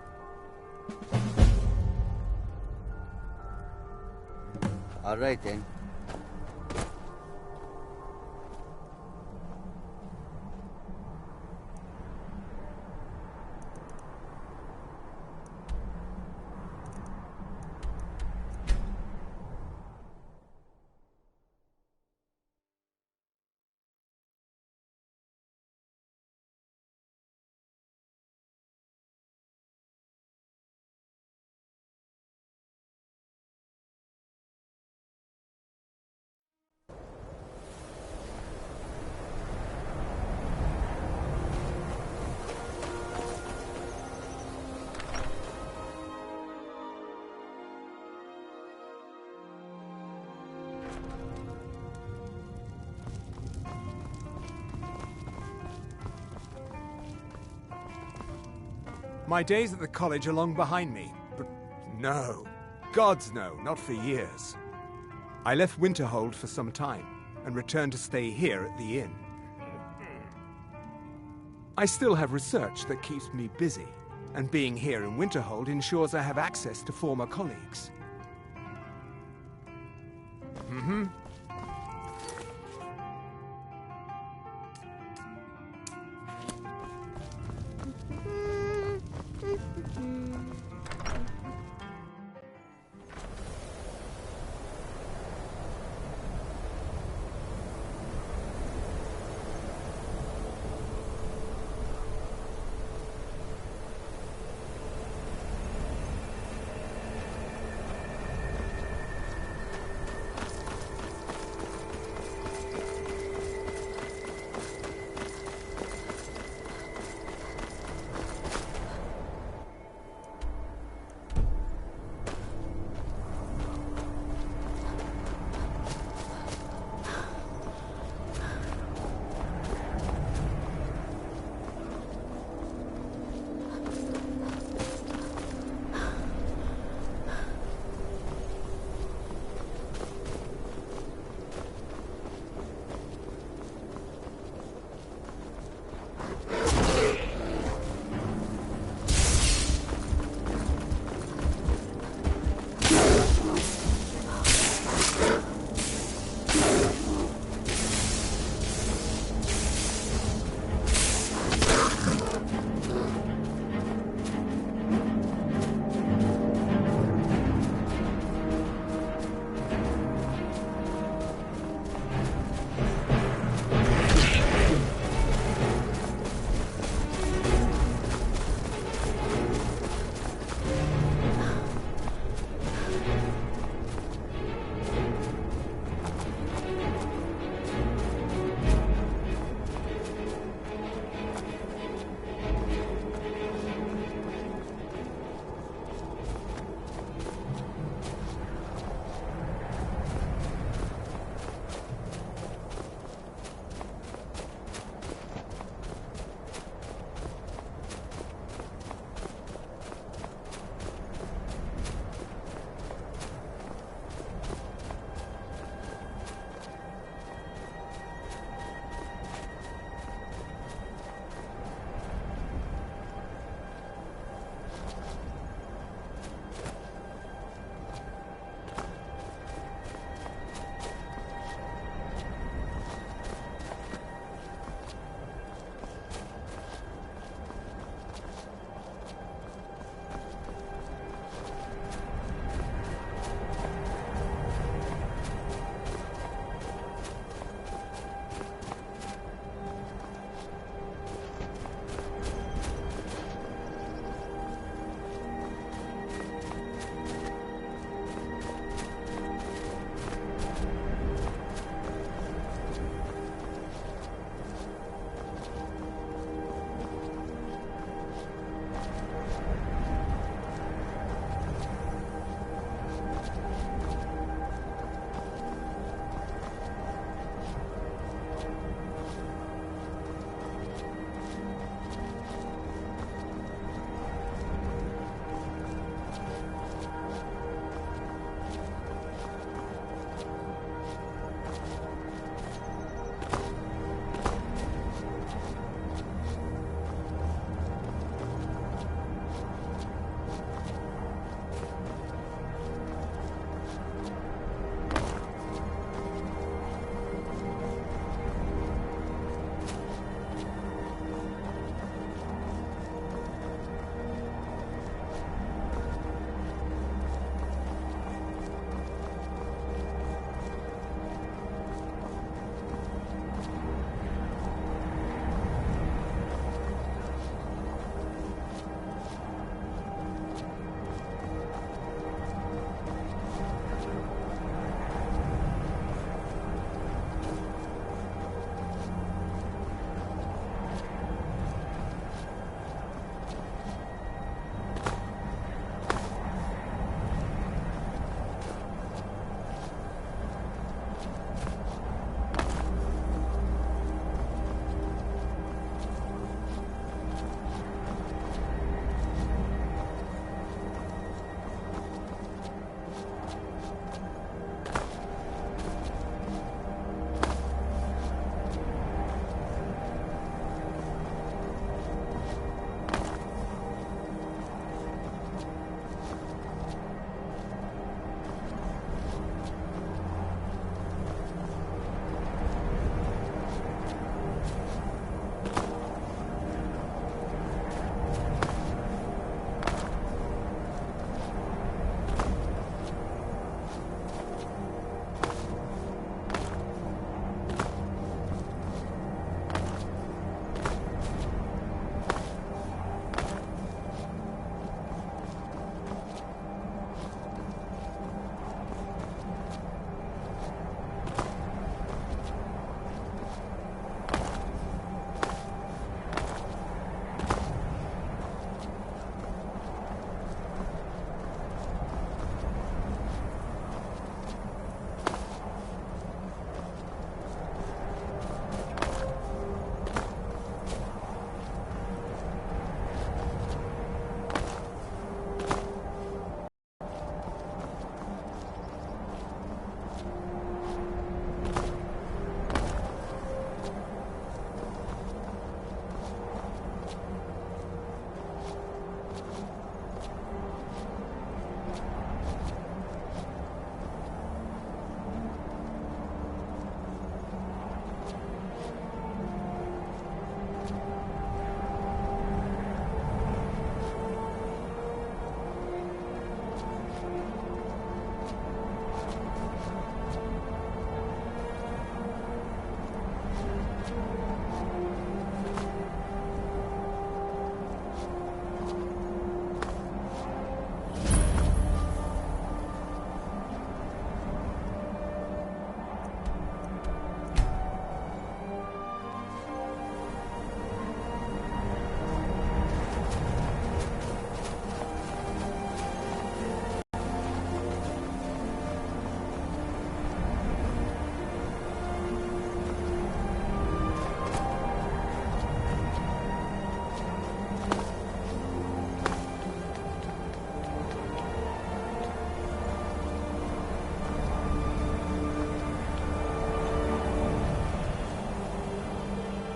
All right, then. My days at the college are long behind me, but no. Gods no, not for years. I left Winterhold for some time, and returned to stay here at the inn. I still have research that keeps me busy, and being here in Winterhold ensures I have access to former colleagues.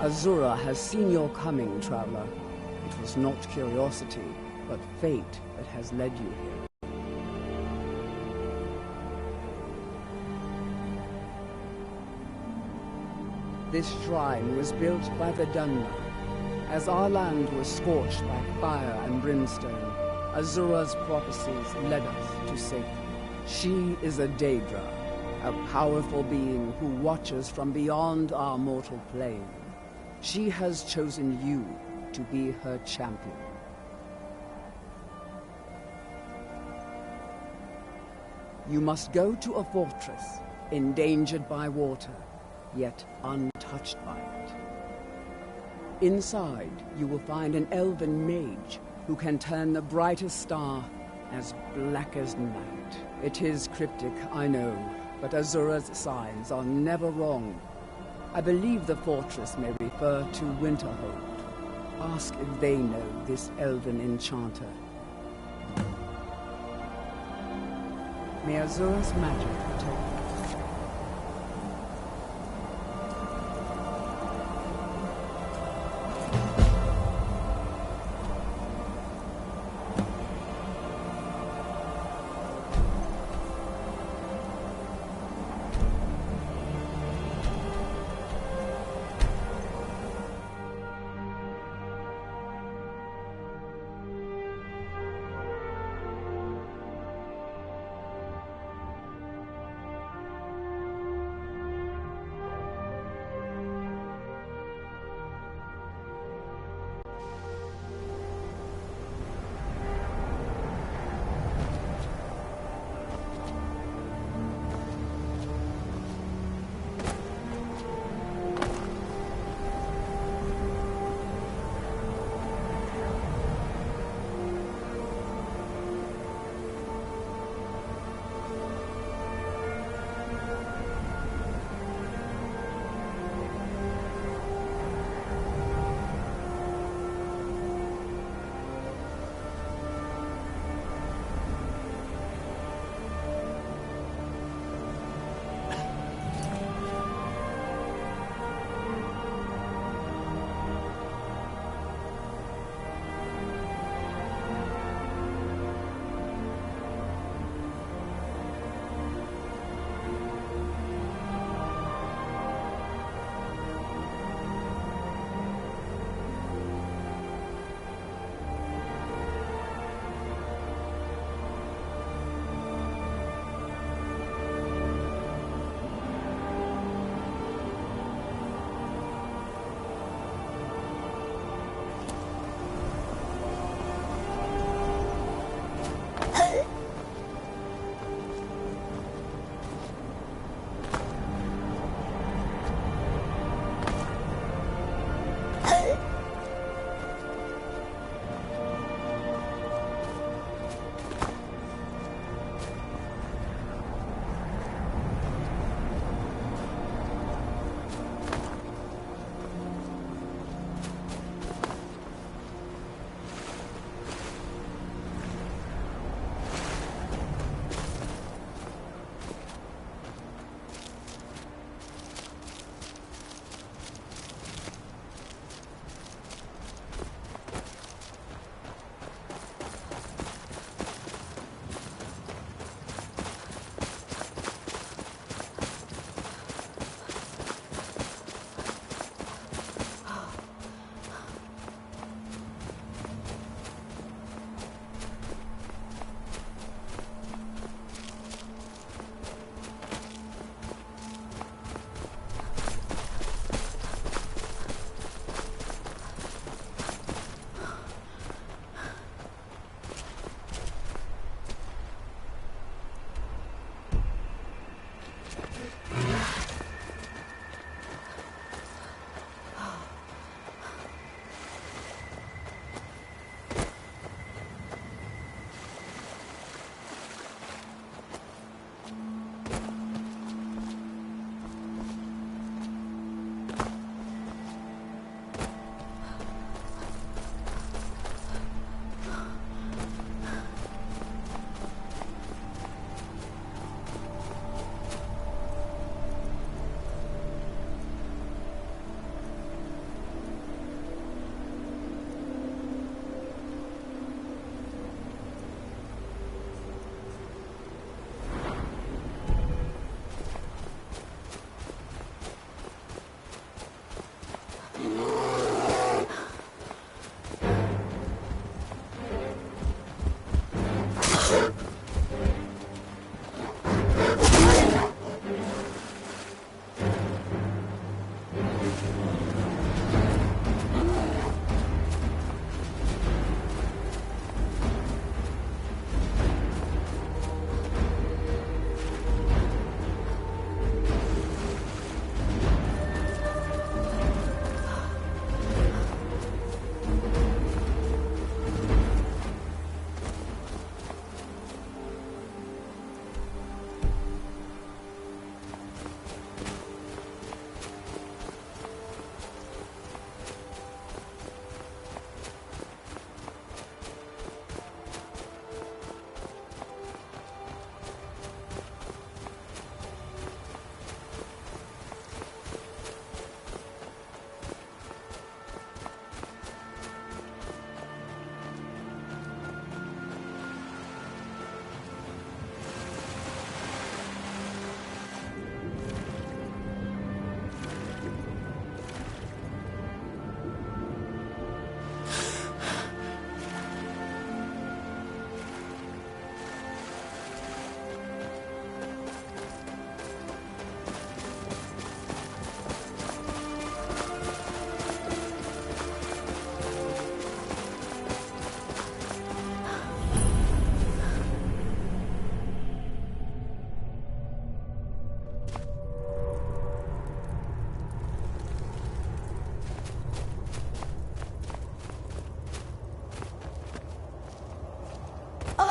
Azura has seen your coming, traveler. It was not curiosity, but fate that has led you here. This shrine was built by the Dunna. As our land was scorched by fire and brimstone, Azura's prophecies led us to safety. She is a Daedra, a powerful being who watches from beyond our mortal plane. She has chosen you to be her champion. You must go to a fortress, endangered by water, yet untouched by it. Inside, you will find an elven mage who can turn the brightest star as black as night. It is cryptic, I know, but Azura's signs are never wrong. I believe the fortress may refer to Winterhold. Ask if they know this elven enchanter. May Azura's magic protect you.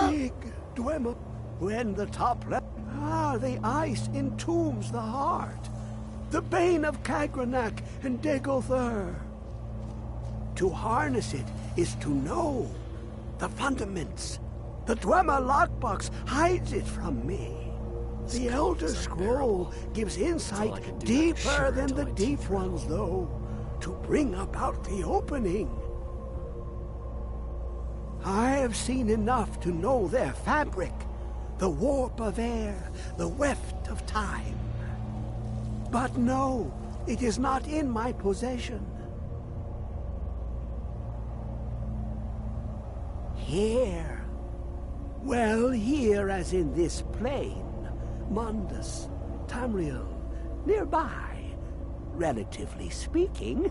Big Dwemer. When the top left, the ice entombs the heart. The bane of Kagranak and Degolthur. To harness it is to know the fundaments. The Dwemer lockbox hides it from me. The Elder Scroll gives insight deeper than the deep ones, though, to bring about the opening. I have seen enough to know their fabric, the warp of air, the weft of time. But no, it is not in my possession. Here. Well, here as in this plain. Mundus, Tamriel, nearby, relatively speaking.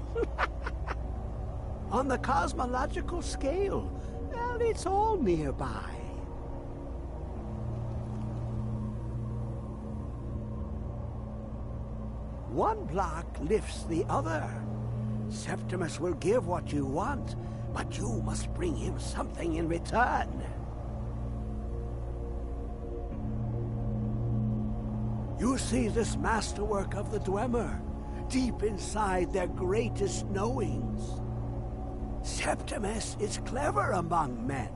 On the cosmological scale, well, it's all nearby. One block lifts the other. Septimus will give what you want, but you must bring him something in return. You see this masterwork of the Dwemer, deep inside their greatest knowings. Septimus is clever among men,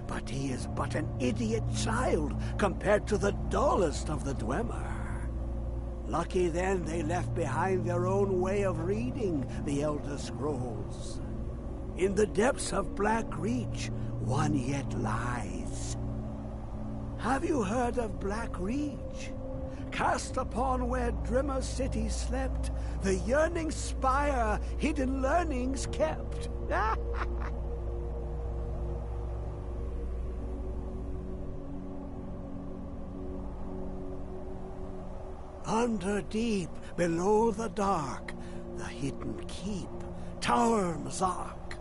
but he is but an idiot child compared to the dullest of the Dwemer. Lucky then they left behind their own way of reading the Elder Scrolls. In the depths of Black Reach, one yet lies. Have you heard of Black Reach? Cast upon where Drimmer City slept, the yearning spire hidden learnings kept. Under deep, below the dark, the hidden keep, Tower Mazark.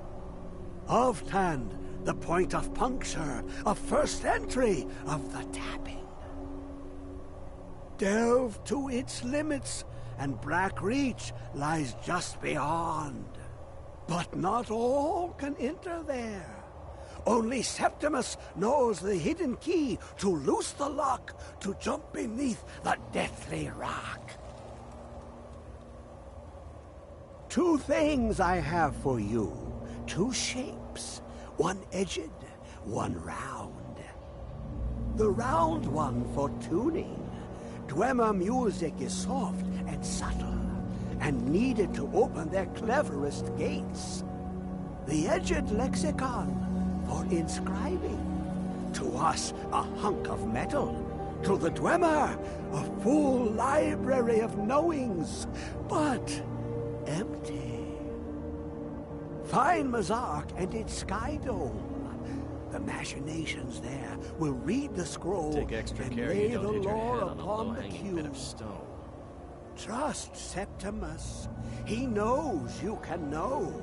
Of Tand, the point of puncture, of first entry, of the tapping. Delve to its limits, and Black Reach lies just beyond. But not all can enter there. Only Septimus knows the hidden key to loose the lock, to jump beneath the deathly rock. Two things I have for you. Two shapes. One edged, one round. The round one for tuning. Dwemer music is soft and subtle, and needed to open their cleverest gates. The edged lexicon for inscribing. To us, a hunk of metal. To the Dwemer, a full library of knowings, but empty. Find Mazark and its sky dome. The machinations there will read the scroll Take extra and care lay you the don't hit your lore head on a upon the low-hanging bit of cube. stone. Trust Septimus. He knows you can know.